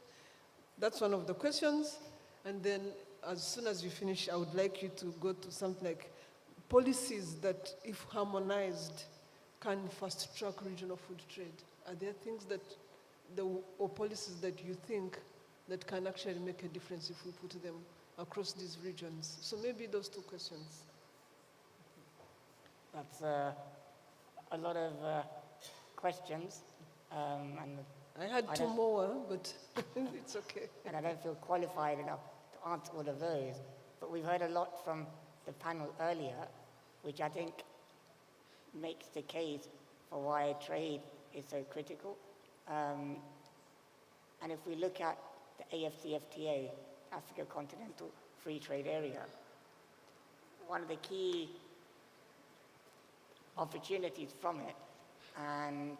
S18: That's one of the questions. And then as soon as you finish, I would like you to go to something like policies that, if harmonized, can fast-track regional food trade. Are there things that, or policies that you think that can actually make a difference if we put them across these regions? So maybe those two questions.
S11: That's a lot of questions. And
S18: I had two more, but it's okay.
S11: And I don't feel qualified enough to answer all of those. But we've heard a lot from the panel earlier, which I think makes the case for why trade is so critical. And if we look at the AFCFTA, Africa Continental Free Trade Area, one of the key opportunities from it, and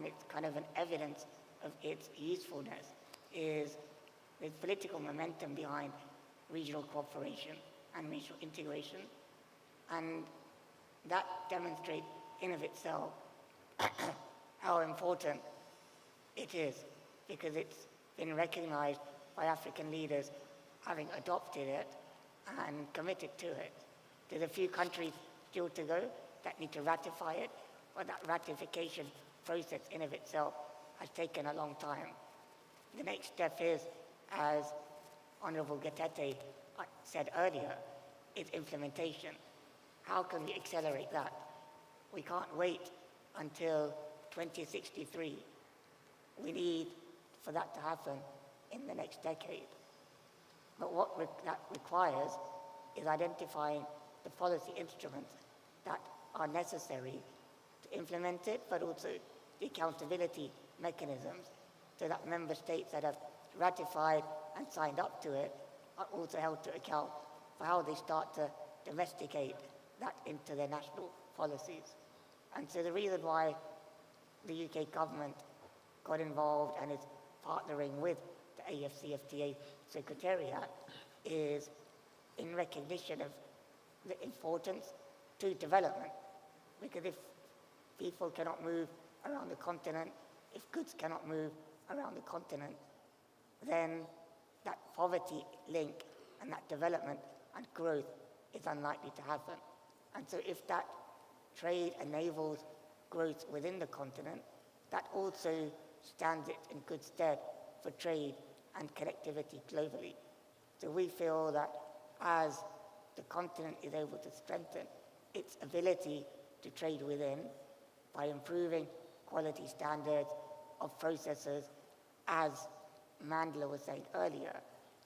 S11: it's kind of an evidence of its usefulness, is there's political momentum behind regional cooperation and regional integration, and that demonstrates in of itself how important it is, because it's been recognized by African leaders having adopted it and committed to it. There's a few countries still to go that need to ratify it, but that ratification process in of itself has taken a long time. The next step is, as Honorable Gatete said earlier, is implementation. How can we accelerate that? We can't wait until 2063. We need for that to happen in the next decade. But what that requires is identifying the policy instruments that are necessary to implement it, but also the accountability mechanisms so that member states that have ratified and signed up to it are also held to account for how they start to domesticate that into their national policies. And so the reason why the UK government got involved and is partnering with the AFCFTA Secretariat is in recognition of the importance to development. Because if people cannot move around the continent, if goods cannot move around the continent, then that poverty link and that development and growth is unlikely to happen. And so if that trade enables growth within the continent, that also stands it in good stead for trade and connectivity globally. So we feel that as the continent is able to strengthen its ability to trade within by improving quality standards of processes, as Mandela was saying earlier,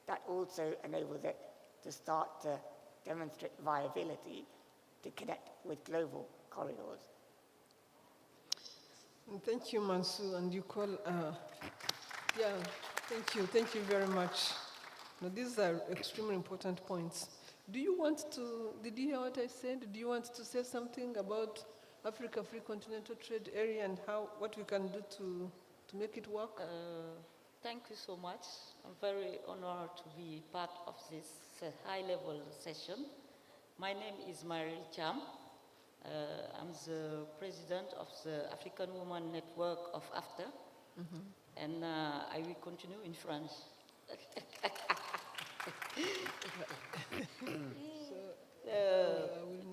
S11: that also enables it to start to demonstrate viability to connect with global corridors.
S18: Thank you, Mansour, and you call, yeah, thank you very much. Now, these are extremely important points. Do you want to, did you hear what I said? Do you want to say something about Africa Free Continental Trade Area and what we can do to make it work?
S6: Thank you so much. I'm very honored to be part of this it's a high-level session. My name is Marie Cham. I'm the president of the African Women Network of AFTA, and I will continue in French.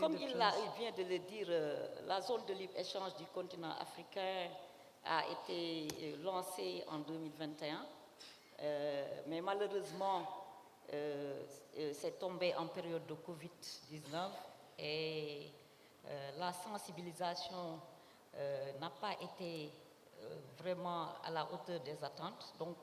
S6: Comme il vient de le dire, la zone de libre-échange du continent africain a été lancée en 2021, mais malheureusement, c'est tombé en période de Covid-19 et la sensibilisation n'a pas été vraiment à la hauteur des attentes. Donc,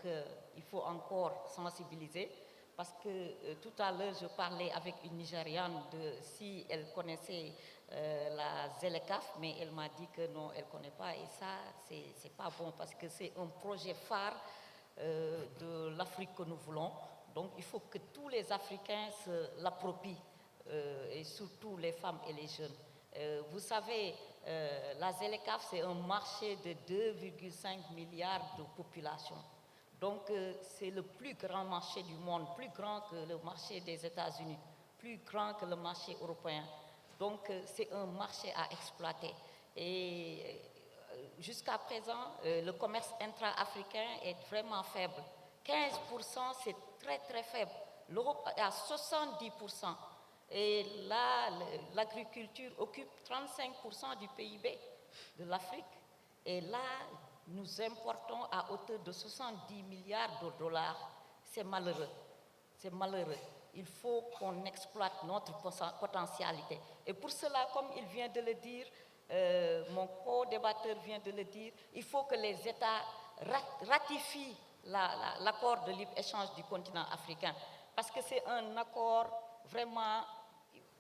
S6: il faut encore sensibiliser. Parce que tout à l'heure, je parlais avec une Nigériane de si elle connaissait la ZLECAF, mais elle m'a dit que non, elle ne connaît pas. Et ça, c'est pas bon parce que c'est un projet phare de l'Afrique que nous voulons. Donc, il faut que tous les Africains se l'approprient, et surtout les femmes et les jeunes. Vous savez, la ZLECAF, c'est un marché de 2,5 milliards de population. Donc, c'est le plus grand marché du monde, plus grand que le marché des États-Unis, plus grand que le marché européen. Donc, c'est un marché à exploiter. Et jusqu'à présent, le commerce intra-africain est vraiment faible. 15%, c'est très, très faible. L'Europe est à 70%. Et là, l'agriculture occupe 35% du PIB de l'Afrique. Et là, nous importons à hauteur de 70 milliards de dollars. C'est malheureux. C'est malheureux. Il faut qu'on exploite notre potentialité. Et pour cela, comme il vient de le dire, mon co-débatteur vient de le dire, il faut que les États ratifient l'accord de libre-échange du continent africain. Parce que c'est un accord vraiment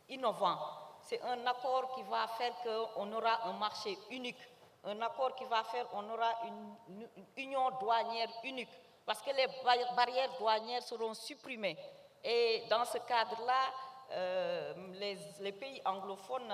S6: innovant. C'est un accord qui va faire qu'on aura un marché unique. Un accord qui va faire qu'on aura une union douanière unique, parce que les barrières douanières seront supprimées. Et dans ce cadre-là, les pays anglophones,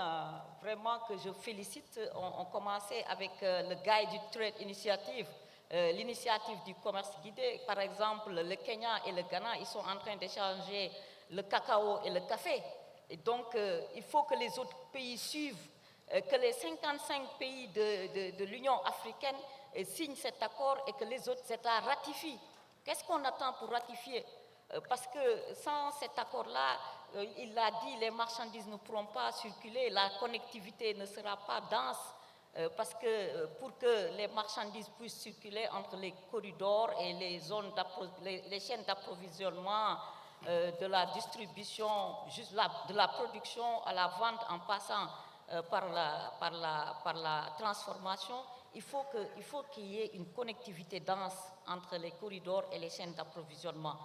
S6: vraiment que je félicite, ont commencé avec le Guided Trade Initiative, l'initiative du commerce guidé. Par exemple, le Kenya et le Ghana, ils sont en train d'échanger le cacao et le café. Et donc, il faut que les autres pays suivent, que les 55 pays de l'Union africaine signent cet accord et que les autres États ratifient. Qu'est-ce qu'on attend pour ratifier? Parce que sans cet accord-là, il l'a dit, les marchandises ne pourront pas circuler, la connectivité ne sera pas dense, parce que pour que les marchandises puissent circuler entre les corridors et les zones les chaînes d'approvisionnement, de la distribution, de la production à la vente en passant par la transformation, il faut qu'il y ait une connectivité dense entre les corridors et les chaînes d'approvisionnement.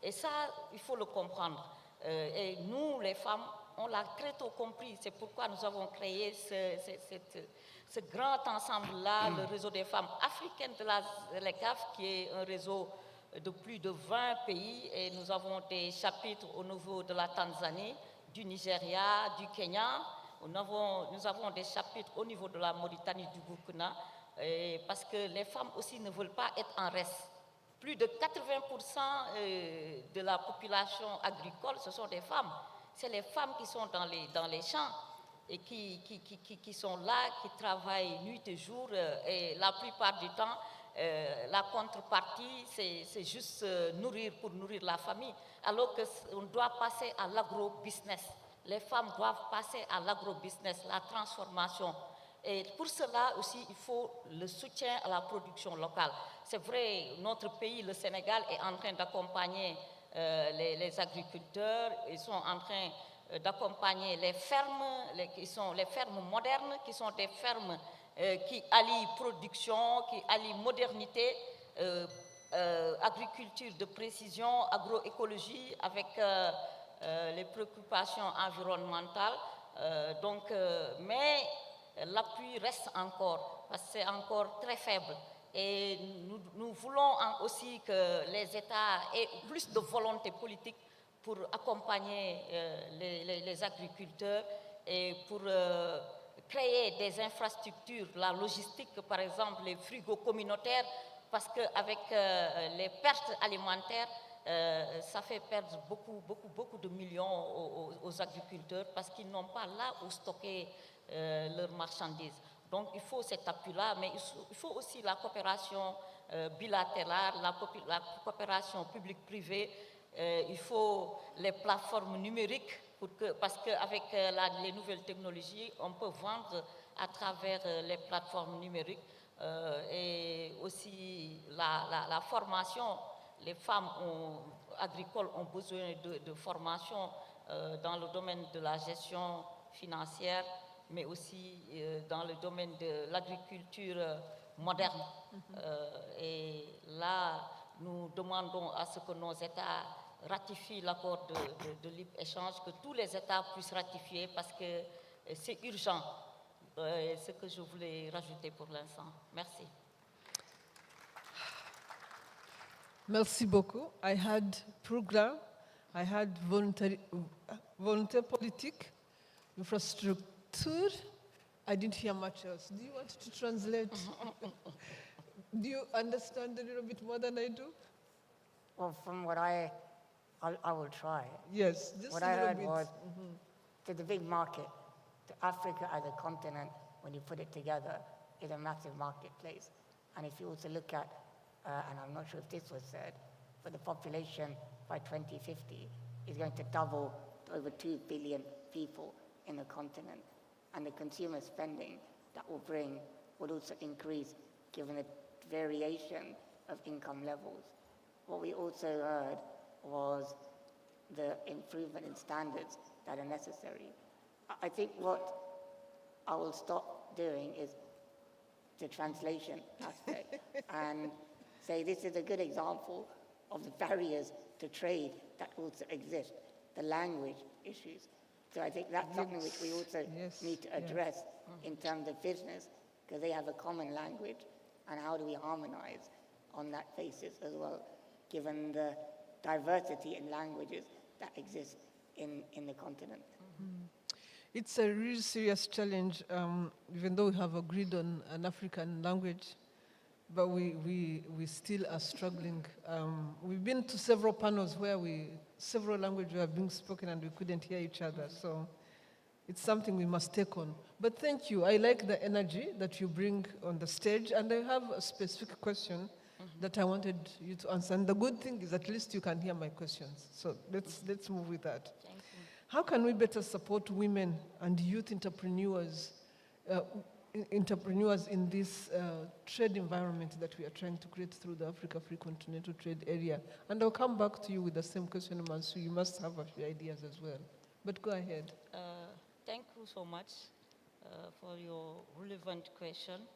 S6: Et ça, il faut le comprendre. Et nous, les femmes, on l'a très tôt compris. C'est pourquoi nous avons créé ce grand ensemble-là, le réseau des femmes africaines de la ZLECAF, qui est un réseau de plus de 20 pays. Et nous avons des chapitres au niveau de la Tanzanie, du Nigeria, du Kenya. Nous avons des chapitres au niveau de la Mauritanie, du Burkina, parce que les femmes aussi ne veulent pas être en reste. Plus de 80% de la population agricole, ce sont des femmes. C'est les femmes qui sont dans les champs et qui sont là, qui travaillent nuit et jour. Et la plupart du temps, la contrepartie, c'est juste nourrir pour nourrir la famille. Alors qu'on doit passer à l'agro-business. Les femmes doivent passer à l'agro-business, la transformation. Et pour cela aussi, il faut le soutien à la production locale. C'est vrai, notre pays, le Sénégal, est en train d'accompagner les agriculteurs. Ils sont en train d'accompagner les fermes, qui sont les fermes modernes, qui sont des fermes qui allient production, qui allient modernité, agriculture de précision, agroécologie, avec les préoccupations environnementales. Mais l'appui reste encore, parce que c'est encore très faible. Et nous voulons aussi que les États aient plus de volonté politique pour accompagner les agriculteurs et pour créer des infrastructures, la logistique, par exemple les frigos communautaires, parce qu'avec les pertes alimentaires, ça fait perdre beaucoup de millions aux agriculteurs parce qu'ils n'ont pas là où stocker leurs marchandises. Donc il faut cet appui-là, mais il faut aussi la coopération bilatérale, la coopération publique-privée. Il faut les plateformes numériques parce qu'avec les nouvelles technologies, on peut vendre à travers les plateformes numériques et aussi la formation. Les femmes agricoles ont besoin de formation dans le domaine de la gestion financière, mais aussi dans le domaine de l'agriculture moderne. Et là, nous demandons à ce que nos États ratifient l'accord de libre-échange, que tous les États puissent ratifier parce que c'est urgent. C'est ce que je voulais rajouter pour l'instant. Merci.
S18: Merci beaucoup. I had program, I had volunteer politique, infrastructure. I didn't hear much else. Do you want to translate? Do you understand a little bit more than I do?
S11: Well, from what I will try.
S18: Yes, just
S11: what
S18: a
S11: I
S18: little
S11: heard
S18: bit.
S11: was to the big market, to Africa as a continent, when you put it together, is a massive marketplace. And if you also look at, and I'm not sure if this was said, but the population by 2050 is going to double to over 2 billion people in the continent. And the consumer spending that will bring will also increase given the variation of income levels. What we also heard was the improvement in standards that are necessary. I think what I will stop doing is the translation aspect and say this is a good example of the barriers to trade that also exist, the language issues. So I think that's something which we also need to address in terms of business, because they have a common language, and how do we harmonize on that basis as well, given the diversity in languages that exist in the continent.
S18: It's a really serious challenge, even though we have agreed on an African language, but we still are struggling. We've been to several panels where several languages were being spoken and we couldn't hear each other, so it's something we must take on. But thank you. I like the energy that you bring on the stage, and I have a specific question that I wanted you to answer. And the good thing is at least you can hear my questions. So let's move with that.
S6: Thank you.
S18: How can we better support women and youth entrepreneurs in this trade environment that we are trying to create through the Africa Free Continental Trade Area? And I'll come back to you with the same question, Mansu. You must have a few ideas as well. But go ahead.
S6: Thank you so much for your relevant question.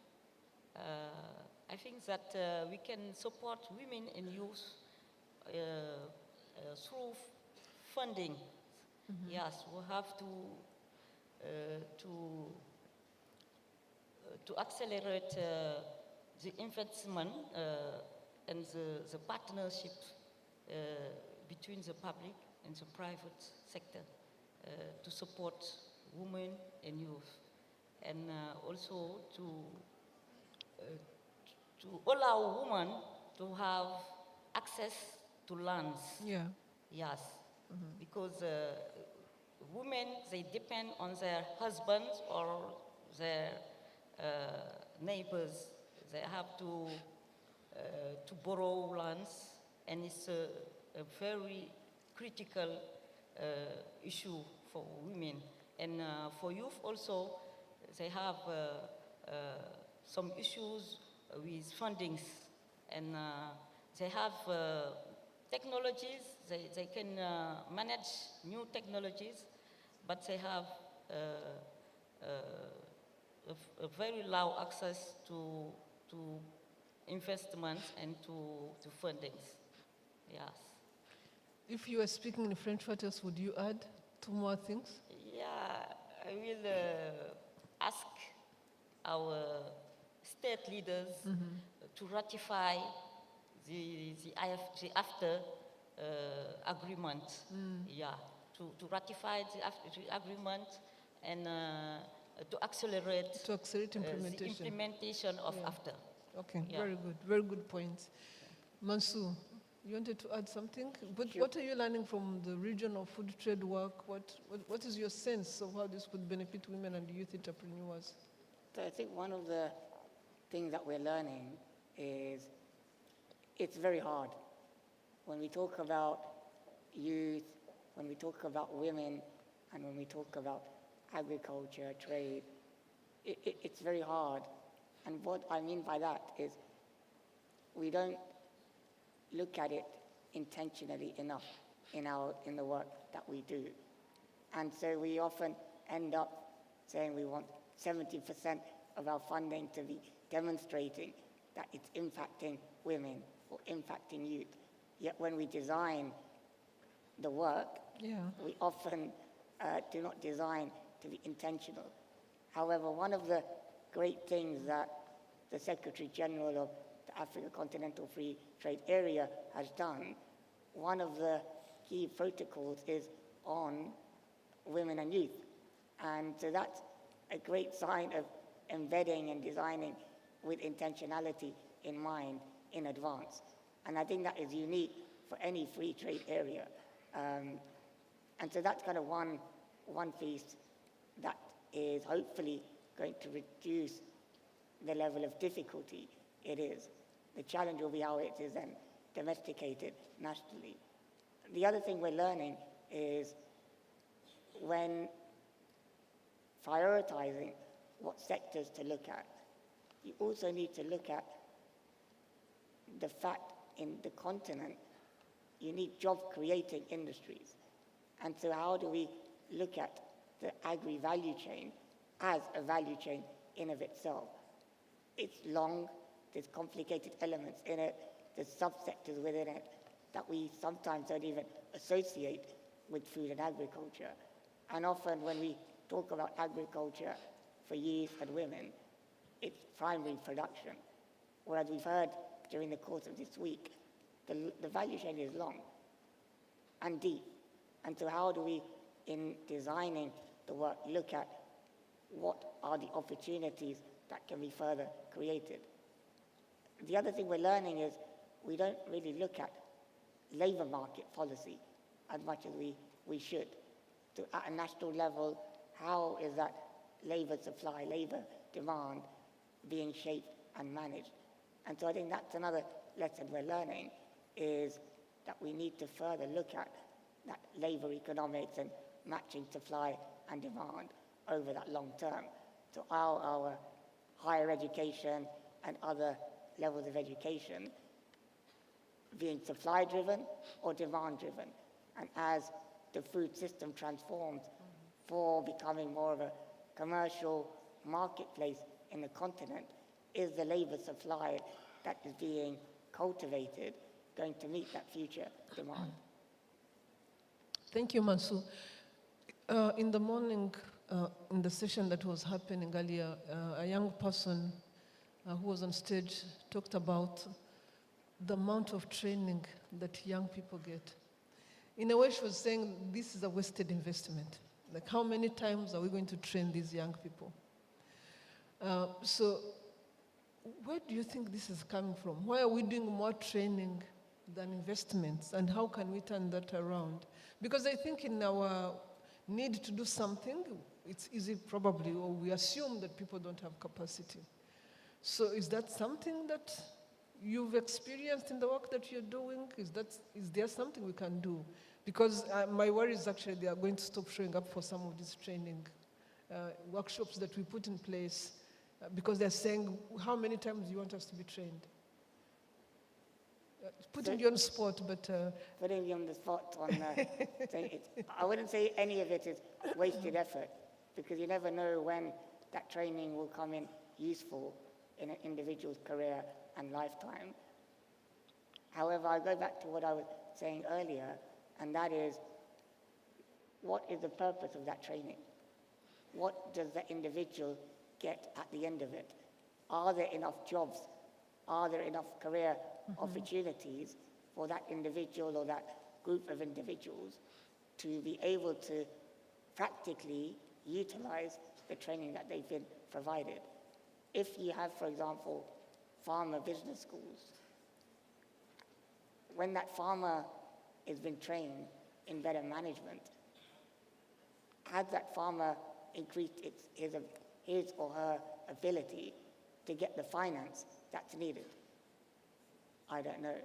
S6: I think that we can support women and youth through funding. Yes, we have to accelerate the investment and the partnership between the public and the private sector to support women and youth, and also to allow women to have access to lands.
S18: Yeah.
S6: Yes, because women, they depend on their husbands or their neighbors. They have to borrow lands, and it's a very critical issue for women. And for youth also, they have some issues with fundings, and they have technologies, they can manage new technologies, but they have a very low access to investments and to fundings. Yes.
S18: If you were speaking in French, what else would you add? 2 more things?
S6: Yeah, I will ask our state leaders to ratify the AFTA agreement. Yeah, to ratify the agreement and to accelerate
S18: implementation.
S6: The implementation of AFTA.
S18: Okay,
S6: Yeah.
S18: very good point. Mansu, You wanted to add something? But what are you learning from the regional food trade work? What is your sense of how this could benefit women and youth entrepreneurs?
S11: So I think one of the things that we're learning is it's very hard. When we talk about youth, when we talk about women, and when we talk about agriculture, trade, it's very hard. And what I mean by that is we don't look at it intentionally enough in the work that we do. And so we often end up saying we want 70% of our funding to be demonstrating that it's impacting women or impacting youth. Yet when we design the work, we often do not design to be intentional. However, one of the great things that the Secretary General of the Africa Continental Free Trade Area has done, one of the key protocols is on women and youth. And so that's a great sign of embedding and designing with intentionality in mind in advance. And I think that is unique for any free trade area. And so that's kind of one piece that is hopefully going to reduce the level of difficulty it is. The challenge will be how it is then domesticated nationally. The other thing we're learning is when prioritizing what sectors to look at, you also need to look at the fact in the continent you need job-creating industries. And so how do we look at the agri-value chain as a value chain in of itself? It's long, there's complicated elements in it, there's subsectors within it that we sometimes don't even associate with food and agriculture. And often when we talk about agriculture for youth and women, it's primary production. Whereas we've heard during the course of this week, the value chain is long and deep. And so how do we, in designing the work, look at what are the opportunities that can be further created? The other thing we're learning is we don't really look at labor market policy as much as we should. So at a national level, how is that labor supply, labor demand being shaped and managed? And so I think that's another lesson we're learning, is that we need to further look at that labor economics and matching supply and demand over that long term. So our higher education and other levels of education being supply driven or demand driven. And as the food system transforms for becoming more of a commercial marketplace in the continent, is the labor supply that is being cultivated going to meet that future demand?
S18: Thank you, Mansour. In the morning, in the session that was happening earlier, a young person who was on stage talked about the amount of training that young people get. In a way, she was saying this is a wasted investment. Like, how many times are we going to train these young people? So where do you think this is coming from? Why are we doing more training than investments? And how can we turn that around? Because I think in our need to do something, it's easy probably, or we assume that people don't have capacity. So is that something that you've experienced in the work that you're doing? Is there something we can do? Because my worry is actually they are going to stop showing up for some of these training workshops that we put in place because they're saying, how many times do you want us to be trained? Putting you on the spot, but...
S11: Putting you on the spot. I wouldn't say any of it is wasted effort, because you never know when that training will come in useful in an individual's career and lifetime. However, I go back to what I was saying earlier, and that is, what is the purpose of that training? What does the individual get at the end of it? Are there enough jobs? Are there enough career opportunities for that individual or that group of individuals to be able to practically utilize the training that they've been provided? If you have, for example, farmer business schools, when that farmer has been trained in better management, has that farmer increased his or her ability to get the finance that's needed? I don't know.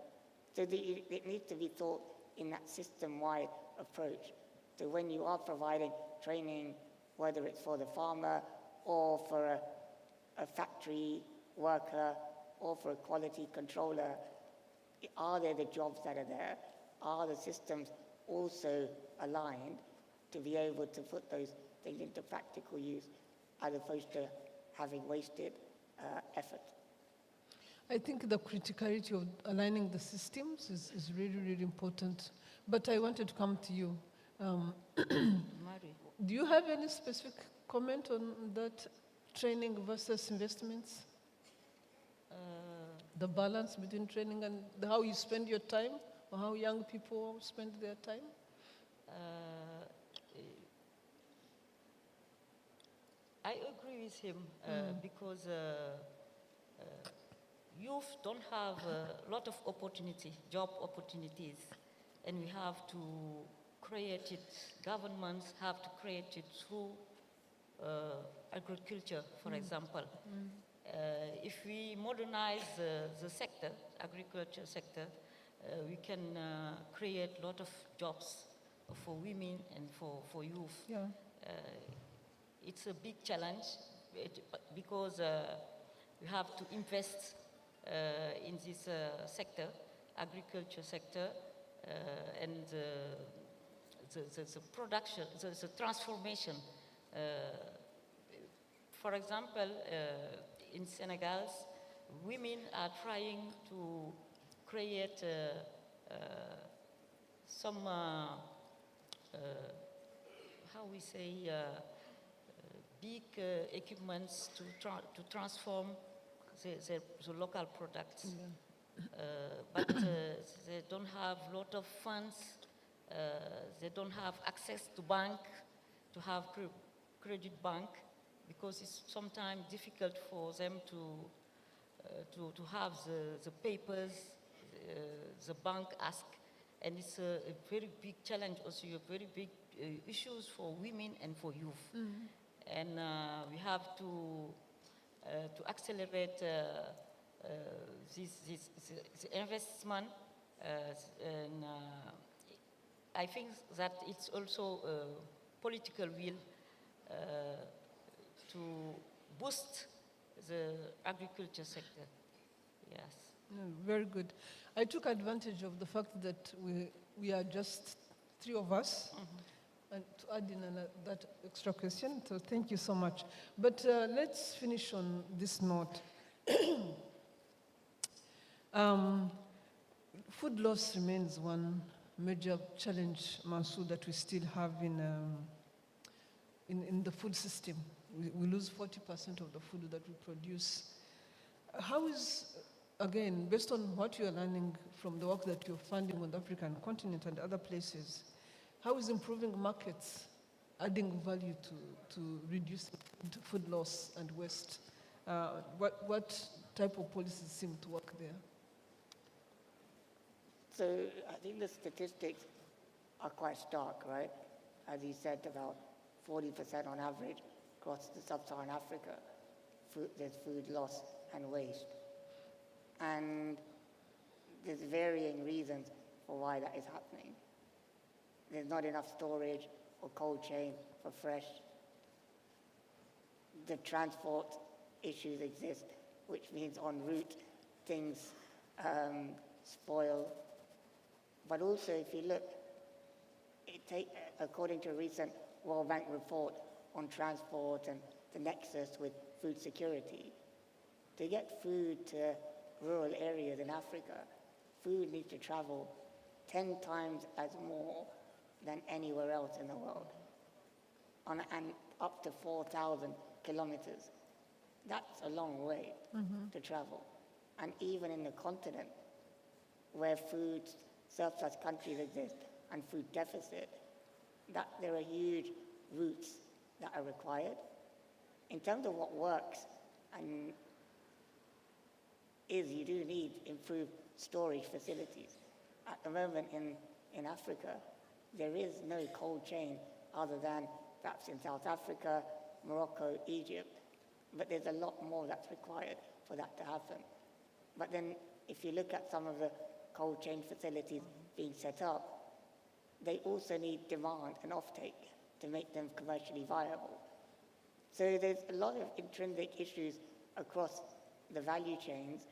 S11: So it needs to be thought in that system-wide approach. So when you are providing training, whether it's for the farmer or for a factory worker or for a quality controller, are there the jobs that are there? Are the systems also aligned to be able to put those things into practical use as opposed to having wasted effort?
S18: I think the criticality of aligning the systems is really, really important. But I wanted to come to you. Do you have any specific comment on that training versus investments? The balance between training and how you spend your time, or how young people spend their time?
S6: I agree with him because youth don't have a lot of job opportunities, and we have to create it. Governments have to create it through agriculture, for example. If we modernize the sector, agriculture sector, we can create a lot of jobs for women and for youth.
S18: Yeah.
S6: It's a big challenge because we have to invest in this sector, agriculture sector, and the production, the transformation. For example, in Senegal, women are trying to create some, how we say, big equipments to transform the local products. But they don't have a lot of funds. They don't have access to bank, to have credit bank, because it's sometimes difficult for them to have the papers the bank ask, and it's a very big challenge, also a very big issues for women and for youth. And we have to accelerate this investment, and I think that it's also a political will to boost the agriculture sector. Yes.
S18: Very good. I took advantage of the fact that we are just three of us, and to add in that extra question, so thank you so much. But let's finish on this note. Food loss remains one major challenge, Mansour, that we still have in the food system. We lose 40% of the food that we produce. How is, again, based on what you're learning from the work that you're funding on the African continent and other places, how is improving markets adding value to reduce food loss and waste? What type of policies seem to work there?
S11: So I think the statistics are quite stark, right? As you said, about 40% on average across the sub-Saharan Africa, there's food loss and waste. And there's varying reasons for why that is happening. There's not enough storage or cold chain for fresh. The transport issues exist, which means en route things spoil. But also, if you look, according to a recent World Bank report on transport and the nexus with food security, to get food to rural areas in Africa, food needs to travel 10 times as more than anywhere else in the world, and up to 4,000 kilometers. That's a long way to travel. And even in the continent, where food surplus countries exist and food deficit, that there are huge routes that are required. In terms of what works, you do need improved storage facilities. at the moment in Africa, there is no cold chain other than perhaps in South Africa, Morocco, Egypt, but there's a lot more that's required for that to happen. But then if you look at some of the cold chain facilities being set up, they also need demand and offtake to make them commercially viable. So there's a lot of intrinsic issues across the value chains.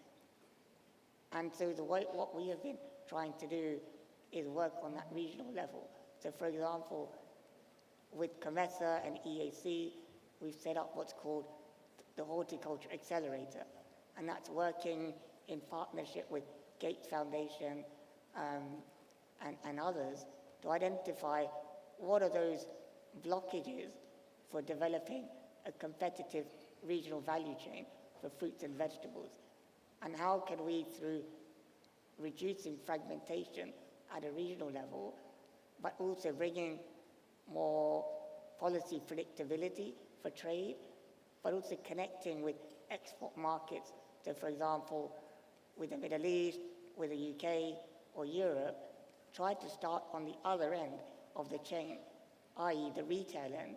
S11: And so what we have been trying to do is work on that regional level. So for example, with COMESA and EAC, we've set up what's called the Horticulture Accelerator. And that's working in partnership with Gates Foundation and others to identify what are those blockages for developing a competitive regional value chain for fruits and vegetables. And how can we, through reducing fragmentation at a regional level, but also bringing more policy predictability for trade, but also connecting with export markets. So for example, with the Middle East, with the UK or Europe, try to start on the other end of the chain, i.e. the retail end,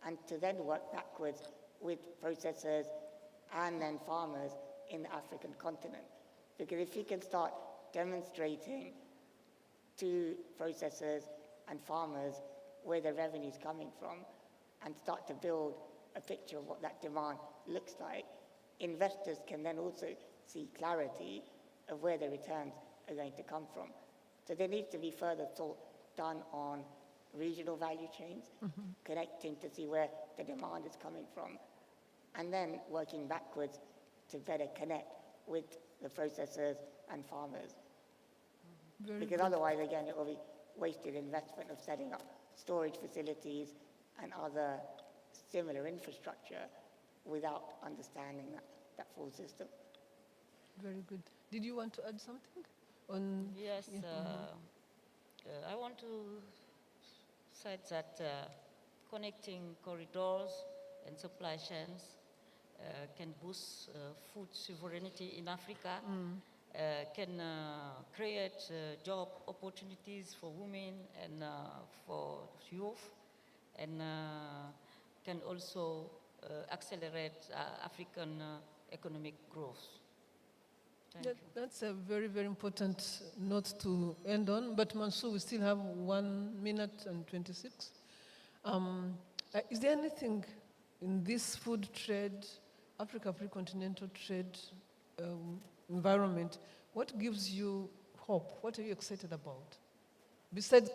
S11: and to then work backwards with processors and then farmers in the African continent. Because if you can start demonstrating to processors and farmers where the revenue is coming from and start to build a picture of what that demand looks like, investors can then also see clarity of where the returns are going to come from. So there needs to be further thought done on regional value chains, connecting to see where the demand is coming from, and then working backwards to better connect with the processors and farmers. Because otherwise, again, it will be wasted investment of setting up storage facilities and other similar infrastructure without understanding that full system.
S18: Very good. Did you want to add something?
S6: Yes, I want to say that connecting corridors and supply chains can boost food sovereignty in Africa, can create job opportunities for women and for youth, and can also accelerate African economic growth.
S18: That's a very, very important note to end on. But Mansour, we still have 1 minute and 26. Is there anything in this food trade, Africa free continental trade environment, what gives you hope? What are you excited about? Besides,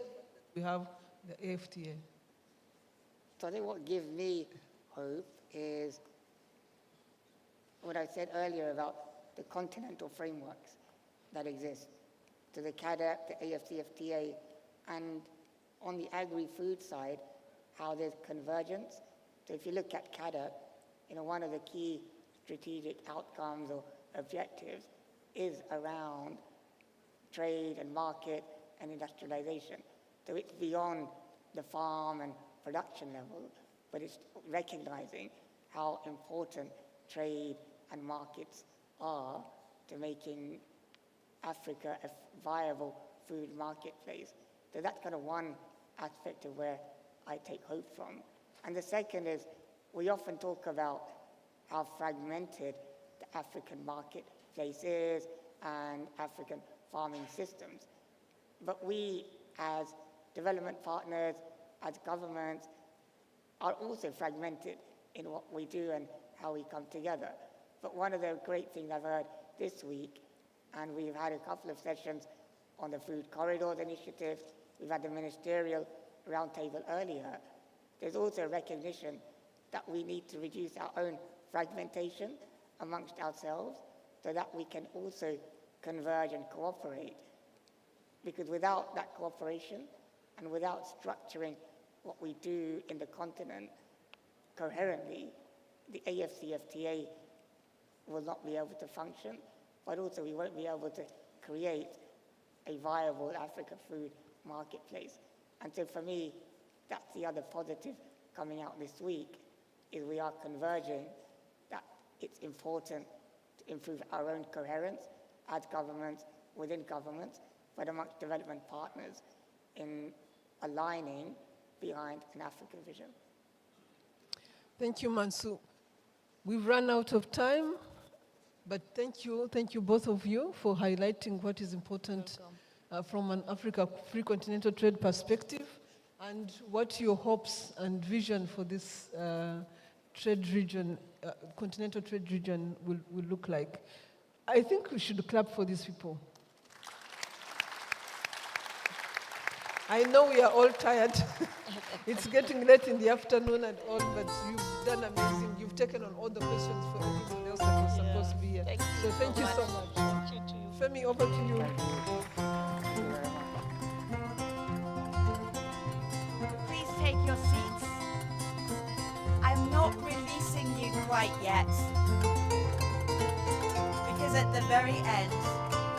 S18: we have the AFTA.
S11: So I think what gives me hope is what I said earlier about the continental frameworks that exist. So the CAADP, the AFCFTA, and on the agri-food side, how there's convergence. So if you look at CAADP, one of the key strategic outcomes or objectives is around trade and market and industrialization. So it's beyond the farm and production level, but it's recognizing how important trade and markets are to making Africa a viable food marketplace. So that's kind of one aspect of where I take hope from. And the second is, we often talk about how fragmented the African marketplace is and African farming systems. But we, as development partners, as governments, are also fragmented in what we do and how we come together. But one of the great things I've heard this week, and we've had a couple of sessions on the Food Corridors Initiative, we've had the Ministerial roundtable earlier, there's also a recognition that we need to reduce our own fragmentation amongst ourselves so that we can also converge and cooperate. Because without that cooperation and without structuring what we do in the continent coherently, the AFCFTA will not be able to function, but also we won't be able to create a viable African food marketplace. And so for me, that's the other positive coming out this week, is we are converging that it's important to improve our own coherence as governments, within governments, but amongst development partners in aligning behind an African vision.
S18: Thank you, Mansour. We've run out of time, but thank you both of you for highlighting what is important from an Africa free continental trade perspective and what your hopes and vision for this trade region, continental trade region will look like. I think we should clap for these people. I know we are all tired. It's getting late in the afternoon and all, but you've done amazing. You've taken on all the questions for everyone else that was supposed to be here. So thank you so much.
S6: Thank you to you.
S18: Femi, over to you.
S12: Please take your seats. I'm not releasing you quite yet, because at the very end,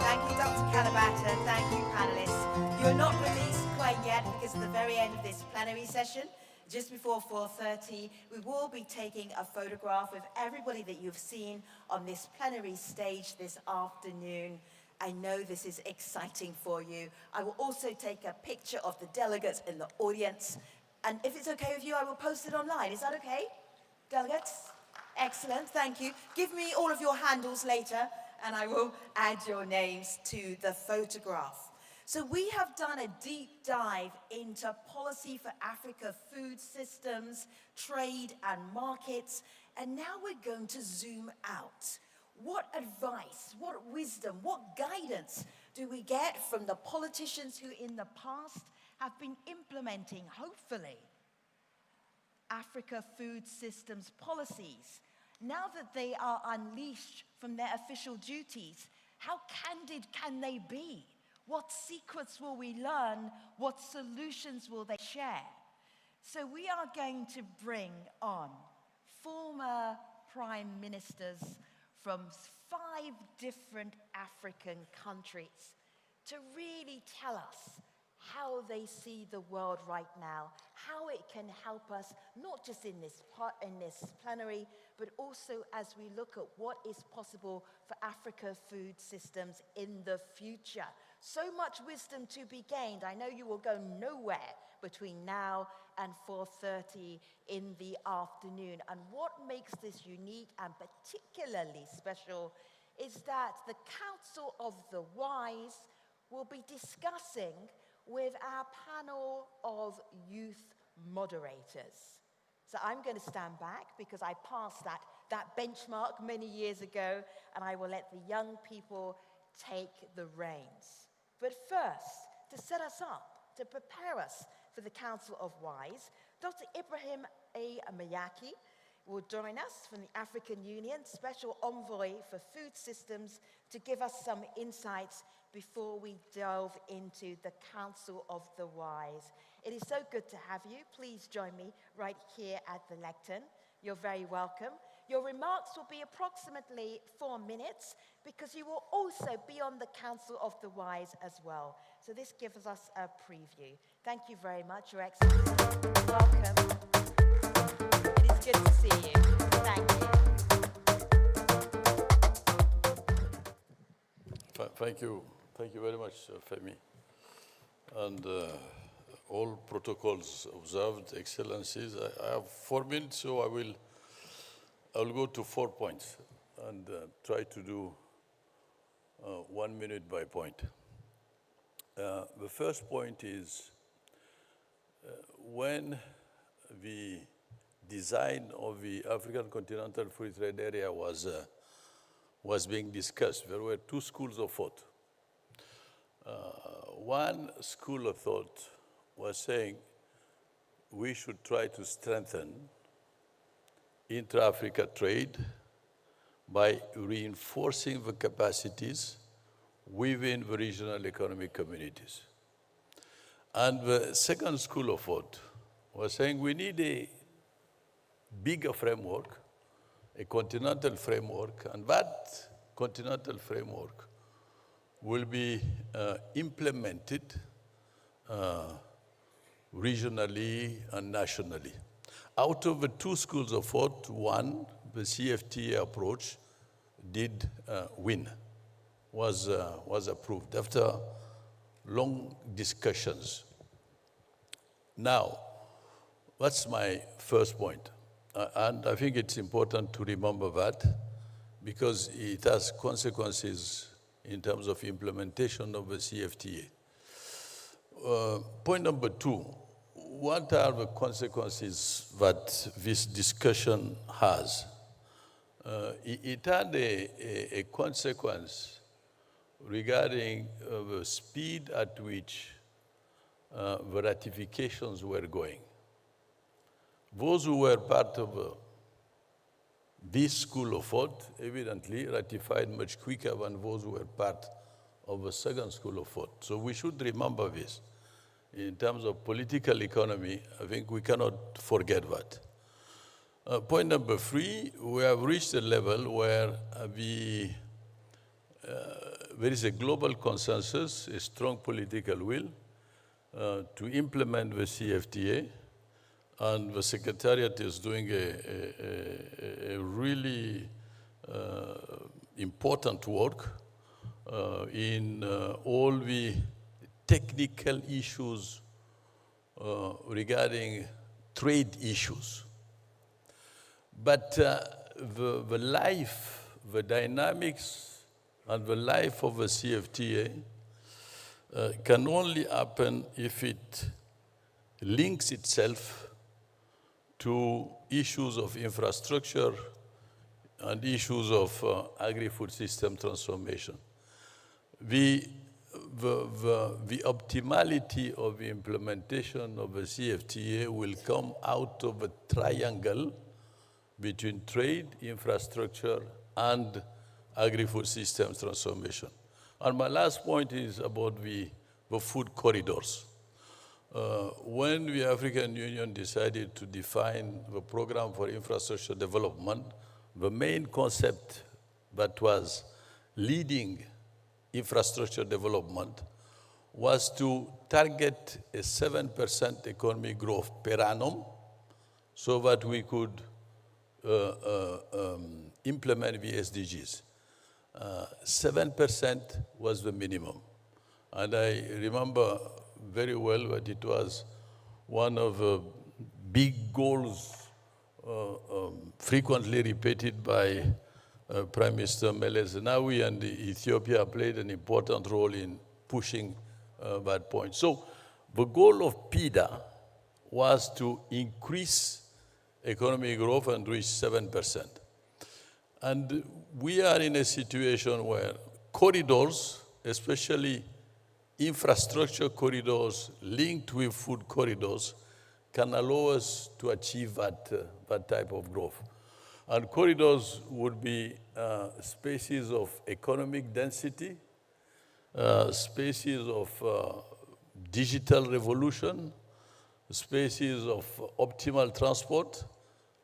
S12: thank you, Dr. Kalabata, thank you, panelists. You're not released quite yet because at the very end of this plenary session, just before 4:30, we will be taking a photograph of everybody that you've seen on this plenary stage this afternoon. I know this is exciting for you. I will also take a picture of the delegates in the audience. And if it's okay with you, I will post it online. Is that okay, delegates? Excellent, thank you. Give me all of your handles later, and I will add your names to the photograph. So we have done a deep dive into policy for Africa food systems, trade and markets, and now we're going to zoom out. What advice, what wisdom, what guidance do we get from the politicians who in the past have been implementing, hopefully, Africa food systems policies? Now that they are unleashed from their official duties, how candid can they be? What secrets will we learn? What solutions will they share? So we are going to bring on former prime ministers from 5 different African countries to really tell us how they see the world right now, how it can help us, not just in this plenary, but also as we look at what is possible for Africa food systems in the future. So much wisdom to be gained. I know you will go nowhere between now and 4:30 in the afternoon. And what makes this unique and particularly special is that the Council of the Wise will be discussing with our panel of youth moderators. So I'm going to stand back because I passed that benchmark many years ago, and I will let the young people take the reins. But first, to set us up, to prepare us for the Council of Wise, Dr. Ibrahim A. Mayaki will join us from the African Union, Special Envoy for Food Systems, to give us some insights before we delve into the Council of the Wise. It is so good to have you. Please join me right here at the lectern. You're very welcome. Your remarks will be approximately 4 minutes because you will also be on the Council of the Wise as well. So this gives us a preview. Thank you very much, Your Excellency. Welcome. It is good to see you. Thank you.
S13: Thank you. Thank you very much, Femi. And all protocols observed, Excellencies. I have 4 minutes, so I will go to 4 points and try to do 1 minute by point. The first point is when the design of the African Continental Free Trade Area was being discussed, there were 2 schools of thought. One school of thought was saying we should try to strengthen intra-Africa trade by reinforcing the capacities within the regional economic communities. And the second school of thought was saying we need a bigger framework, a continental framework, and that continental framework will be implemented regionally and nationally. Out of the 2 schools of thought, one, the CFTA approach, did win, was approved. After long discussions. Now, that's my first point. And I think it's important to remember that because it has consequences in terms of implementation of the CFTA. Point number two, what are the consequences that this discussion has? It had a consequence regarding the speed at which the ratifications were going. Those who were part of this school of thought evidently ratified much quicker than those who were part of the second school of thought. So we should remember this. In terms of political economy, I think we cannot forget that. Point number three, we have reached a level where there is a global consensus, a strong political will to implement the CFTA, and the Secretariat is doing a really important work in all the technical issues regarding trade issues. But the life, the dynamics, and the life of the CFTA can only happen if it links itself to issues of infrastructure and issues of agri-food system transformation. The optimality of the implementation of the CFTA will come out of a triangle between trade, infrastructure, and agri-food systems transformation. And my last point is about the food corridors. When the African Union decided to define the program for infrastructure development, the main concept that was leading infrastructure development was to target a 7% economic growth per annum so that we could implement the SDGs. 7% was the minimum. And I remember very well that it was one of the big goals frequently repeated by Prime Minister Meles Zenawi, and Ethiopia played an important role in pushing that point. So the goal of PIDA was to increase economic growth and reach 7%. And we are in a situation where corridors, especially infrastructure corridors linked with food corridors, can allow us to achieve that type of growth. And corridors would be spaces of economic density, spaces of digital revolution, spaces of optimal transport,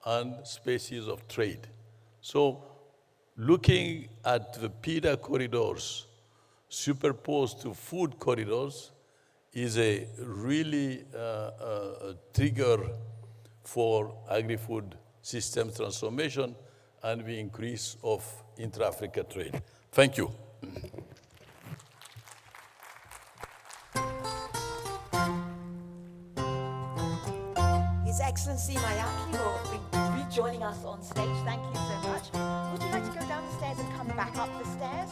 S13: and spaces of trade. So looking at the PIDA corridors superposed to food corridors is a really trigger for agri-food system transformation and the increase of intra-Africa trade. Thank you.
S12: His Excellency Mayaki will be rejoining us on stage. Thank you so much. Would you like to go down the stairs and come back up the stairs?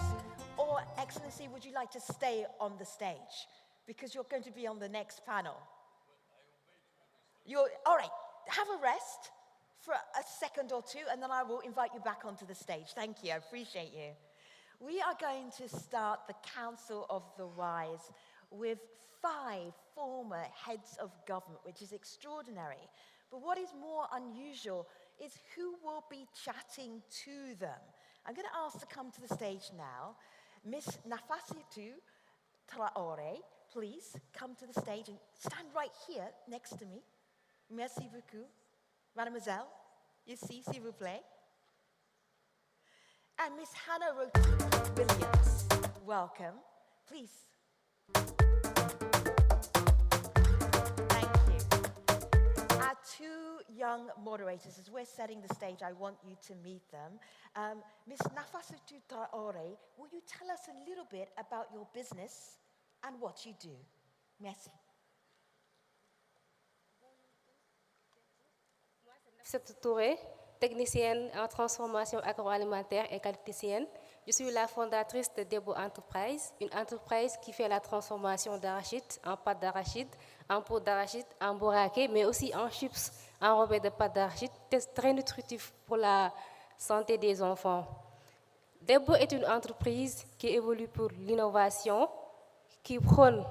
S12: Or, Excellency, would you like to stay on the stage? Because you're going to be on the next panel. All right, have a rest for a second or two, and then I will invite you back onto the stage. Thank you, I appreciate you. We are going to start the Council of the Wise with 5 former heads of government, which is extraordinary. But what is more unusual is who will be chatting to them. I'm going to ask to come to the stage now. Miss Nafasitu Traore, please come to the stage and stand right here next to me. Merci beaucoup. Mademoiselle, ici, s'il vous plaît. And Miss Hannah Roti Williams, welcome. Please. Thank you. Our 2 young moderators, as we're setting the stage, I want you to meet them. Miss Nafasitu Traore, will you tell us a little bit about your business and what you do. Merci.
S14: Cette Touré, technicienne en transformation agroalimentaire et qualiticienne. Je suis la fondatrice de Debo Enterprise, une entreprise qui fait la transformation d'arachide en pâte d'arachide, en peau d'arachide, en boraké, mais aussi en chips enrobés de pâte d'arachide, très nutritif pour la santé des enfants. Debo est une entreprise qui évolue pour l'innovation, qui prône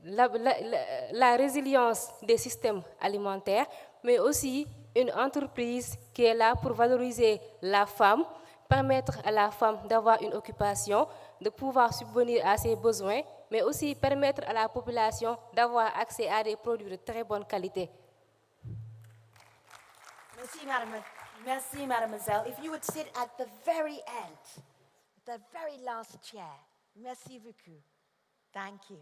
S14: la résilience des systèmes alimentaires, mais aussi une entreprise qui est là pour valoriser la femme, permettre à la femme d'avoir une occupation, de pouvoir subvenir à ses besoins, mais aussi permettre à la population d'avoir accès à des produits de très bonne qualité.
S12: Merci, mademoiselle. If you would sit at the very end, the very last chair. Merci beaucoup. Thank you.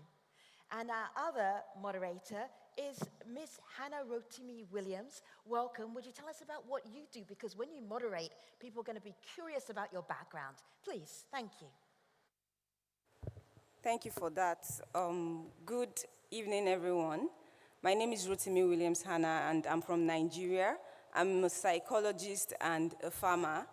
S12: And our other moderator is Miss Hannah Rotimi Williams. Welcome. Would you tell us about what you do? Because when you moderate, people are going to be curious about your background. Please, thank you.
S16: Thank you for that. Good evening, everyone. My name is Rotimi Williams Hannah, and I'm from Nigeria. I'm a psychologist and a farmer.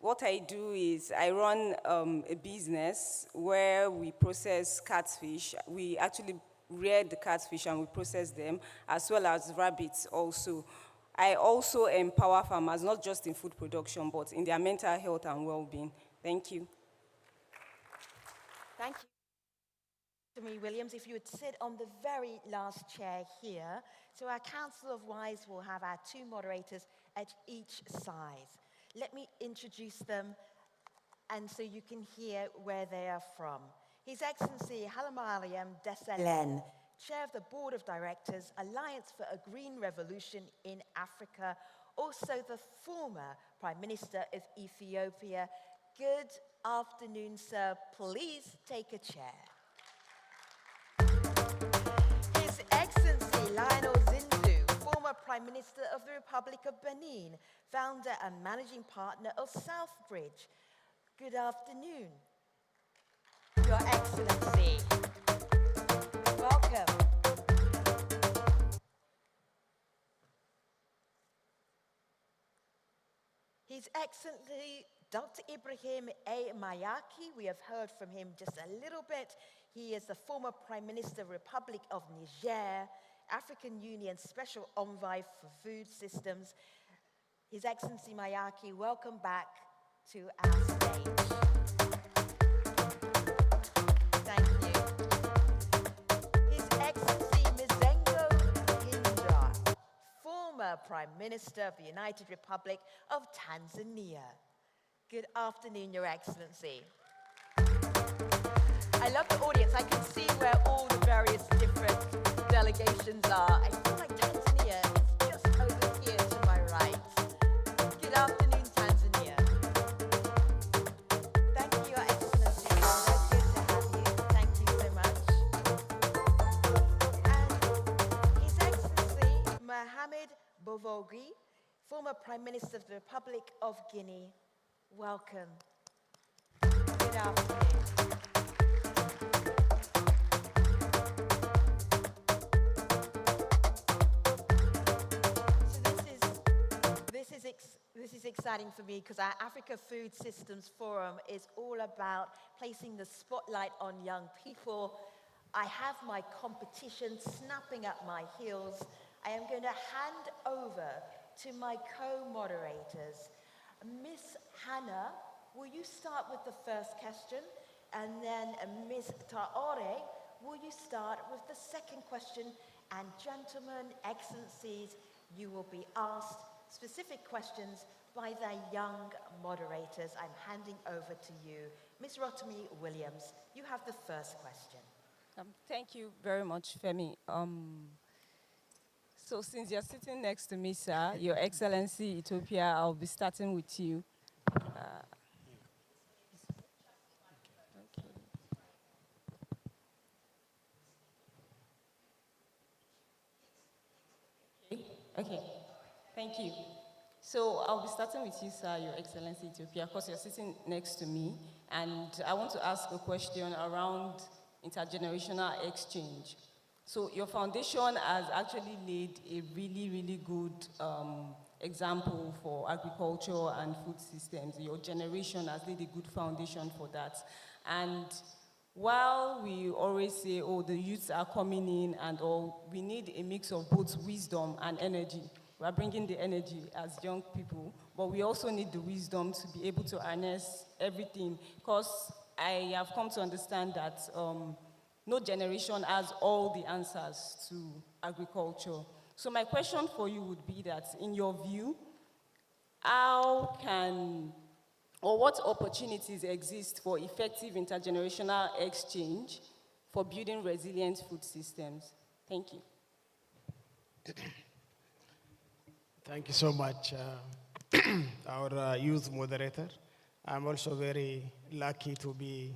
S16: What I do is I run a business where we process catfish. We actually rear the catfish and we process them, as well as rabbits also. I also empower farmers, not just in food production, but in their mental health and well-being. Thank you.
S12: Thank you. Me, Williams, if you would sit on the very last chair here. So our Council of Wives will have our two moderators at each side. Let me introduce them, and so you can hear where they are from. His Excellency Hailemariam Desalegn, Chair of the Board of Directors, Alliance for a Green Revolution in Africa, also the former Prime Minister of Ethiopia. Good afternoon, sir. Please take a chair. His Excellency Lionel Zindu, former Prime Minister of the Republic of Benin, founder and managing partner of Southbridge. Good afternoon. Your Excellency. Welcome. His Excellency Dr. Ibrahim A. Mayaki, we have heard from him just a little bit. He is the former Prime Minister of the Republic of Niger, African Union Special Envoy for Food Systems. His Excellency Mayaki, welcome back to our stage. Thank you. His Excellency Mizengo Pinda, former Prime Minister of the United Republic of Tanzania. Good afternoon, Your Excellency. I love the audience. I can see where all the various different delegations are. I feel like Tanzania is just over here to my right. Good afternoon, Tanzania. Thank you, Your Excellency. It's good to have you. Thank you so much. And His Excellency Mohamed Bouvogi, former Prime Minister of the Republic of Guinea. Welcome. Good afternoon. This is exciting for me because our Africa Food Systems Forum is all about placing the spotlight on young people. I have my competition snapping at my heels. I am going to hand over to my co-moderators. Miss Hannah, will you start with the first question? And then Miss Traore, will you start with the second question? And gentlemen, excellencies, you will be asked specific questions by the young moderators. I'm handing over to you. Ms. Rotimi Williams, you have the first question.
S17: Thank you very much, Femi. So since you're sitting next to me, sir, Your Excellency Ethiopia, I'll be starting with you. Okay, thank you. So I'll be starting with you, sir, Your Excellency Ethiopia, because you're sitting next to me.
S16: And I want to ask a question around intergenerational exchange. So your foundation has actually laid a really, really good example for agriculture and food systems. Your generation has laid a good foundation for that. And while we always say, oh, the youths are coming in and all, we need a mix of both wisdom and energy. We are bringing the energy as young people, but we also need the wisdom to be able to harness everything, because I have come to understand that no generation has all the answers to agriculture. So my question for you would be that, in your view, how can, or what opportunities exist for effective intergenerational exchange for building resilient food systems? Thank you.
S15: Thank you so much, our youth moderator. I'm also very lucky to be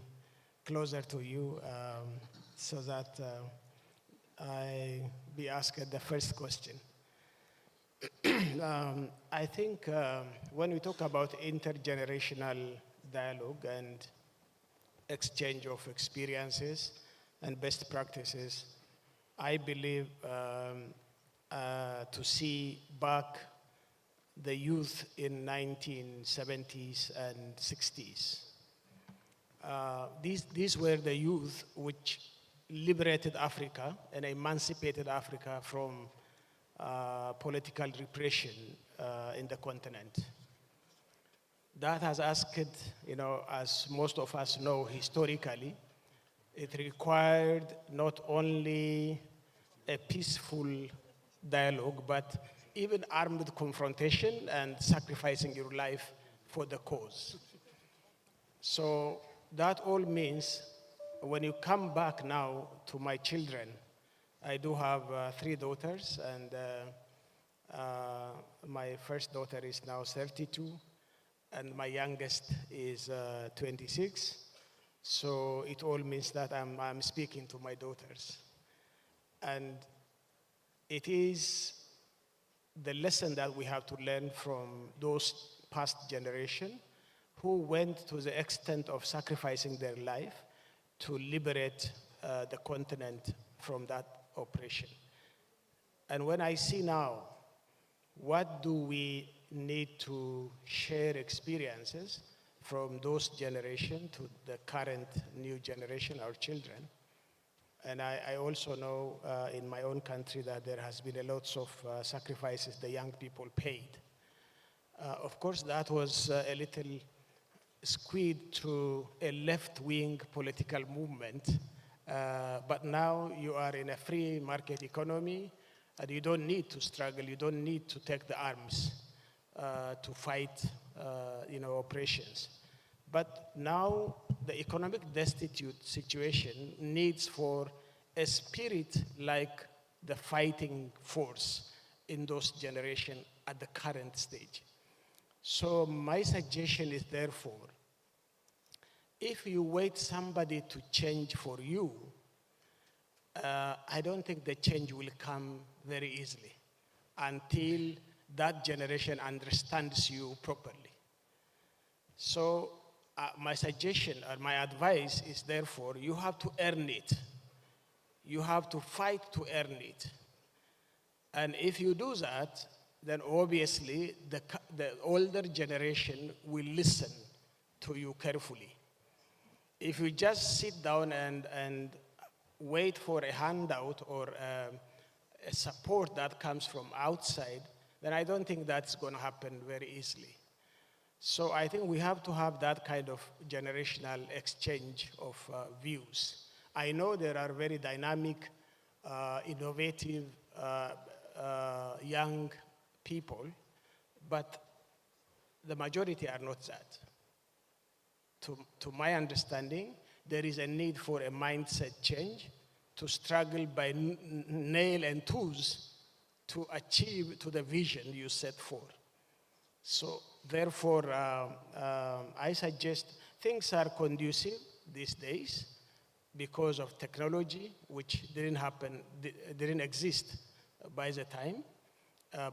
S15: closer to you so that I be asked the first question. I think when we talk about intergenerational dialogue and exchange of experiences and best practices, I believe to see back the youth in 1970s and 60s. These were the youth which liberated Africa and emancipated Africa from political repression in the continent. That has asked, as most of us know historically, it required not only a peaceful dialogue, but even armed confrontation and sacrificing your life for the cause. So that all means when you come back now to my children, I do have 3 daughters, and my first daughter is now 32, and my youngest is 26. So it all means that I'm speaking to my daughters. And it is the lesson that we have to learn from those past generation who went to the extent of sacrificing their life to liberate the continent from that oppression. And when I see now, what do we need to share experiences from those generation to the current new generation, our children? And I also know in my own country that there has been a lot of sacrifices the young people paid. Of course, that was a little skewed to a left-wing political movement, but now you are in a free market economy, and you don't need to struggle, you don't need to take the arms to fight oppressions. But now the economic destitute situation needs for a spirit like the fighting force in those generations at the current stage. So my suggestion is therefore, if you wait somebody to change for you, I don't think the change will come very easily until that generation understands you properly. So my suggestion or my advice is therefore, you have to earn it. You have to fight to earn it. And if you do that, then obviously the older generation will listen to you carefully. If you just sit down and wait for a handout or a support that comes from outside, then I don't think that's going to happen very easily. So I think we have to have that kind of generational exchange of views. I know there are very dynamic, innovative young people, but the majority are not that. To my understanding, there is a need for a mindset change to struggle by nail and tools to achieve to the vision you set for. So therefore, I suggest things are conducive these days because of technology, which didn't exist by the time.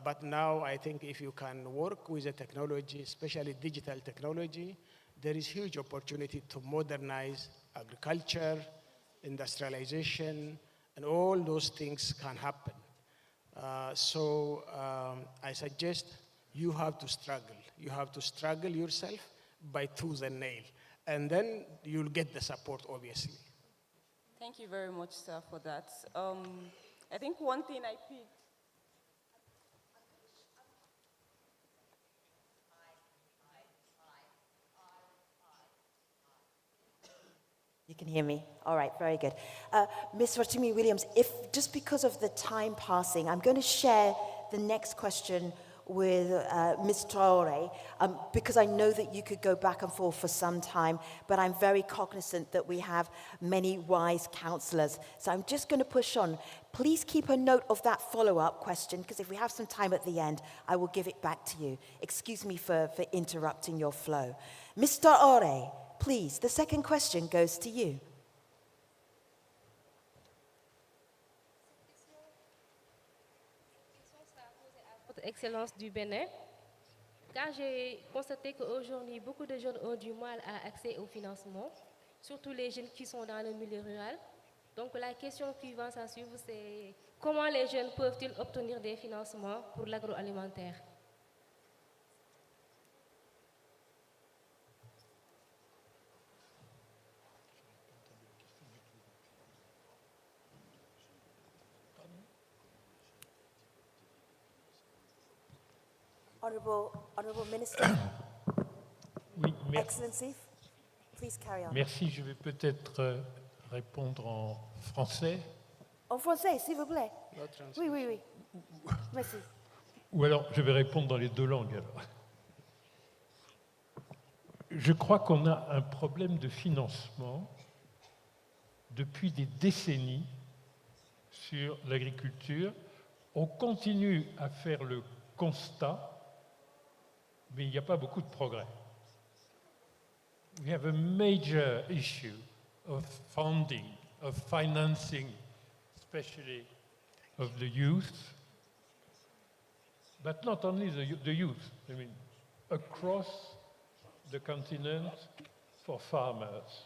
S15: But now I think if you can work with the technology, especially digital technology, there is huge opportunity to modernize agriculture, industrialization, and all those things can happen. I suggest you have to struggle. You have to struggle yourself by tooth and nail, and then you'll get the support, obviously.
S16: Thank you very much, sir, for that. I think one thing I picked.
S12: You can hear me? All right, very good. Ms. Rotimi Williams, just because of the time passing, I'm going to share the next question with Ms. Traore, because I know that you could go back and forth for some time, but I'm very cognizant that we have many wise counselors. So I'm just going to push on. Please keep a note of that follow-up question, because if we have some time at the end, I will give it back to you. Excuse me for interrupting your flow. Ms. Traore, please, the second question goes to you.
S14: Excellence du Bénin, car j'ai constaté qu'aujourd'hui, beaucoup de jeunes ont du mal à accéder au financement, surtout les jeunes qui sont dans le milieu rural. Donc la question qui va s'en suivre, c'est comment les jeunes peuvent-ils obtenir des financements pour l'agroalimentaire?
S12: Honorable Minister.
S19: Oui, merci.
S12: Excellency, please carry on.
S19: Merci, je vais peut-être répondre en français.
S12: En français, s'il vous plaît. Oui, oui, oui. Merci.
S19: Ou alors, je vais répondre dans les deux langues alors. Je crois qu'on a un problème de financement depuis des décennies sur l'agriculture. On continue à faire le constat, mais il n'y a pas beaucoup de progrès. We have a major issue of funding, of financing, especially of the youth, but not only the youth, I mean, across the continent for farmers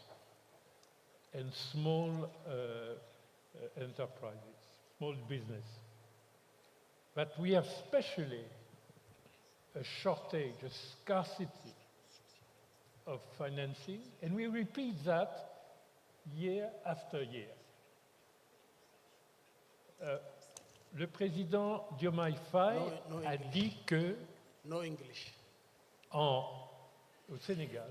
S19: and small enterprises, small business. But we have especially a shortage, a scarcity of financing, and we repeat that year after year. Le président Diomaye Faye a dit que au Sénégal,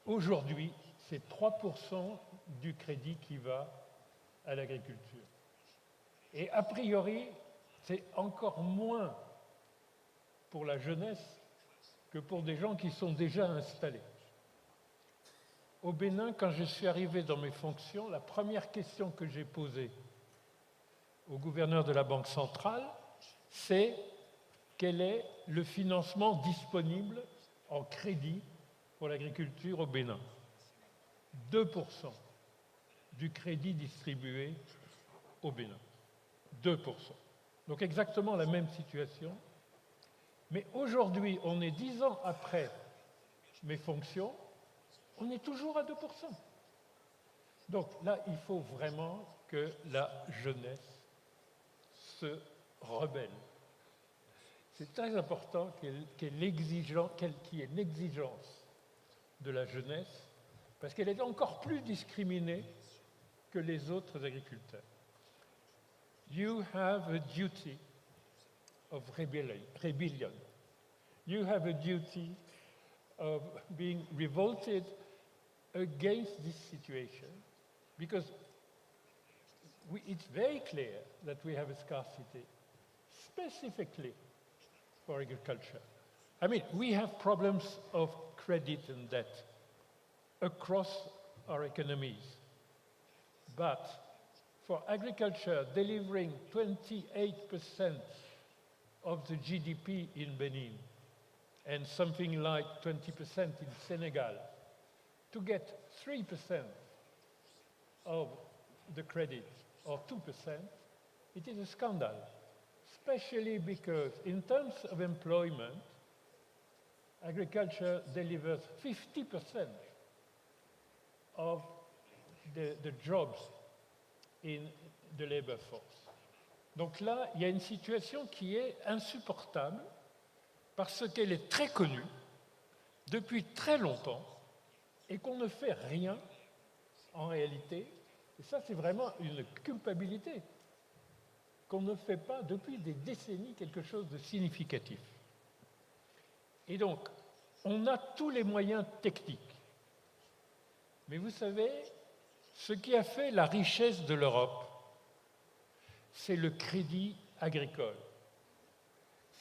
S19: aujourd'hui, c'est 3% du crédit qui va à l'agriculture. Et a priori, c'est encore moins pour la jeunesse que pour des gens qui sont déjà installés. Au Bénin, quand je suis arrivé dans mes fonctions, la première question que j'ai posée au gouverneur de la Banque centrale, c'est quel est le financement disponible en crédit pour l'agriculture au Bénin. 2% du crédit distribué au Bénin. 2%. Donc exactement la même situation. Mais aujourd'hui, on est 10 ans après mes fonctions, on est toujours à 2%. Donc là, il faut vraiment que la jeunesse se rebelle. C'est très important qu'il y ait une exigence de la jeunesse, parce qu'elle est encore plus discriminée que les autres agriculteurs. You have a duty of rebellion. You have a duty of being revolted against this situation, because it's very clear that we have a scarcity, specifically for agriculture. I mean, we have problems of credit and debt across our economies. But for agriculture, delivering 28% of the GDP in Benin and something like 20% in Senegal, to get 3% of the credit, or 2%, it is a scandal, especially because in terms of employment, agriculture delivers 50% of the jobs in the labor force. Donc là, il y a une situation qui est insupportable parce qu'elle est très connue depuis très longtemps et qu'on ne fait rien en réalité. Et ça, c'est vraiment une culpabilité qu'on ne fait pas depuis des décennies quelque chose de significatif. Et donc, on a tous les moyens techniques. Mais vous savez, ce qui a fait la richesse de l'Europe, c'est le crédit agricole.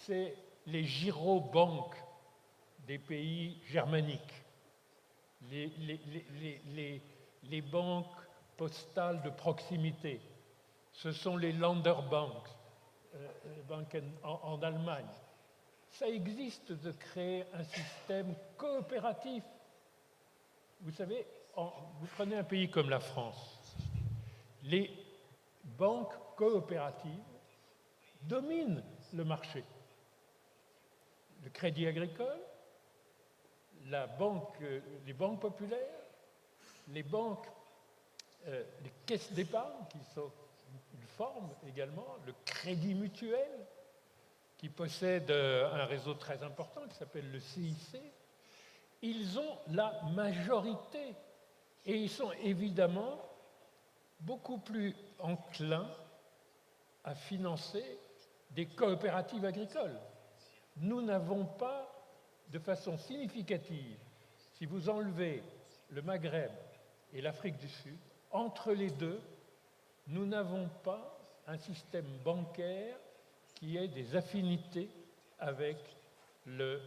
S19: C'est les girobanques des pays germaniques, les banques postales de proximité. Ce sont les Länderbank, en Allemagne. Ça existe de créer un système coopératif. Vous savez, vous prenez un pays comme la France, les banques coopératives dominent le marché. Le crédit agricole, les banques populaires, les caisses d'épargne qui sont une forme également, le crédit mutuel qui possède un réseau très important qui s'appelle le CIC, ils ont la majorité et ils sont évidemment beaucoup plus enclins à financer des coopératives agricoles. Nous n'avons pas de façon significative, si vous enlevez le Maghreb et l'Afrique du Sud, entre les deux, nous n'avons pas un système bancaire qui ait des affinités avec le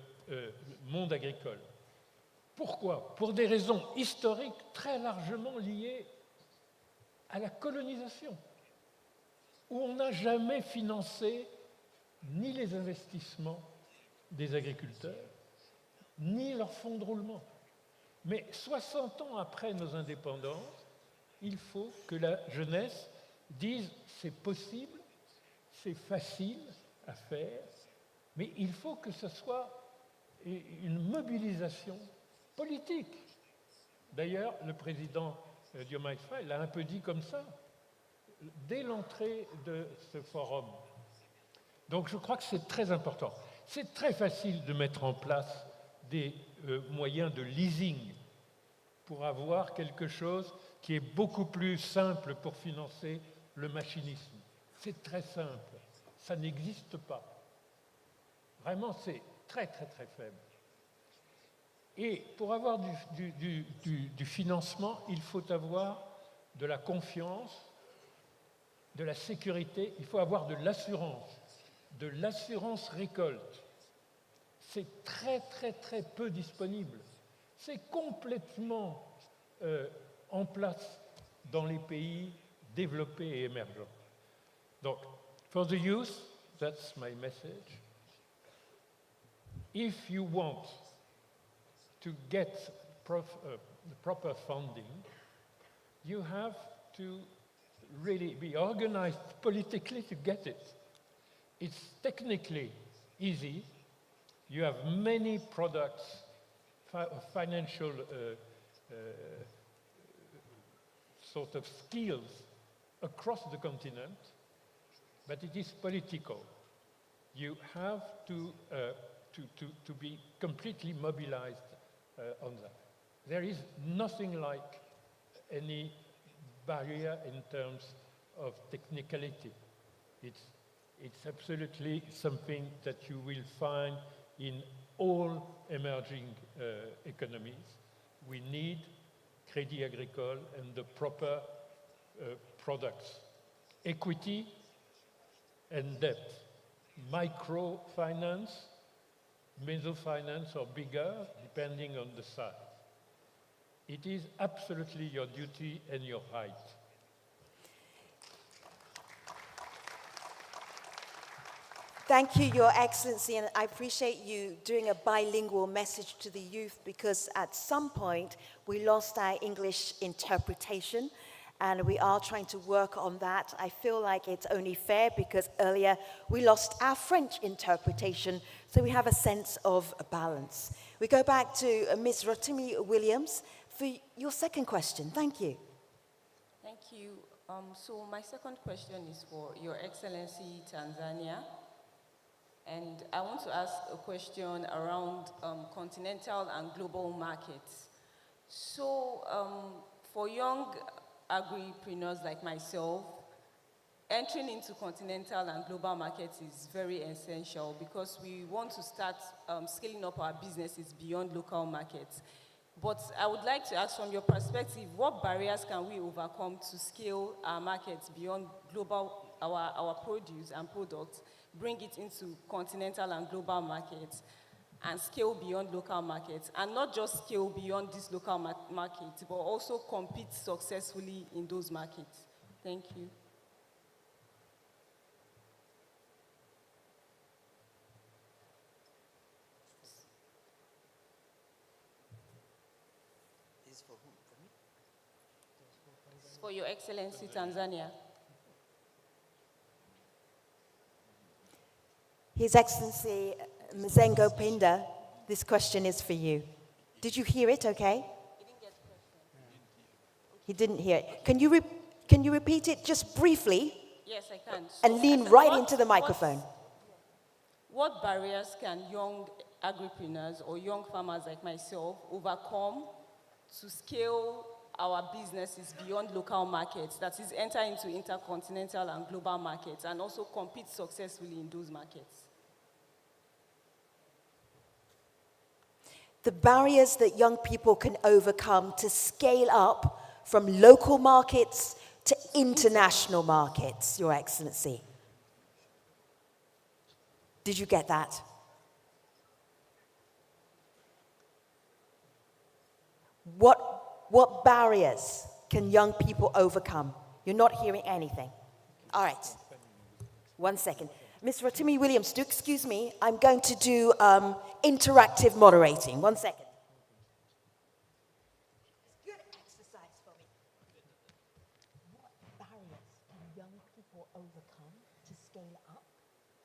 S19: monde agricole. Pourquoi? Pour des raisons historiques très largement liées à la colonisation, où on n'a jamais financé ni les investissements des agriculteurs, ni leurs fonds de roulement. Mais 60 ans après nos indépendances, il faut que la jeunesse dise c'est possible, c'est facile à faire, mais il faut que ce soit une mobilisation politique. D'ailleurs, le président Diomaye Faye l'a un peu dit comme ça, dès l'entrée de ce forum. Donc je crois que c'est très important. C'est très facile de mettre en place des moyens de leasing pour avoir quelque chose qui est beaucoup plus simple pour financer le machinisme. C'est très simple. Ça n'existe pas. Vraiment, c'est très, très, très faible. Et pour avoir du financement, il faut avoir de la confiance, de la sécurité, il faut avoir de l'assurance récolte. C'est très, très, très peu disponible. C'est complètement en place dans les pays développés et émergents. Donc, for the youth, that's my message. If you want to get the proper funding, you have to really be organized politically to get it. It's technically easy. You have many products, financial sort of skills across the continent, but it is political. You have to be completely mobilized on that. There is nothing like any barrier in terms of technicality. It's absolutely something that you will find in all emerging economies. We need Crédit Agricole and the proper products. Equity and debt. Microfinance, mesofinance or bigger, depending on the size. It is absolutely your duty and your right.
S12: Thank you, Your Excellency, and I appreciate you doing a bilingual message to the youth because at some point we lost our English interpretation and we are trying to work on that. I feel like it's only fair because earlier we lost our French interpretation, so we have a sense of a balance. We go back to Ms. Rotimi Williams for your second question. Thank you.
S16: Thank you. So my second question is for Your Excellency Tanzania. And I want to ask a question around continental and global markets. So for young agripreneurs like myself, entering into continental and global markets is very essential because we want to start scaling up our businesses beyond local markets. But I would like to ask from your perspective, what barriers can we overcome to scale our markets beyond global, our produce and products, bring it into continental and global markets, and scale beyond local markets, and not just scale beyond these local markets, but also compete successfully in those markets? Thank you. For Your Excellency Tanzania.
S12: His Excellency Mzengo Pinda, this question is for you. Did you hear it okay? He didn't hear it. Can you repeat it just briefly?
S16: Yes, I can.
S12: And lean right into the microphone.
S16: What barriers can young agripreneurs or young farmers like myself overcome to scale our businesses beyond local markets, that is, enter into intercontinental and global markets, and also compete successfully in those markets?
S12: The barriers that young people can overcome to scale up from local markets to international markets, Your Excellency. Did you get that? What barriers can young people overcome? You're not hearing anything. All right. 1 second. Ms. Rotimi Williams, do excuse me. I'm going to do interactive moderating. 1 second. Good exercise for me. What barriers can young people overcome to scale up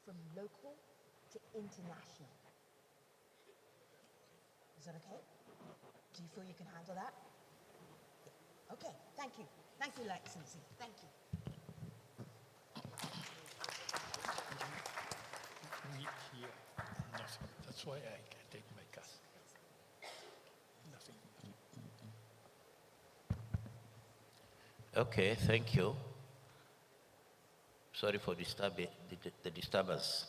S12: from local to international? Is that okay? Do you feel you can handle that? Yeah. Okay, thank you. Thank you, Your Excellency. Thank you.
S19: We hear nothing. That's why I can take my cast. Nothing.
S10: Okay, thank you. Sorry for the disturbance.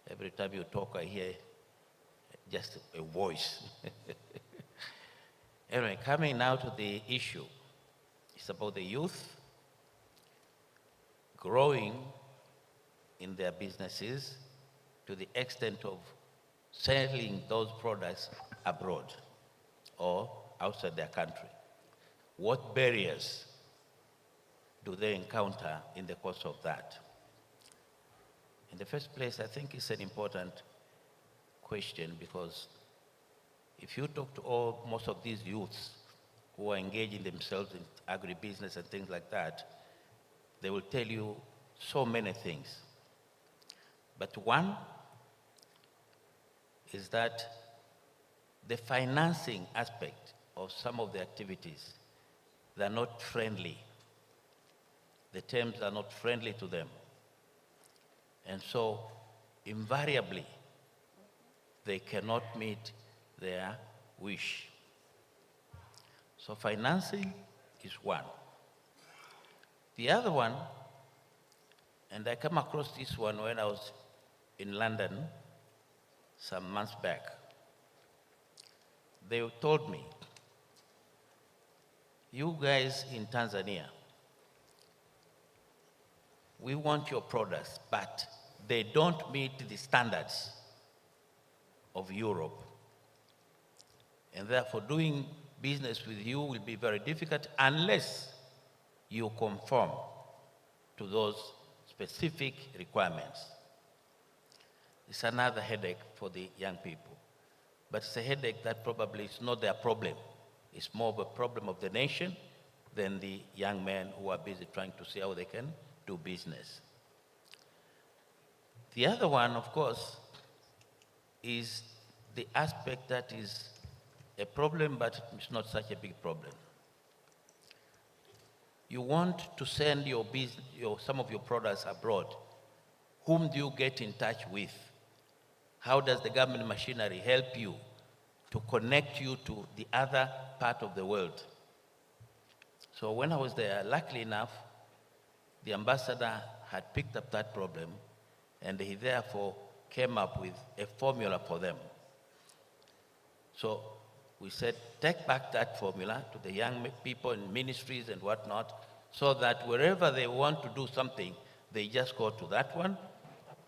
S10: Every time you talk, I hear just a voice. Anyway, coming now to the issue, it's about the youth growing in their businesses to the extent of selling those products abroad or outside their country. What barriers do they encounter in the course of that? In the first place, I think it's an important question because if you talk to most of these youths who are engaging themselves in agribusiness and things like that, they will tell you so many things. But one is that the financing aspect of some of the activities, they're not friendly. The terms are not friendly to them. And so, invariably, they cannot meet their wish. So financing is one. The other one, and I came across this one when I was in London some months back. They told me, you guys in Tanzania, we want your products, but they don't meet the standards of Europe. And therefore, doing business with you will be very difficult unless you conform to those specific requirements. It's another headache for the young people. But it's a headache that probably is not their problem. It's more of a problem of the nation than the young men who are busy trying to see how they can do business. The other one, of course, is the aspect that is a problem, but it's not such a big problem. You want to send some of your products abroad. Whom do you get in touch with? How does the government machinery help you to connect you to the other part of the world? So when I was there, luckily enough, the ambassador had picked up that problem, and he therefore came up with a formula for them. So we said, take back that formula to the young people in ministries and whatnot, so that wherever they want to do something, they just go to that one,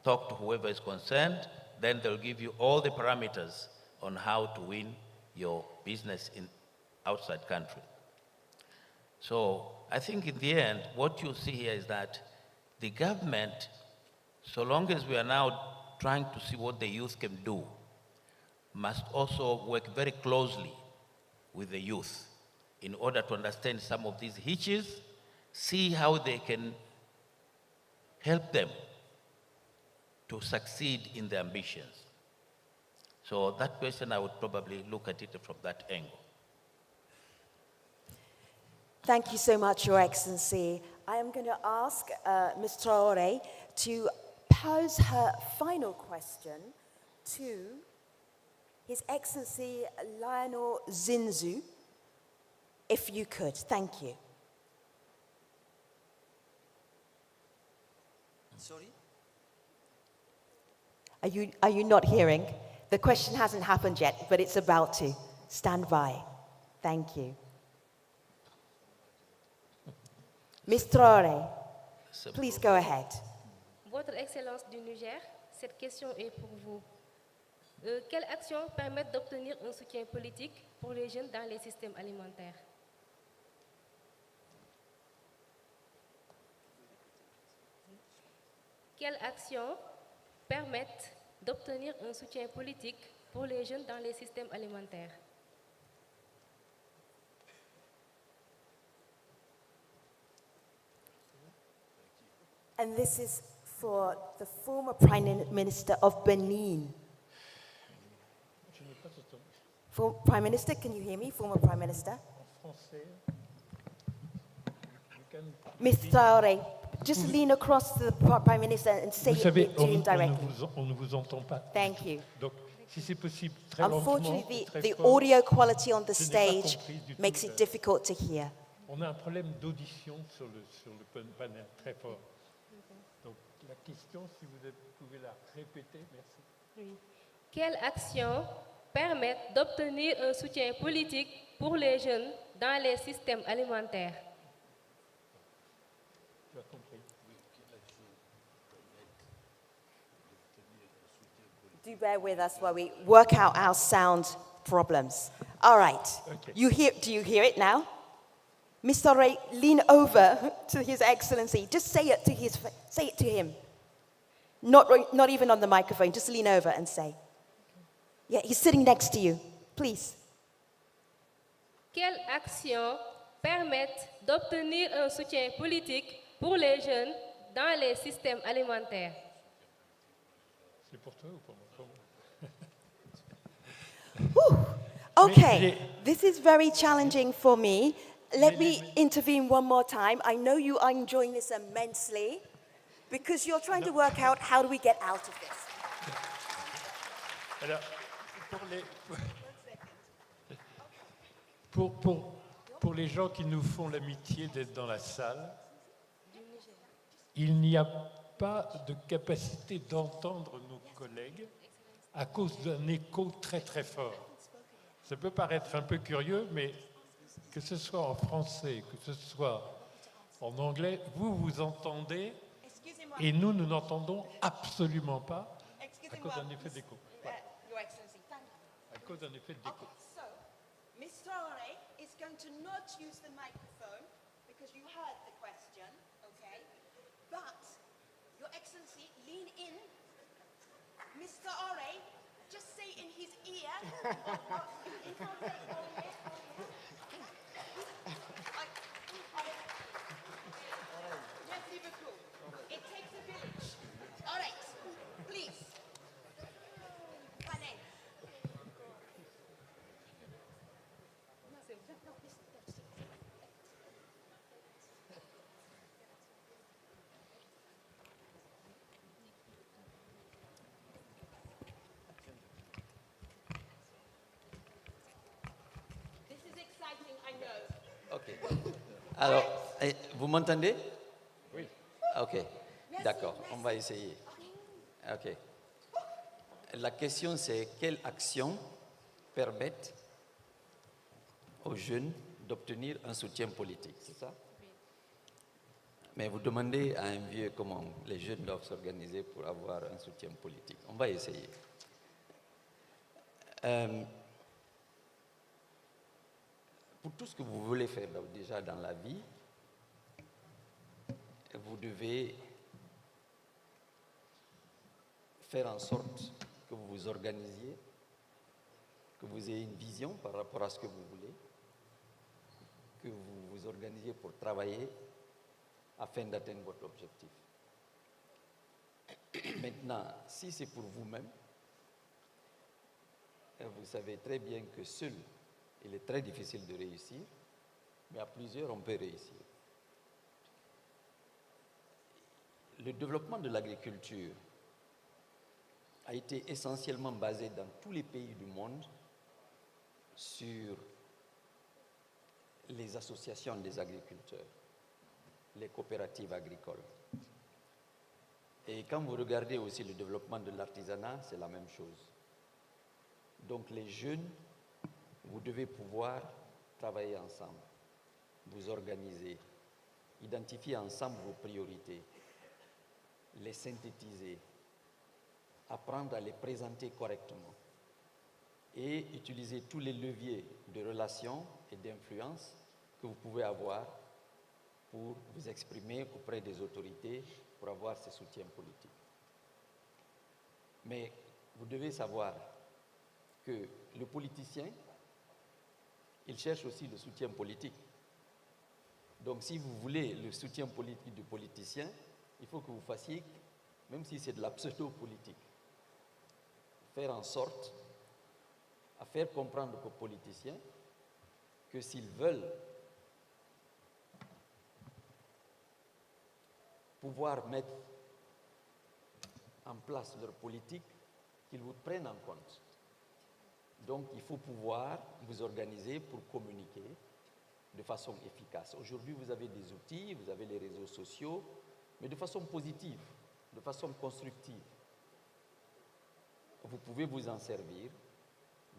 S10: talk to whoever is concerned, then they'll give you all the parameters on how to win your business in outside country. So I think in the end, what you see here is that the government, so long as we are now trying to see what the youth can do, must also work very closely with the youth in order to understand some of these hitches, see how they can help them to succeed in their ambitions. So that question, I would probably look at it from that angle.
S12: Thank you so much, Your Excellency. I am going to ask Ms. Traore to pose her final question to His Excellency Lionel Zinzu, if you could. Thank you.
S1: Sorry?
S12: Are you not hearing? The question hasn't happened yet, but it's about to. Stand by. Thank you. Ms. Traore, please go ahead.
S14: Votre Excellence du Niger, cette question est pour vous. Quelles actions permettent d'obtenir un soutien politique pour les jeunes dans les systèmes alimentaires? Quelles actions permettent d'obtenir un soutien politique pour les jeunes dans les systèmes alimentaires?
S12: And this is for the former Prime Minister of Benin. Prime Minister, can you hear me? Former Prime Minister. Ms. Traore, just lean across to the Prime Minister and say
S19: Vous savez,
S12: it to him directly.
S19: on ne vous entend pas.
S12: Thank you.
S19: Donc, si c'est possible, très lentement,
S12: Unfortunately,
S19: très
S12: the
S19: fort.
S12: audio quality on the
S19: Je n'ai pas
S12: stage
S19: compris du tout
S12: makes it difficult to hear.
S19: On a un problème d'audition sur le panel, très fort. Donc, la question, si vous pouvez la répéter, merci.
S14: Oui. Quelles actions permettent d'obtenir un soutien politique pour les jeunes dans les systèmes alimentaires?
S19: Tu as compris.
S12: Do bear with us while we work out our sound problems. All right.
S19: Okay.
S12: Do you hear it now? Mr. Ray, lean over to His Excellency. Just say it to him. Not even on the microphone. Just lean over and say. Yeah, he's sitting next to you. Please.
S14: Quelles actions permettent d'obtenir un soutien politique pour les jeunes dans les systèmes alimentaires?
S19: C'est pour toi ou pour moi?
S12: Okay, this is very challenging for me. Let me intervene one more time. I know you are enjoying this immensely because you're trying to work out how do we get out of this.
S19: Alors, pour les gens qui nous font l'amitié d'être dans la salle, il n'y a pas de capacité d'entendre nos collègues à cause d'un écho très très fort. Ça peut paraître un peu curieux, mais que ce soit en français, que ce soit en anglais, vous entendez et nous n'entendons absolument pas à cause d'un effet d'écho. Voilà. À cause d'un effet d'écho.
S12: So, Ms. Traore is going to not use the microphone because you heard the question, okay? But, Your Excellency, lean in. Ms. Traore, just say in his ear.
S1: Ok. Alors, vous m'entendez?
S19: Oui.
S1: Ok, d'accord, on va essayer. Ok. La question c'est quelles actions permettent aux jeunes d'obtenir un soutien politique, c'est ça? Mais vous demandez à un vieux comment les jeunes doivent s'organiser pour avoir un soutien politique. On va essayer. Pour tout ce que vous voulez faire déjà dans la vie, vous devez faire en sorte que vous vous organisiez, que vous ayez une vision par rapport à ce que vous voulez, que vous vous organisiez pour travailler afin d'atteindre votre objectif. Maintenant, si c'est pour vous-même, vous savez très bien que seul, il est très difficile de réussir, mais à plusieurs, on peut réussir. Le développement de l'agriculture a été essentiellement basé dans tous les pays du monde sur les associations des agriculteurs, les coopératives agricoles. Et quand vous regardez aussi le développement de l'artisanat, c'est la même chose. Donc les jeunes, vous devez pouvoir travailler ensemble, vous organiser, identifier ensemble vos priorités, les synthétiser, apprendre à les présenter correctement et utiliser tous les leviers de relations et d'influence que vous pouvez avoir pour vous exprimer auprès des autorités pour avoir ces soutiens politiques. Mais vous devez savoir que le politicien, il cherche aussi le soutien politique. Donc si vous voulez le soutien politique du politicien, il faut que vous fassiez, même si c'est de la pseudo-politique, faire en sorte à faire comprendre aux politiciens que s'ils veulent pouvoir mettre en place leur politique, qu'ils vous prennent en compte. Donc, il faut pouvoir vous organiser pour communiquer de façon efficace. Aujourd'hui, vous avez des outils, vous avez les réseaux sociaux, mais de façon positive, de façon constructive. Vous pouvez vous en servir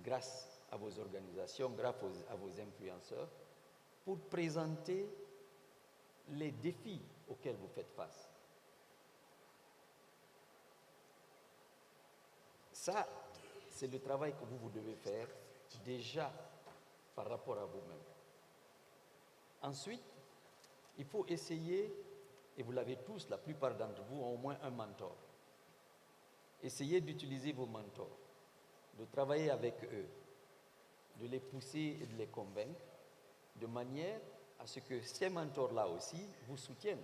S1: grâce à vos organisations, grâce à vos influenceurs, pour présenter les défis auxquels vous faites face. Ça, c'est le travail que vous devez faire déjà par rapport à vous-même. Ensuite, il faut essayer, et vous l'avez tous, la plupart d'entre vous ont au moins un mentor. Essayez d'utiliser vos mentors, de travailler avec eux, de les pousser et de les convaincre, de manière à ce que ces mentors-là aussi vous soutiennent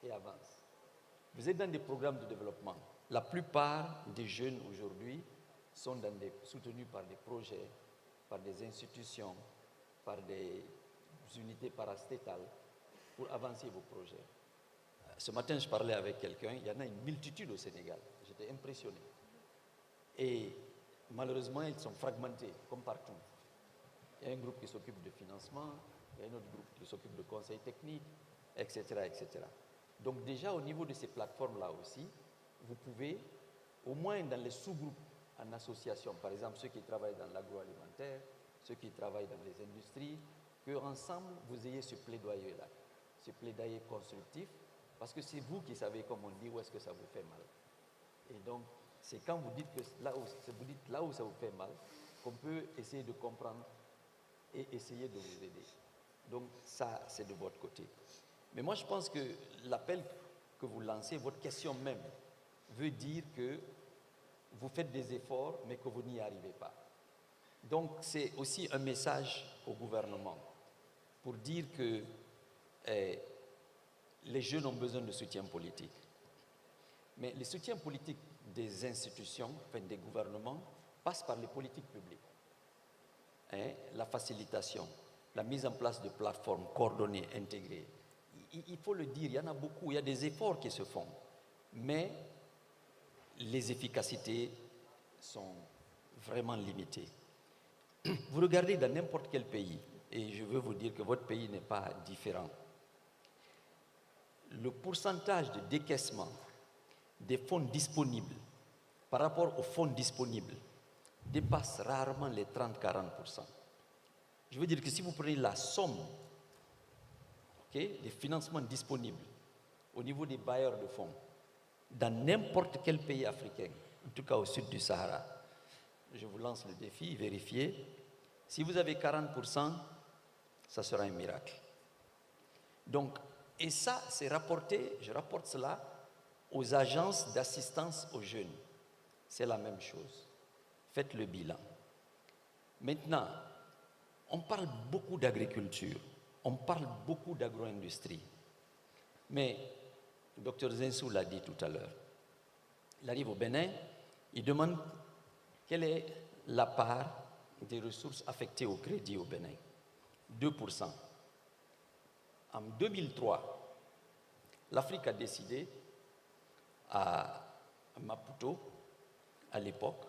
S1: et avancent. Vous êtes dans des programmes de développement. La plupart des jeunes aujourd'hui sont soutenus par des projets, par des institutions, par des unités parastatales pour avancer vos projets. Ce matin, je parlais avec quelqu'un, il y en a une multitude au Sénégal. J'étais impressionné. Et malheureusement, ils sont fragmentés, comme partout. Il y a un groupe qui s'occupe de financement, il y a un autre groupe qui s'occupe de conseil technique, etc., etc. Donc déjà, au niveau de ces plateformes-là aussi, vous pouvez, au moins dans les sous-groupes en association, par exemple ceux qui travaillent dans l'agroalimentaire, ceux qui travaillent dans les industries, qu'ensemble, vous ayez ce plaidoyer-là, ce plaidoyer constructif, parce que c'est vous qui savez, comme on dit, où est-ce que ça vous fait mal. Et donc, c'est quand vous dites que là où ça vous fait mal, qu'on peut essayer de comprendre et essayer de vous aider. Donc, ça, c'est de votre côté. Mais moi, je pense que l'appel que vous lancez, votre question même, veut dire que vous faites des efforts, mais que vous n'y arrivez pas. Donc, c'est aussi un message au gouvernement pour dire que les jeunes ont besoin de soutien politique. Mais le soutien politique des institutions, enfin des gouvernements, passe par les politiques publiques. La facilitation, la mise en place de plateformes coordonnées, intégrées. Il faut le dire, il y en a beaucoup, il y a des efforts qui se font. Mais les efficacités sont vraiment limitées. Vous regardez dans n'importe quel pays, et je veux vous dire que votre pays n'est pas différent. Le pourcentage de décaissement des fonds disponibles par rapport aux fonds disponibles dépasse rarement les 30-40%. Je veux dire que si vous prenez la somme des financements disponibles au niveau des bailleurs de fonds, dans n'importe quel pays africain, en tout cas au sud du Sahara, je vous lance le défi, vérifiez, si vous avez 40%, ça sera un miracle. Donc, et ça, c'est rapporté, je rapporte cela aux agences d'assistance aux jeunes. C'est la même chose. Faites le bilan. Maintenant, on parle beaucoup d'agriculture, on parle beaucoup d'agro-industrie. Mais le docteur Zensou l'a dit tout à l'heure. Il arrive au Bénin, il demande quelle est la part des ressources affectées au crédit au Bénin. 2%. En 2003, l'Afrique a décidé à Maputo, à l'époque,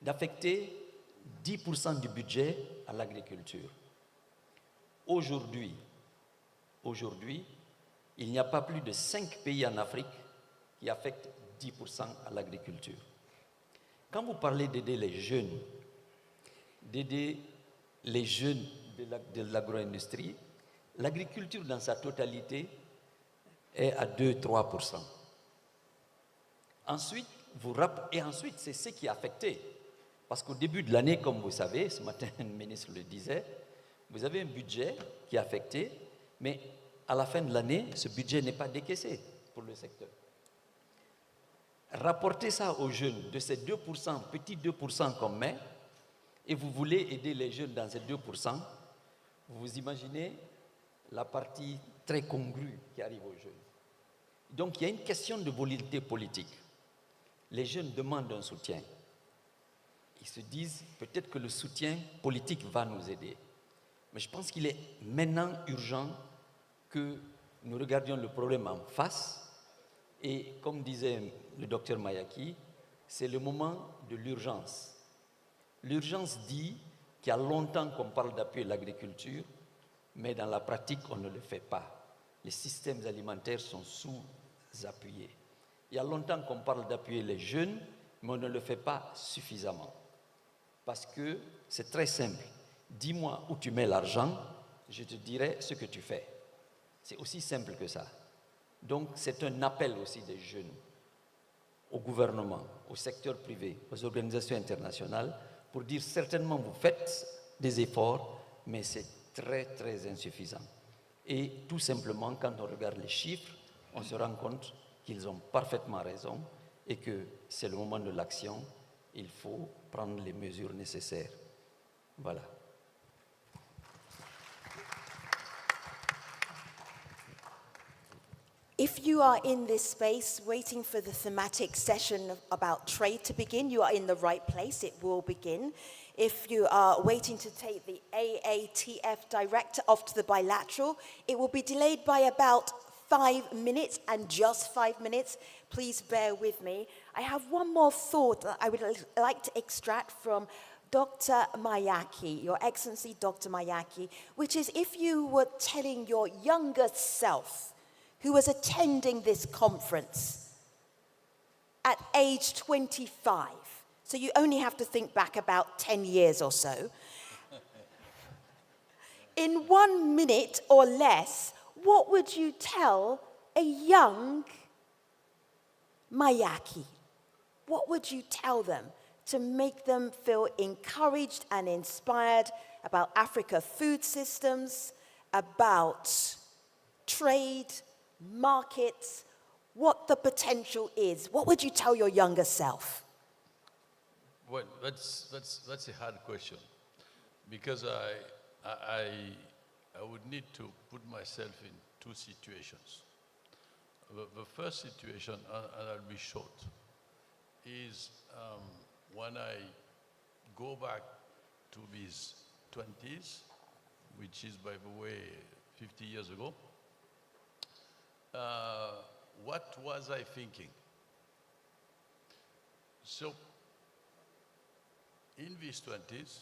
S1: d'affecter 10% du budget à l'agriculture. Aujourd'hui, il n'y a pas plus de 5 pays en Afrique qui affectent 10% à l'agriculture. Quand vous parlez d'aider les jeunes de l'agro-industrie, l'agriculture dans sa totalité est à 2-3%. Ensuite, c'est ce qui est affecté. Parce qu'au début de l'année, comme vous savez, ce matin le ministre le disait, vous avez un budget qui est affecté, mais à la fin de l'année, ce budget n'est pas décaissé pour le secteur. Rapportez ça aux jeunes de ces 2%, petits 2% qu'on met, et vous voulez aider les jeunes dans ces 2%, vous imaginez la partie très congrue qui arrive aux jeunes. Donc il y a une question de volonté politique. Les jeunes demandent un soutien. Ils se disent peut-être que le soutien politique va nous aider. Mais je pense qu'il est maintenant urgent que nous regardions le problème en face. Et comme disait le docteur Mayaki, c'est le moment de l'urgence. L'urgence dit qu'il y a longtemps qu'on parle d'appuyer l'agriculture, mais dans la pratique, on ne le fait pas. Les systèmes alimentaires sont sous-appuyés. Il y a longtemps qu'on parle d'appuyer les jeunes, mais on ne le fait pas suffisamment. Parce que c'est très simple. Dis-moi où tu mets l'argent, je te dirai ce que tu fais. C'est aussi simple que ça. Donc c'est un appel aussi des jeunes au gouvernement, au secteur privé, aux organisations internationales, pour dire certainement vous faites des efforts, mais c'est très très insuffisant. Et tout simplement, quand on regarde les chiffres, on se rend compte qu'ils ont parfaitement raison et que c'est le moment de l'action. Il faut prendre les mesures nécessaires. Voilà.
S12: If you are in this space waiting for the thematic session about trade to begin, you are in the right place. It will begin. If you are waiting to take the AATF director off to the bilateral, it will be delayed by about 5 minutes, and just 5 minutes. Please bear with me. I have one more thought that I would like to extract from Dr. Mayaki, Your Excellency Dr. Mayaki, which is if you were telling your younger self who was attending this conference at age 25, so you only have to think back about 10 years or so, in 1 minute or less, what would you tell a young Mayaki? What would you tell them to make them feel encouraged and inspired about Africa food systems, about trade, markets, what the potential is? What would you tell your younger self?
S13: Well, that's a hard question, because I would need to put myself in two situations. The first situation, and I'll be short, is when I go back to these 20s, which is, by the way, 50 years ago, what was I thinking? So, in these 20s,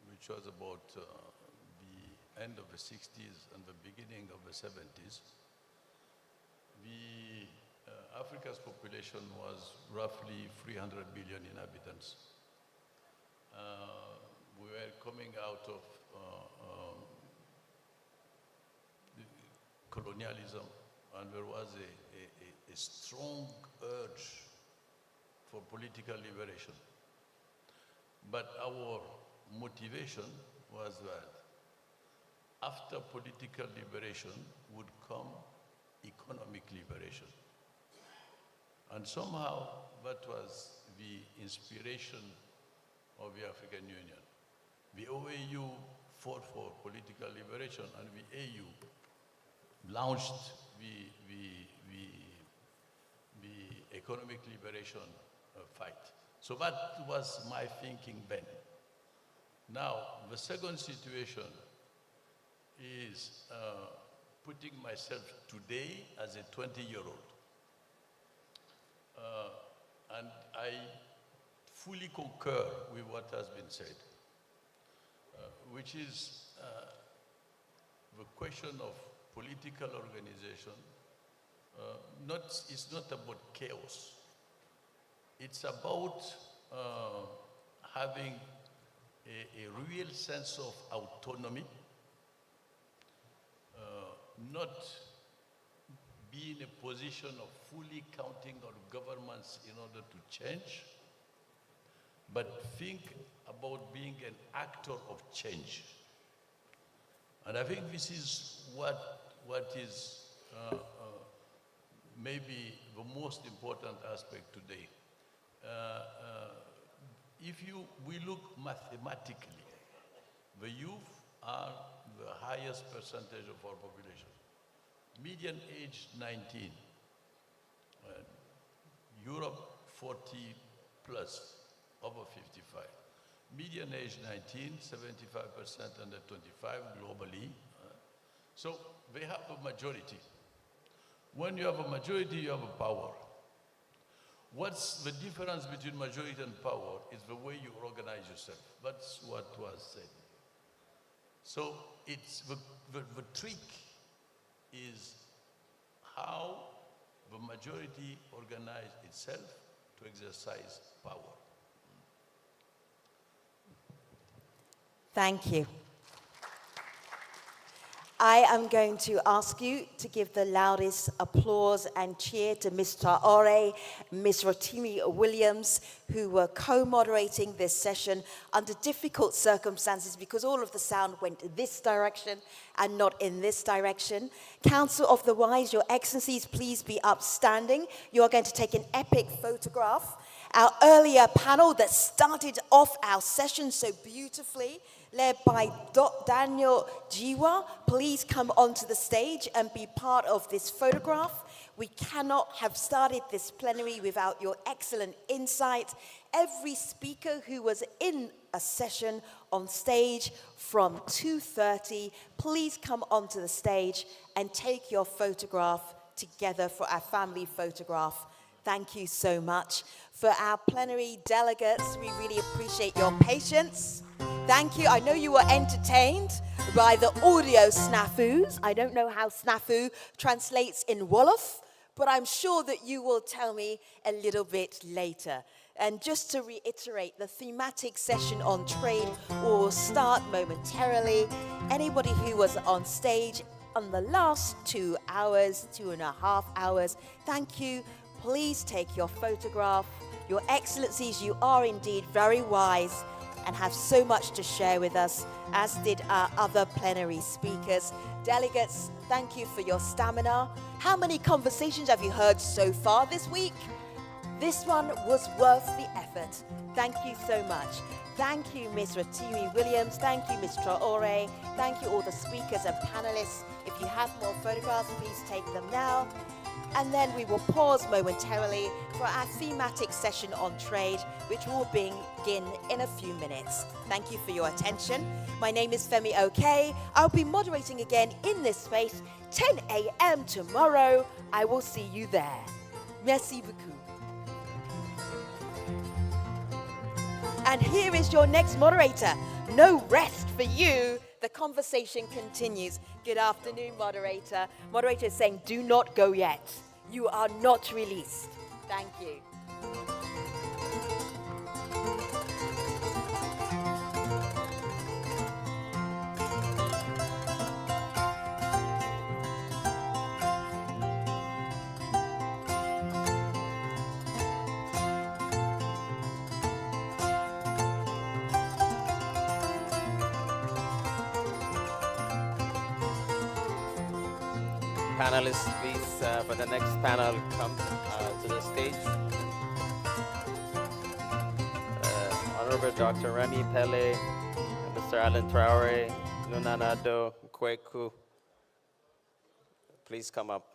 S13: which was about the end of the 60s and the beginning of the 70s, Africa's population was roughly 300 billion inhabitants. We were coming out of colonialism, and there was a strong urge for political liberation. But our motivation was that after political liberation would come economic liberation. And somehow that was the inspiration of the African Union. The OAU fought for political liberation, and the AU launched the economic liberation fight. So that was my thinking then. Now, the second situation is putting myself today as a 20-year-old. And I fully concur with what has been said, which is the question of political organization. It's not about chaos. It's about having a real sense of autonomy, not be in a position of fully counting on governments in order to change, but think about being an actor of change. And I think this is what is maybe the most important aspect today. If we look mathematically, the youth are the highest percentage of our population. Median age 19, Europe 40 plus, over 55. Median age 19, 75% under 25 globally. So they have a majority. When you have a majority, you have a power. What's the difference between majority and power is the way you organize yourself. That's what was said. So it's the trick is how the majority organize itself to exercise power.
S12: Thank you. I am going to ask you to give the loudest applause and cheer to Ms. Traore, Ms. Rotimi Williams, who were co-moderating this session under difficult circumstances because all of the sound went this direction and not in this direction. Council of the Wise, Your Excellencies, please be upstanding. You are going to take an epic photograph. Our earlier panel that started off our session so beautifully, led by Daniel Jiwa, please come onto the stage and be part of this photograph. We cannot have started this plenary without your excellent insight. Every speaker who was in a session on stage from 2:30, please come onto the stage and take your photograph together for our family photograph. Thank you so much. For our plenary delegates, we really appreciate your patience. Thank you. I know you were entertained by the audio snafus. I don't know how snafu translates in Wolof, but I'm sure that you will tell me a little bit later. And just to reiterate, the thematic session on trade will start momentarily. Anybody who was on stage on the last 2 hours, 2.5 hours, thank you. Please take your photograph. Your Excellencies, you are indeed very wise and have so much to share with us, as did our other plenary speakers. Delegates, thank you for your stamina. How many conversations have you heard so far this week? This one was worth the effort. Thank you so much. Thank you, Ms. Rotimi Williams. Thank you, Ms. Traore. Thank you, all the speakers and panelists. If you have more photographs, please take them now. And then we will pause momentarily for our thematic session on trade, which will begin in a few minutes. Thank you for your attention. My name is Femi OK. I'll be moderating again in this space, 10 a.m. tomorrow. I will see you there. Merci beaucoup. And here is your next moderator,
S4: no rest for you. The conversation continues. Good afternoon, moderator. Moderator is saying, do not go yet. You are not released. Thank you.
S2: Panelists, please, for the next panel, come to the stage. Honorable Dr. Remy Pele, Mr. Alan Traore, Nunanado Kweku, please come up.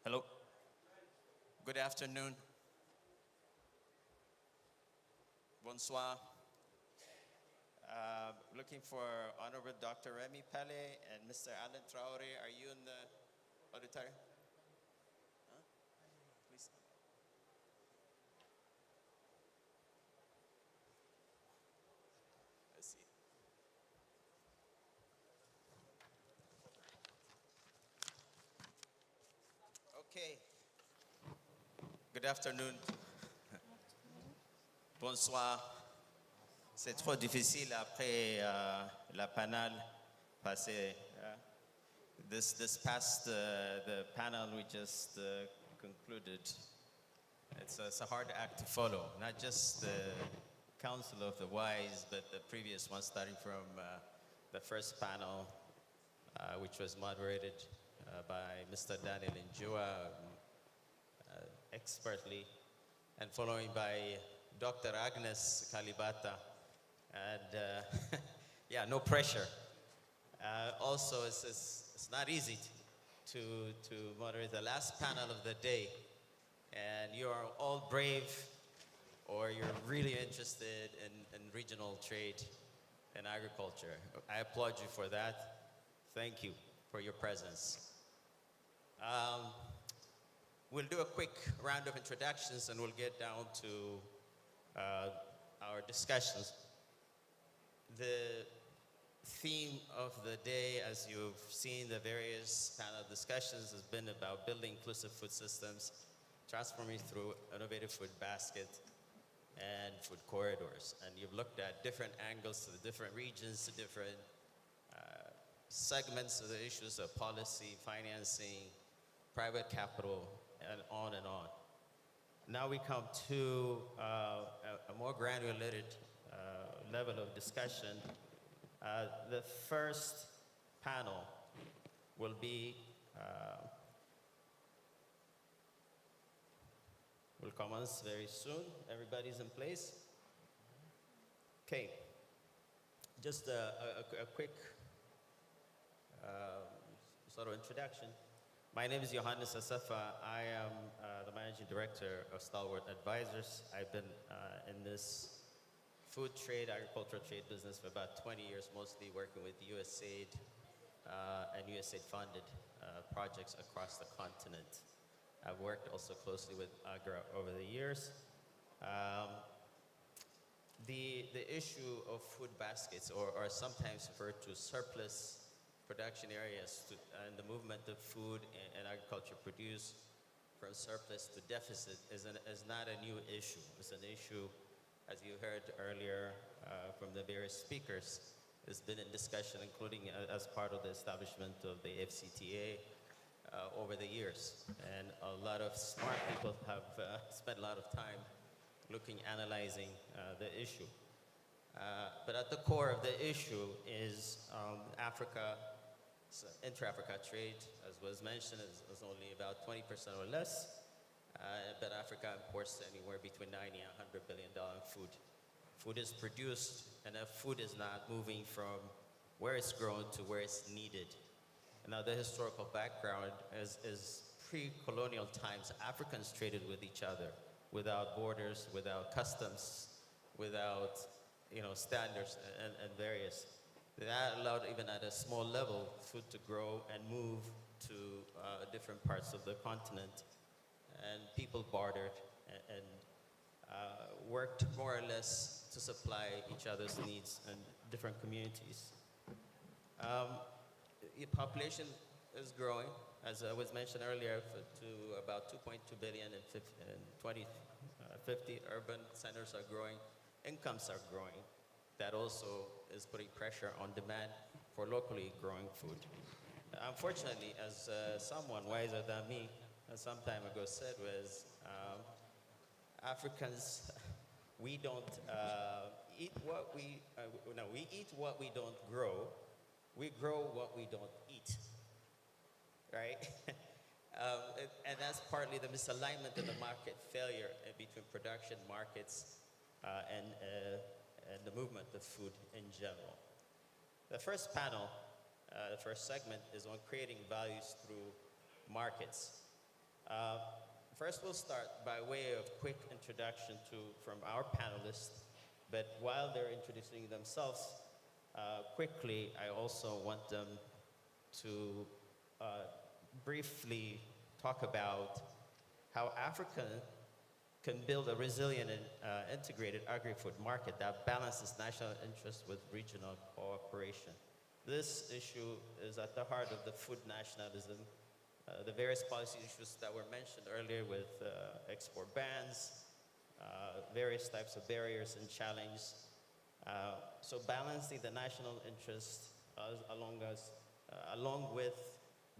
S20: Hello. Good afternoon. Bonsoir. Looking for Honorable Dr. Remy Pele and Mr. Alan Traore. Are you in the auditorium? Huh? Please. Let's see. Okay. Good afternoon. Bonsoir. C'est trop difficile après la panel passée. This past the panel we just concluded. It's a hard act to follow. Not just the Council of the Wise, but the previous one, starting from the first panel, which was moderated by Mr. Daniel Njua, expertly, and following by Dr. Agnes Kalibata. And yeah, no pressure. Also, it's not easy to moderate the last panel of the day. And you are all brave, or you're really interested in regional trade and agriculture. I applaud you for that. Thank you for your presence. We'll do a quick round of introductions and we'll get down to our discussions. The theme of the day, as you've seen the various panel discussions, has been about building inclusive food systems, transforming through innovative food basket and food corridors. And you've looked at different angles to the different regions, to different segments of the issues of policy, financing, private capital, and on and on. Now we come to a more granular level of discussion The first panel will be, will commence very soon. Everybody's in place. Okay, just a quick sort of introduction. My name is Johannes Asafa. I am the Managing Director of Stalwart Advisors. I've been in this food trade, agricultural trade business for about 20 years, mostly working with USAID and USAID-funded projects across the continent. I've worked also closely with AGRA over the years. The issue of food baskets, or sometimes referred to surplus production areas, and the movement of food and agriculture produce from surplus to deficit is not a new issue. It's an issue, as you heard earlier from the various speakers, it's been in discussion, including as part of the establishment of the FCTA over the years. And a lot of smart people have spent a lot of time analyzing the issue. But at the core of the issue is intra-Africa trade, as was mentioned, is only about 20% or less. But Africa imports anywhere between $90 and $100 billion in food. Food is produced, and that food is not moving from where it's grown to where it's needed. Now, the historical background is pre-colonial times. Africans traded with each other without borders, without customs, without standards and various. That allowed, even at a small level, food to grow and move to different parts of the continent. And people bartered and worked more or less to supply each other's needs in different communities. The population is growing, as was mentioned earlier, to about 2.2 billion in 2050. Urban centers are growing, incomes are growing. That also is putting pressure on demand for locally growing food. Unfortunately, as someone wiser than me some time ago said, was Africans, we don't eat what we eat what we don't grow. We grow what we don't eat, right? And that's partly the misalignment of the market failure between production markets and the movement of food in general. The first panel, the first segment, is on creating values through markets. First, we'll start by way of quick introduction from our panelists, but while they're introducing themselves quickly, I also want them to briefly talk about how Africa can build a resilient and integrated agri-food market that balances national interests with regional cooperation. This issue is at the heart of the food nationalism. The various policy issues that were mentioned earlier with export bans, various types of barriers and challenges. So balancing the national interests along with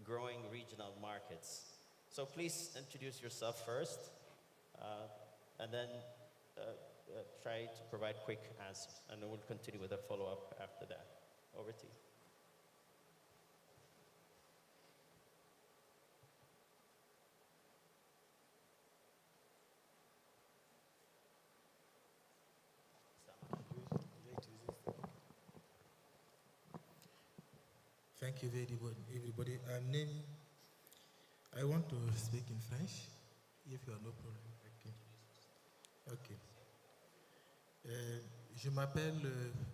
S20: growing regional markets. So please introduce yourself first, and then try to provide quick answers, and then we'll continue with a follow-up after that. Over to you.
S3: Thank you very much, everybody. I want to speak in French, if you have no problem. Okay. Je m'appelle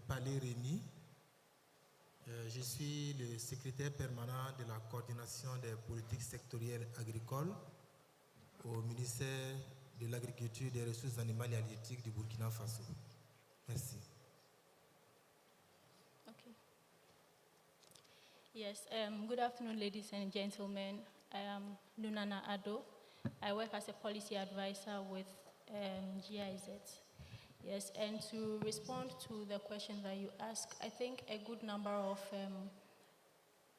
S3: Palais Rémy. Je suis le secrétaire permanent de la coordination des politiques sectorielles agricoles au ministère de l'Agriculture, des Ressources animales et halieutiques du Burkina Faso. Merci.
S8: Yes, good afternoon, ladies and gentlemen. I am Lunana Ado. I work as a policy advisor with GIZ. Yes, and to respond to the question that you asked, I think a good number of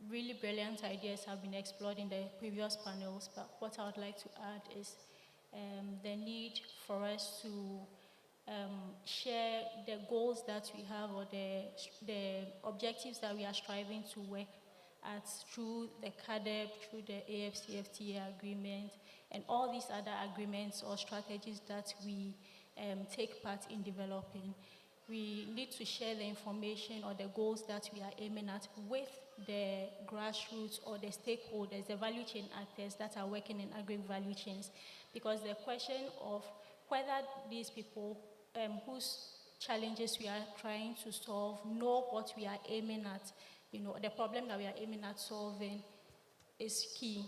S8: really brilliant ideas have been explored in the previous panels, but what I would like to add is the need for us to share the goals that we have or the objectives that we are striving to work at through the CADEP, through the AFCFTA agreement, and all these other agreements or strategies that we take part in developing. We need to share the information or the goals that we are aiming at with the grassroots or the stakeholders, the value chain actors that are working in agri-value chains. Because the question of whether these people whose challenges we are trying to solve know what we are aiming at, the problem that we are aiming at solving is key.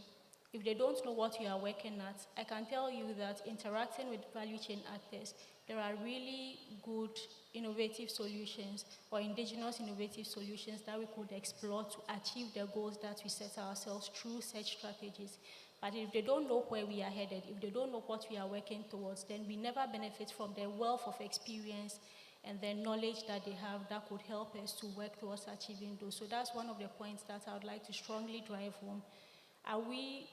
S8: If they don't know what we are working at, I can tell you that interacting with value chain actors, there are really good innovative solutions or indigenous innovative solutions that we could explore to achieve the goals that we set ourselves through such strategies. But if they don't know where we are headed, if they don't know what we are working towards, then we never benefit from the wealth of experience and the knowledge that they have that could help us to work towards achieving those. So that's one of the points that I would like to strongly drive home. Are we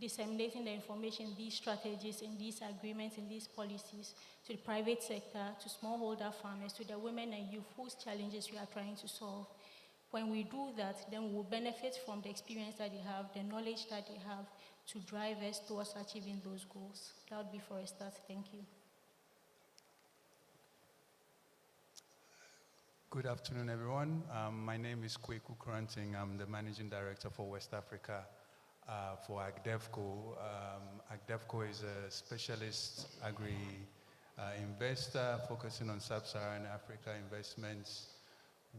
S8: disseminating the information, these strategies, in these agreements, in these policies to the private sector, to smallholder farmers, to the women and youth whose challenges we are trying to solve? When we do that, then we will benefit from the experience that they have, the knowledge that they have to drive us towards achieving those goals. That would be for a start. Thank you.
S5: Good afternoon, everyone. My name is Kweku Kranting. I'm the Managing Director for West Africa for AgDevco. AgDevco is a specialist agri-investor focusing on sub-Saharan Africa investments.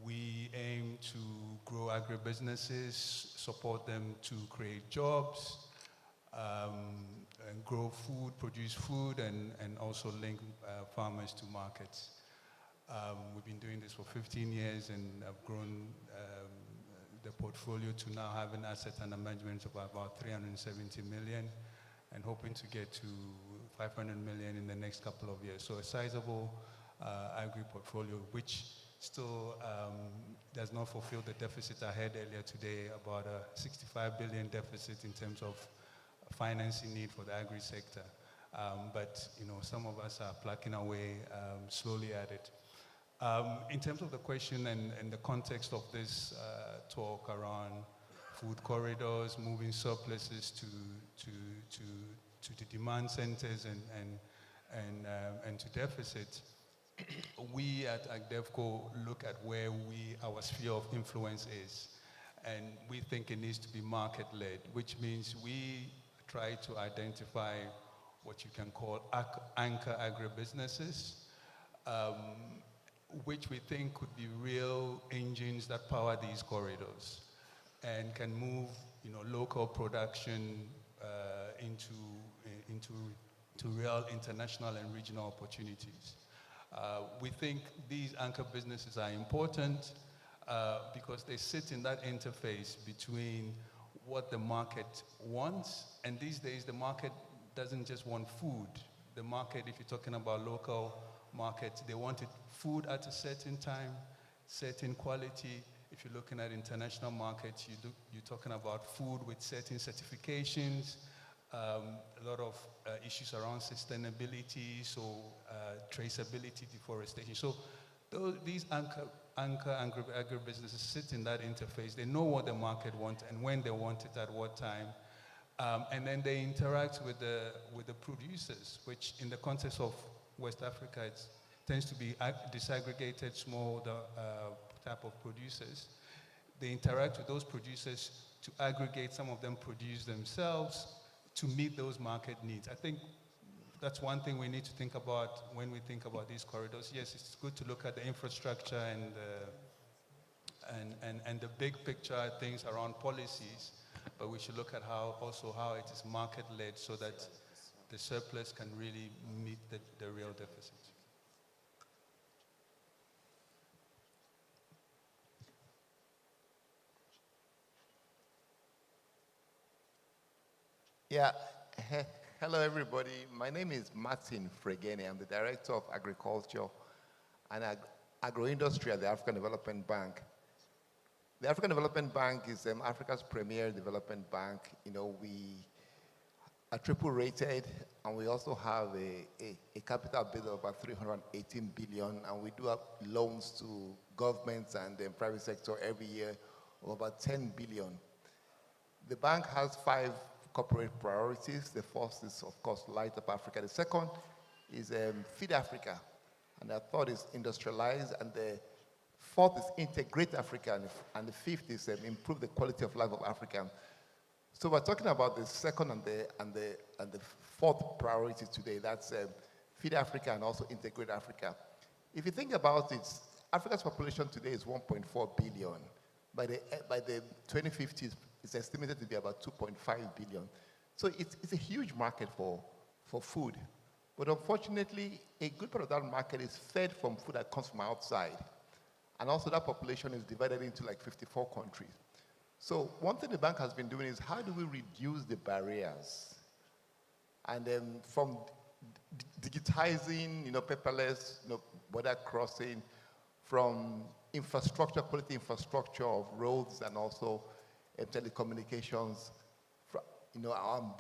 S5: We aim to grow agribusinesses, support them to create jobs, and grow food, produce food, and also link farmers to markets. We've been doing this for 15 years and have grown the portfolio to now have an asset under management of about 370 million and hoping to get to 500 million in the next couple of years. So a sizable agri portfolio, which still does not fulfill the deficit I had earlier today, about a 65 billion deficit in terms of financing need for the agri sector. But some of us are plucking away slowly at it. In terms of the question and the context of this talk around food corridors, moving surpluses to the demand centers and to deficits, we at AgDevco look at where our sphere of influence is. And we think it needs to be market-led, which means we try to identify what you can call anchor agribusinesses, which we think could be real engines that power these corridors and can move local production into real international and regional opportunities. We think these anchor businesses are important because they sit in that interface between what the market wants, and these days the market doesn't just want food. The market, if you're talking about local markets, they wanted food at a certain time, certain quality. If you're looking at international markets, you're talking about food with certain certifications, a lot of issues around sustainability, so traceability, deforestation. So these anchor agribusinesses sit in that interface. They know what the market wants and when they want it at what time. And then they interact with the producers, which in the context of West Africa, it tends to be disaggregated, small type of producers. They interact with those producers to aggregate. Some of them produce themselves to meet those market needs. I think that's one thing we need to think about when we think about these corridors. Yes, it's good to look at the infrastructure and the big picture things around policies, but we should look at how it is market-led so that the surplus can really meet the real deficit.
S21: Yeah, hello everybody. My name is Martin Fregeni. I'm the Director of Agriculture and Agro-Industry at the African Development Bank. The African Development Bank is Africa's premier development bank. We are triple rated, and we also have a capital base of about 318 billion, and we do have loans to governments and the private sector every year of about 10 billion. The bank has 5 corporate priorities. The first is, of course, Light Up Africa. The second is Feed Africa, and the third is Industrialize, and the fourth is Integrate Africa, and the fifth is Improve the Quality of Life of Africa. So we're talking about the second and the fourth priority today. That's Feed Africa and also Integrate Africa. If you think about it, Africa's population today is 1.4 billion. By the 2050s, it's estimated to be about 2.5 billion. So it's a huge market for food. But unfortunately, a good part of that market is fed from food that comes from outside. And also that population is divided into like 54 countries. So one thing the bank has been doing is how do we reduce the barriers? And then from digitizing, paperless, border crossing, from infrastructure, quality infrastructure of roads and also telecommunications,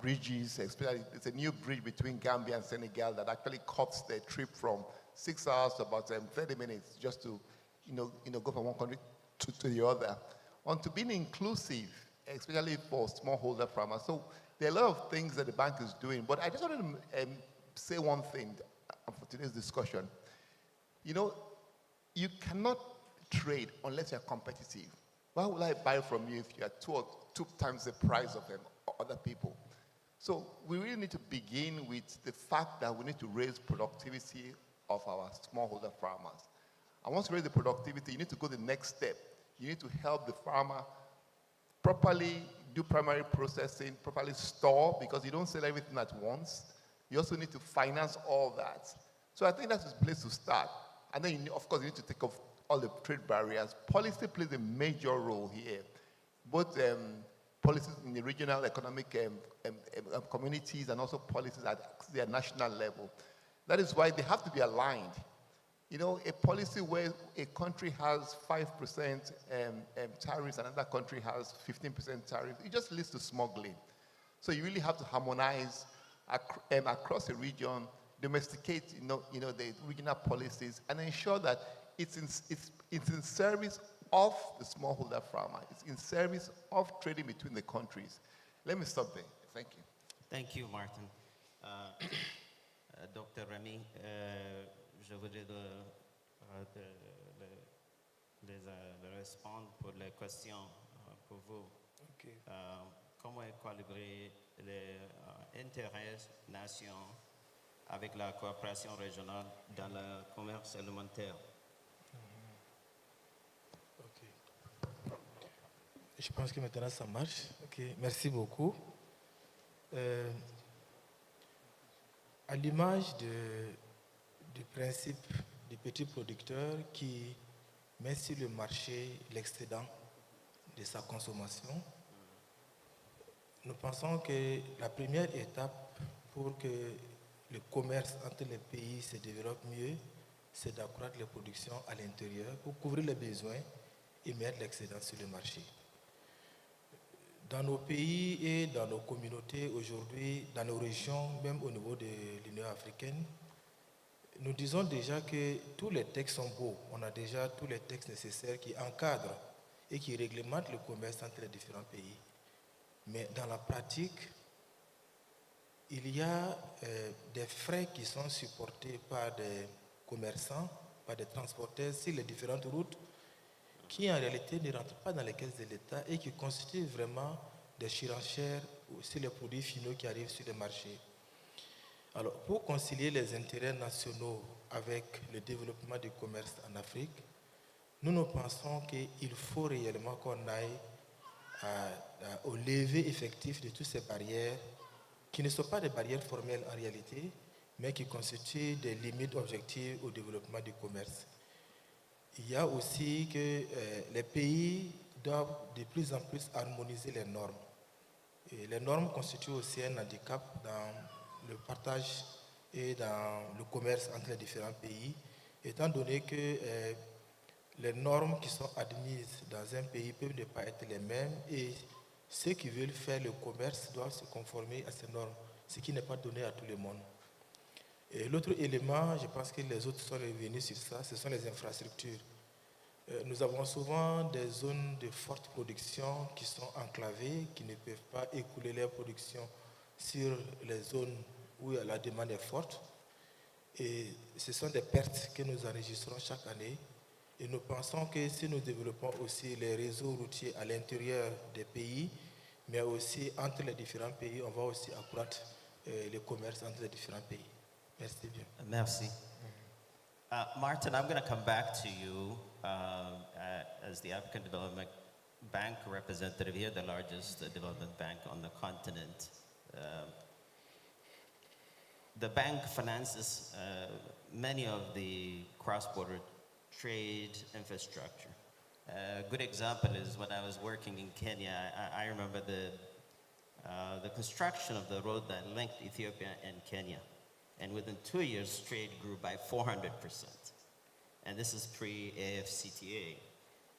S21: bridges, especially it's a new bridge between Gambia and Senegal that actually cuts the trip from 6 hours to about 30 minutes just to, go from one country to the other. On to being inclusive, especially for smallholder farmers. So there are a lot of things that the bank is doing, but I just wanted to say one thing for today's discussion. You cannot trade unless you're competitive. Why would I buy from you if you are two times the price of other people? So we really need to begin with the fact that we need to raise productivity of our smallholder farmers. And once you raise the productivity, you need to go the next step. You need to help the farmer properly do primary processing, properly store, because you don't sell everything at once. You also need to finance all that. So I think that's the place to start. And then, of course, you need to take off all the trade barriers. Policy plays a major role here. Both policies in the regional economic communities and also policies at the national level. That is why they have to be aligned. A policy where a country has 5% tariffs and another country has 15% tariffs, it just leads to smuggling. So you really have to harmonize across the region, domesticate, the regional policies, and ensure that it's in service of the smallholder farmer. It's in service of trading between the countries. Let me stop there. Thank you.
S20: Thank you, Martin. Dr. Remy, je voudrais de répondre pour les questions pour vous.
S15: Okay.
S20: Comment équilibrer les intérêts nations avec la coopération régionale dans le commerce alimentaire?
S3: Ok. Je pense que maintenant ça marche. Ok. Merci beaucoup. À l'image du principe du petit producteur qui met sur le marché l'excédent de sa consommation, nous pensons que la première étape pour que le commerce entre les pays se développe mieux, c'est d'accroître les productions à l'intérieur pour couvrir les besoins et mettre l'excédent sur le marché. Dans nos pays et dans nos communautés aujourd'hui, dans nos régions, même au niveau de l'Union africaine, nous disons déjà que tous les textes sont beaux. On a déjà tous les textes nécessaires qui encadrent et qui réglementent le commerce entre les différents pays. Mais dans la pratique, il y a des frais qui sont supportés par des commerçants, par des transporteurs sur les différentes routes qui en réalité ne rentrent pas dans les caisses de l'État et qui constituent vraiment des surenchères sur les produits finaux qui arrivent sur le marché. Alors, pour concilier les intérêts nationaux avec le développement du commerce en Afrique, nous pensons qu'il faut réellement qu'on aille au lever effectif de toutes ces barrières qui ne sont pas des barrières formelles en réalité, mais qui constituent des limites objectives au développement du commerce. Il y a aussi que les pays doivent de plus en plus harmoniser les normes. Et les normes constituent aussi un handicap dans le partage et dans le commerce entre les différents pays, étant donné que les normes qui sont admises dans un pays peuvent ne pas être les mêmes et ceux qui veulent faire le commerce doivent se conformer à ces normes ce qui n'est pas donné à tout le monde. Et l'autre élément, je pense que les autres sont revenus sur ça, ce sont les infrastructures. Nous avons souvent des zones de forte production qui sont enclavées, qui ne peuvent pas écouler leur production sur les zones où la demande est forte. Et ce sont des pertes que nous enregistrons chaque année. Et nous pensons que si nous développons aussi les réseaux routiers à l'intérieur des pays, mais aussi entre les différents pays, on va aussi accroître le commerce entre les différents pays. Merci bien.
S20: Merci. Martin, I'm going to come back to you as the African Development Bank representative here, the largest development bank on the continent. The bank finances many of the cross-border trade infrastructure. A good example is when I was working in Kenya, I remember the construction of the road that linked Ethiopia and Kenya. And within 2 years, trade grew by 400%. And this is pre-AFCTA.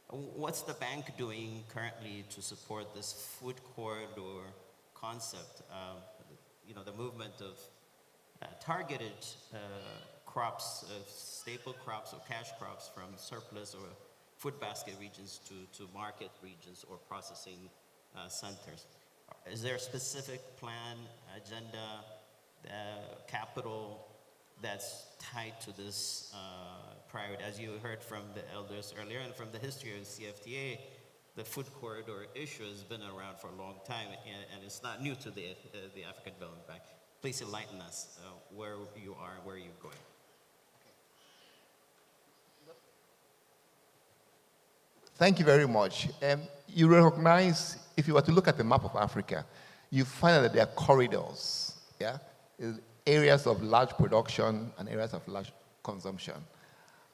S20: What's the bank doing currently to support this food corridor concept? The movement of targeted crops, staple crops or cash crops from surplus or food basket regions to market regions or processing centers. Is there a specific plan, agenda, capital that's tied to this priority? As you heard from the elders earlier and from the history of the CFTA, the food corridor issue has been around for a long time, and it's not new to the African Development Bank. Please enlighten us where you are and where you're going.
S21: Thank you very much. You recognize, if you were to look at the map of Africa, you find that there are corridors, yeah? Areas of large production and areas of large consumption.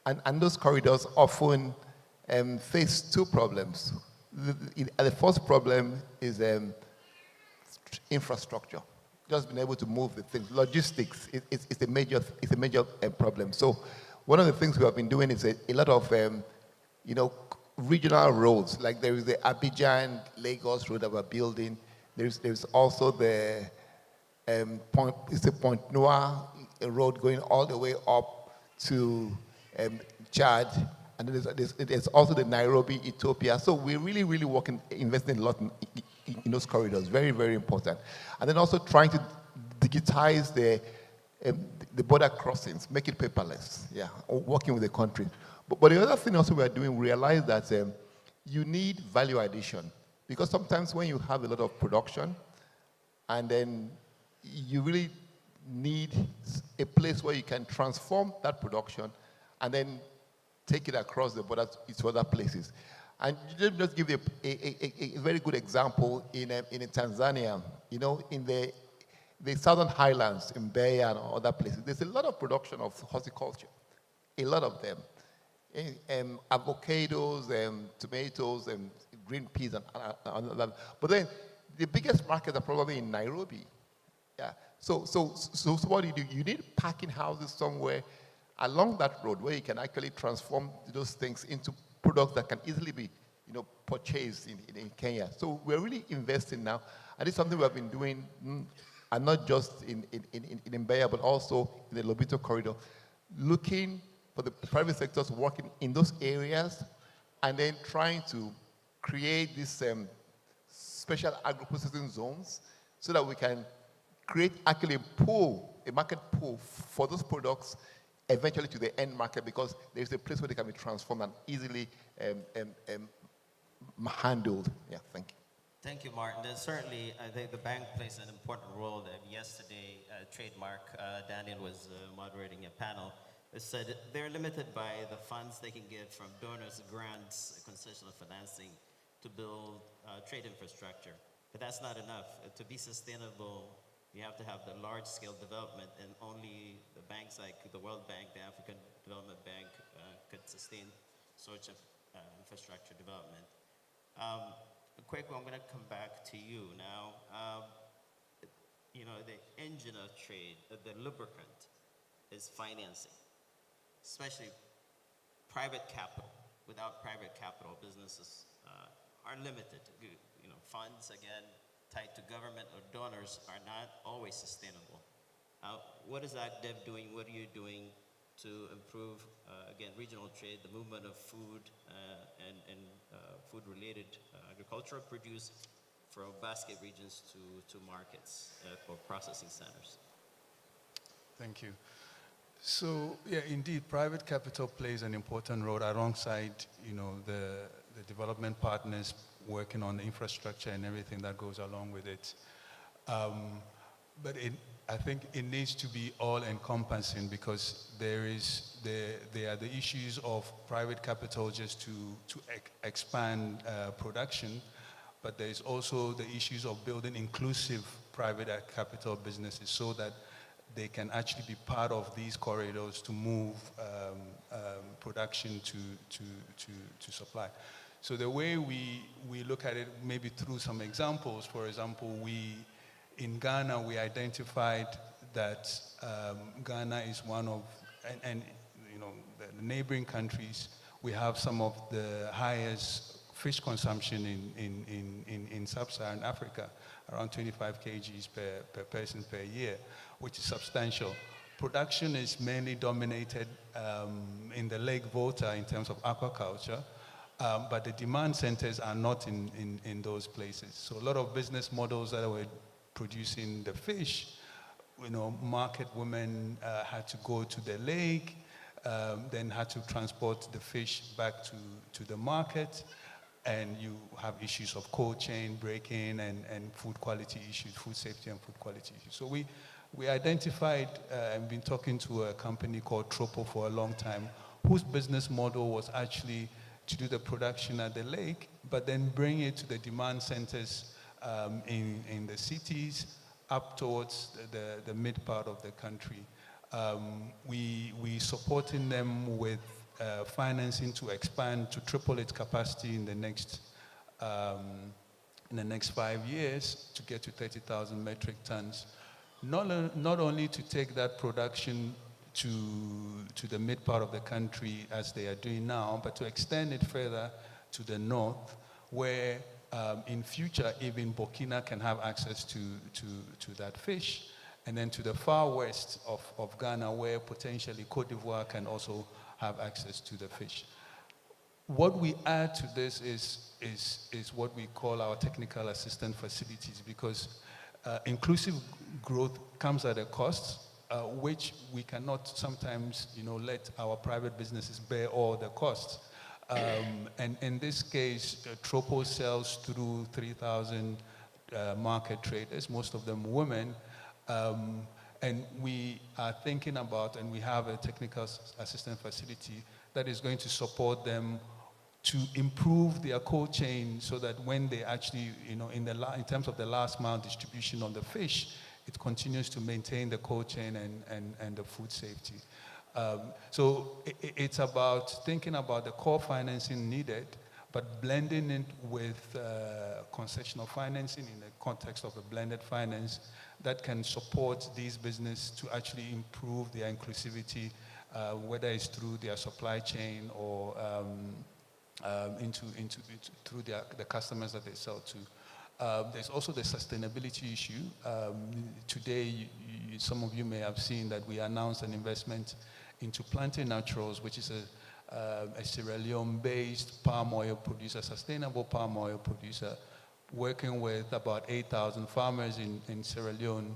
S21: And those corridors often face two problems. The first problem is infrastructure. Just being able to move the things. Logistics is a major problem. So one of the things we have been doing is a lot of regional roads. Like there is the Abidjan-Lagos road that we're building. There's also the Point Noir road going all the way up to Chad. And there's also the Nairobi, Ethiopia. So we're really, really investing a lot in those corridors. Very, very important. And then also trying to digitize the border crossings, make it paperless, yeah, working with the country. But the other thing also we are doing, we realize that you need value addition. Because sometimes when you have a lot of production, and then you really need a place where you can transform that production and then take it across the border to other places. And just give you a very good example in Tanzania, in the southern highlands, in Mbeya and other places, there's a lot of production of horticulture, a lot of them. Avocados, tomatoes, green peas, and that. But then the biggest markets are probably in Nairobi. Yeah. So what do? You need packing houses somewhere along that road where you can actually transform those things into products that can easily be, purchased in Kenya. So we're really investing now, and it's something we have been doing, and not just in Mbeya, but also in the Lobito corridor, looking for the private sectors working in those areas, and then trying to create these special agro-processing zones so that we can create actually a market pool for those products eventually to the end market, because there's a place where they can be transformed and easily handled. Yeah, thank you.
S20: Thank you, Martin. And certainly, I think the bank plays an important role. Yesterday, Trademark, Daniel was moderating a panel. It said they're limited by the funds they can get from donors, grants, concessional financing to build trade infrastructure. But that's not enough. To be sustainable, you have to have the large-scale development, and only the banks like the World Bank, the African Development Bank, could sustain such infrastructure development. Kweko, I'm going to come back to you now. The engine of trade, the lubricant, is financing, especially private capital. Without private capital, businesses are limited. Funds, again, tied to government or donors are not always sustainable. What is AgDev doing? What are you doing to improve, again, regional trade, the movement of food and food-related agricultural produce from basket regions to markets or processing centers?
S5: Thank you. So, yeah, indeed, private capital plays an important role alongside, the development partners working on the infrastructure and everything that goes along with it. But I think it needs to be all-encompassing, because there are the issues of private capital just to expand production, but there is also the issues of building inclusive private capital businesses so that they can actually be part of these corridors to move production to supply. So the way we look at it, maybe through some examples, for example, in Ghana, we identified that Ghana is one of, and the neighboring countries, we have some of the highest fish consumption in sub-Saharan Africa, around 25 kgs per person per year, which is substantial. Production is mainly dominated in the Lake Volta in terms of aquaculture, but the demand centers are not in those places. So a lot of business models that were producing the fish, market women had to go to the lake, then had to transport the fish back to the market, and you have issues of cold chain break-in and food quality issues, food safety and food quality issues. So we identified and been talking to a company called Tropo for a long time, whose business model was actually to do the production at the lake, but then bring it to the demand centers in the cities up towards the mid part of the country. We supporting them with financing to expand to triple its capacity in the next 5 years to get to 30,000 metric tons. Not only to take that production to the mid part of the country as they are doing now, but to extend it further to the north, where in future, even Burkina can have access to that fish, and then to the far west of Ghana, where potentially Cote d'Ivoire can also have access to the fish. What we add to this is what we call our technical assistance facilities, because inclusive growth comes at a cost, which we cannot sometimes, let our private businesses bear all the costs. And in this case, Tropo sells through 3,000 market traders, most of them women. And we are thinking about, and we have a technical assistance facility that is going to support them to improve their cold chain, so that when they actually, in terms of the last mile distribution of the fish, it continues to maintain the cold chain and the food safety. So it's about thinking about the core financing needed, but blending it with concessional financing in the context of a blended finance that can support these businesses to actually improve their inclusivity, whether it's through their supply chain or through the customers that they sell to. There's also the sustainability issue. Today, some of you may have seen that we announced an investment into Plantain Naturals, which is a Sierra Leone-based palm oil producer, sustainable palm oil producer, working with about 8,000 farmers in Sierra Leone.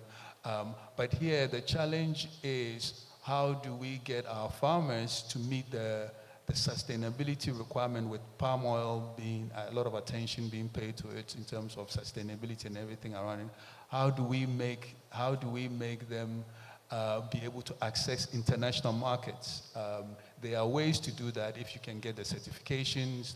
S5: But here, the challenge is, how do we get our farmers to meet the sustainability requirement, with palm oil being a lot of attention being paid to it in terms of sustainability and everything around it? How do we make them be able to access international markets? There are ways to do that if you can get the certifications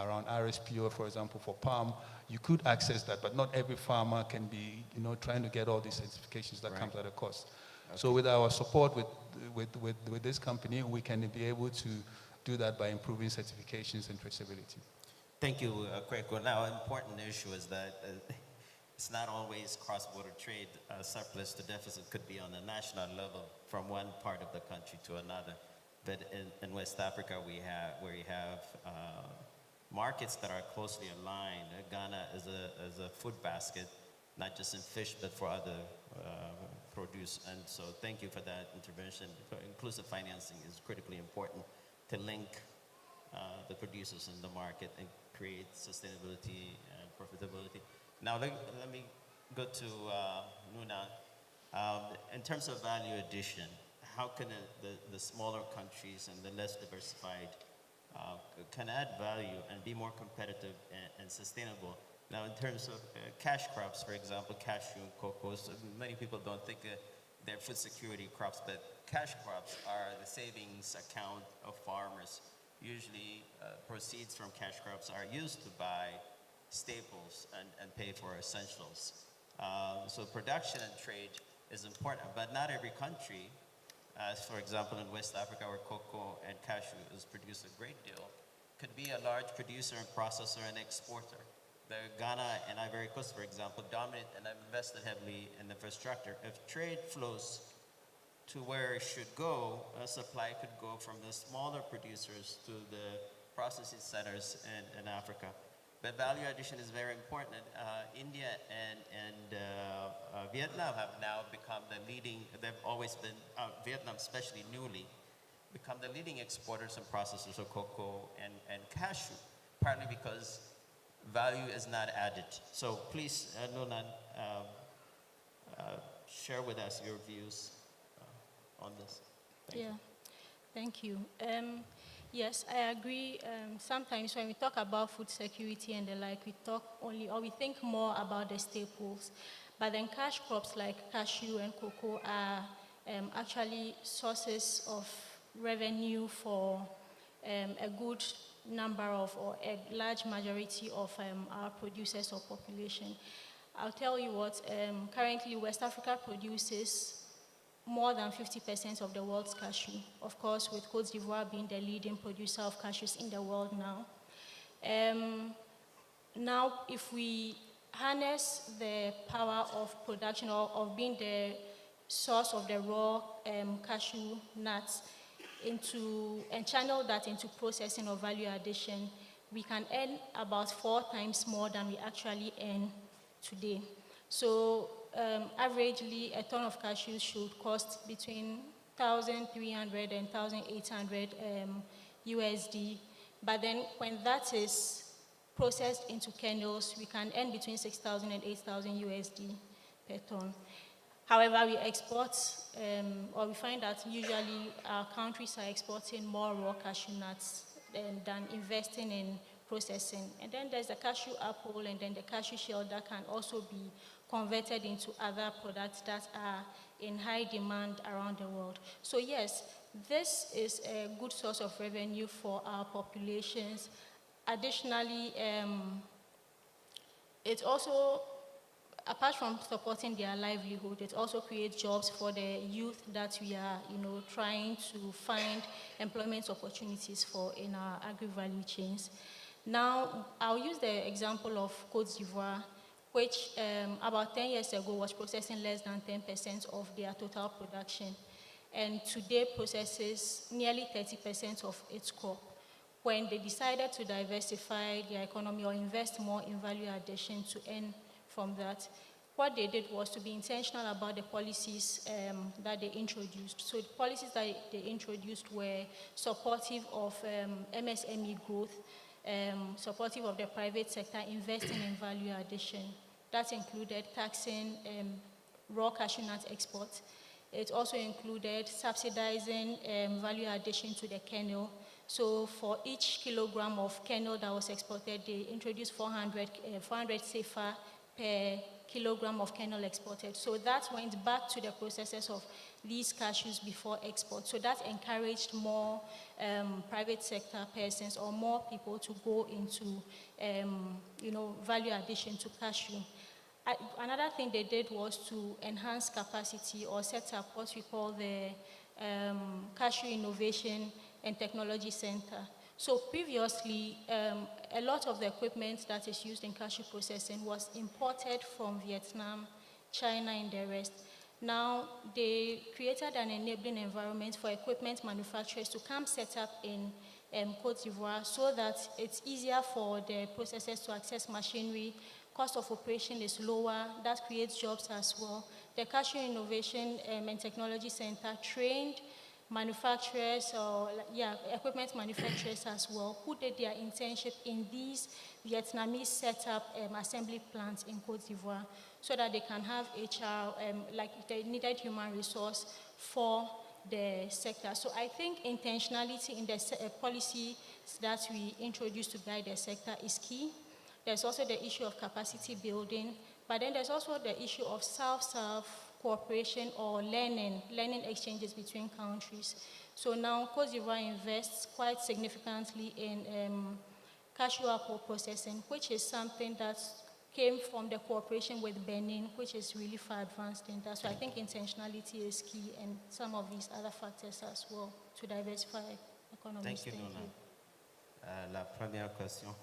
S5: around RSPO, for example, for palm. You could access that, but not every farmer can be, trying to get all these certifications. That comes at a cost. Okay. So with our support with this company, we can be able to do that by improving certifications and traceability.
S20: Thank you, Kweko. Now, an important issue is that it's not always cross-border trade. Surplus to deficit could be on a national level from one part of the country to another. But in West Africa, we have markets that are closely aligned. Ghana is a food basket not just in fish, but for other produce. And so thank you for that intervention. Inclusive financing is critically important to link the producers in the market and create sustainability and profitability. Now let me go to Nuna. In terms of value addition, how can the smaller countries and the less diversified can add value and be more competitive and sustainable? Now, in terms of cash crops, for example, cashew and cocoa, so many people don't think they're food security crops, but cash crops are the savings account of farmers. Usually, proceeds from cash crops are used to buy staples and pay for essentials. So production and trade is important, but not every country, as for example in West Africa where cocoa and cashew is produced a great deal, could be a large producer and processor and exporter. Ghana and Ivory Coast, for example, dominate and have invested heavily in infrastructure. If trade flows to where it should go, supply could go from the smaller producers to the processing centers in Africa. But value addition is very important. India and Vietnam have now become the leading, they've always been, Vietnam especially newly, become the leading exporters and processors of cocoa and cashew, partly because value is not added. So please, Nunan, share with us your views on this.
S8: Thank you. Yes, I agree. Sometimes when we talk about food security and the like, we talk only, or we think more about the staples. But then cash crops like cashew and cocoa are actually sources of revenue for a good number of, or a large majority of our producers or population. I'll tell you what, currently West Africa produces more than 50% of the world's cashew. Of course, with Côte d'Ivoire being the leading producer of cashews in the world now. Now, if we harness the power of production or of being the source of the raw cashew nuts and channel that into processing or value addition, we can earn about 4 times more than we actually earn today. So averagely, a ton of cashews should cost between 1,300 and 1,800 USD. But then when that is processed into kernels, we can earn between 6,000 and 8,000 USD per ton. However, we export, or we find that usually our countries are exporting more raw cashew nuts than investing in processing. And then there's the cashew apple and then the cashew shell that can also be converted into other products that are in high demand around the world. So yes, this is a good source of revenue for our populations. Additionally, it also, apart from supporting their livelihood, it also creates jobs for the youth that we are, trying to find employment opportunities for in our agri-value chains. Now, I'll use the example of Côte d'Ivoire, which about 10 years ago was processing less than 10% of their total production, and today processes nearly 30% of its crop. When they decided to diversify their economy or invest more in value addition to earn from that, what they did was to be intentional about the policies that they introduced. So the policies that they introduced were supportive of MSME growth, supportive of the private sector investing in value addition. That included taxing raw cashew nut exports. It also included subsidizing value addition to the kernel. So for each kilogram of kernel that was exported, they introduced 400 CFA per kilogram of kernel exported. So that went back to the processors of these cashews before export. So that encouraged more private sector persons or more people to go into, value addition to cashew. Another thing they did was to enhance capacity or set up what we call the Cashew Innovation and Technology Center. So previously, a lot of the equipment that is used in cashew processing was imported from Vietnam, China, and the rest. Now, they created an enabling environment for equipment manufacturers to come set up in Côte d'Ivoire so that it's easier for the processors to access machinery, cost of operation is lower. That creates jobs as well. The Cashew Innovation and Technology Center trained manufacturers or equipment manufacturers as well who did their internship in these Vietnamese setup assembly plants in Cote d'Ivoire so that they can have HR, like the needed human resource for the sector. So I think intentionality in the policy that we introduce to guide the sector is key. There's also the issue of capacity building, but then there's also the issue of self-serve cooperation or learning exchanges between countries. So now Cote d'Ivoire invests quite significantly in cashew apple processing, which is something that came from the cooperation with Benin, which is really far advanced in that. So I think intentionality is key and some of these other factors as well to diversify economies.
S20: Thank you, Nona. La première question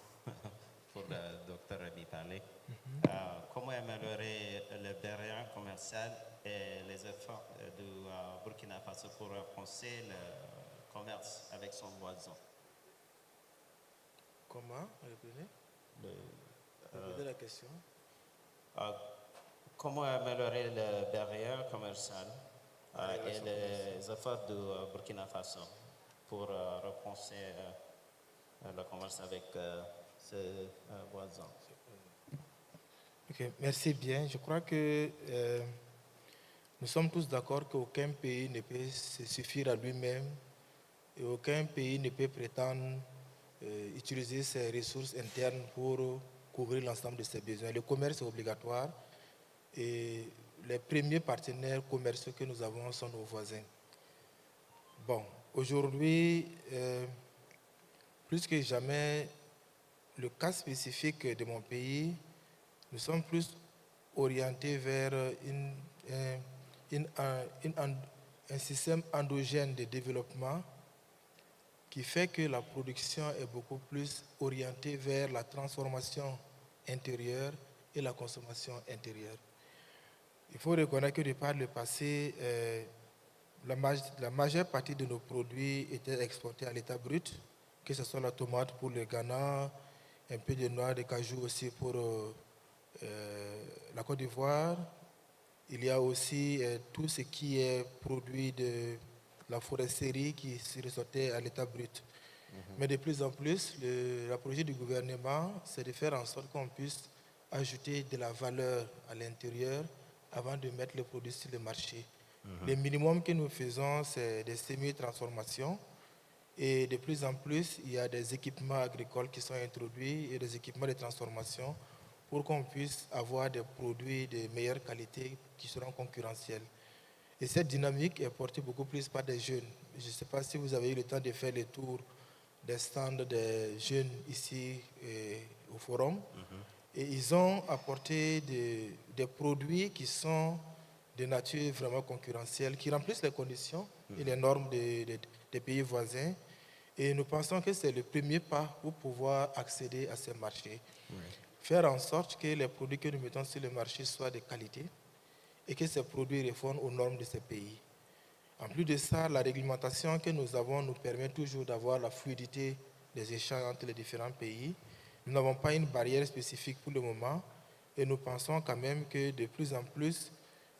S20: pour le docteur Rémi Palais. Comment améliorer le barrière commercial et les efforts du Burkina Faso pour repenser le commerce avec son voisin?
S3: Comment? Répétez la question.
S20: Comment améliorer le barrière commercial et les efforts du Burkina Faso pour repenser le commerce avec ses voisins?
S3: Ok, merci bien. Je crois que nous sommes tous d'accord qu'aucun pays ne peut se suffire à lui-même et aucun pays ne peut prétendre utiliser ses ressources internes pour couvrir l'ensemble de ses besoins. Le commerce est obligatoire et les premiers partenaires commerciaux que nous avons sont nos voisins. Bon, aujourd'hui, plus que jamais, le cas spécifique de mon pays, nous sommes plus orientés vers un système endogène de développement qui fait que la production est beaucoup plus orientée vers la transformation intérieure et la consommation intérieure. Il faut reconnaître que de par le passé, la majeure partie de nos produits étaient exportés à l'état brut, que ce soit la tomate pour le Ghana, un peu de noix de cajou aussi pour la Côte d'Ivoire. Il y a aussi tout ce qui est produit de la foresterie qui se ressortait à l'état brut. Mais de plus en plus, le projet du gouvernement, c'est de faire en sorte qu'on puisse ajouter de la valeur à l'intérieur avant de mettre le produit sur le marché. Le minimum que nous faisons, c'est des semi-transformations. Et de plus en plus, il y a des équipements agricoles qui sont introduits et des équipements de transformation pour qu'on puisse avoir des produits de meilleure qualité qui seront concurrentiels. Et cette dynamique est portée beaucoup plus par des jeunes. Je ne sais pas si vous avez eu le temps de faire le tour des stands des jeunes ici au forum. Et ils ont apporté des produits qui sont de nature vraiment concurrentielle, qui remplissent les conditions et les normes des pays voisins. Et nous pensons que c'est le premier pas pour pouvoir accéder à ces marchés. Faire en sorte que les produits que nous mettons sur le marché soient de qualité et que ces produits répondent aux normes de ces pays. En plus de ça, la réglementation que nous avons nous permet toujours d'avoir la fluidité des échanges entre les différents pays. Nous n'avons pas une barrière spécifique pour le moment et nous pensons quand même que de plus en plus,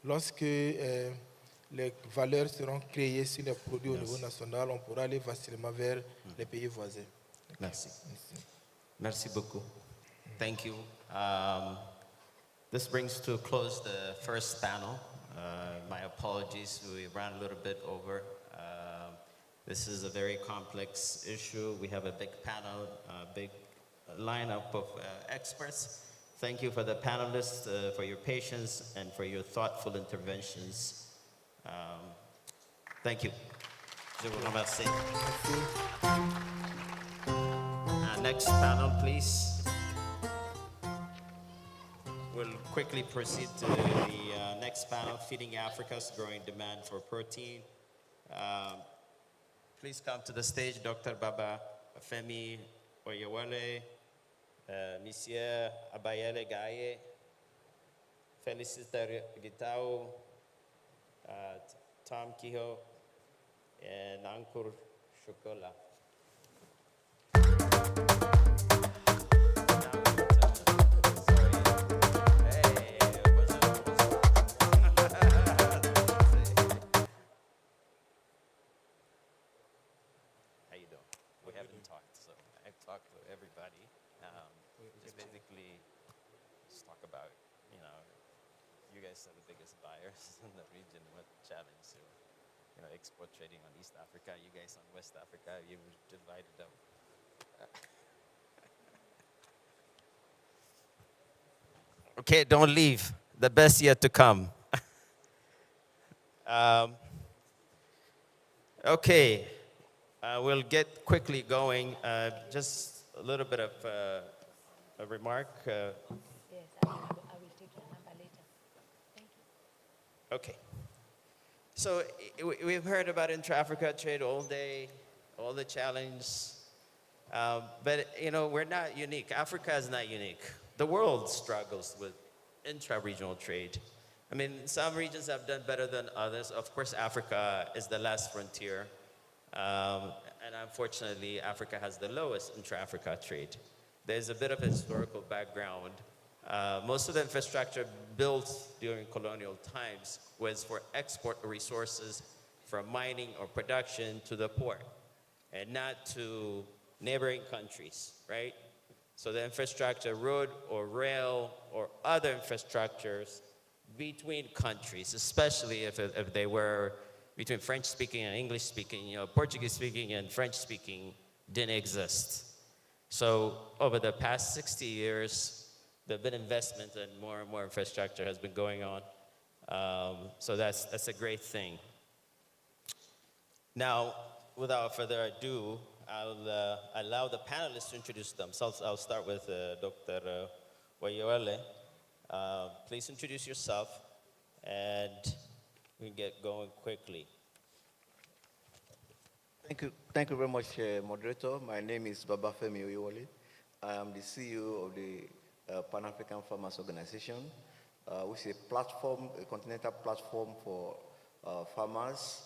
S3: lorsque les valeurs seront créées sur les produits au niveau national, on pourra aller facilement vers les pays voisins.
S20: Merci. Merci beaucoup. Thank you. This brings to a close the first panel. My apologies, we ran a little bit over. This is a very complex issue. We have a big panel, a big lineup of experts. Thank you for the panelists, for your patience and for your thoughtful interventions. Thank you. Je vous remercie. Next panel, please. We'll quickly proceed to the next panel, Feeding Africa's Growing Demand for Protein. Please come to the stage, Dr. Baba Femi Oyewale, Monsieur Abayele Gaye, Felicita Gitao, Tom Kiho, and Ankur Shukola. Sorry. everybody. Just basically just talk about, you guys are the biggest buyers in the region. What challenge to, export trading on East Africa, you guys on West Africa, you divided up. Okay, don't leave. The best yet to come. Okay, we'll get quickly going. Just a little bit of a remark.
S8: Yes, I will take your number later. Thank you.
S20: Okay. So we've heard about intra-Africa trade all day, all the challenges. But, we're not unique. Africa is not unique. The world struggles with intra-regional trade. I mean, some regions have done better than others. Of course, Africa is the last frontier. And unfortunately, Africa has the lowest intra-Africa trade. There's a bit of a historical background. Most of the infrastructure built during colonial times was for export resources from mining or production to the port, and not to neighboring countries, right? So the infrastructure, road or rail or other infrastructures between countries, especially if they were between French-speaking and English-speaking, Portuguese-speaking and French-speaking didn't exist. So over the past 60 years, there have been investment and more infrastructure has been going on. So that's a great thing. Now, without further ado, I'll allow the panelists to introduce themselves. I'll start with Dr. Wayoele. Please introduce yourself, and we can get going quickly.
S7: Thank you very much, moderator. My name is Babafemi Oyewole. I am the CEO of the Pan-African Farmers Organization, which is a platform, a continental platform for farmers,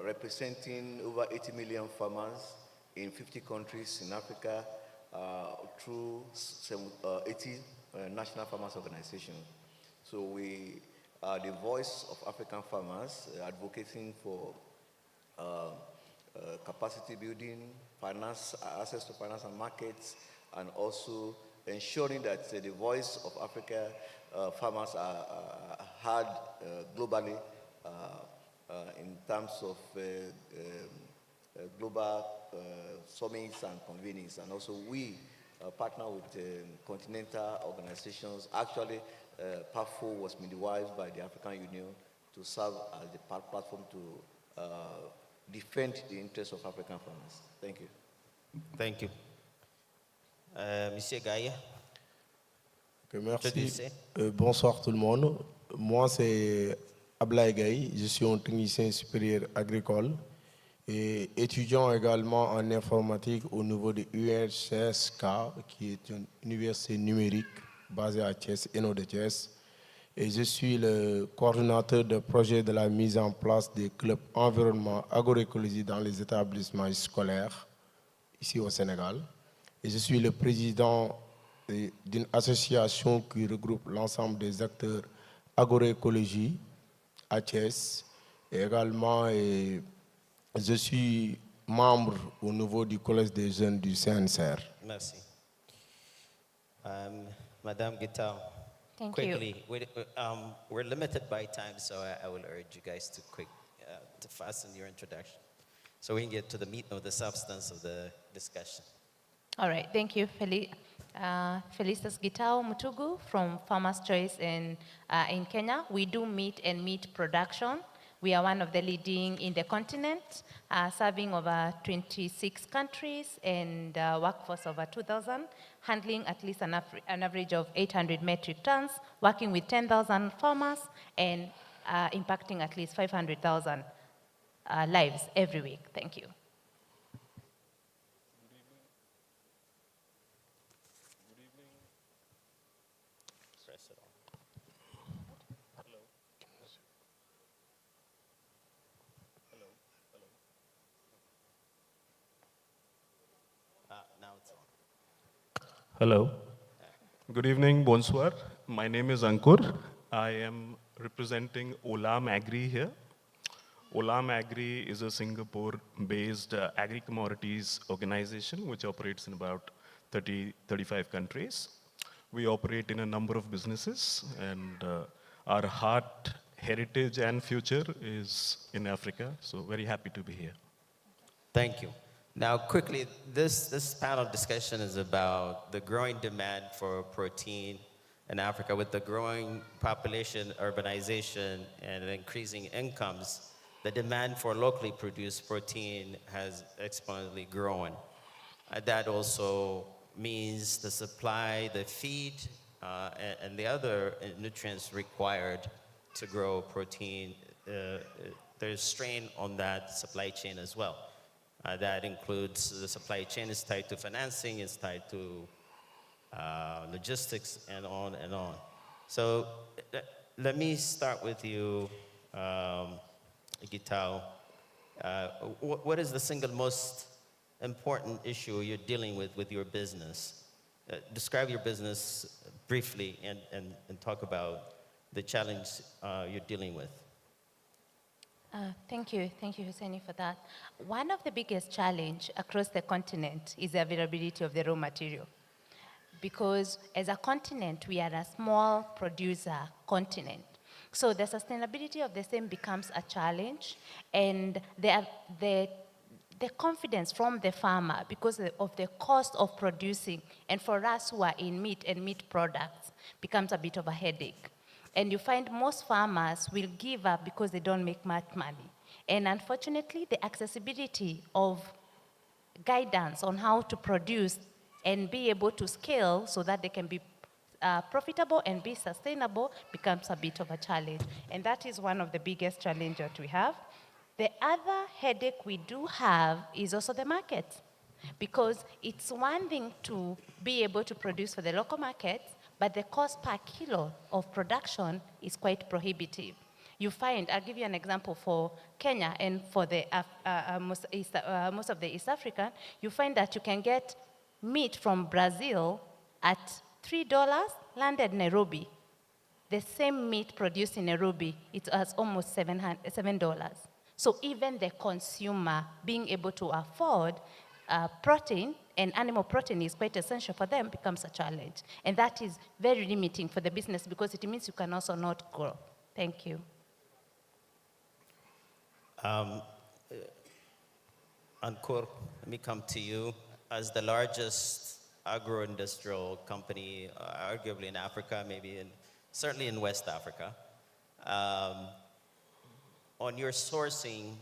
S7: representing over 80 million farmers in 50 countries in Africa through 80 national farmers organizations. So we are the voice of African farmers, advocating for capacity building, finance, access to finance and markets, and also ensuring that the voice of Africa farmers are heard globally in terms of global summits and convenings. And also we partner with continental organizations. Actually, PAFO was midwifed by the African Union to serve as the platform to defend the interests of African farmers. Thank you.
S20: Thank you. Monsieur Gaïa.
S22: Okay, merci. Bonsoir tout le monde. Moi, c'est Ablaye Gaï. Je suis un technicien supérieur agricole et étudiant également en informatique au niveau de URCSK, qui est une université numérique basée à Thiès, ENO de Thiès. Et je suis le coordinateur de projet de la mise en place des clubs environnement agroécologie dans les établissements scolaires ici au Sénégal. Et je suis le président d'une association qui regroupe l'ensemble des acteurs agroécologie à Thiès. Et également, je suis membre au niveau du Collège des jeunes du CNCR.
S20: Merci. Madame Guittard.
S23: Thank
S20: quickly,
S23: you.
S20: We're limited by time, so I will urge you guys to fasten your introduction, so we can get to the meat of the substance of the discussion.
S23: All right, thank you, Felicitas Gitao Mutugu from Farmers Choice in Kenya. We do meat and meat production. We are one of the leading in the continent, serving over 26 countries and workforce over 2,000, handling at least an average of 800 metric tons, working with 10,000 farmers and impacting at least 500,000 lives every week. Thank you.
S24: Hello. Good evening, bonsoir. My name is Ankur. I am representing Olam Agri here. Olam Agri is a Singapore-based agri-commodities organization which operates in about 35 countries. We operate in a number of businesses, and our heart, heritage, and future is in Africa. So very happy to be here.
S20: Thank you. Now, quickly, this panel discussion is about the growing demand for protein in Africa. With the growing population, urbanization, and increasing incomes, the demand for locally produced protein has exponentially grown. That also means the supply, the feed, and the other nutrients required to grow protein, there's strain on that supply chain as well. That includes the supply chain is tied to financing, it's tied to logistics, and on and on. So let me start with you, Gitao. What is the single most important issue you're dealing with your business? Describe your business briefly and talk about the challenge you're dealing with.
S23: Thank you, Husseini, for that. One of the biggest challenges across the continent is the availability of the raw material. Because as a continent, we are a small producer continent. So the sustainability of the same becomes a challenge, and the confidence from the farmer, because of the cost of producing, and for us who are in meat and meat products, becomes a bit of a headache. And you find most farmers will give up because they don't make much money. And unfortunately, the accessibility of guidance on how to produce and be able to scale so that they can be profitable and be sustainable becomes a bit of a challenge. And that is one of the biggest challenges that we have. The other headache we do have is also the market. Because it's one thing to be able to produce for the local market, but the cost per kilo of production is quite prohibitive. You find, I'll give you an example for Kenya and for the most of the East African, you find that you can get meat from Brazil at $3, landed Nairobi. The same meat produced in Nairobi, it has almost $7. So even the consumer being able to afford protein, and animal protein is quite essential for them, becomes a challenge. And that is very limiting for the business because it means you can also not grow. Thank you.
S20: Ankur, let me come to you. As the largest agro-industrial company, arguably in Africa, maybe certainly in West Africa, on your sourcing,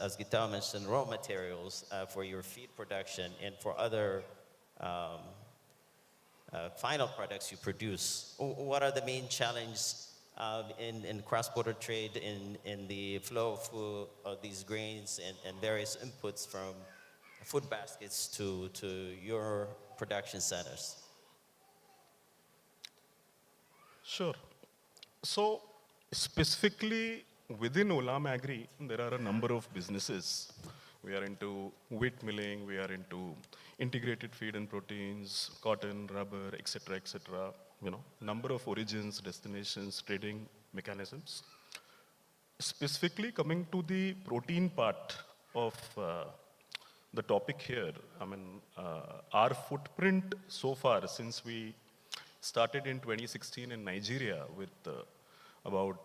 S20: as Gitao mentioned, raw materials for your feed production and for other final products you produce. What are the main challenges in cross-border trade, in the flow of these grains and various inputs from food baskets to your production centers?
S24: Sure. So specifically within Olam Agri, there are a number of businesses. We are into wheat milling, we are into integrated feed and proteins, cotton, rubber, etc., etc. Number of origins, destinations, trading mechanisms. Specifically coming to the protein part of the topic here, our footprint so far, since we started in 2016 in Nigeria with about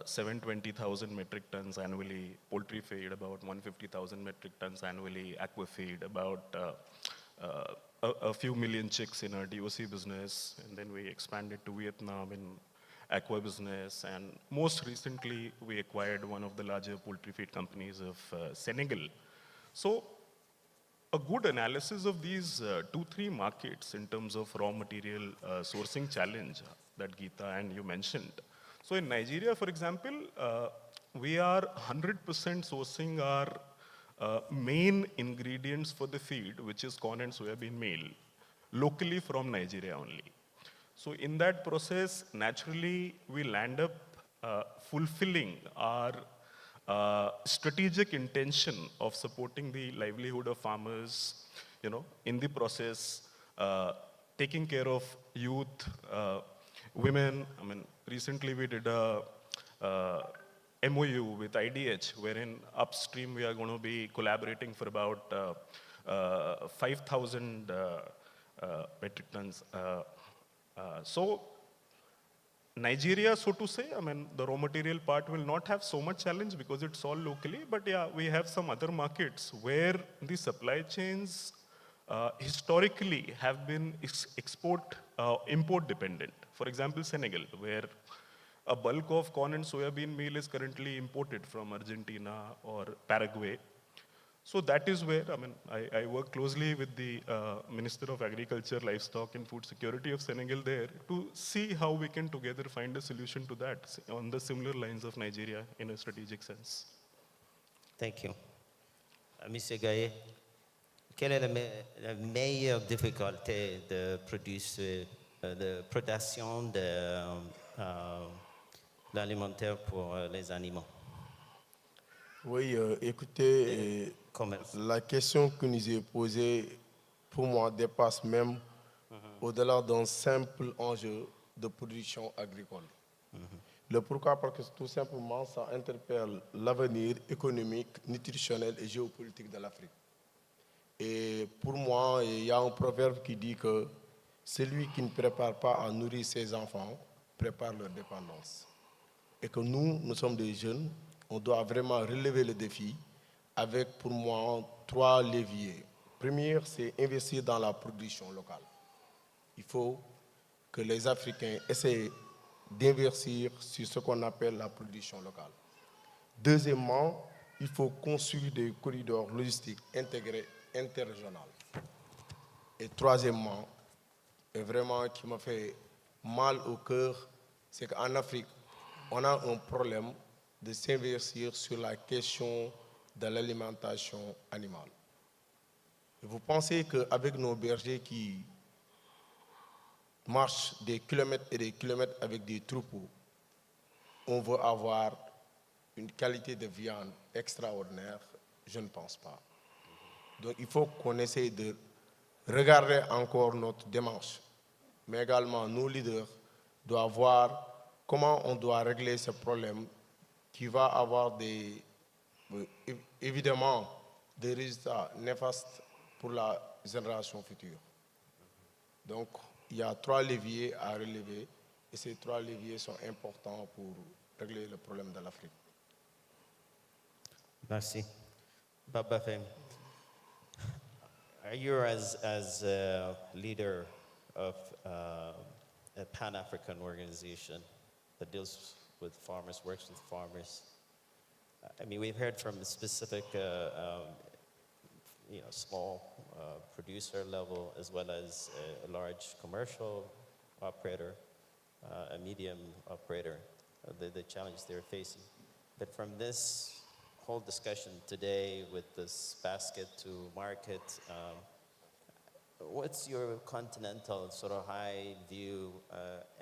S24: 720,000 metric tons annually, poultry feed, about 150,000 metric tons annually, aqua feed, about a few million chicks in our DOC business, and then we expanded to Vietnam in aqua business, and most recently we acquired one of the larger poultry feed companies of Senegal. So a good analysis of these 2-3 markets in terms of raw material sourcing challenge that Geeta and you mentioned. So in Nigeria, for example, we are 100% sourcing our main ingredients for the feed, which is corn and soybean meal, locally from Nigeria only. So in that process, naturally, we land up fulfilling our strategic intention of supporting the livelihood of farmers, in the process, taking care of youth, women. Recently we did a MOU with IDH, wherein upstream we are going to be collaborating for about 5,000 metric tons. So Nigeria, so to say, I mean, the raw material part will not have so much challenge because it's all locally, but yeah, we have some other markets where the supply chains historically have been import dependent. For example, Senegal, where a bulk of corn and soybean meal is currently imported from Argentina or Paraguay. So that is where, I mean, I work closely with the Minister of Agriculture, Livestock and Food Security of Senegal there to see how we can together find a solution to that on the similar lines of Nigeria in a strategic sense.
S20: Thank you. Monsieur Gaye, quelle est la meilleure difficulté de production de l'alimentaire pour les animaux?
S22: Oui, écoutez, la question que nous est posée, pour moi, dépasse même au-delà d'un simple enjeu de production agricole. Le pourquoi? Parce que tout simplement, ça interpelle l'avenir économique, nutritionnel et géopolitique de l'Afrique. Et pour moi, il y a un proverbe qui dit que celui qui ne prépare pas à nourrir ses enfants prépare leur dépendance. Et que nous sommes des jeunes, on doit vraiment relever le défi avec, pour moi, 3 leviers. Premier, c'est investir dans la production locale. Il faut que les Africains essaient d'investir sur ce qu'on appelle la production locale. Deuxièmement, il faut construire des corridors logistiques intégrés interrégionaux. Et troisièmement, et vraiment qui m'a fait mal au cœur, c'est qu'en Afrique, on a un problème de s'investir sur la question de l'alimentation animale. Et vous pensez qu'avec nos bergers qui marchent des kilomètres et des kilomètres avec des troupeaux, on veut avoir une qualité de viande extraordinaire? Je ne pense pas. Donc il faut qu'on essaye de regarder encore notre démarche. Mais également, nos leaders doivent voir comment on doit régler ce problème qui va avoir évidemment des résultats néfastes pour la génération future. Donc, il y a 3 leviers à relever et ces 3 leviers sont importants pour régler le problème de l'Afrique.
S20: Merci. Baba Femi, are you as a leader of a Pan-African organization that deals with farmers, works with farmers? I mean, we've heard from a specific, small producer level, as well as a large commercial operator, a medium operator, the challenge they're facing. But from this whole discussion today with this basket to market, what's your continental sort of high view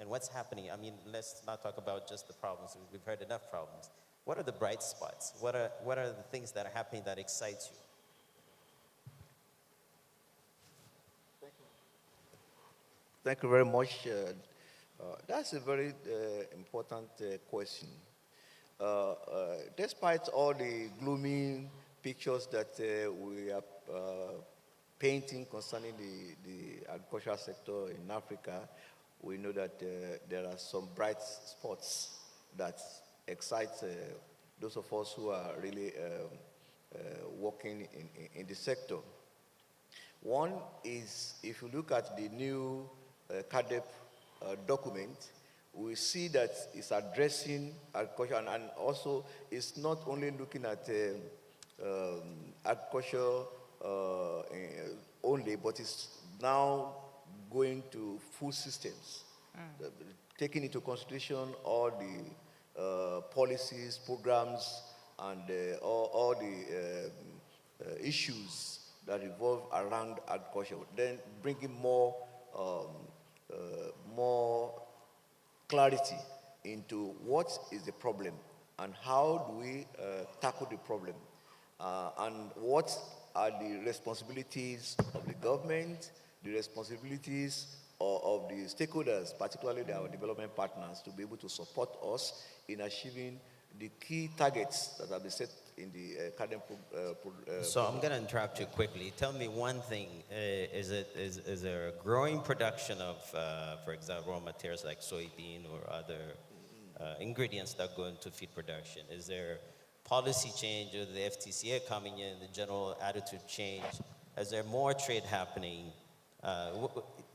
S20: and what's happening? I mean, let's not talk about just the problems. We've heard enough problems. What are the bright spots? What are the things that are happening that excites you?
S7: Thank you very much. That's a very important question. Despite all the gloomy pictures that we are painting concerning the agricultural sector in Africa, we know that there are some bright spots that excite those of us who are really working in the sector. One is, if you look at the new CADEP document, we see that it's addressing agriculture and also it's not only looking at agriculture only, but it's now going to food systems, taking into consideration all the policies, programs, and all the issues that revolve around agriculture, then bringing more clarity into what is the problem and how do we tackle the problem, and what are the responsibilities of the government, the responsibilities of the stakeholders, particularly our development partners, to be able to support us in achieving the key targets that have been set in the current
S20: So I'm going to interrupt you quickly. Tell me one thing. Is there a growing production of, for example, raw materials like soybean or other ingredients that go into feed production? Is there policy change or the FTCA coming in, the general attitude change? Is there more trade happening?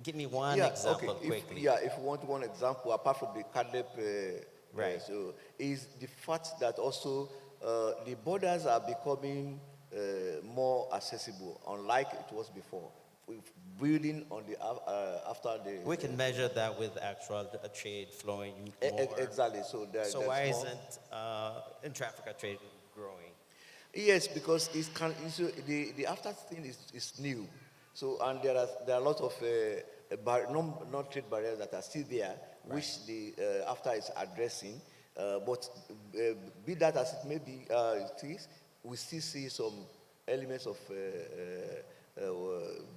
S20: Give me one example quickly.
S7: If you want one example, apart from the CADEP,
S20: right.
S7: So is the fact that also the borders are becoming more accessible, unlike it was before. With building on the after the.
S20: We can measure that with actual trade flowing more.
S7: Exactly. So
S20: why isn't intra-Africa trade growing?
S7: Yes, because the after thing is new. So and there are a lot of non trade barriers that are still there, right, which the after is addressing. But be that as it may be, we still see some elements of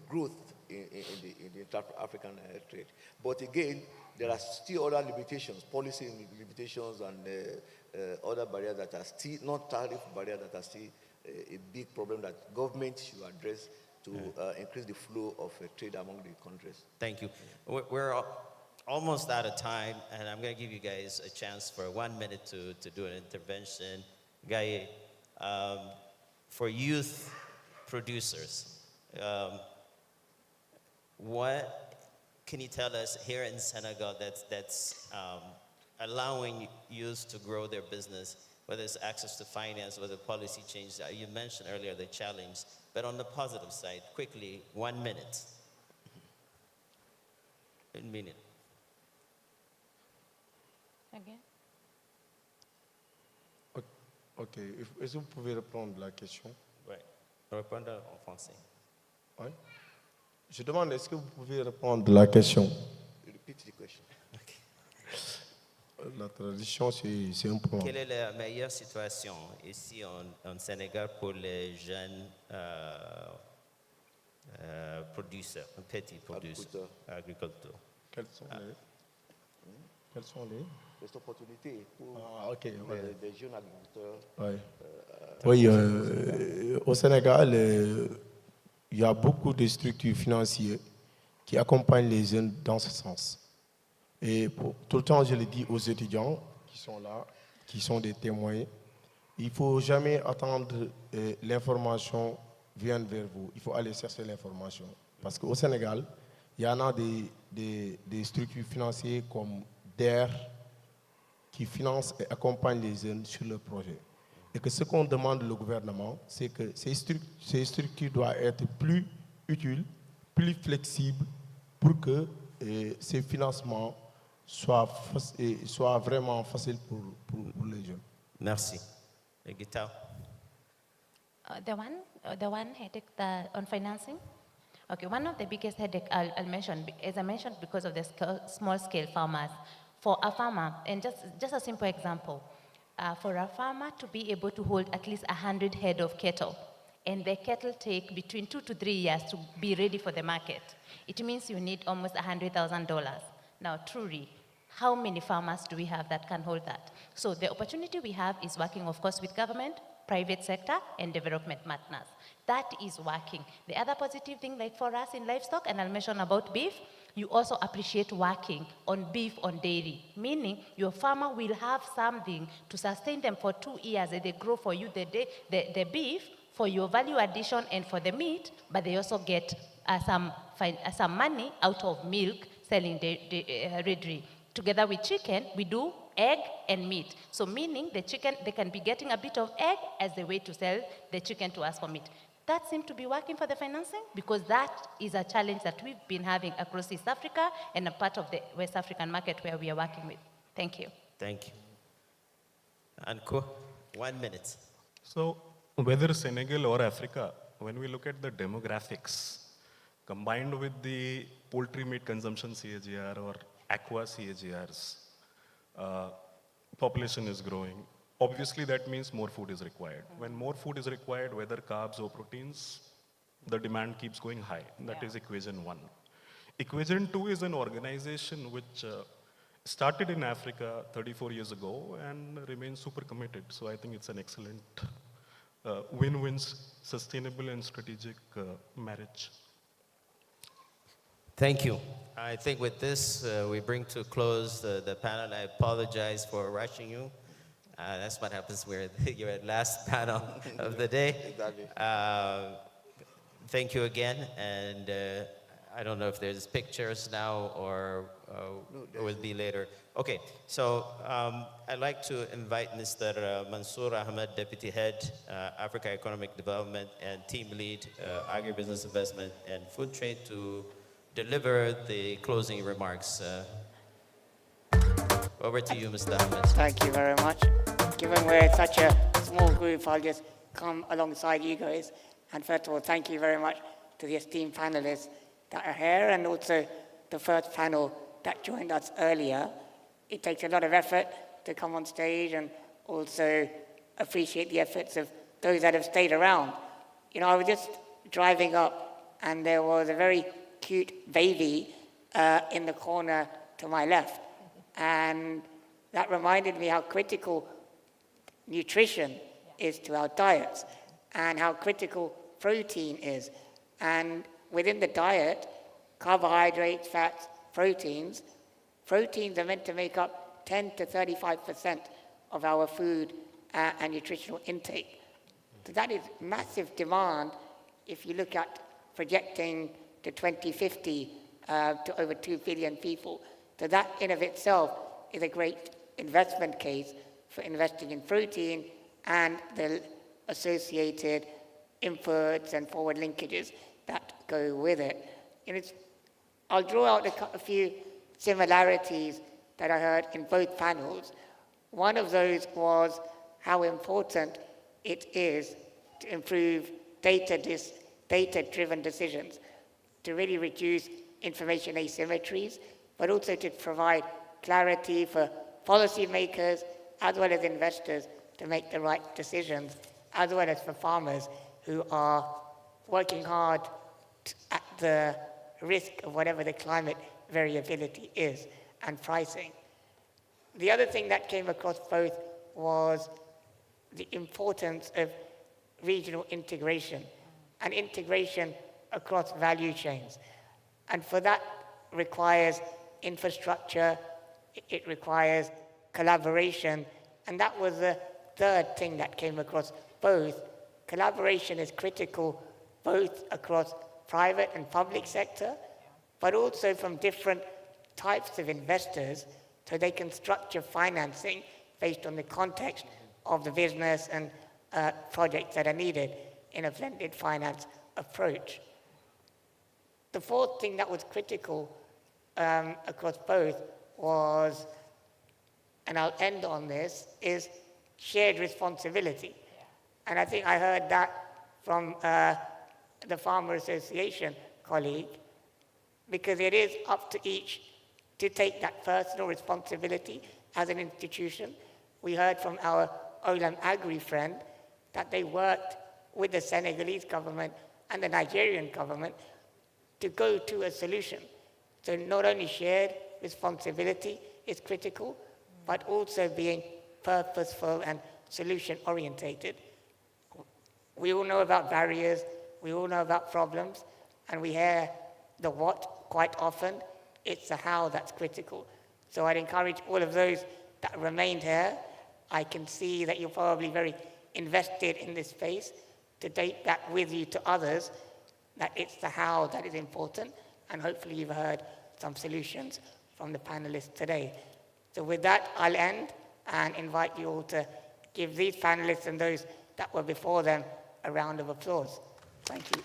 S7: growth in the intra-African trade. But again, there are still other limitations, policy limitations, and other barriers that are still not tariff barriers that are still a big problem that government should address to increase the flow of trade among the countries.
S20: Thank you. We're almost out of time, and I'm going to give you guys a chance for 1 minute to do an intervention. Guy, for youth producers, what can you tell us here in Senegal that's allowing youth to grow their business, whether it's access to finance, whether policy change? You mentioned earlier the challenge, but on the positive side, quickly, 1 minute. 1 minute.
S23: Again?
S22: Ok. Est-ce que vous pouvez répondre à la question?
S20: Oui. Répondre en français.
S22: Oui. Je demande, est-ce que vous pouvez répondre à la question?
S7: Repeat the question.
S22: La traduction, c'est un peu.
S20: Quelle est la meilleure situation ici en Sénégal pour les jeunes producteurs, petits producteurs, agriculteurs?
S22: Quelles sont les
S7: opportunités pour
S22: les
S7: jeunes agriculteurs?
S22: Oui, au Sénégal, il y a beaucoup de structures financières qui accompagnent les jeunes dans ce sens. Et tout le temps, je le dis aux étudiants qui sont là, qui sont des témoins, il ne faut jamais attendre l'information vienne vers vous. Il faut aller chercher l'information. Parce qu'au Sénégal, il y en a des structures financières comme DER qui financent et accompagnent les jeunes sur leur projet. Et que ce qu'on demande au gouvernement, c'est que ces structures doivent être plus utiles, plus flexibles pour que ces financements soient vraiment faciles pour les jeunes.
S20: Merci. Et Guitar?
S23: The one headache on financing? Okay, one of the biggest headache I'll mention, as I mentioned, because of the small-scale farmers. For a farmer, and just a simple example, for a farmer to be able to hold at least 100 head of cattle, and the cattle take between 2 to 3 years to be ready for the market, it means you need almost $100,000. Now, truly, how many farmers do we have that can hold that? So the opportunity we have is working, of course, with government, private sector, and development partners. That is working. The other positive thing, like for us in livestock, and I'll mention about beef, you also appreciate working on beef on dairy, meaning your farmer will have something to sustain them for 2 years, and they grow for you the beef for your value addition and for the meat, but they also get some money out of milk selling the readery. Together with chicken, we do egg and meat. So meaning the chicken, they can be getting a bit of egg as a way to sell the chicken to us for meat. That seems to be working for the financing because that is a challenge that we've been having across East Africa and a part of the West African market where we are working with. Thank you.
S20: Thank you. Anko, 1 minute.
S24: So whether Senegal or Africa, when we look at the demographics, combined with the poultry meat consumption CAGR or aqua CAGRs, population is growing. Obviously, that means more food is required. When more food is required, whether carbs or proteins, the demand keeps going high. That is equation 1. Equation 2 is an organization which started in Africa 34 years ago and remains super committed. So I think it's an excellent win-win, sustainable and strategic marriage.
S20: Thank you. I think with this, we bring to close the panel. I apologize for rushing you. That's what happens when you're at last panel of the day.
S7: Exactly.
S20: Thank you again. And I don't know if there's pictures now or it will be later. Okay, so I'd like to invite Mr. Mansour Ahmed, Deputy Head, Africa Economic Development and Team Lead, Agribusiness Investment and Food Trade to deliver the closing remarks. Over to you, Mr. Ahmed.
S6: Thank you very much. Given we're such a small group, I'll just come alongside you guys. And first of all, thank you very much to the esteemed panelists that are here and also the first panel that joined us earlier. It takes a lot of effort to come on stage and also appreciate the efforts of those that have stayed around. You know, I was just driving up and there was a very cute baby in the corner to my left. And that reminded me how critical nutrition is to our diets and how critical protein is. And within the diet, carbohydrates, fats, proteins are meant to make up 10 to 35% of our food and nutritional intake. So that is massive demand if you look at projecting to 2050 to over 2 billion people. So that in of itself is a great investment case for investing in protein and the associated inputs and forward linkages that go with it. And I'll draw out a few similarities that I heard in both panels. One of those was how important it is to improve data-driven decisions, to really reduce information asymmetries, but also to provide clarity for policymakers as well as investors to make the right decisions, as well as for farmers who are working hard at the risk of whatever the climate variability is and pricing. The other thing that came across both was the importance of regional integration and integration across value chains. And for that requires infrastructure, it requires collaboration, and that was the third thing that came across both. Collaboration is critical both across private and public sector, but also from different types of investors so they can structure financing based on the context of the business and projects that are needed in a blended finance approach. The fourth thing that was critical across both was, and I'll end on this, is shared responsibility. And I think I heard that from the Farmer Association colleague, because it is up to each to take that personal responsibility as an institution. We heard from our Olam Agri friend that they worked with the Senegalese government and the Nigerian government to go to a solution. So not only shared responsibility is critical, but also being purposeful and solution-orientated. We all know about barriers, we all know about problems, and we hear the what quite often. It's the how that's critical. So I'd encourage all of those that remained here. I can see that you're probably very invested in this space, to take that with you to others, that it's the how that is important, and hopefully you've heard some solutions from the panelists today. So with that, I'll end and invite you all to give these panelists and those that were before them a round of applause. Thank you.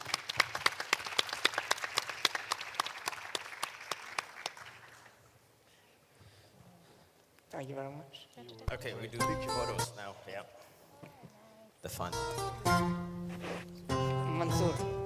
S6: Thank you very much.
S20: Okay, we do photos now. Yeah. The fun.
S6: Mansour.